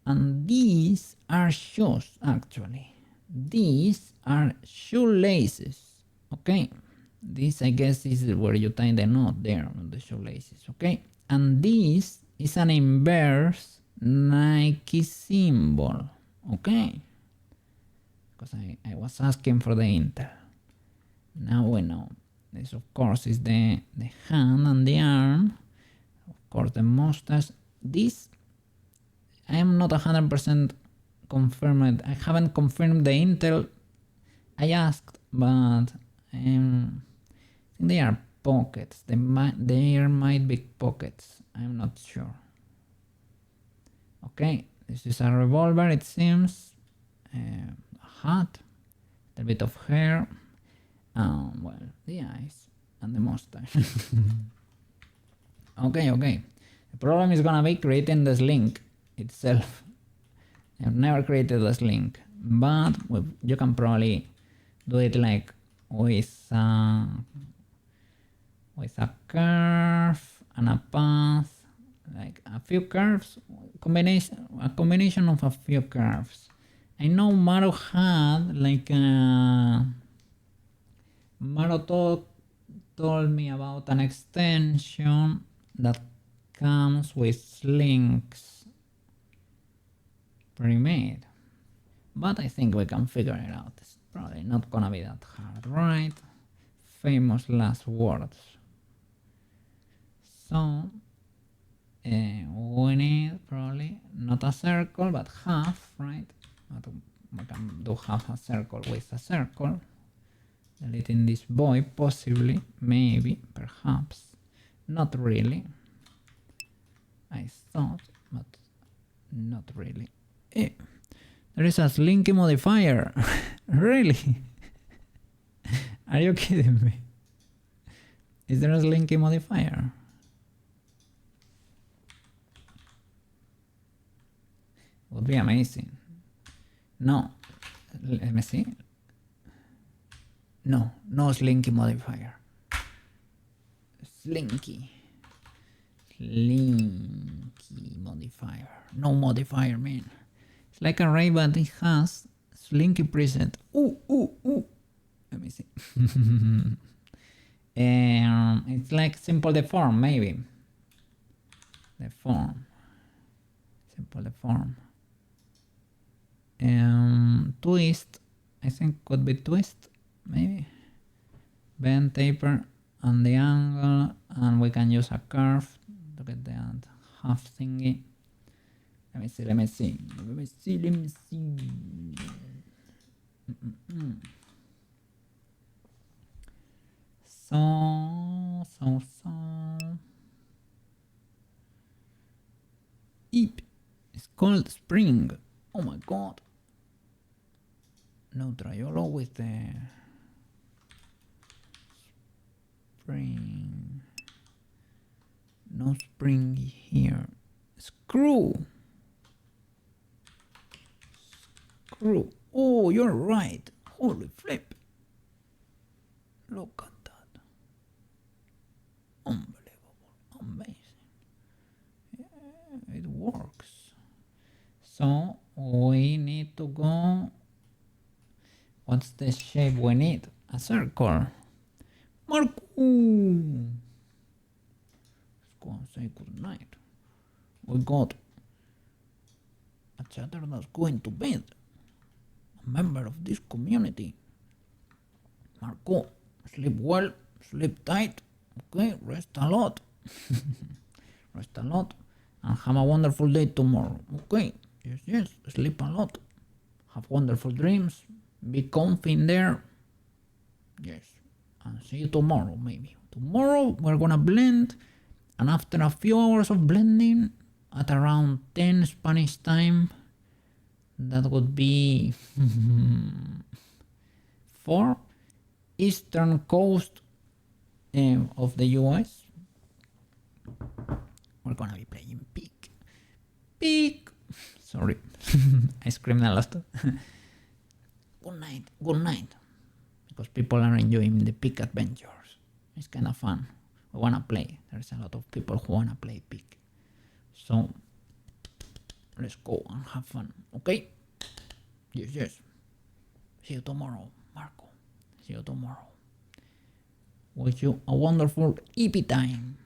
And these are shoes, actually. These are shoelaces, okay? This, I guess, is where you tie the knot there on the shoelaces, okay? And this is an inverse Nike symbol, okay? Because I was asking for the Intel. Now we know. This, of course, is the hand and the arm. Of course, the mustache. This, I am not 100% confirmed. I haven't confirmed the Intel. I asked, but I think they are pockets. There might be pockets. I'm not sure. Okay, this is a revolver, it seems. A hat, a bit of hair. Well, the eyes and the mustache. Okay. The problem is gonna be creating this link itself. I've never created this link, but you can probably do it like with a curve and a path, like a few curves, a combination of a few curves. I know Maro had like Maro told me about an extension that comes with links pre-made, but I think we can figure it out. It's probably not gonna be that hard, right? Famous last words. So we need probably not a circle but half, right? We can do half a circle with a circle. Deleting this boy, possibly, maybe, perhaps, not really. I thought, but not really. There is a slinky modifier. Really? Are you kidding me? Is there a slinky modifier? Would be amazing. No. Let me see. No slinky modifier. Slinky modifier. No modifier, man. It's like a Ray, but it has slinky preset. Ooh. Let me see. It's like simple deform, maybe. Deform. Simple deform. Twist. I think could be twist. Maybe bend, taper, and the angle, and we can use a curve to get that half thingy. Let me see. So. Eep. It's called spring. Oh my god. No Triolo with the spring. No spring here. Screw. Oh, you're right. Holy flip. Look at that. Unbelievable. Amazing. Yeah, it works. So we need to go. What's the shape we need? A circle. Marco! Let's go and say good night. We got a chatter that's going to bed. A member of this community. Marco, sleep well, sleep tight. Okay, rest a lot. Rest a lot. And have a wonderful day tomorrow. Okay, yes, sleep a lot. Have wonderful dreams. Be comfy in there. Yes. And see you tomorrow, maybe. Tomorrow we're gonna blend. And after a few hours of blending, at around 10 Spanish time. That would be 4 eastern coast of the US. We're gonna be playing Peak. Peak! Sorry, I screamed a lot. Good night, good night. Because people are enjoying the Peak adventures. It's kind of fun. We wanna play. There's a lot of people who wanna play Peak. So, let's go and have fun, okay? Yes, yes. See you tomorrow, Marco. See you tomorrow. Wish you a wonderful EP time.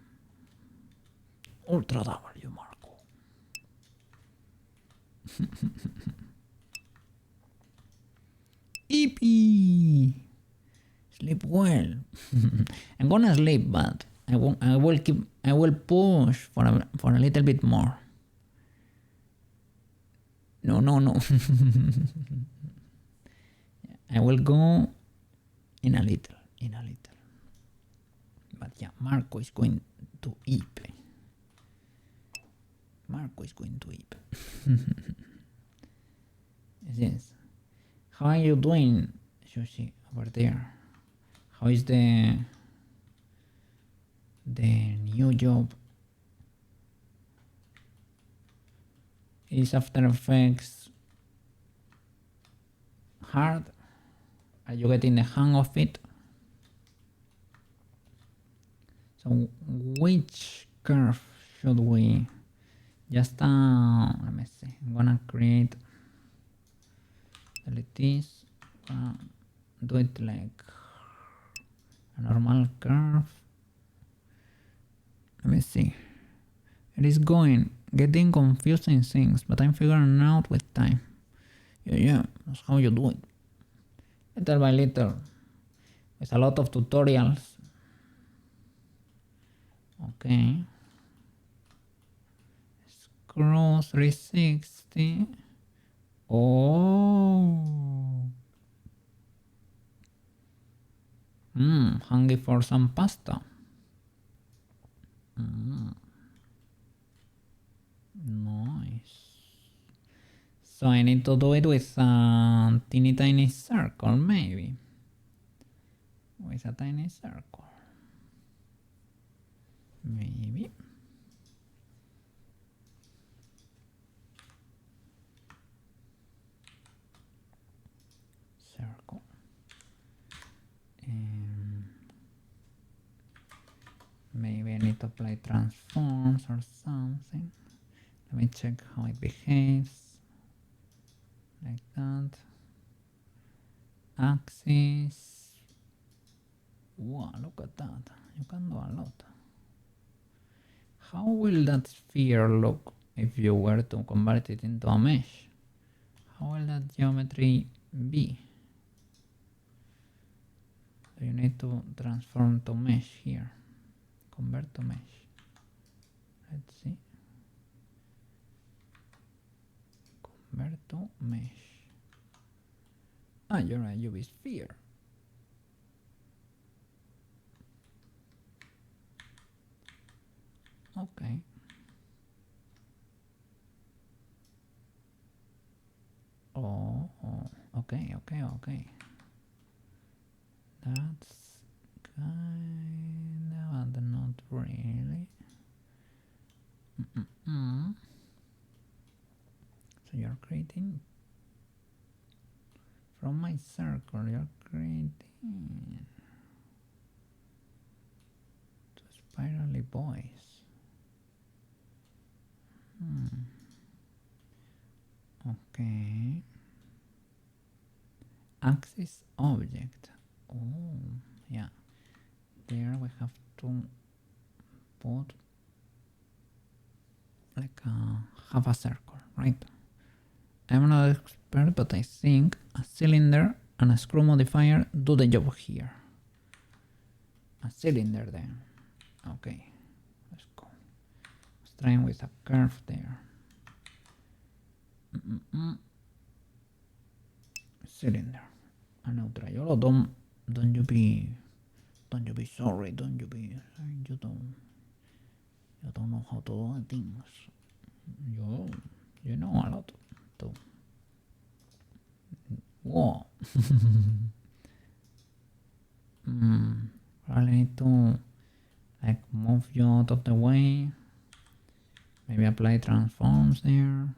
Ultra W, Marco. EP. Sleep well. I'm gonna sleep, but I will push for a little bit more. No. I will go in a little. But yeah, Marco is going to eat. Yes. How are you doing, Sushi, over there? How is the new job? Is After Effects hard? Are you getting the hang of it? So which curve should we just let me see. I'm gonna create delete this, do it like a normal curve. Let me see. It is getting confusing things, but I'm figuring out with time. Yeah, that's how you do it. Little by little, with a lot of tutorials. Okay. Scroll 360. Oh. Hungry for some pasta. Nice. So I need to do it with a teeny tiny circle, maybe. With a tiny circle. Maybe. Circle. Maybe I need to apply transforms or something. Let me check how it behaves. Like that. Axis. Wow, look at that. You can do a lot. How will that sphere look if you were to convert it into a mesh? How will that geometry be? Do you need to transform to mesh here? Convert to mesh. Let's see. Convert to mesh. Ah, you're a UV sphere. Okay. Oh, okay. That's kind of, but not really. So you're creating from my circle. You're creating two spirally boys. Okay. Axis object. Oh, yeah. There we have to put like half a circle, right? I'm not an expert, but I think a cylinder and a screw modifier do the job here. A cylinder then. Okay, let's go. Let's try with a curve there. Cylinder. A neutral. Don't you be sorry. You don't know how to do things. You know a lot too. Whoa. Probably need to like move you out of the way. Maybe apply transforms there.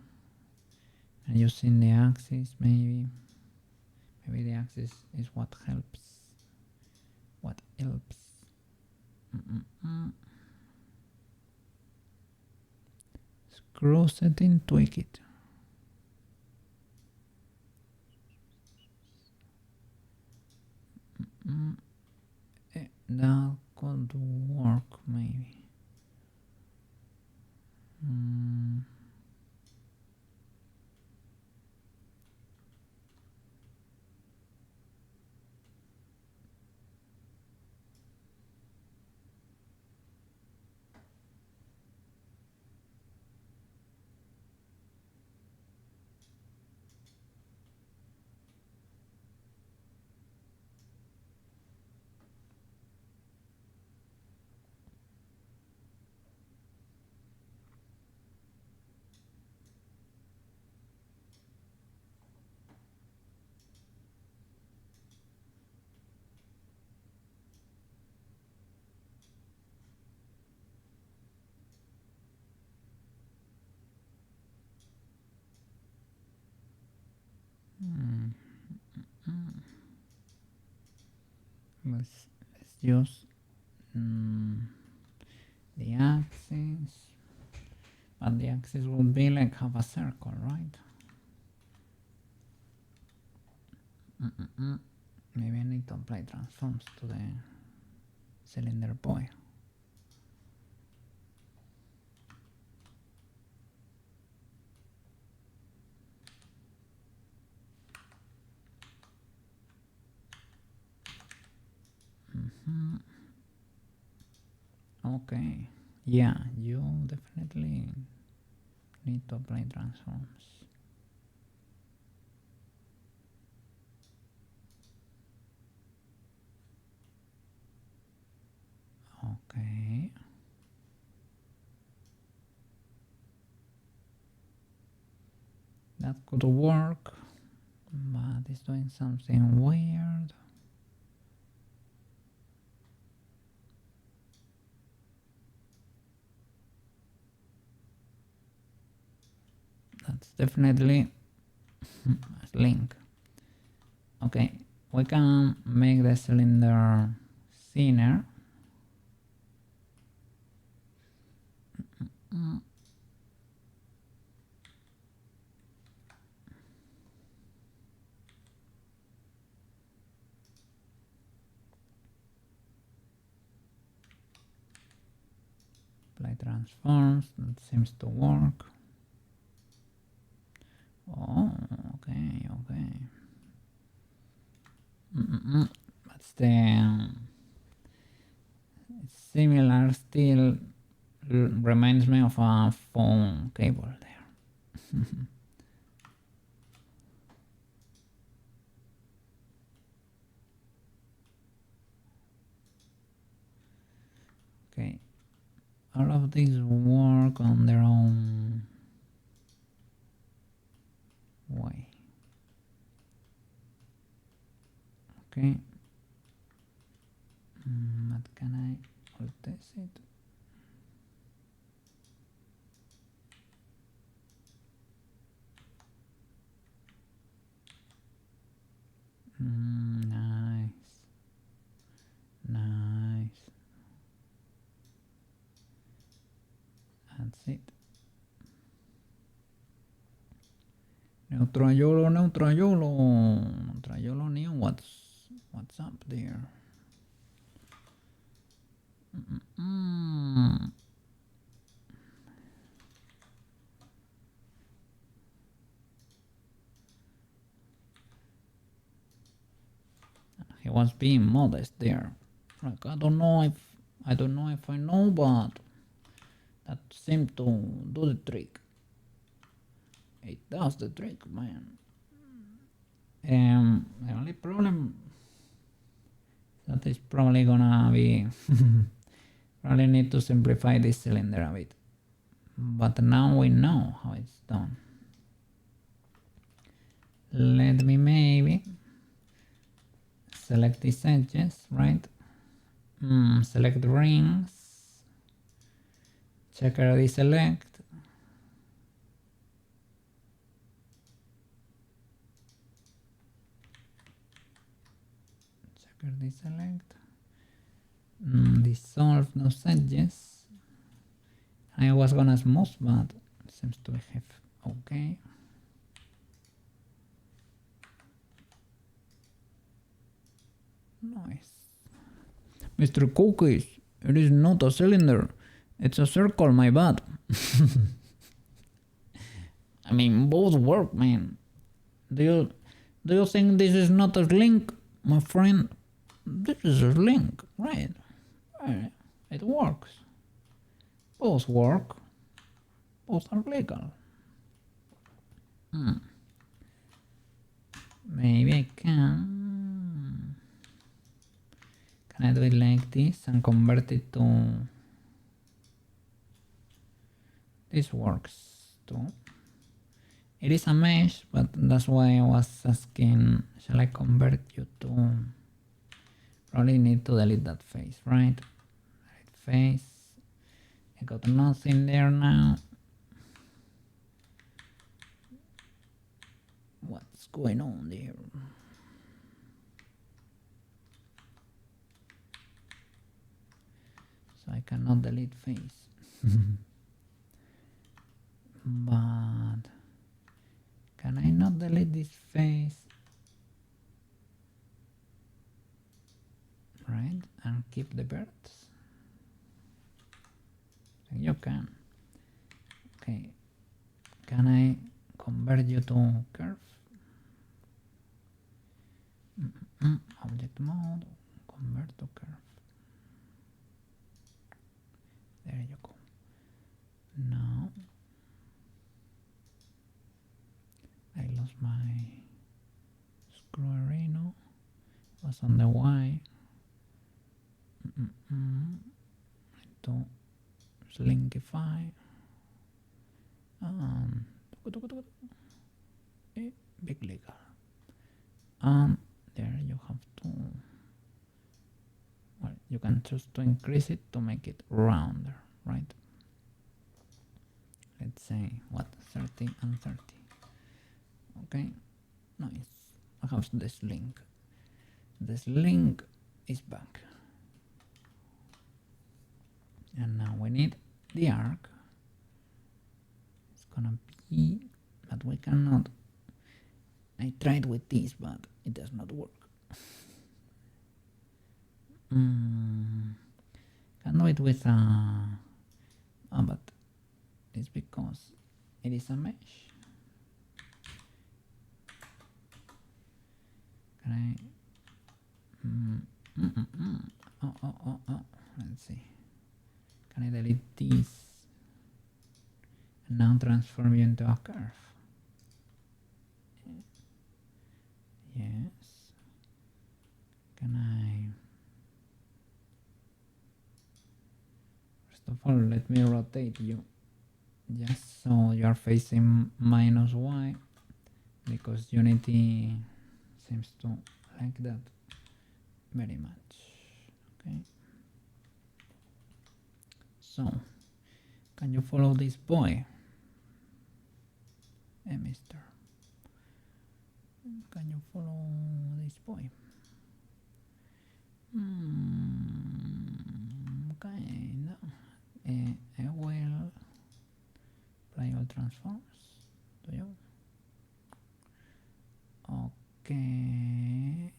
And using the axis maybe. Maybe the axis is what helps. What helps. Screw setting, tweak it. That could work maybe. Let's use the axis, but the axis would be like half a circle, right? Maybe I need to apply transforms to the cylinder boy. Okay, yeah, you definitely need to apply transforms. Okay. That could work, but it's doing something weird. That's definitely a link. Okay, we can make the cylinder thinner. Apply transforms, that seems to work. Oh, okay, okay. That's the similar still reminds me of a phone cable there. Okay, all of these work on their own way. Okay, but can I rotate it? Nice, nice. That's it. Neutrayolo, Neutrayolo, Neutrayolo Neon. What's up there? He was being modest there. Like I don't know if I know, but that seemed to do the trick. It does the trick, man. The only problem that is probably gonna be probably need to simplify this cylinder a bit. but now we know how it's done. Let me maybe select these edges, right? Select rings, checker deselect, checker deselect, dissolve those edges. I was gonna smooth, but it seems to have okay. Nice. Mr. Cookies, it is not a cylinder. It's a circle, my bad. I mean, both work, man. Do you think this is not a link, my friend? This is a link, right? It works. Both work. Both are legal. Maybe I can. Can I do it like this and convert it to... This works too. It is a mesh, but that's why I was asking, shall I convert you to... Probably need to delete that face, right? Delete face. I got nothing there now. What's going on there? So I cannot delete face. But can I not delete this face? Right, and keep the birds? You can. Okay, can I convert you to curve? Object mode, convert to curve. There you go. Now I lost my screw areno. It was on the Y. To slinkify. Big legal. There you have to, well, you can choose to increase it to make it rounder, right? Let's say what, 30 and 30. Okay, nice. I have this link. This link is back. And now we need the arc. It's gonna be, but we cannot. I tried with this, but it does not work. Can do it with but it's because it is a mesh. Can I? Let's see. Can I delete this and now transform you into a curve? Yes. Can I? First of all, let me rotate you just so you are facing -y, because Unity seems to like that very much. Okay. So, can you follow this boy? Hey, mister. Can you follow this boy? Kinda. I will play all transforms. Do you? Okay.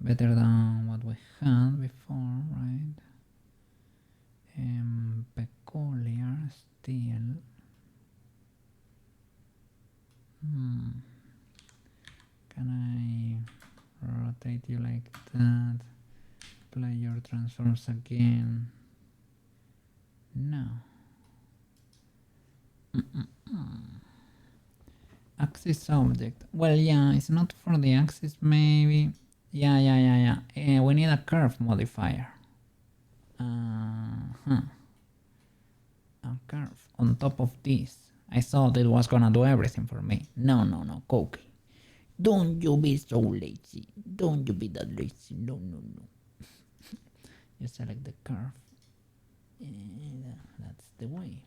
Better than what we had before, right? Peculiar still. Can I rotate you like that? Play your transforms again? No. Axis object. Well, yeah, it's not for the axis, maybe. Yeah. We need a curve modifier. A curve on top of this. I thought it was gonna do everything for me. No, no, no, Cookie. Don't you be so lazy. Don't you be that lazy. No, no, no. You select the curve. And that's the way.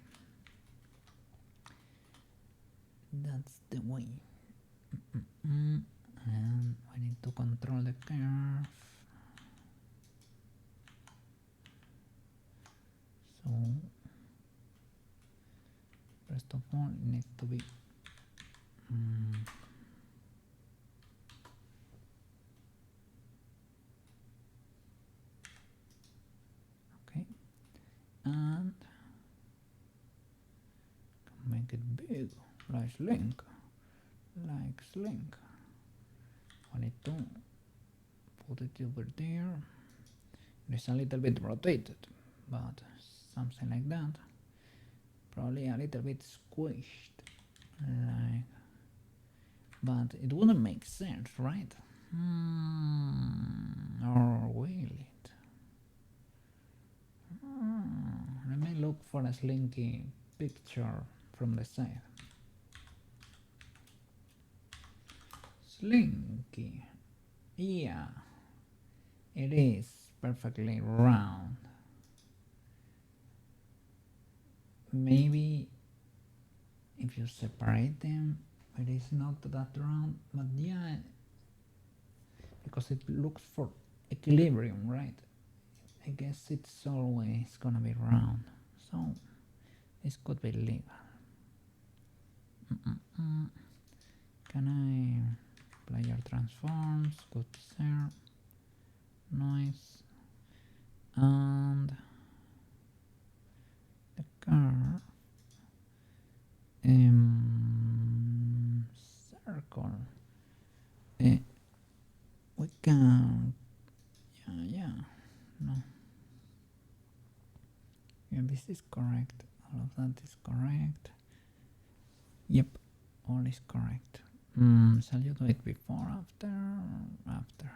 That's the way. And we need to control the curve. So first of all, it needs to be okay, and make it big, like Slink, like Slink. I need to put it over there. It's a little bit rotated, but something like that. Probably a little bit squished, like, but it wouldn't make sense, right? Or will it? Let me look for a slinky picture from the side. Slinky, yeah, it is perfectly round. Maybe if you separate them, it is not that round, but yeah, because it looks for equilibrium, right? I guess it's always gonna be round, so this could be legal. Can I player transforms? Good, sir. Noise and the curve circle. We can, yeah, no. Yeah, this is correct. All of that is correct. Yep, all is correct. Shall you do it before, after? After.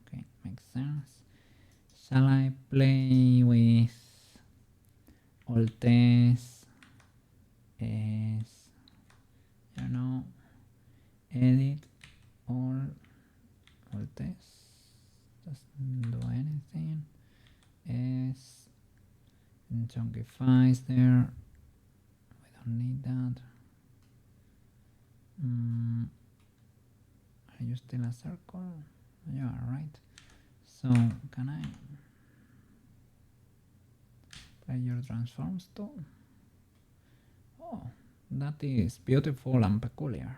Okay, makes sense. Shall I play with Alt S, you know, edit all Alt S, doesn't do anything. S and chunkifies there. We don't need that. Are you still a circle? Yeah, right. So can I play your transforms too? Oh, that is beautiful and peculiar.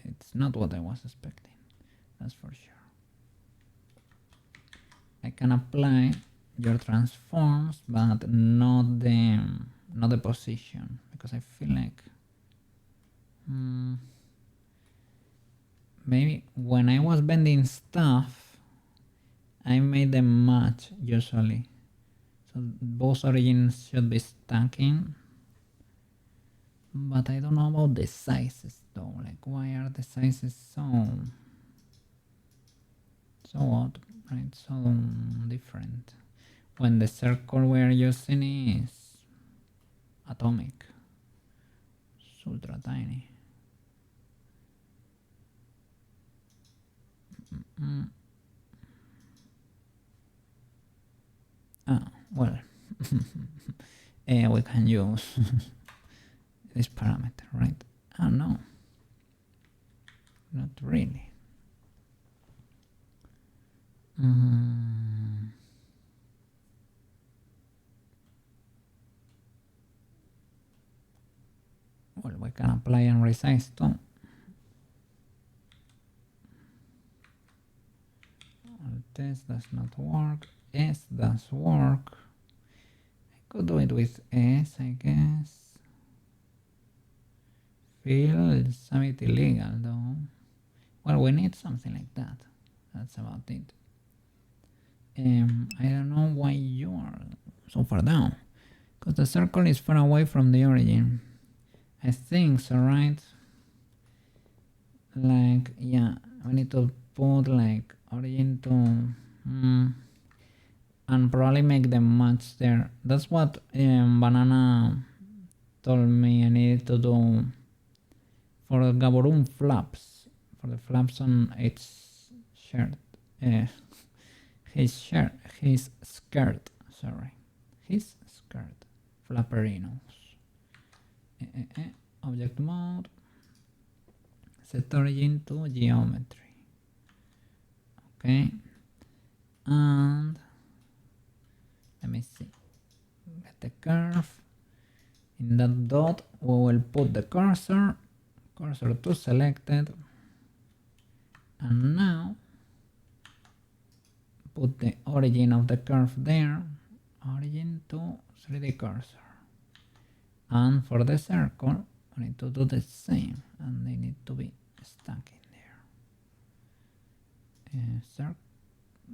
It's not what I was expecting, that's for sure. I can apply your transforms, but not the position, because I feel like maybe when I was bending stuff, I made them match usually. So both origins should be stacking. But I don't know about the sizes though. Like, why are the sizes so odd, right? So different. When the circle we're using is atomic. It's ultra tiny. Well, we can use this parameter, right? Oh no, not really. Well, we can apply and resize too. Test does not work. S does work. I could do it with S, I guess. Feels a bit illegal though. Well, we need something like that. That's about it. I don't know why you are so far down. Because the circle is far away from the origin. I think so, right? Like, yeah, we need to put like origin to and probably make the match there. That's what Banana told me I needed to do for the Gaborone flaps, for the flaps on its shirt, his skirt, sorry, his skirt, flapperinos. Object mode, set origin to geometry. Okay, and let me see, get the curve. In that dot we will put the cursor to selected, and now put the origin of the curve there, origin to 3D cursor. And for the circle we need to do the same, and they need to be stuck in there.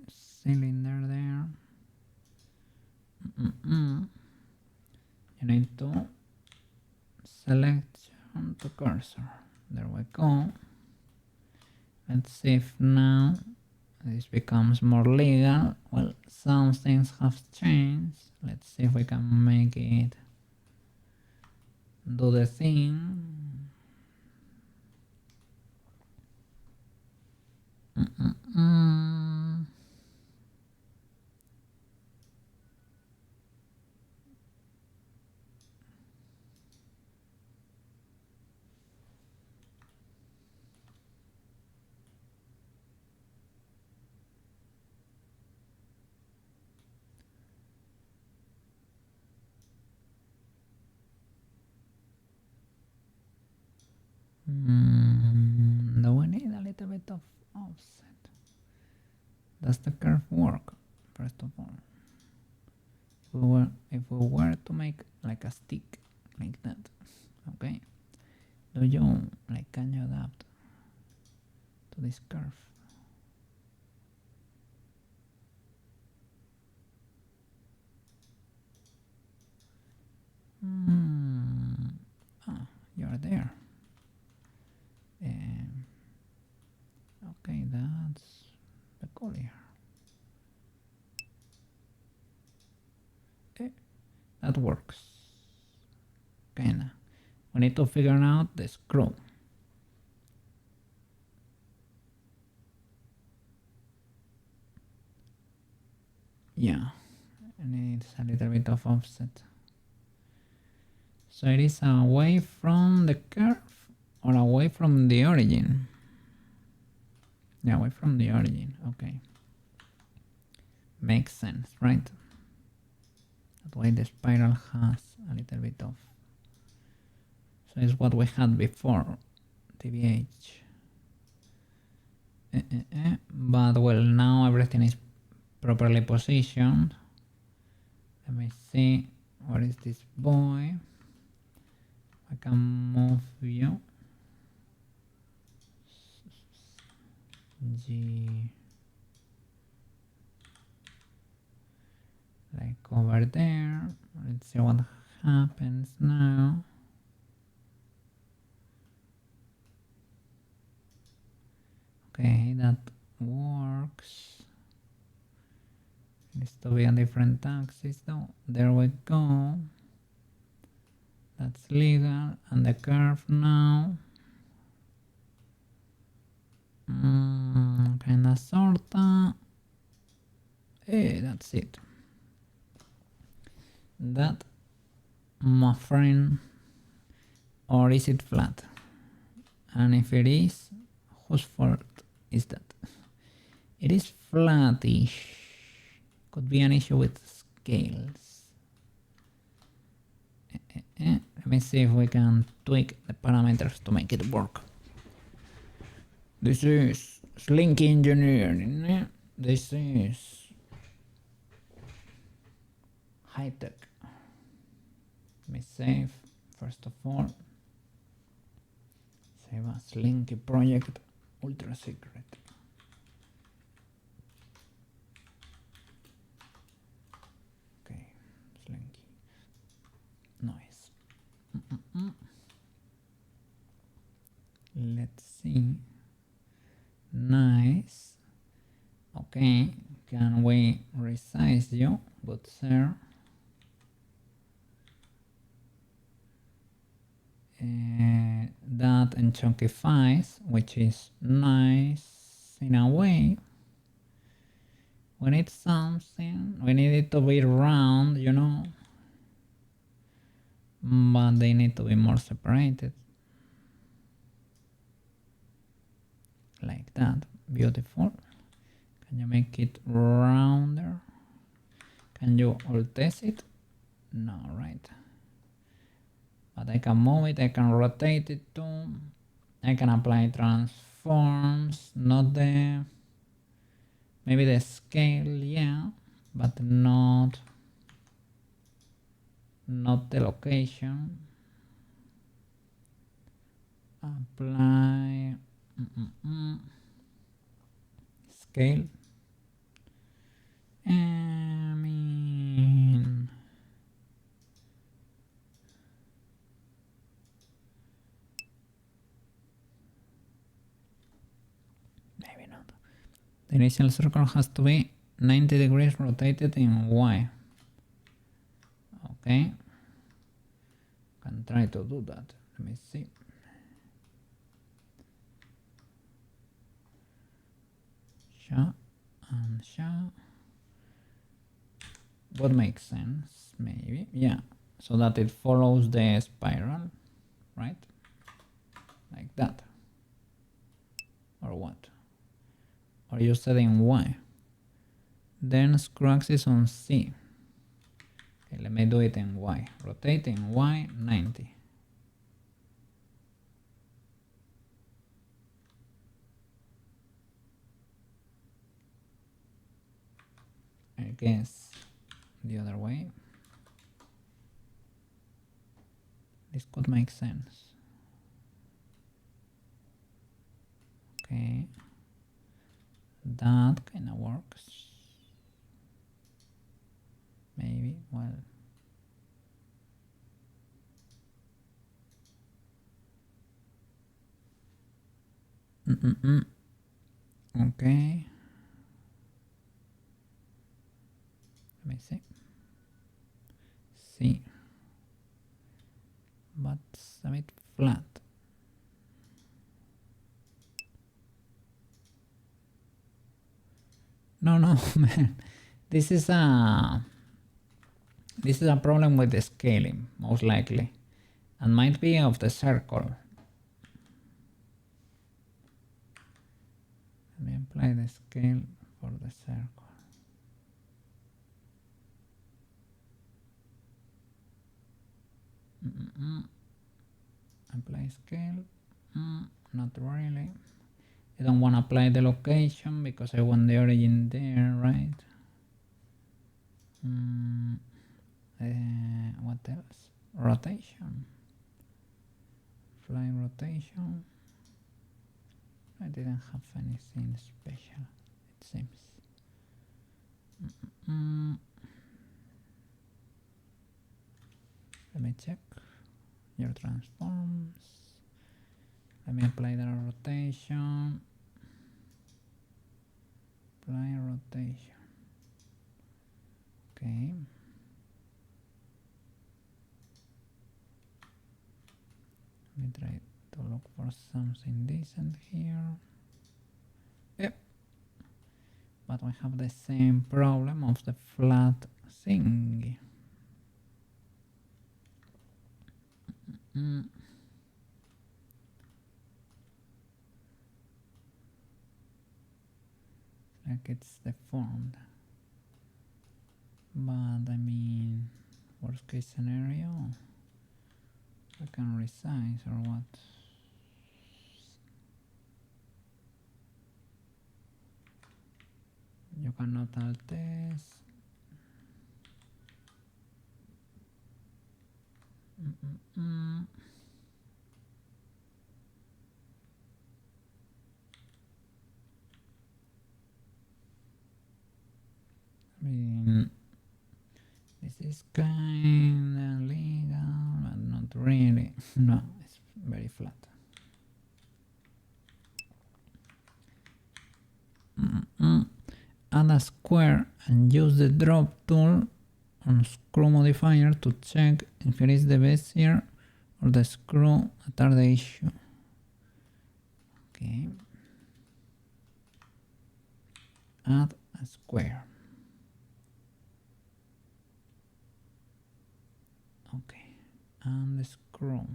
Cylinder there. You need to select to cursor. There we go. Let's see if now this becomes more legal. Well, some things have changed. Let's see if we can make it do the thing. Do we need a little bit of offset? Does the curve work? First of all, if we were to make like a stick like that, okay, can you adapt to this curve? You're there. Okay, that's peculiar. That works. Kinda. We need to figure out the screw. Yeah, it needs a little bit of offset. So it is away from the curve or away from the origin? Yeah, away from the origin. Okay. Makes sense, right? That way the spiral has a little bit of... So it's what we had before, TBH. But well, now everything is properly positioned. Let me see, what is this boy? I can move you. G, like over there. Let's see what happens now. Okay, that works. It needs to be a different axis though. There we go. That's legal. And the curve now. Kinda sorta. Hey, that's it. That, my friend, or is it flat? And if it is, whose fault is that? It is flattish. Could be an issue with scales. Let me see if we can tweak the parameters to make it work. This is Slinky Engineering. This is high tech. Let me save first of all. Save a Slinky project, ultra secret. Okay, Slinky. Nice. Let's see. Nice. Okay, can we resize you? that and chunkifies, which is nice in a way. We need something, we need it to be round, you know, but they need to be more separated. Like that, beautiful. Can you make it rounder? Can you alt test it? No, right? But I can move it, I can rotate it too. I can apply transforms, not the, maybe the scale, yeah, but not the location. Apply scale. I mean, maybe not. The initial circle has to be 90 degrees rotated in Y. Okay. Can try to do that. Let me see. Sha and sha. What makes sense? Maybe, yeah. So that it follows the spiral, right? Like that. Or what? Or you set in Y. Then screw axis on C. Okay, let me do it in Y. Rotate in Y 90. I guess the other way. This could make sense. Okay. That kind of works. Maybe, well. Okay. Let me see. See. But it's a bit flat. No, man. This is a problem with the scaling, most likely, and might be of the circle. Let me apply the scale for the circle. Apply scale. Not really. I don't want to apply the location because I want the origin there, right? What else? Rotation. Fly rotation. I didn't have anything special, it seems. Let me check your transforms. Let me apply the rotation. Apply rotation. Okay. Let me try to look for something decent here. Yep. But we have the same problem of the flat thing. Like it's deformed. But I mean, worst case scenario, I can resize or what? You cannot alt this. I mean, this is kinda legal, but not really. No, it's very flat. Add a square and use the drop tool on screw modifier to check if it is the bezier or the screw that are the issue. Okay. Add a square. Okay. And scroll.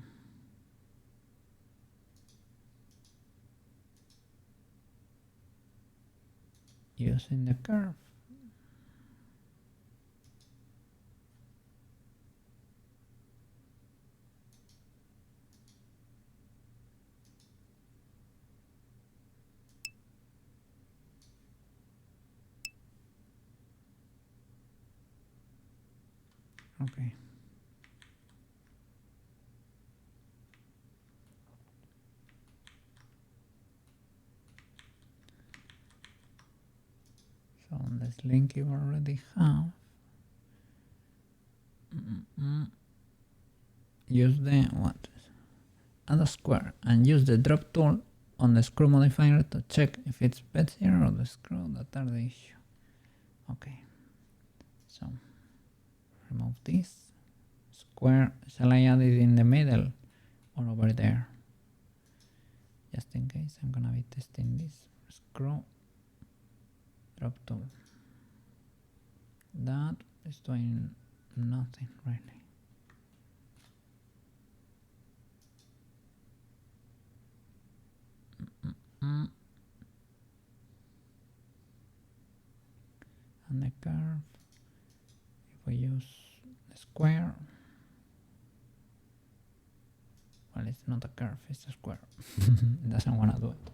Using the curve. Okay. So on this link you already have. Use the what? Add a square and use the drop tool on the screw modifier to check if it's bezier or the screw that are the issue. Okay. So remove this square. Shall I add it in the middle or over there? Just in case, I'm gonna be testing this. Screw, drop tool. That is doing nothing really. And the curve, if we use the square, well, it's not a curve, it's a square. It doesn't want to do it.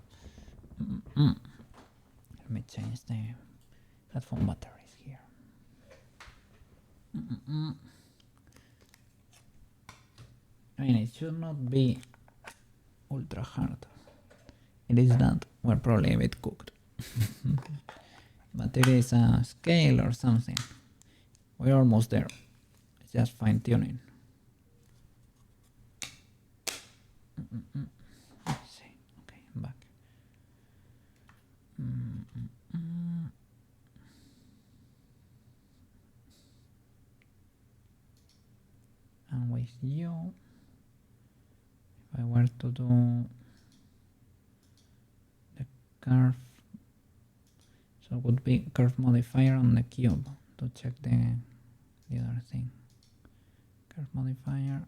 Let me change the headphone batteries here. I mean, it should not be ultra hard. It is that we're probably a bit cooked. But it is a scale or something. We're almost there. It's just fine tuning. Let's see. Okay, I'm back. And with you, if I were to do the curve, so it would be curve modifier on the cube to check the other thing. Curve modifier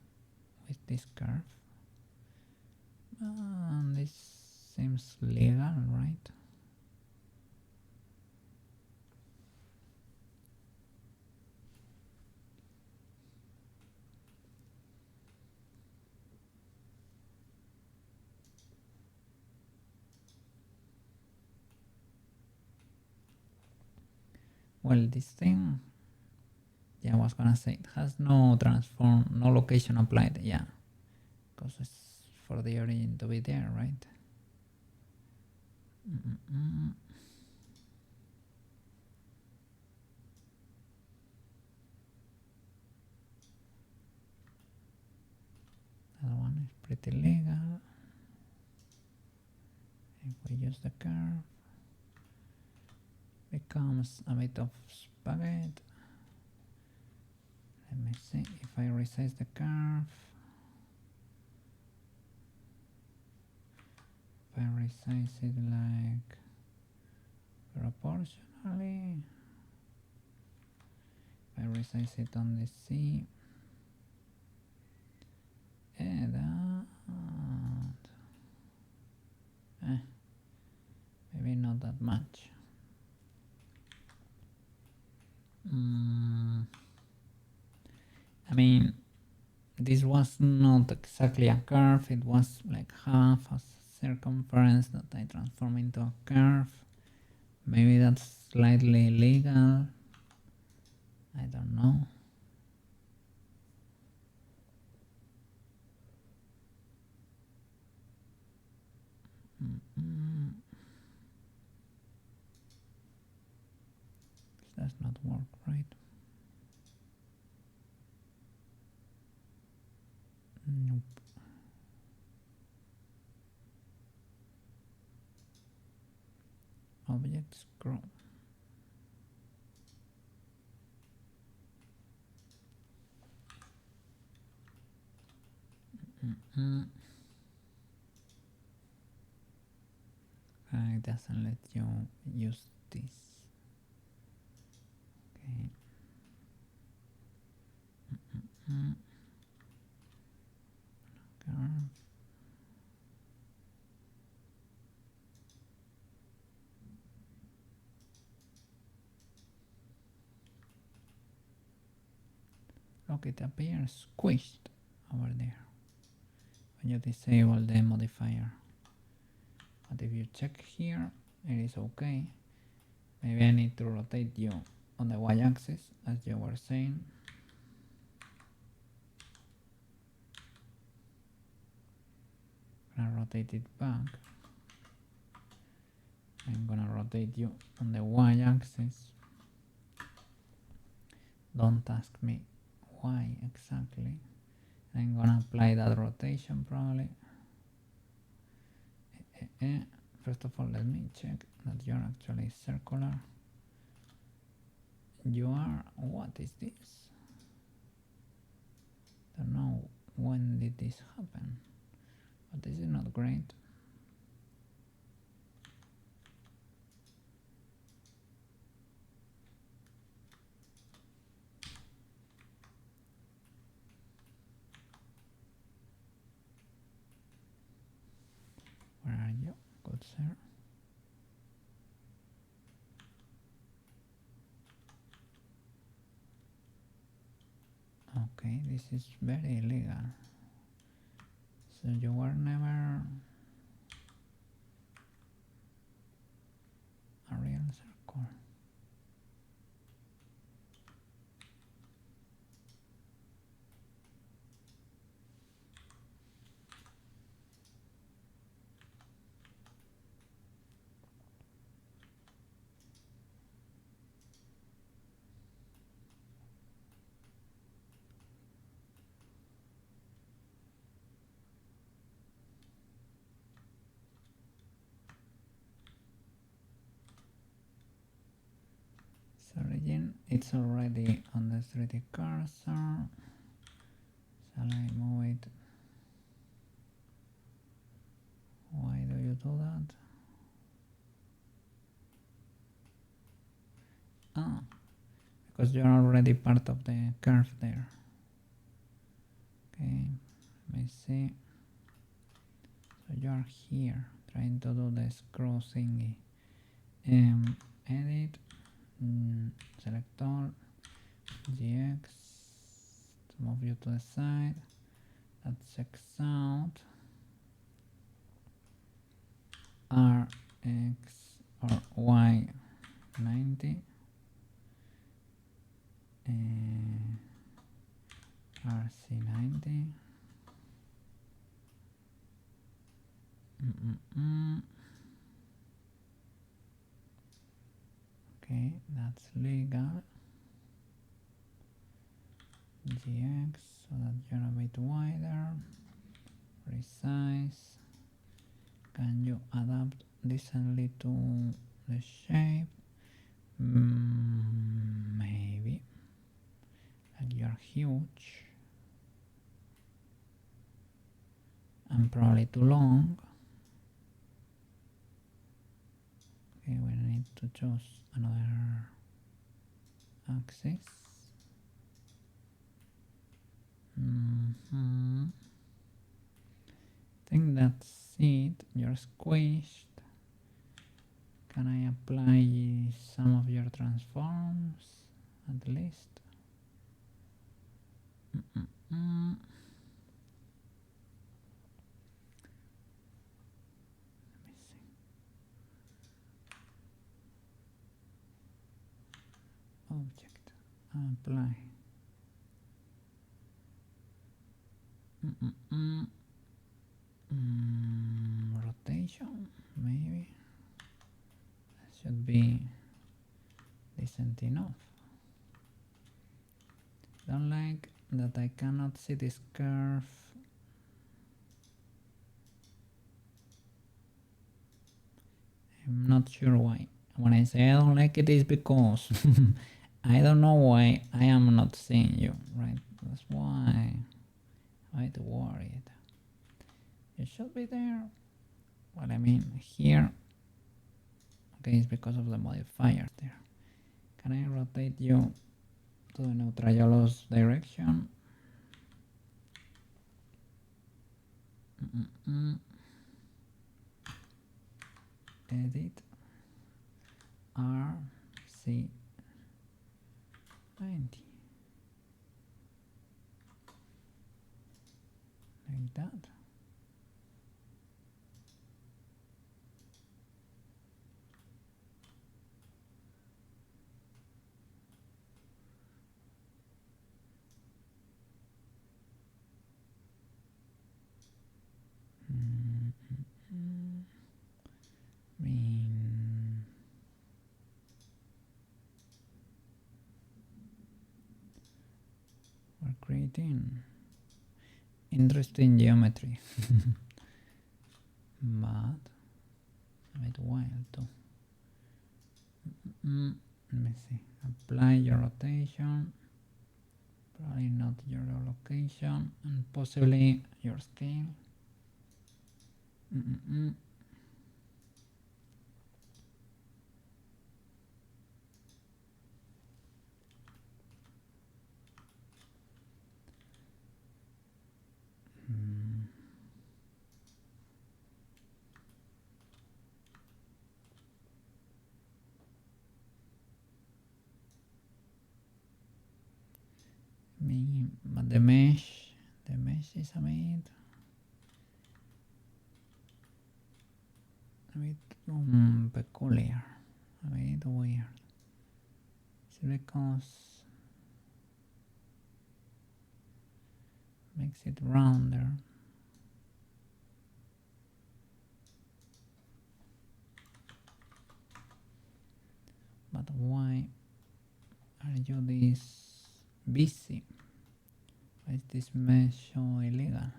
with this curve. And this seems legal, right? Well, this thing, yeah, I was gonna say it has no transform, no location applied, yeah, because it's for the origin to be there, right? That one is pretty legal. If we use the curve, becomes a bit of spaghetti. Let me see if I resize the curve. If I resize it like proportionally, if I resize it on the C, maybe not that much. I mean, this was not exactly a curve, it was like half a circumference that I transform into a curve. Maybe that's slightly illegal. I don't know. This does not work, right? Nope. Object scroll. doesn't let you use this. Okay. Curve. Look, it appears squished over there when you disable the modifier. But if you check here, it is okay. Maybe I need to rotate you on the y-axis, as you were saying. Gonna rotate it back. I'm gonna rotate you on the y-axis. Don't ask me why exactly. I'm gonna apply that rotation probably. First of all, let me check that you're actually circular. You are. What is this? Don't know when did this happen, but this is not great. Where are you, good sir? Okay, this is very illegal. So you were never a real circle. Origin, it's already on the 3D cursor. Shall I move it? Why do you do that? Ah, because you're already part of the curve there. Okay, let me see. So you're here trying to do the scroll thingy. Edit, select all, GX, to move you to the side. That checks out. RX or Y 90. RC 90. Okay, that's legal. GX, so that you're a bit wider. Resize. Can you adapt decently to the shape? Maybe. Like you're huge. And probably too long. Okay, we need to choose another axis. I think that's it. You're squished. Can I apply some of your transforms at least? Let me see. Object. Apply. Rotation, maybe. That should be decent enough. Don't like that I cannot see this curve. I'm not sure why. When I say I don't like it is because I don't know why I am not seeing you, right? That's why I'm worried. You should be there. Well, I mean, here Okay, it's because of the modifier there. Can I rotate you to the neutral's direction? Edit RC90 like that. We're creating interesting geometry, but a bit wild too. Let me see. Apply your rotation, probably not your location, and possibly your scale. But the mesh is a bit peculiar, a bit weird. It's because makes it rounder. But why are you this busy? Why is this mesh so illegal?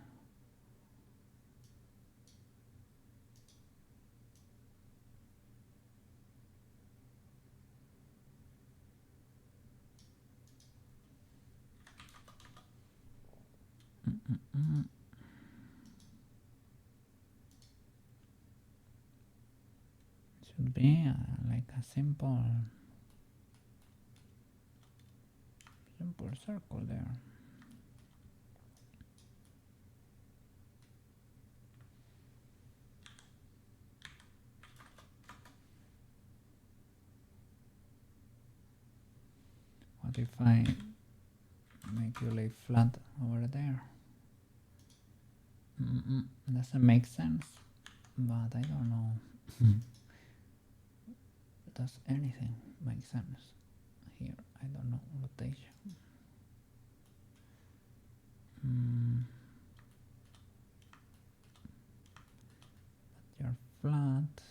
Should be like a simple circle there. What if I make you lay flat over there? Doesn't make sense, but I don't know. Does anything make sense here? I don't know. Rotation. But you're flat.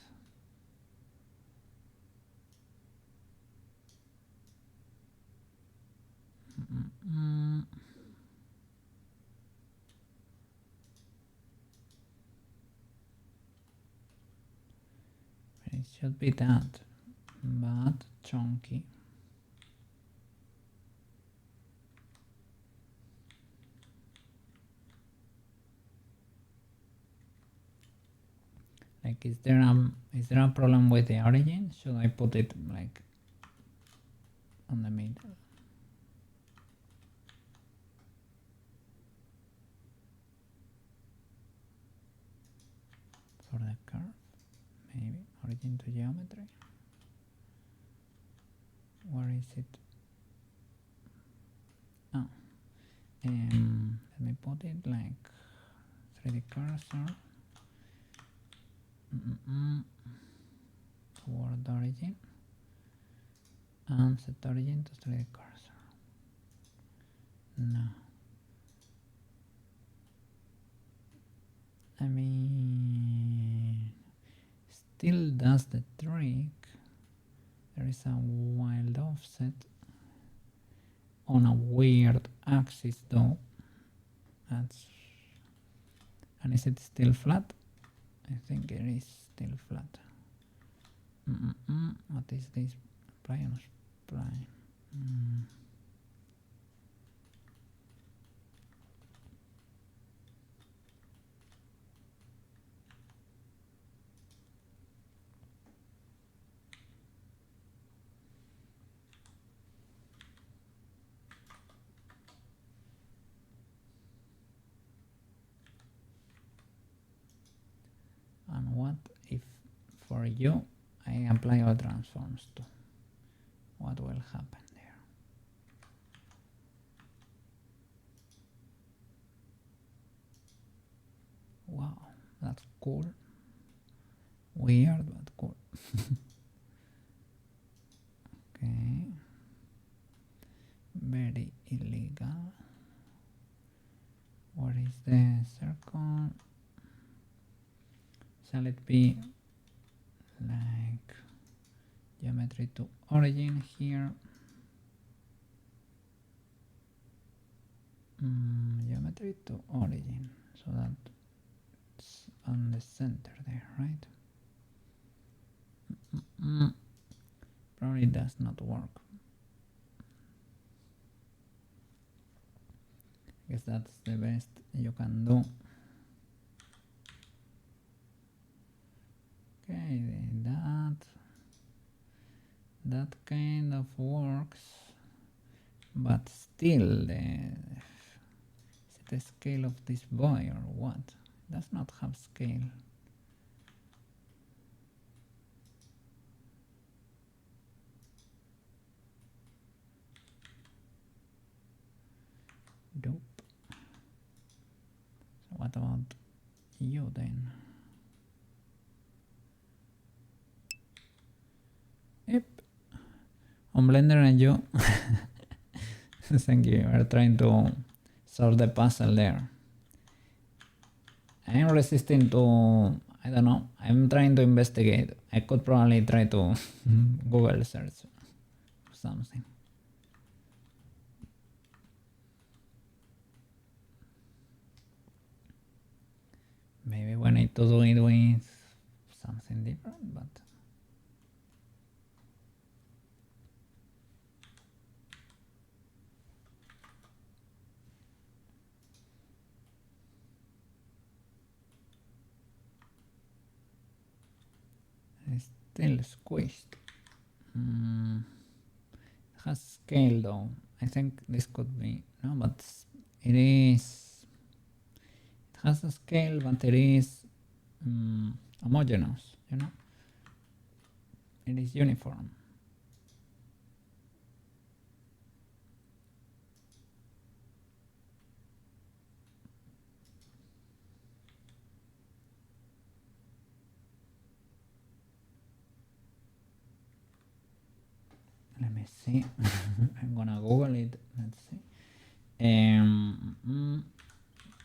It should be that, but chunky. Like, is there a problem with the origin? Should I put it like on the middle? For the curve, maybe origin to geometry. Where is it? Oh, let me put it like 3D cursor toward origin and set origin to 3D cursor. No, I mean, still does the trick. There is a wild offset on a weird axis though. And is it still flat? I think it is still flat. What is this? Prime prime. what if for you I apply all transforms too? What will happen there? Wow, that's cool. Weird but cool. Okay. Very illegal. What is the circle? Shall it be like geometry to origin here? Geometry to origin, so that's on the center there, right? Probably does not work. I guess that's the best you can do. Okay, that kind of works, but still, is it the scale of this boy or what? It does not have scale. Dope. So what about you then? Yep. On Blender and you. Thank you. Are trying to solve the puzzle there. I'm resisting to, I don't know, I'm trying to investigate. I could probably try to Google search something. Maybe we need to do it with something different, but it's still squished. It has scale though. I think this could be, no, but it is, it has a scale, but it is homogeneous, you know? It is uniform. Let me see. I'm gonna Google it. Let's see.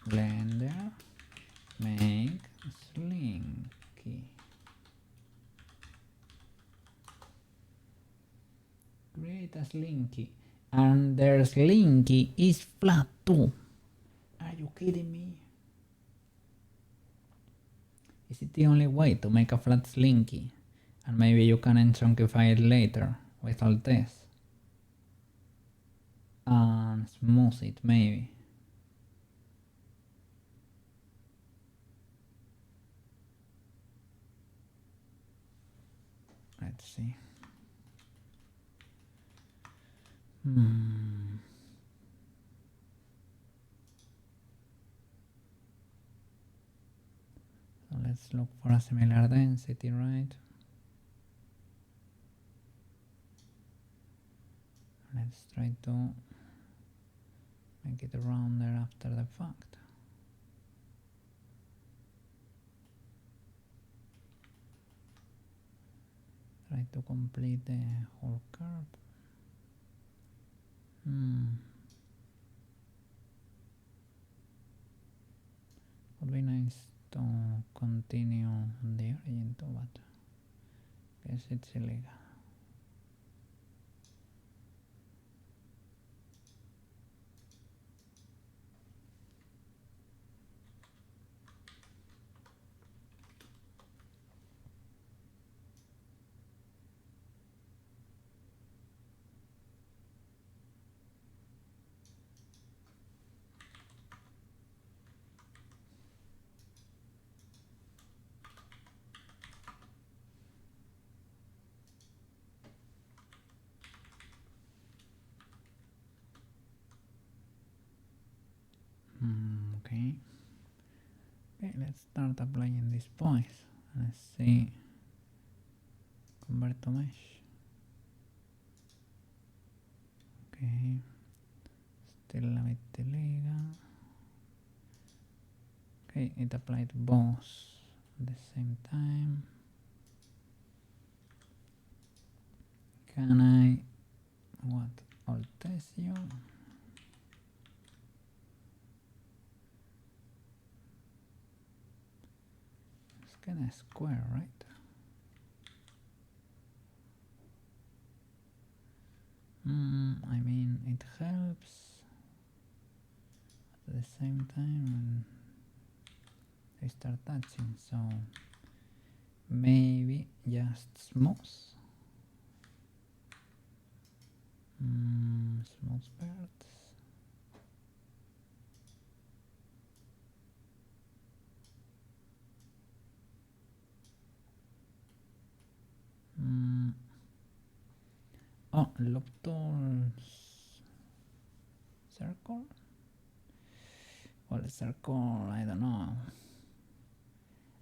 Blender make Slinky. Create a Slinky. And their Slinky is flat too. Are you kidding me? Is it the only way to make a flat Slinky? And maybe you can unchunkify it later with Alt-S. And smooth it maybe. Let's see. So let's look for a similar density, right? Let's try to make it rounder after the fact. Try to complete the whole curve. Would be nice to continue on the origin too, but I guess it's illegal. Okay. Okay, let's start applying these points. Let's see. Convert to mesh. Okay. Still a bit illegal. Okay, it applied both at the same time. Can I Altesio? It's kinda square, right? I mean, it helps at the same time when they start touching, so maybe just smooth. Smooth parts. Oh, loop tools. Circle? Well, circle, I don't know.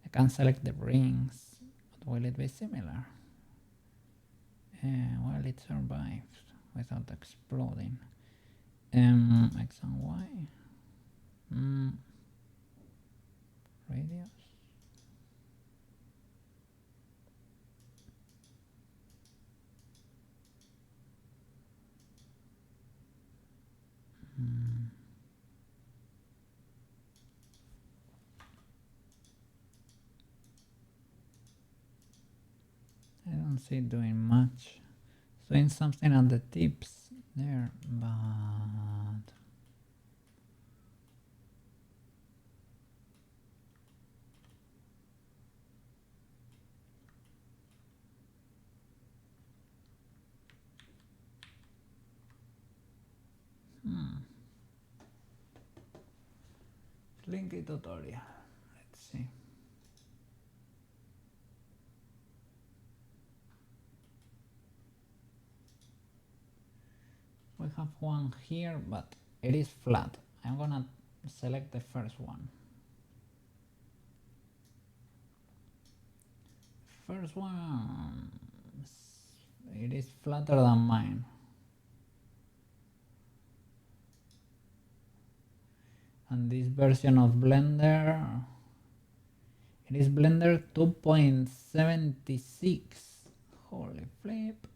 I can select the rings, but will it be similar? Well, it survived without exploding. X and Y. Radius. I don't see it doing much. It's doing something on the tips there, but Slinky tutorial. Let's see. We have one here, but it is flat. I'm gonna select the first one. First one, it is flatter than mine. And this version of Blender, it is Blender 2.76. Holy flip.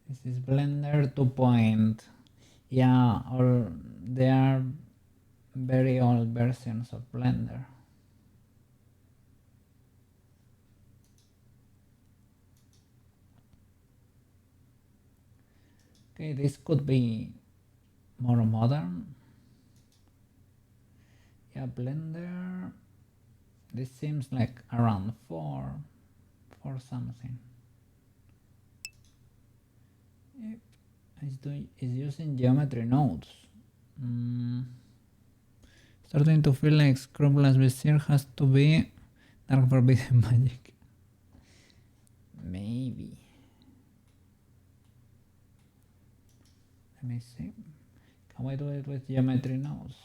This is Blender 2. Yeah, or they are very old versions of Blender. Okay, this could be more modern. Yeah, Blender, this seems like around 4 something. Yep, it's using geometry nodes. Starting to feel like Scrubbless Vizier has to be Dark Forbidden Magic. Maybe. Let me see. Can we do it with geometry nodes?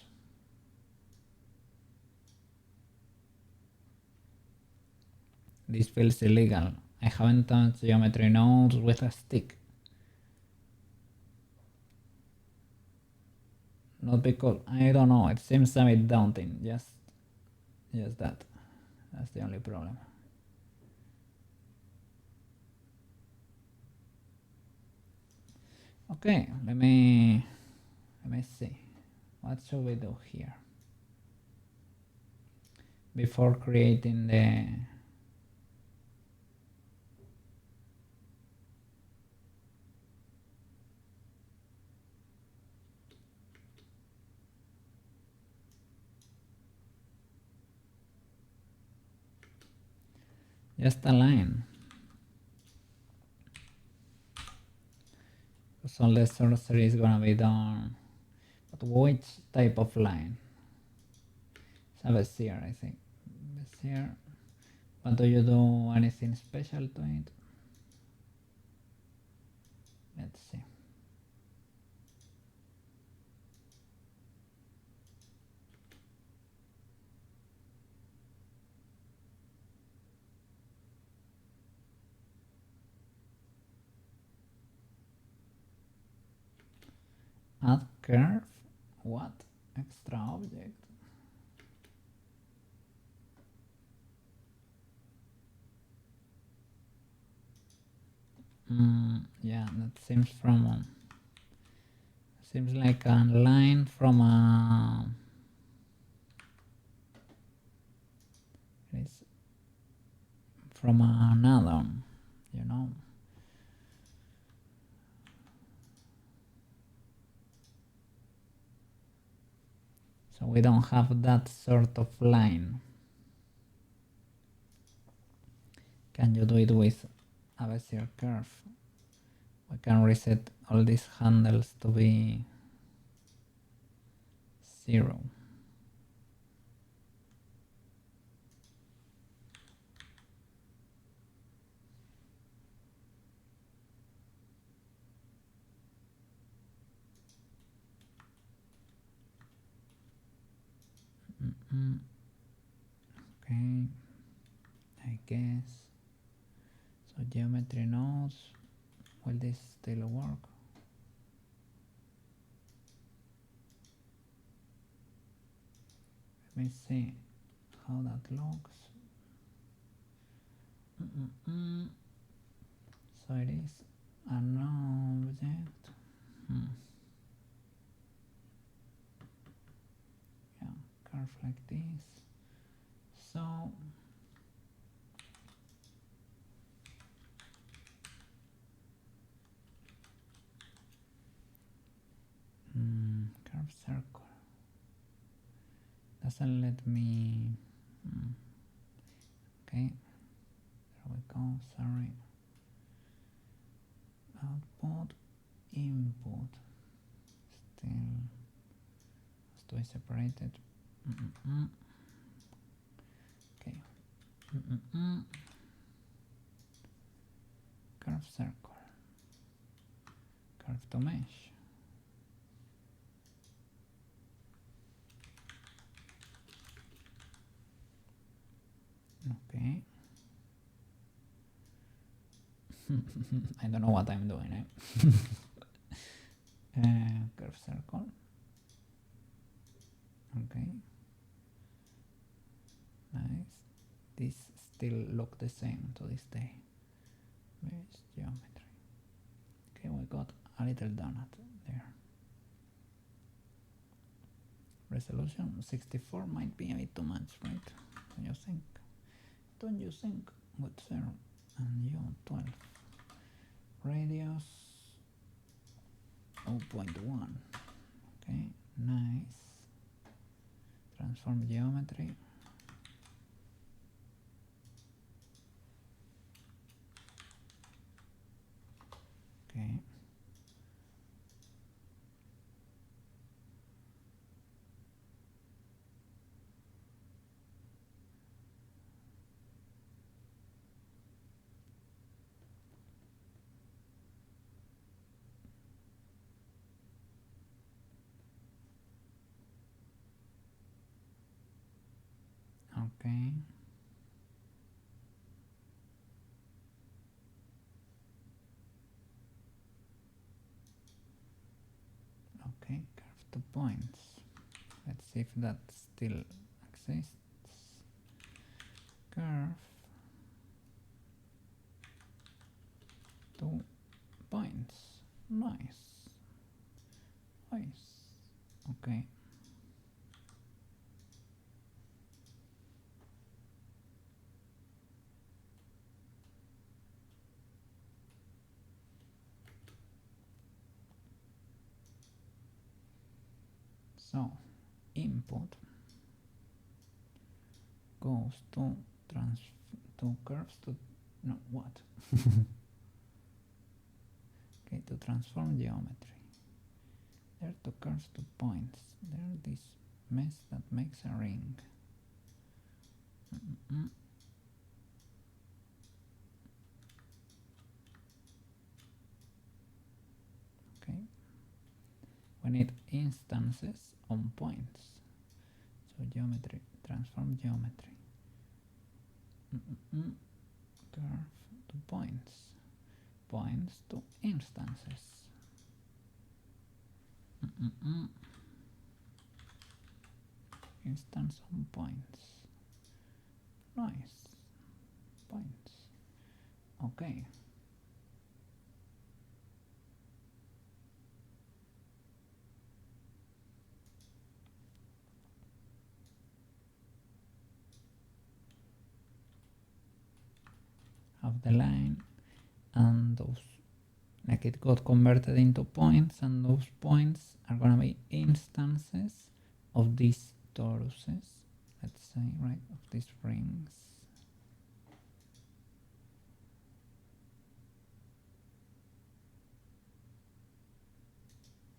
This feels illegal. I haven't touched geometry nodes with a stick. Not because, I don't know, it seems a bit daunting. Just that. That's the only problem. Okay, let me see. What should we do here? Before creating the just a line. So all the sorcery is gonna be done. But which type of line? It's a Vizier, I think. Vizier. But do you do anything special to it? Let's see. Add curve? What? Extra object? Yeah, that seems seems like a line from a it's from another, you know. So we don't have that sort of line. Can you do it with a Bezier curve? We can reset all these handles to be 0. Okay, I guess. So geometry nodes, will this still work? Let me see how that looks. So it is an object. Yeah, curve like this. So curve circle doesn't let me. Okay, there we go. Sorry. Output, input, still has to be separated. Okay. Curve circle, curve to mesh. Okay. I don't know what I'm doing. Curve circle. Okay. Nice. This still look the same to this day. Mesh geometry. Okay, we got a little donut there. Resolution 64 might be a bit too much, right? Don't you think? Don't you think? Good, 0 and you 12. Radius 0.1. Okay, nice. Transform geometry. Okay. Okay. Okay, curve to points. Let's see if that still exists. Curve to points. Nice. Nice. Okay. So input goes to curves to no what? Okay, to transform geometry. There to curves to points. There this mess that makes a ring. instances on points. So geometry, transform geometry. Curve to points, points to instances. Instance on points. Nice. Points. Okay. Have the line and those, like it got converted into points, and those points are gonna be instances of these toruses, let's say, right, of these rings.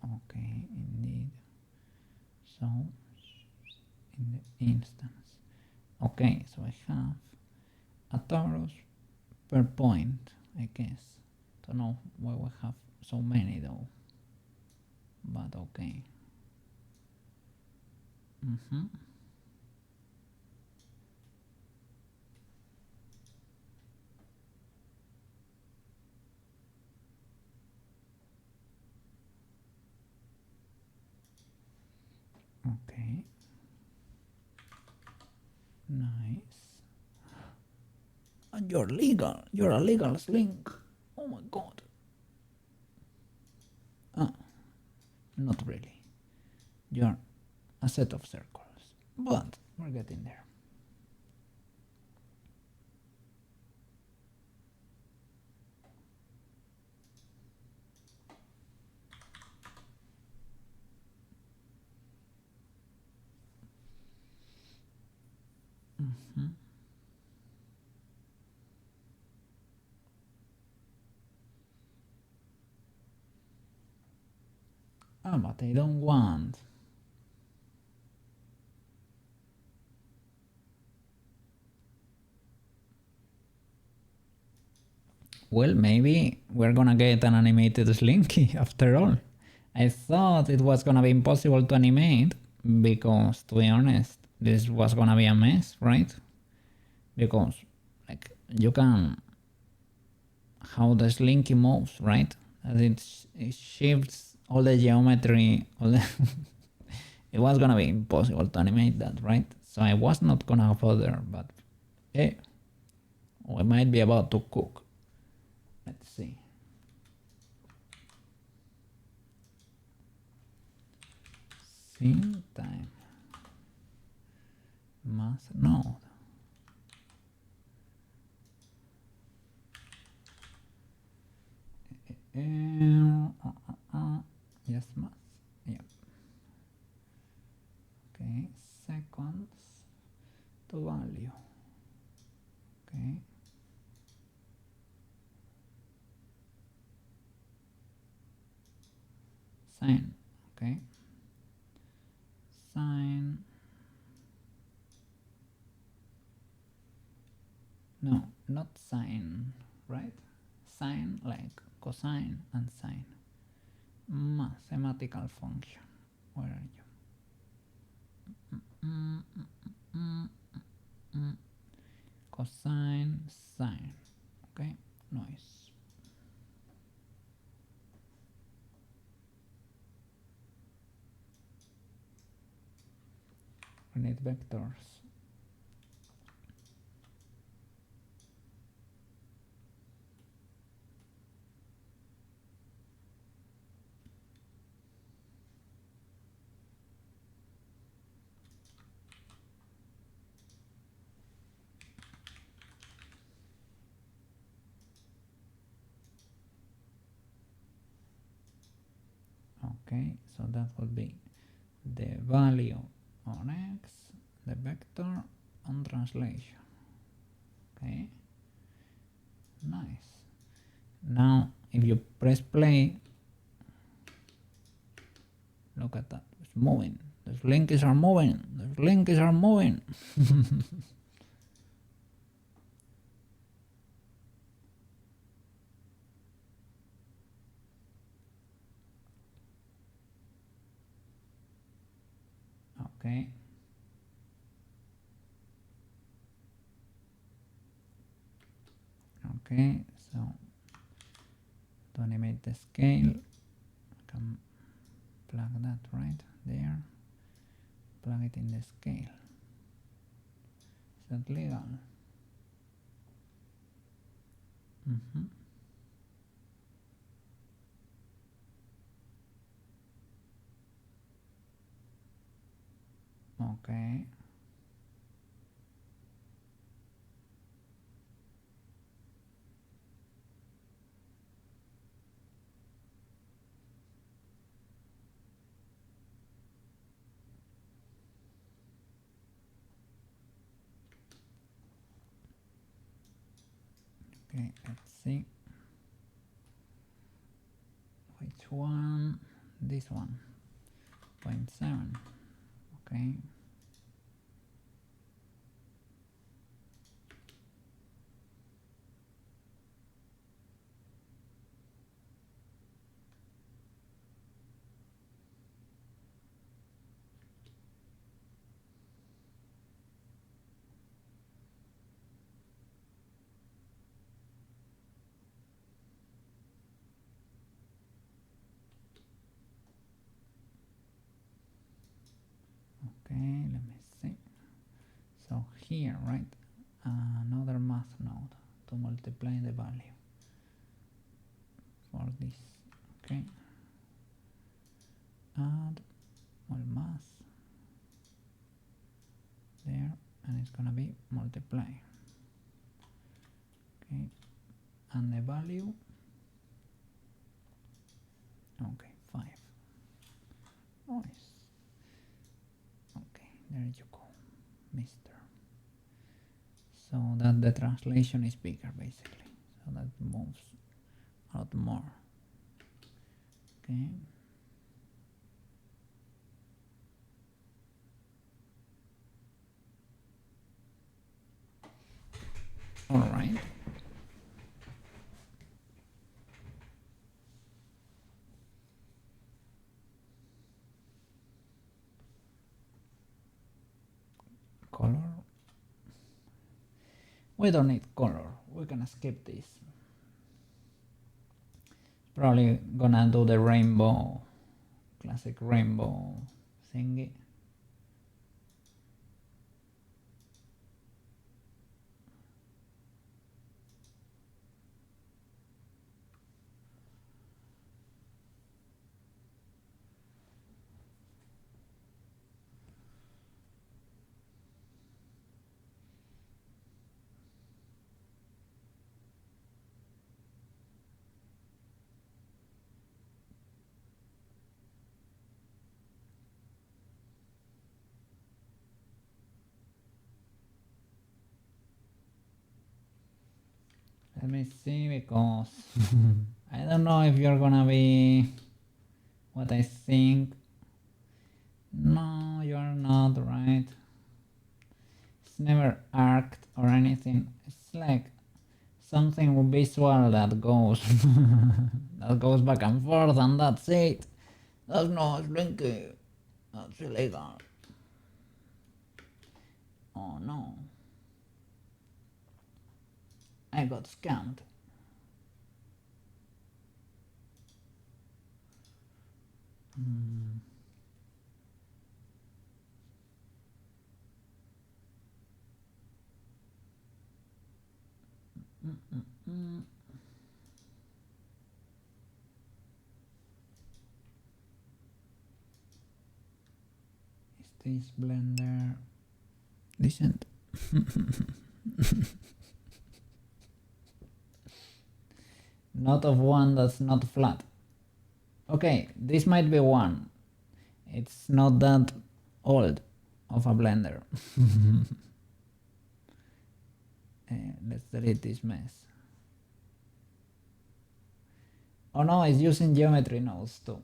Okay, indeed. So in the instance, okay, so I have a torus per point, I guess. Don't know why we have so many though, but okay. Okay. Nice. And you're legal. You're a legal slink. Oh my god. Ah, not really. You're a set of circles. But we're getting there. Ah, but I don't want. Well, maybe we're gonna get an animated Slinky after all. I thought it was gonna be impossible to animate because, to be honest, this was gonna be a mess, right? Because, like, you can, how the Slinky moves, right? As it shifts all the geometry, all the it was gonna be impossible to animate that, right? So I was not gonna bother, but hey, we might be about to cook. Let's see. Scene time. Math node. Yes, math. Yeah. Okay, seconds to value. Okay. Sine. Okay. Sine. No, not sine, right? Sine like cosine and sine. Mathematical function. Where are you? Cosine, sine. Okay, nice. We need vectors. Okay, so that would be the value on x, the vector on translation. Okay, nice. Now if you press play, look at that, it's moving. The slinkies are moving. The slinkies are moving. Okay. Okay, so to animate the scale, I can plug that right there, plug it in the scale. Is that legal? Okay. Okay, let's see. Which one? This one. 0.7. Okay. Okay, let me see. So here, right, another math node to multiply the value for this. Okay, add all math there, and it's gonna be multiply. Okay, and the value. Okay, 5. Nice. Okay, there you go, Mister. So that the translation is bigger basically, so that moves out more. Okay. All right. Color. We don't need color. We're gonna skip this. Probably gonna do the rainbow, classic rainbow thingy. Let me see, because I don't know if you're gonna be what I think. No, you're not, right? It's never arced or anything. It's like something visual that goes that goes back and forth, and that's it. That's not slinky. That's illegal. Oh no. I got scammed. Is this Blender decent? Not of one that's not flat. Okay, this might be one. It's not that old of a Blender. Let's delete this mess. Oh no, it's using geometry nodes too.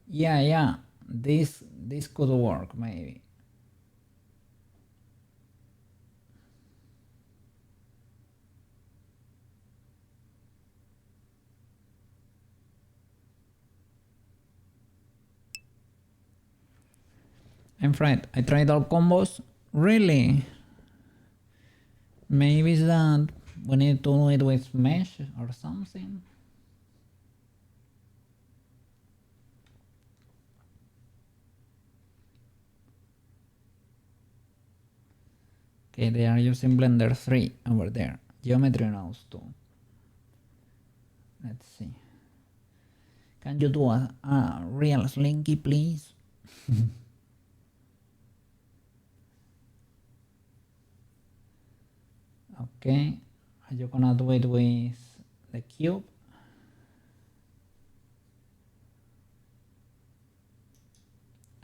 Yeah, this could work maybe. I'm afraid I tried all combos. Really? Maybe it's that we need to do it with mesh or something. Okay, they are using Blender 3 over there. Geometry Nodes too. Let's see. Can you do a real slinky, please? Okay, are you gonna do it with the cube?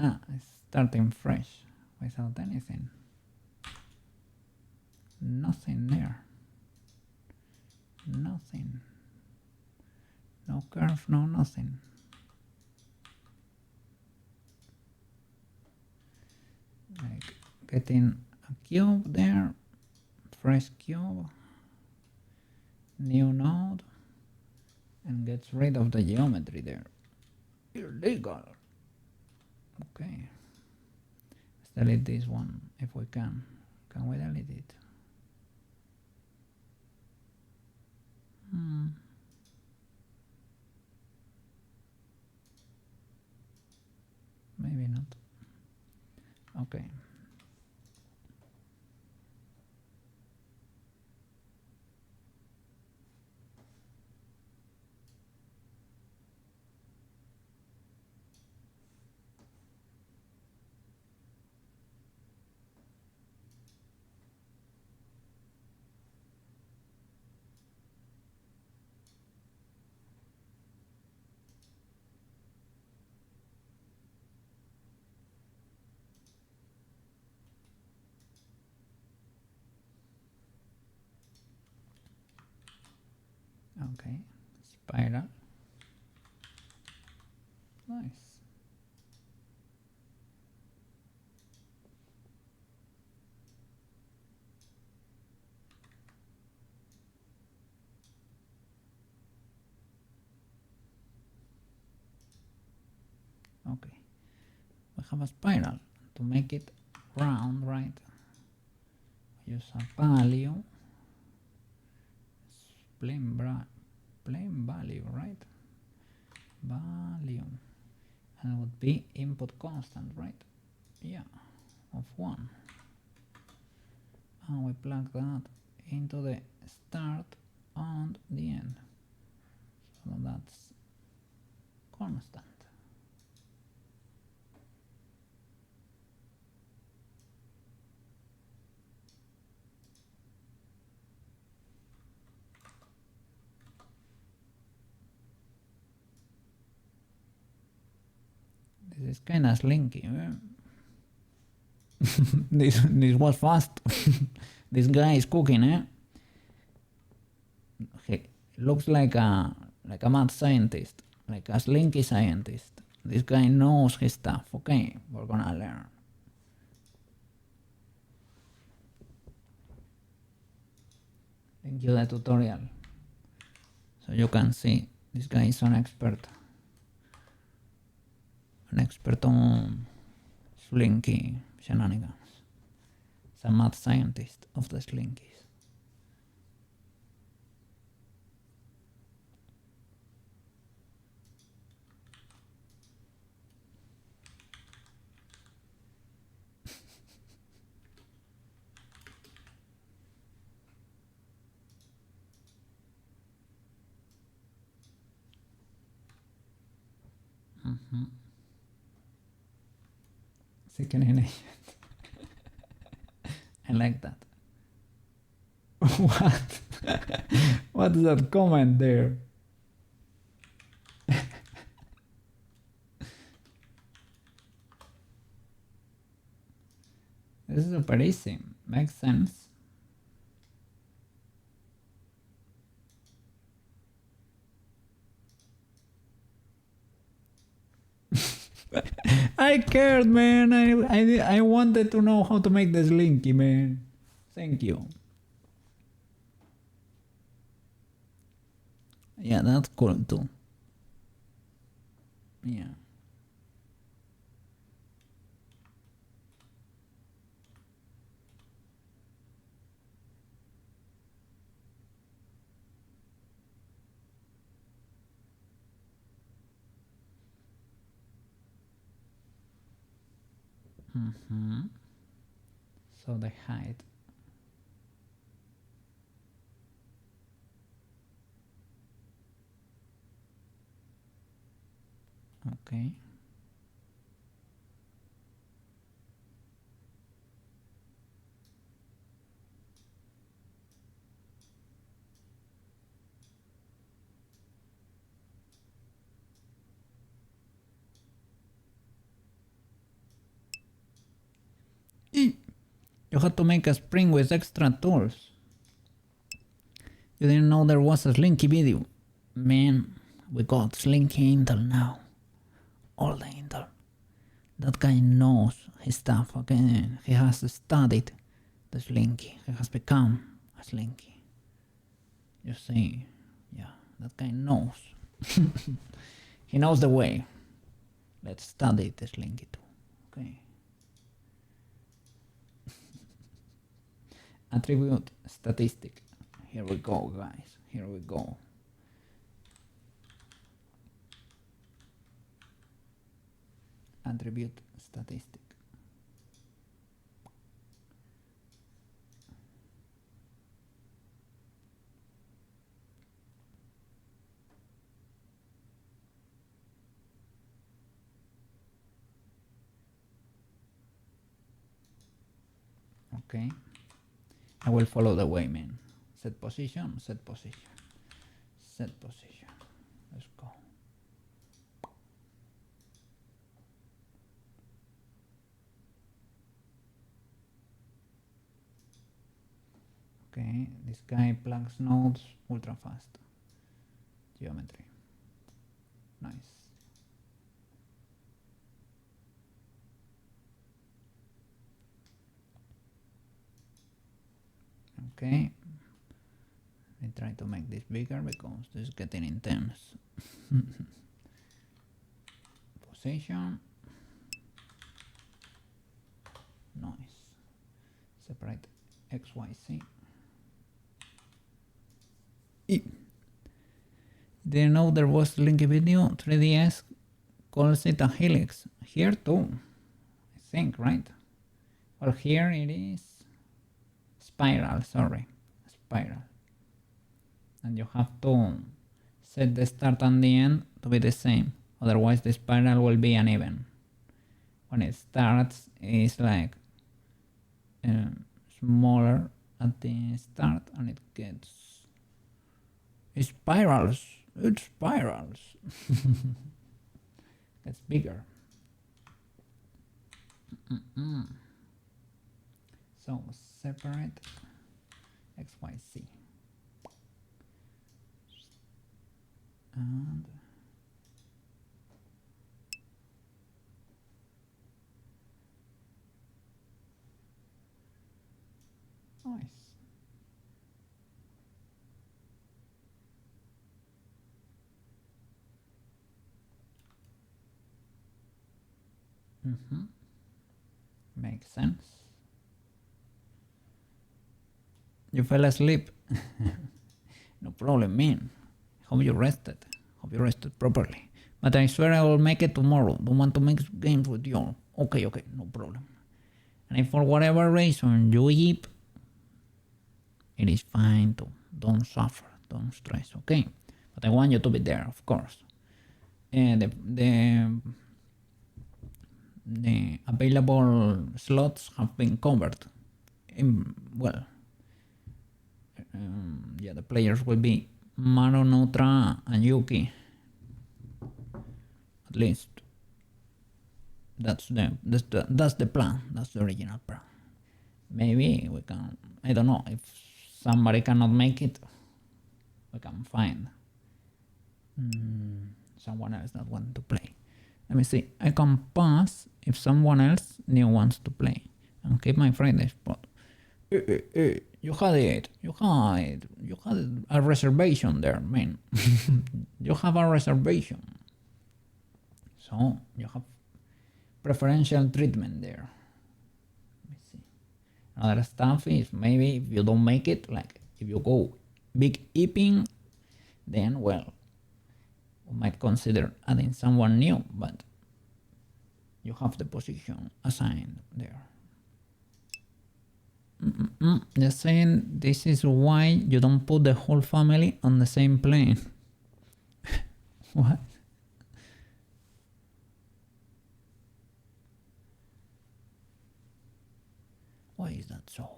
It's starting fresh without anything. Nothing there. Nothing. No curve, no nothing. Like getting a cube there, fresh cube, new node, and gets rid of the geometry there. Illegal. Okay. Let's delete this one if we can. Can we delete it? Maybe not. Okay. Okay. Spiral. Nice. Okay. We have a spiral. To make it round, right? Use a value. Plain value, right? Value. And it would be input constant, right? Yeah, of 1. And we plug that into the start and the end. So that's constant. This is kind of slinky. This was fast. This guy is cooking, eh? He looks like a mad scientist, like a slinky scientist. This guy knows his stuff. Okay, we're gonna learn. Link you the tutorial so you can see this guy is an expert on slinky shenanigans. He's a mad scientist of the slinkies. Second agent. I like that. What? What's that comment there? This is super easy. Makes sense. I cared, man. I wanted to know how to make this linky, man. Thank you. Yeah, that's cool too. Yeah. So the height. Okay. You had to make a spring with extra tools. You didn't know there was a Slinky video. Man, we got Slinky Intel now. All the Intel. That guy knows his stuff, okay? He has studied the Slinky. He has become a Slinky. You see, yeah, that guy knows. He knows the way. Let's study the Slinky too, okay? Attribute statistic. Here we go, guys. Here we go. Attribute statistic. Okay. I will follow the way, man. Set position, set position, set position. Let's go. Okay, this guy plugs nodes ultra fast. Geometry. Nice. Okay. I try to make this bigger because this is getting intense. Position. Nice. Separate X, Y, Z. Didn't know there was Slinky video. 3DS calls it a helix. Here too, I think, right? Well, here it is spiral, sorry, spiral. And you have to set the start and the end to be the same. Otherwise the spiral will be uneven. When it starts, it's like smaller at the start and it gets... It spirals. It spirals. Gets bigger. So separate X, Y, Z. And nice. Makes sense. You fell asleep. No problem, man. Hope you rested. Hope you rested properly. But I swear I will make it tomorrow. Don't want to make games with you. Okay, no problem. And if for whatever reason you weep, it is fine too. Don't suffer. Don't stress, okay? But I want you to be there, of course. And the available slots have been covered. Well, yeah, the players will be Maro, Nutra, and Yuki. At least that's the plan. That's the original plan. Maybe we can. I don't know if somebody cannot make it. We can find someone else that wants to play. Let me see. I can pass if someone else new wants to play and keep my Friday spot. You had it. You had a reservation there, man. You have a reservation. So you have preferential treatment there. Let me see. Another stuff is maybe if you don't make it, like if you go big epping, then well, we might consider adding someone new, but You have the position assigned there. Just saying, this is why you don't put the whole family on the same plane. What? Why is that so?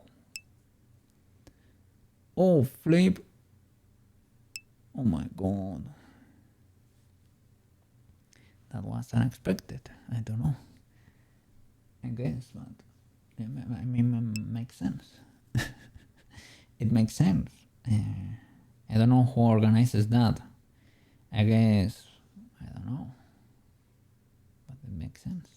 Oh, flip. Oh my god. That was unexpected. I don't know. I guess, but I mean, makes sense. It makes sense. I don't know who organizes that. I guess, I don't know. But it makes sense.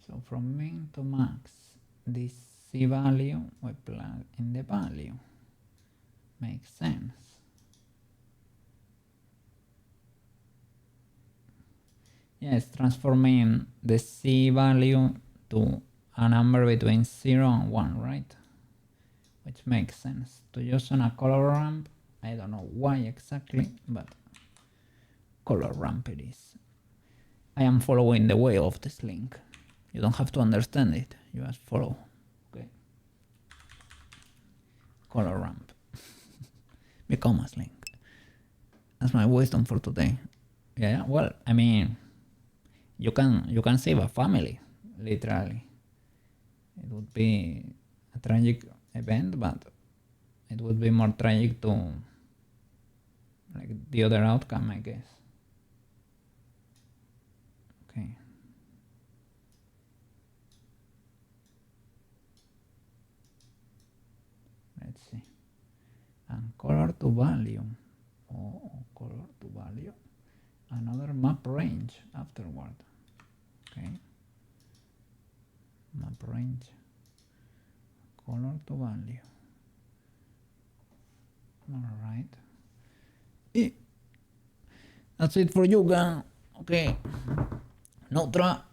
So from min to max, this C value we plug in the value. Makes sense. Yes, transforming the C value to a number between 0 and 1, right? Which makes sense. To use on a color ramp, I don't know why exactly, but color ramp it is. I am following the way of this link. You don't have to understand it, you just follow. Okay. Color ramp. Become a link. That's my wisdom for today. Yeah, well, I mean, you can save a family, literally. It would be a tragic event, but it would be more tragic to like the other outcome, I guess. Okay. Let's see. And color to value. Oh, color to value. Another map range afterward. Okay. Map range. Color to value. Alright. That's it for you guys. Okay. No problem.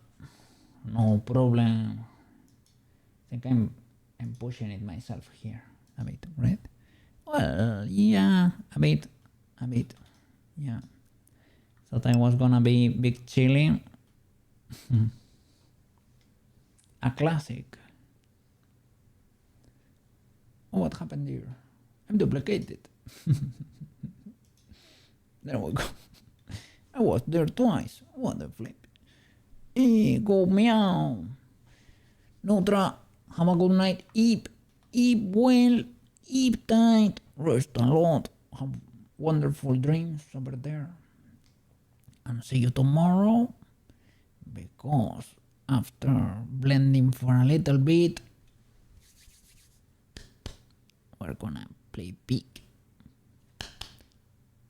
I think I'm pushing it myself here a bit, right? Well, yeah, a bit, yeah. Thought I was gonna be big chilling. A classic. Oh, what happened here? I'm duplicated. There we go. I was there twice. What the flip. Go meow. Nutra, have a good night. Eat well. Eat tight. Rest a lot. Have wonderful dreams over there. And see you tomorrow. Because after blending for a little bit, we're gonna play pig.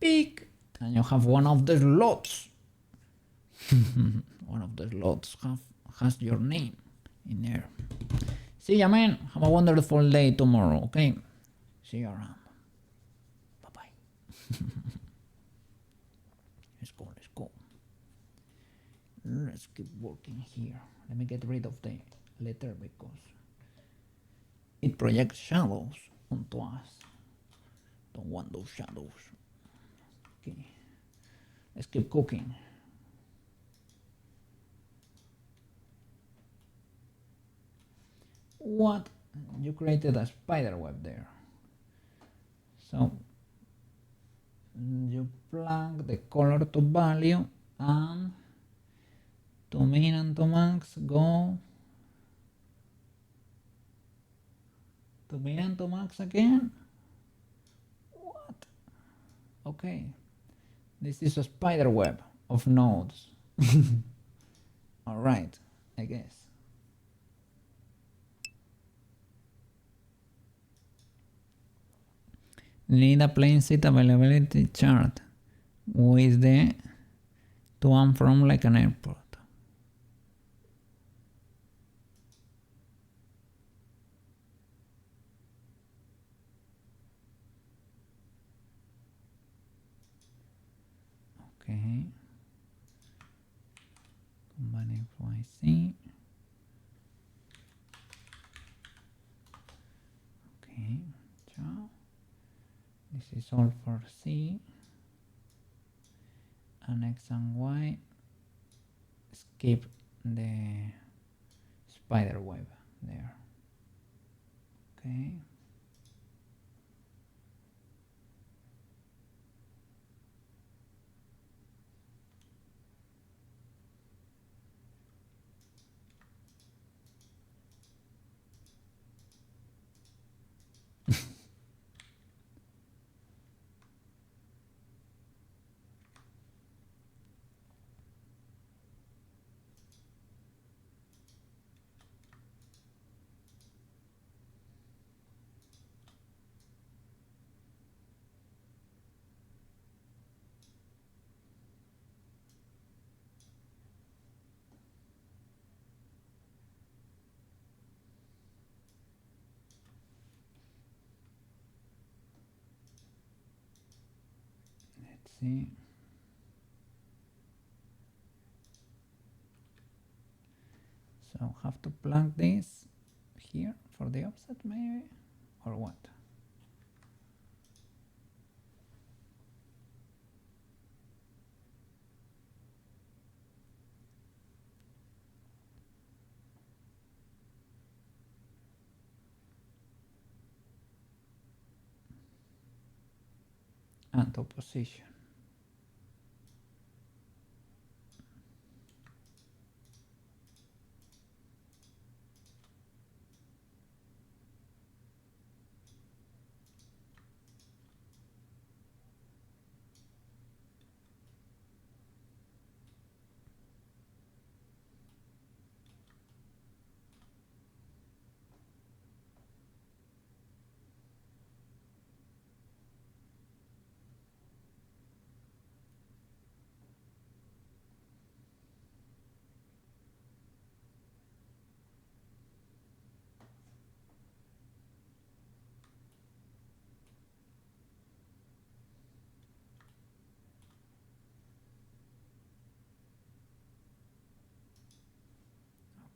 Pig. And you have one of the slots. One of the slots has your name in there. See ya, man. Have a wonderful day tomorrow, okay? See you around. Bye-bye. Let's go. Let's keep working here. Let me get rid of the letter because it projects shadows onto us. Don't want those shadows. Okay. Let's keep cooking. What? You created a spider web there. So you plug the color to value and to min and to max go to min and to max again. What? Okay. This is a spider web of nodes. Alright, I guess. Need a plain seat availability chart with the to and from like an airport. see. Okay, so this is all for C, and X and Y. Skip the spider web there. Okay. Let's see. So have to plug this here for the offset maybe, or what? And opposition.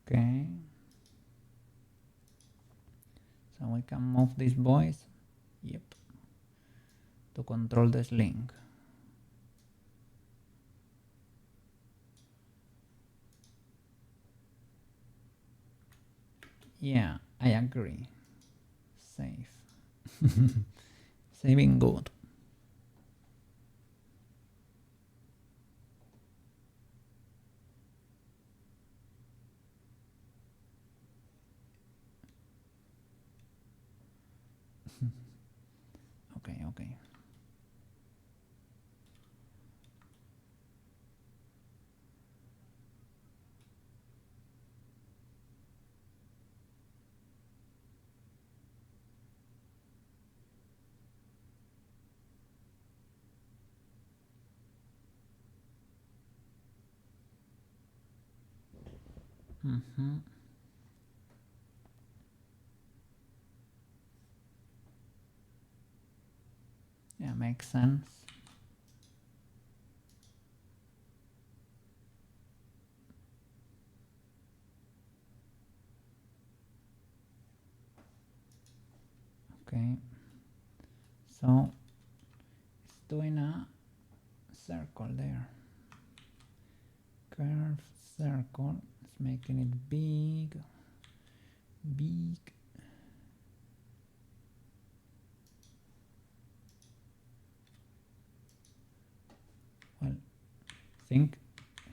Okay. So we can move these boys. Yep. To control the sling. Yeah, I agree. Safe. Saving good. Okay, okay. Mm-hmm. Yeah, makes sense. Okay. So it's doing a circle there. Curve circle. It's making it big. Big. Well, I think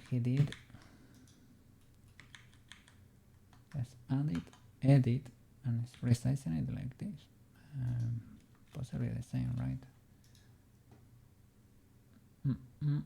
he did. Let's add it, edit, and it's resizing it like this. Possibly the same, right? Mm-mm.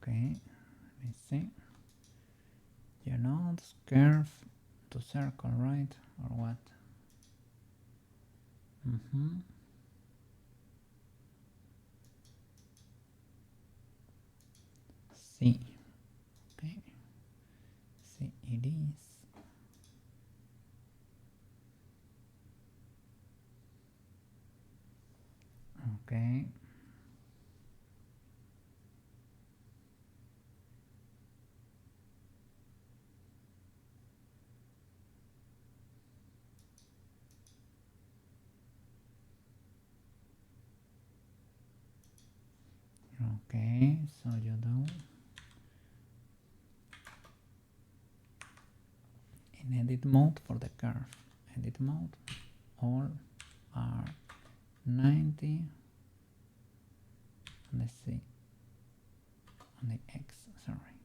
Okay, let me see. You know, it's curve to circle, right? Or what? Mm-hmm. C. Okay. C it is. Okay. Okay, so you do in edit mode for the curve. Edit mode, all are 90 on the C, on the X, sorry.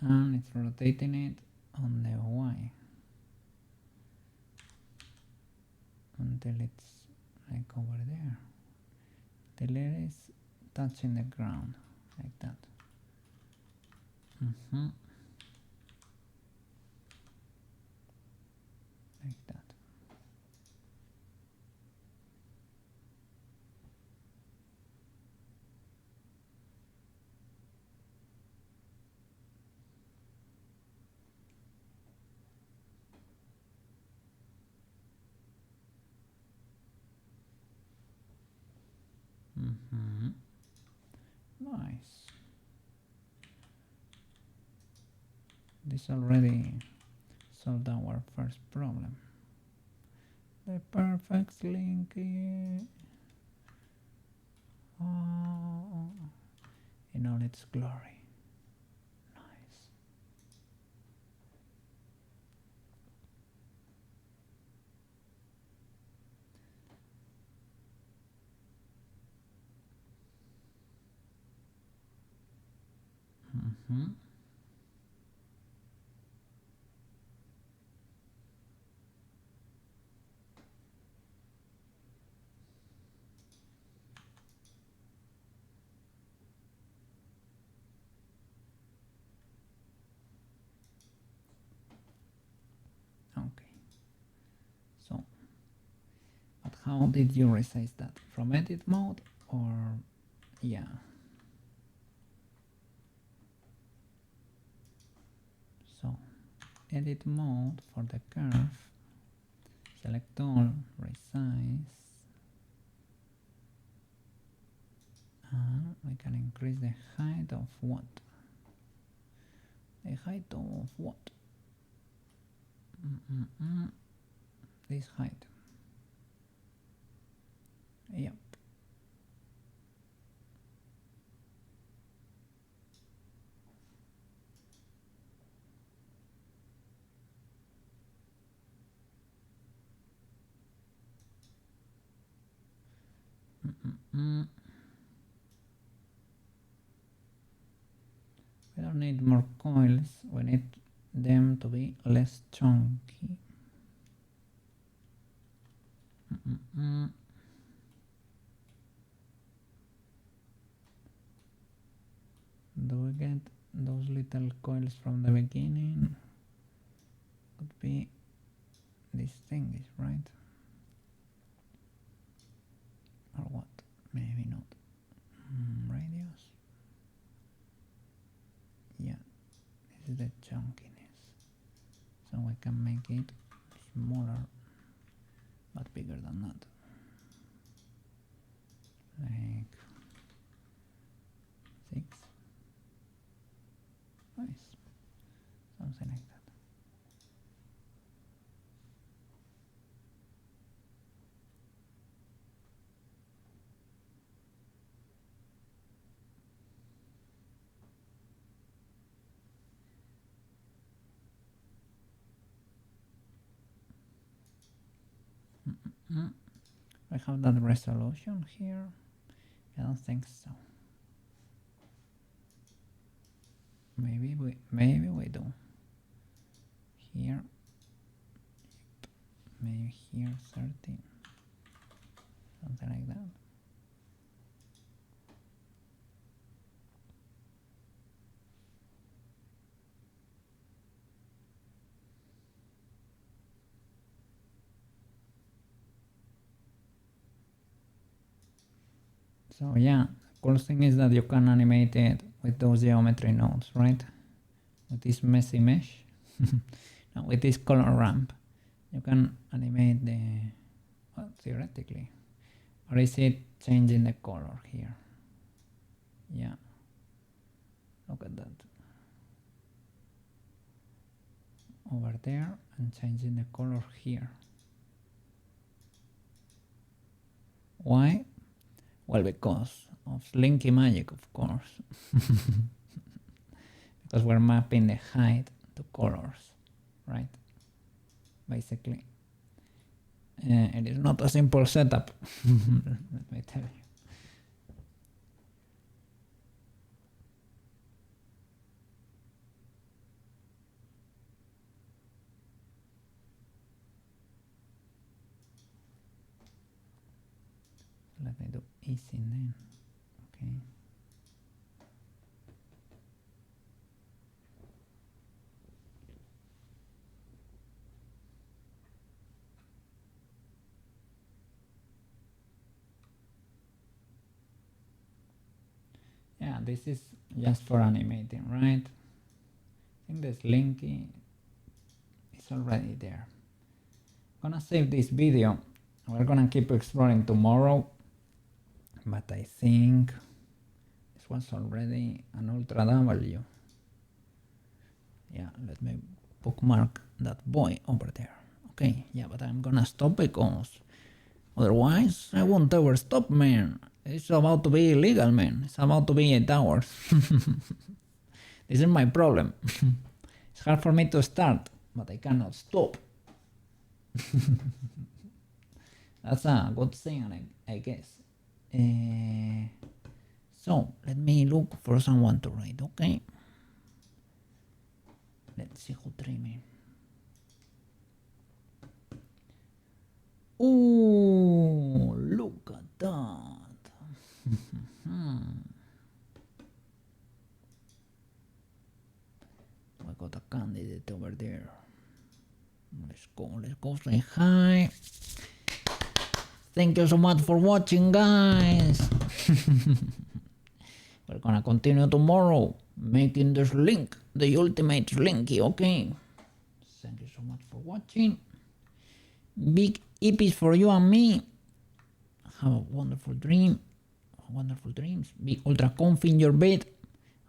And it's rotating it on the Y until it's like over there. Till it is touching the ground, like that. Like that. Nice. This already solved our first problem. The perfect slinky. Oh, in all its glory. Nice. Okay. So, but how did you resize that? From edit mode or yeah? So, edit mode for the curve. Select all, resize. We can increase the height of what? The height of what? This height. Yep. We don't need more coils, we need them to be less chunky. Do we get those little coils from the beginning? Could be these things, right? Or what? Maybe not. Radius. Yeah, this is the chunkiness. So we can make it smaller, but bigger than that. Like 6. Nice. Something like that. I have that resolution here. I don't think so. Maybe we do. Here. Maybe here 13. Something like that. So yeah, cool thing is that you can animate it with those geometry nodes, right? With this messy mesh. Now with this color ramp, you can animate the, well, theoretically, or is it changing the color here? Yeah, look at that. Over there and changing the color here. Why? Well, because of Slinky Magic, of course. Because we're mapping the height to colors, right? Basically. It is not a simple setup, let me tell you. Let me do easy then, okay. Yeah, this is just for animating, right? I think the Slinky is already there. I'm gonna save this video. We're gonna keep exploring tomorrow, but I think this was already an Ultra W. Yeah, let me bookmark that boy over there. Okay, yeah, but I'm gonna stop because otherwise I won't ever stop, man. It's about to be illegal, man. It's about to be 8 hours. This is my problem. It's hard for me to start, but I cannot stop. That's a good thing, I guess. So, let me look for someone to read, okay? Let's see who dreaming. Ooh, look at that. We got a candidate over there. Let's go say hi. Thank you so much for watching, guys. We're gonna continue tomorrow making this link, the ultimate Slinky, okay? Thank you so much for watching. Big hippies for you and me. Have a wonderful dream. Wonderful dreams. Be ultra comfy in your bed.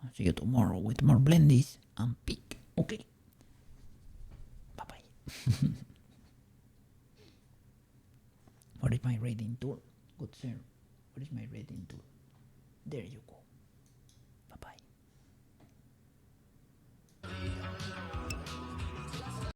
I'll see you tomorrow with more blendies and peak. Okay. Bye bye. What is my rating tool? Good sir. What is my rating tool? There you go. Bye bye.